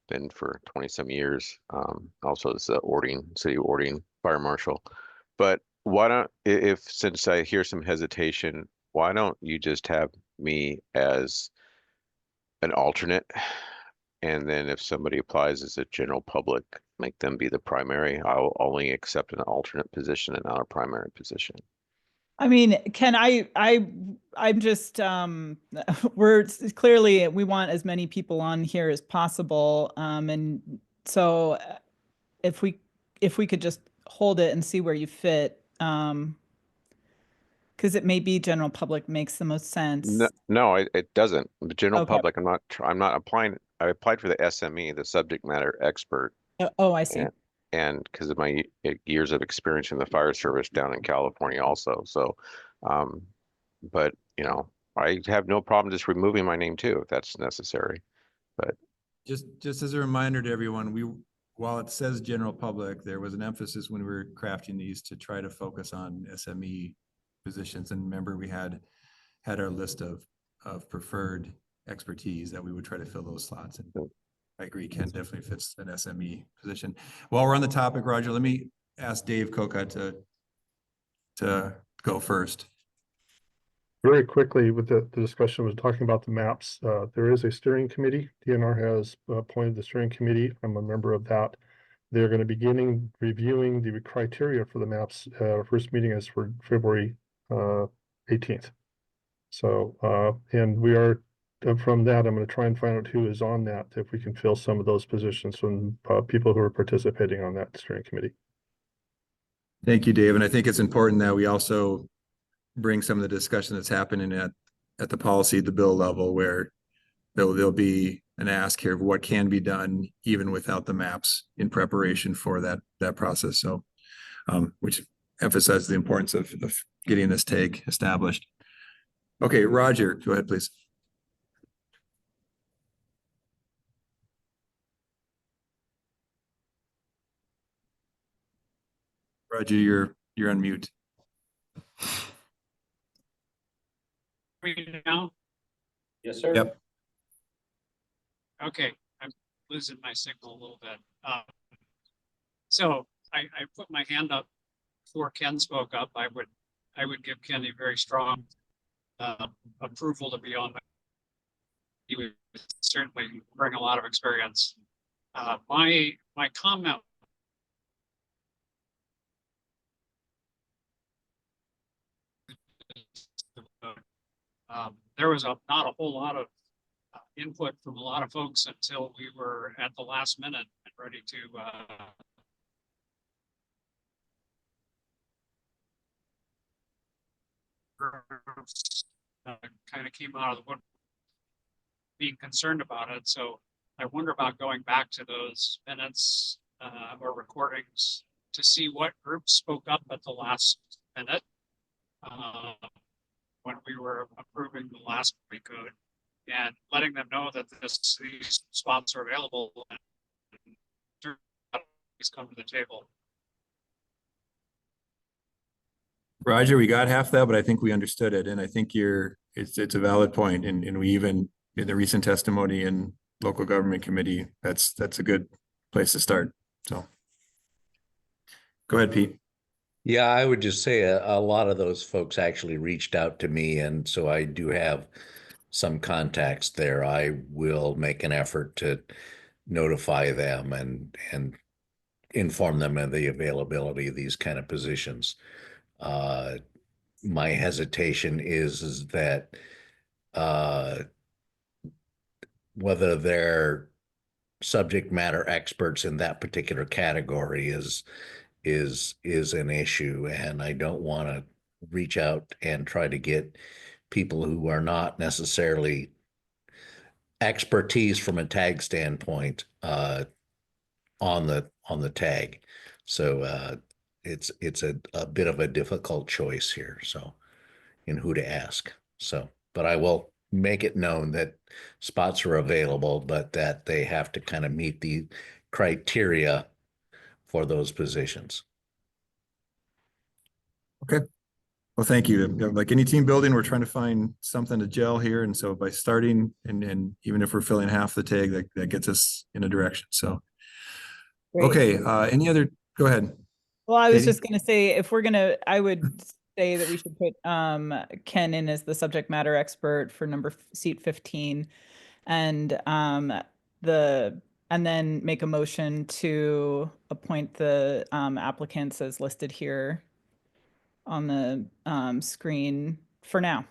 S13: been for 20 some years. Also as a city ordering fire marshal. But why don't, since I hear some hesitation, why don't you just have me as an alternate? And then if somebody applies as a general public, make them be the primary. I'll only accept an alternate position and not a primary position.
S17: I mean, Ken, I'm just, we're clearly, we want as many people on here as possible. And so if we could just hold it and see where you fit, because it may be general public makes the most sense.
S13: No, it doesn't. The general
S17: Okay.
S13: public, I'm not applying. I applied for the SME, the subject matter expert.
S17: Oh, I see.
S13: And because of my years of experience in the fire service down in California also. So, but you know, I have no problem just removing my name too, if that's necessary. But
S2: Just as a reminder to everyone, while it says general public, there was an emphasis when we were crafting these to try to focus on SME positions. And remember, we had our list of preferred expertise that we would try to fill those slots. And I agree, Ken definitely fits an SME position. While we're on the topic, Roger, let me ask Dave Coca to go first.
S8: Very quickly, with the discussion was talking about the maps. There is a steering committee. DNR has appointed the steering committee. I'm a member of that. They're going to begin reviewing the criteria for the maps. Our first meeting is for February 18th. So, and we are from that, I'm going to try and find out who is on that, if we can fill some of those positions from people who are participating on that steering committee.
S2: Thank you, Dave. And I think it's important that we also bring some of the discussion that's happening at the policy, the bill level, where there'll be an ask here of what can be done even without the maps in preparation for that process. So, which emphasizes the importance of getting this tag established. Okay, Roger, go ahead, please. Roger, you're on mute.
S19: Now?
S23: Yes, sir.
S2: Yep.
S19: Okay, I'm losing my signal a little bit. So I put my hand up before Ken spoke up. I would give Ken a very strong approval to be on. He would certainly bring a lot of experience. My comment. There was not a whole lot of input from a lot of folks until we were at the last minute and ready to kind of came out of the wood being concerned about it. So I wonder about going back to those minutes or recordings to see what groups spoke up at the last minute when we were approving the last code, and letting them know that these spots are available and please come to the table.
S2: Roger, we got half that, but I think we understood it. And I think you're it's a valid point, and we even in the recent testimony in local government committee, that's a good place to start. So go ahead, Pete.
S3: Yeah, I would just say a lot of those folks actually reached out to me, and so I do have some contacts there. I will make an effort to notify them and inform them of the availability of these kind of positions. My hesitation is that whether they're subject matter experts in that particular category is an issue, and I don't want to reach out and try to get people who are not necessarily expertise from a tag standpoint on the tag. So it's a bit of a difficult choice here, so in who to ask. So, but I will make it known that spots are available, but that they have to kind of meet the criteria for those positions.
S2: Okay. Well, thank you. Like any team building, we're trying to find something to gel here. And so by starting and even if we're filling half the tag, that gets us in a direction. So,
S17: Great.
S2: okay. Any other, go ahead.
S17: Well, I was
S2: Katie?
S17: just gonna say, if we're gonna, I would say that we should put Ken in as the subject matter expert for seat 15, and and then make a motion to appoint the applicants as listed here on the screen for now.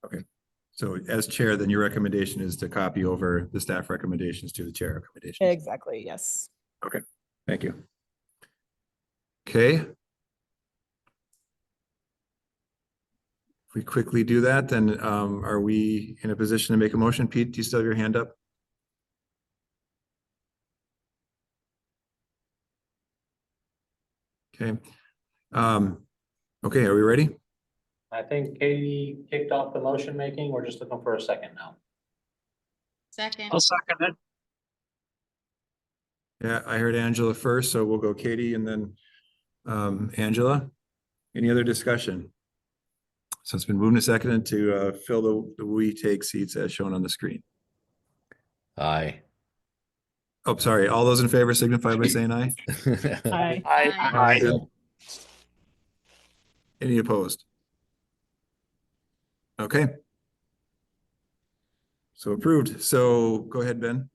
S2: Okay. So as chair, then your recommendation is to copy over the staff recommendations to the chair recommendations.
S17: Exactly, yes.
S2: Okay, thank you. Okay. If we quickly do that, then are we in a position to make a motion? Pete, do you still have your hand up? Okay. Okay, are we ready?
S23: I think Katie kicked off the motion making. We're just looking for a second now.
S15: Second.
S19: I'll second it.
S2: Yeah, I heard Angela first, so we'll go Katie and then Angela. Any other discussion? So it's been moved and seconded to fill the we take seats as shown on the screen.
S3: Aye.
S2: Oh, sorry. All those in favor signify by saying aye.
S17: Aye.
S19: Aye.
S2: Any opposed? Okay. So approved. So go ahead, Ben.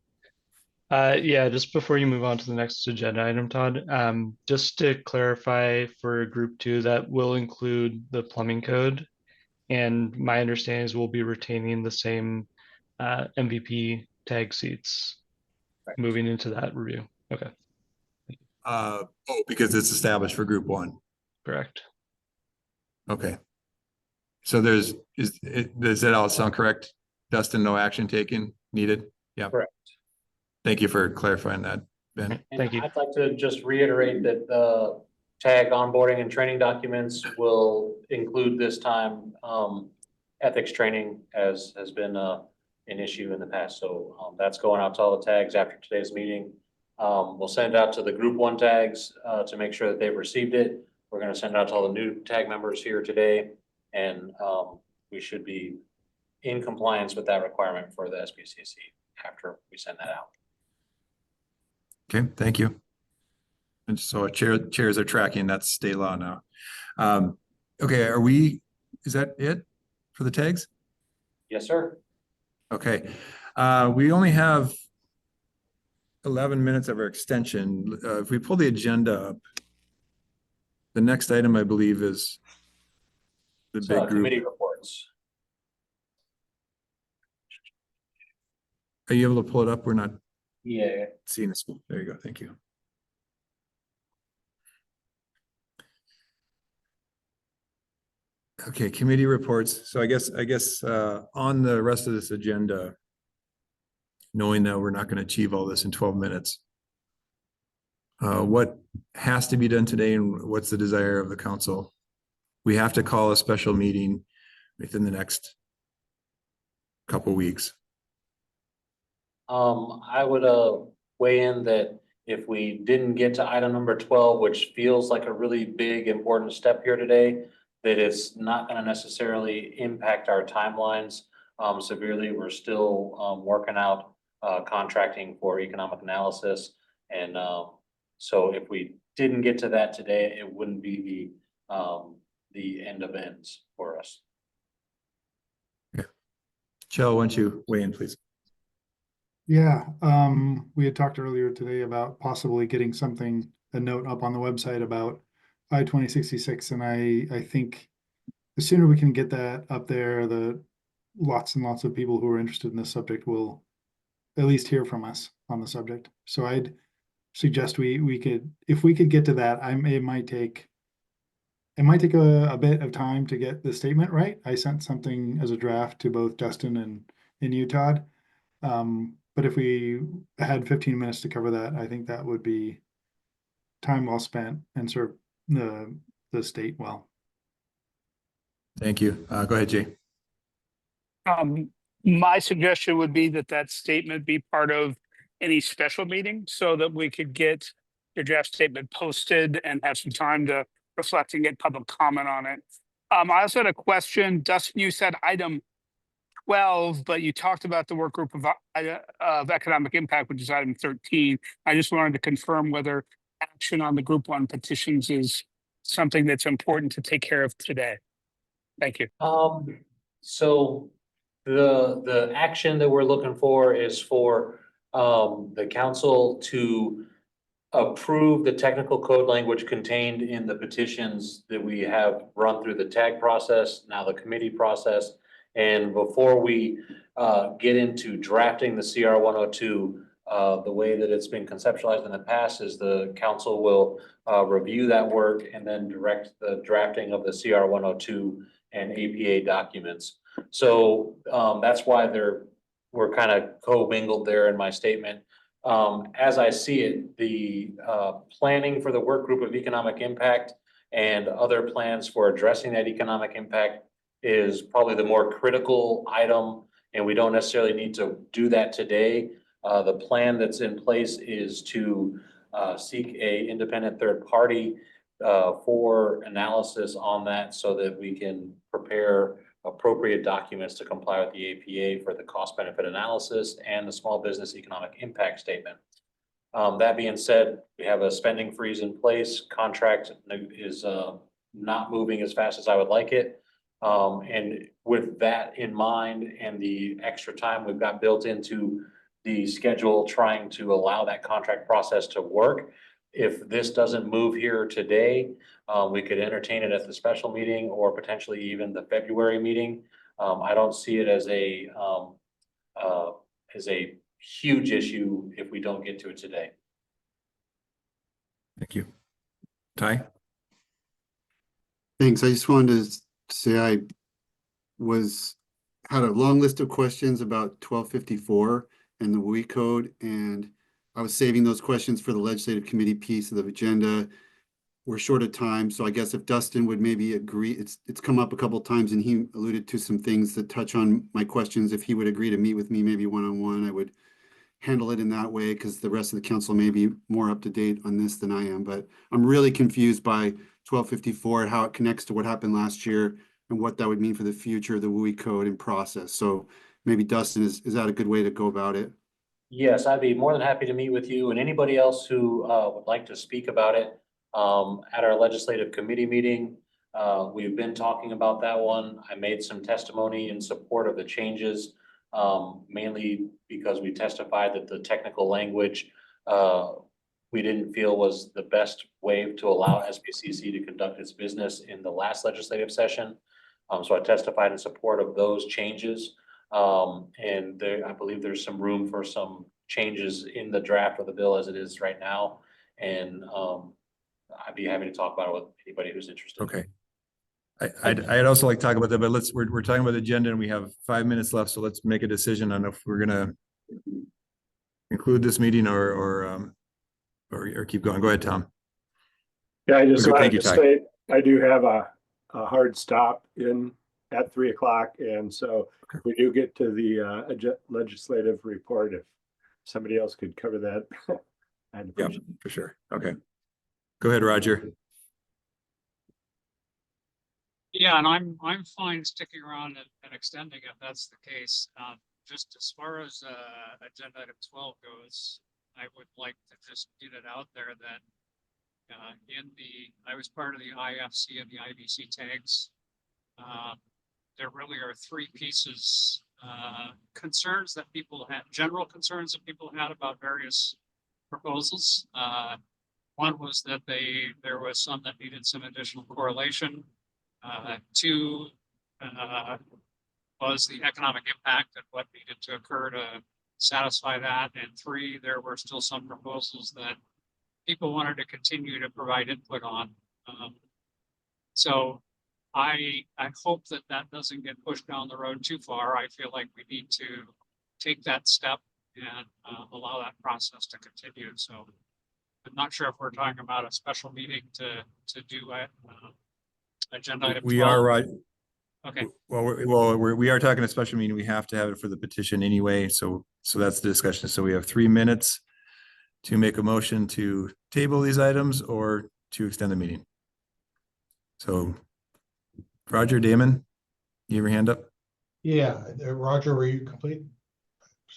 S10: Yeah, just before you move on to the next agenda item, Todd, just to clarify for group 2, that will include the plumbing code. And my understanding is we'll be retaining the same MVP tag seats moving into that review. Okay.
S2: Oh, because it's established for group 1.
S10: Correct.
S2: Okay. So does that all sound correct? Dustin, no action taken needed? Yeah.
S23: Correct.
S2: Thank you for clarifying that, Ben.
S23: And I'd like to just reiterate that the tag onboarding and training documents will include this time ethics training, as has been an issue in the past. So that's going out to all the tags after today's meeting. We'll send it out to the group 1 tags to make sure that they've received it. We're going to send it out to all the new tag members here today, and we should be in compliance with that requirement for the SBCC after we send that out.
S2: Okay, thank you. And so chairs are tracking, that's state law now. Okay, is that it for the tags?
S23: Yes, sir.
S2: Okay, we only have 11 minutes of our extension. If we pull the agenda up, the next item, I believe, is the big group.
S23: Committee reports.
S2: Are you able to pull it up? We're not seeing it. There you go. Thank you. Okay, committee reports. So I guess on the rest of this agenda, knowing that we're not going to achieve all this in 12 minutes, what has to be done today and what's the desire of the council? We have to call a special meeting within the next couple weeks.
S23: I would weigh in that if we didn't get to item number 12, which feels like a really big important step here today, that it's not going to necessarily impact our timelines severely. We're still working out contracting for economic analysis. And so if we didn't get to that today, it wouldn't be the end of ends for us.
S2: Joe, why don't you weigh in, please?
S4: Yeah, we had talked earlier today about possibly getting a note up on the website about I-2066, and I think the sooner we can get that up there, the lots and lots of people who are interested in this subject will at least hear from us on the subject. So I'd suggest we could, if we could get to that, it might take a bit of time to get the statement right. I sent something as a draft to both Dustin and you, Todd. But if we had 15 minutes to cover that, I think that would be time well spent and serve the state well.
S2: Thank you. Go ahead, Jay.
S20: My suggestion would be that statement be part of any special meeting so that we could get your draft statement posted and have some time to reflect and get public comment on it. I also had a question. Dustin, you said item 12, but you talked about the work group of economic impact, which is item 13. I just wanted to confirm whether action on the group 1 petitions is something that's important to take care of today. Thank you.
S23: So the action that we're looking for is for the council to approve the technical code language contained in the petitions that we have run through the tag process, now the committee process. And before we get into drafting the CR 102, the way that it's been conceptualized in the past is the council will review that work and then direct the drafting of the CR 102 and APA documents. So that's why we're kind of co-mingled there in my statement. As I see it, the planning for the work group of economic impact and other plans for addressing that economic impact is probably the more critical item, and we don't necessarily need to do that today. The plan that's in place is to seek a independent third party for analysis on that so that we can prepare appropriate documents to comply with the APA for the cost benefit analysis and the small business economic impact statement. That being said, we have a spending freeze in place. Contract is not moving as fast as I would like it. And with that in mind and the extra time we've got built into the schedule trying to allow that contract process to work, if this doesn't move here today, we could entertain it at the special meeting or potentially even the February meeting. I don't see it as a huge issue if we don't get to it today.
S2: Thank you. Ty?
S9: Thanks. I just wanted to say I had a long list of questions about 1254 and the WUI code, and I was saving those questions for the legislative committee piece of the agenda. We're short of time, so I guess if Dustin would maybe agree, it's come up a couple of times and he alluded to some things that touch on my questions. If he would agree to meet with me maybe one-on-one, I would handle it in that way because the rest of the council may be more up to date on this than I am. But I'm really confused by 1254 and how it connects to what happened last year and what that would mean for the future of the WUI code and process. So maybe Dustin, is that a good way to go about it?
S23: Yes, I'd be more than happy to meet with you and anybody else who would like to speak about it. At our legislative committee meeting, we've been talking about that one. I made some testimony in support of the changes, mainly because we testified that the technical language we didn't feel was the best way to allow SBCC to conduct its business in the last legislative session. So I testified in support of those changes. And I believe there's some room for some changes in the draft of the bill as it is right now. And I'd be happy to talk about it with anybody who's interested.
S2: Okay. I'd also like to talk about that, but we're talking about the agenda and we have 5 minutes left. So let's make a decision on if we're gonna include this meeting or keep going. Go ahead, Tom.
S7: Yeah, I just wanted
S2: Thank you,
S7: to
S2: Ty.
S7: say I do have a hard stop at 3 o'clock, and so if we do get to the legislative report, if somebody else could cover that, I'd appreciate it.
S2: For sure. Okay. Go ahead, Roger.
S19: Yeah, and I'm fine sticking around and extending if that's the case. Just as far as agenda item 12 goes, I would like to just get it out there that I was part of the IFC and the IBC tags. There really are three pieces, concerns that people had, general concerns that people had about various proposals. One was that there was some that needed some additional correlation. Two was the economic impact and what needed to occur to satisfy that. And three, there were still some proposals that people wanted to continue to provide input on. So I hope that that doesn't get pushed down the road too far. I feel like we need to take that step and allow that process to continue. So I'm not sure if we're talking about a special meeting to do agenda item 12.
S2: We are right.
S19: Okay.
S2: Well, we are talking a special meeting. We have to have it for the petition anyway. So that's the discussion. So we have 3 minutes to make a motion to table these items or to extend the meeting. So Roger, Damon, you have your hand up?
S1: Yeah, Roger, were you complete?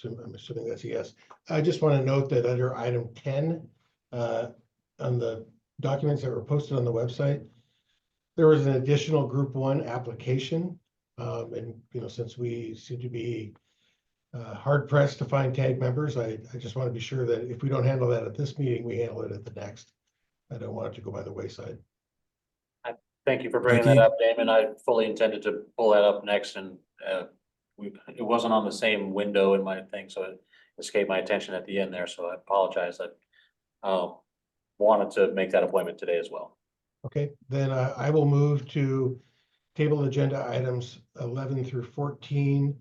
S1: I'm assuming that's a yes. I just want to note that under item 10, on the documents that were posted on the website, there was an additional group 1 application. And, since we seem to be hard pressed to find tag members, I just want to be sure that if we don't handle that at this meeting, we handle it at the next. I don't want it to go by the wayside.
S23: Thank you for bringing that up, Damon. I fully intended to pull that up next, and it wasn't on the same window in my thing, so it escaped my attention at the end there. So I apologize. I wanted to make that appointment today as well.
S1: Okay, then I will move to table agenda items 11 through 14,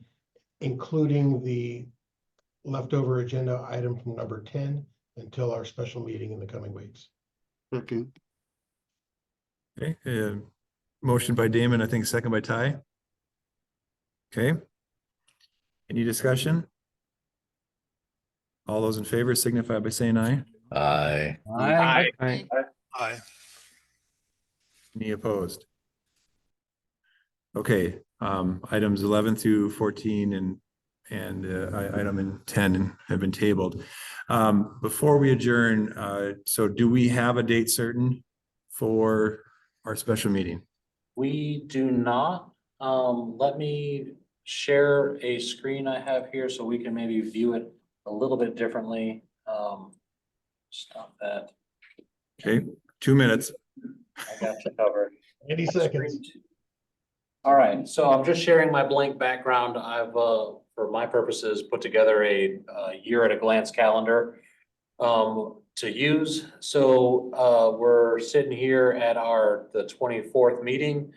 S1: including the leftover agenda item from number 10 until our special meeting in the coming weeks.
S9: Okay.
S2: Okay, motion by Damon, I think second by Ty. Okay. Any discussion? All those in favor signify by saying aye.
S3: Aye.
S15: Aye.
S2: Aye.
S18: Aye.
S2: Any opposed? Okay, items 11 through 14 and item 10 have been tabled. Before we adjourn, so do we have a date certain for our special meeting?
S23: We do not. Let me share a screen I have here so we can maybe view it a little bit differently. Stop that.
S2: Okay, 2 minutes.
S23: I got you covered.
S1: 80 seconds.
S23: All right, so I'm just sharing my blank background. I've, for my purposes, put together a year at a glance calendar to use. So we're sitting here at the 24th meeting.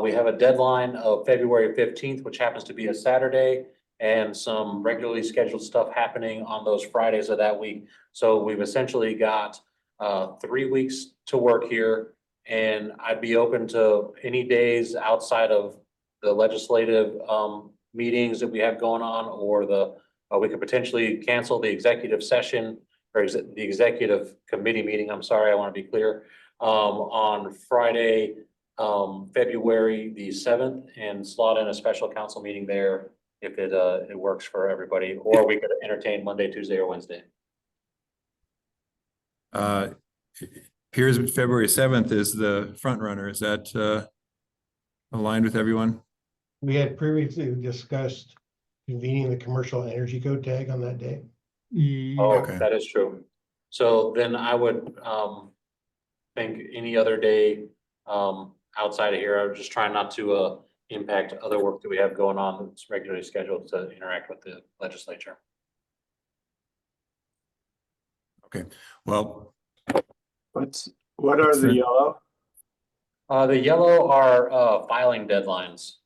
S23: We have a deadline of February 15th, which happens to be a Saturday, and some regularly scheduled stuff happening on those Fridays of that week. So we've essentially got 3 weeks to work here, and I'd be open to any days outside of the legislative meetings that we have going on, or we could potentially cancel the executive session or the executive committee meeting. I'm sorry, I want to be clear, on Friday, February the 7th, and slot in a special council meeting there if it works for everybody, or we could entertain Monday, Tuesday, or Wednesday.
S2: Here's February 7th is the front runner. Is that aligned with everyone?
S1: We had previously discussed convening the commercial energy code tag on that day.
S23: Oh,
S2: Okay.
S23: that is true. So then I would think any other day outside of here. I'm just trying not to impact other work that we have going on that's regularly scheduled to interact with the legislature.
S2: Okay, well.
S7: What are the yellow?
S23: The yellow are filing deadlines.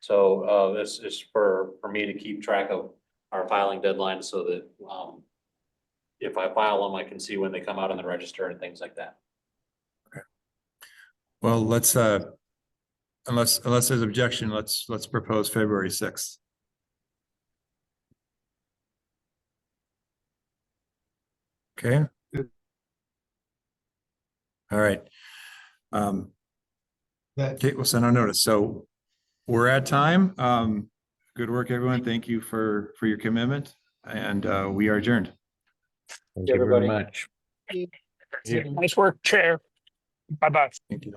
S23: So this is for me to keep track of our filing deadlines so that if I file them, I can see when they come out in the register and things like that.
S2: Okay. Well, let's unless there's objection, let's propose February 6th. Okay. All right. Okay, we'll send out notice. So we're at time. Good work, everyone. Thank you for your commitment, and we are adjourned.
S3: Thank you very
S23: everybody.
S3: much.
S20: Nice work, Chair. Bye-bye.
S2: Thank you.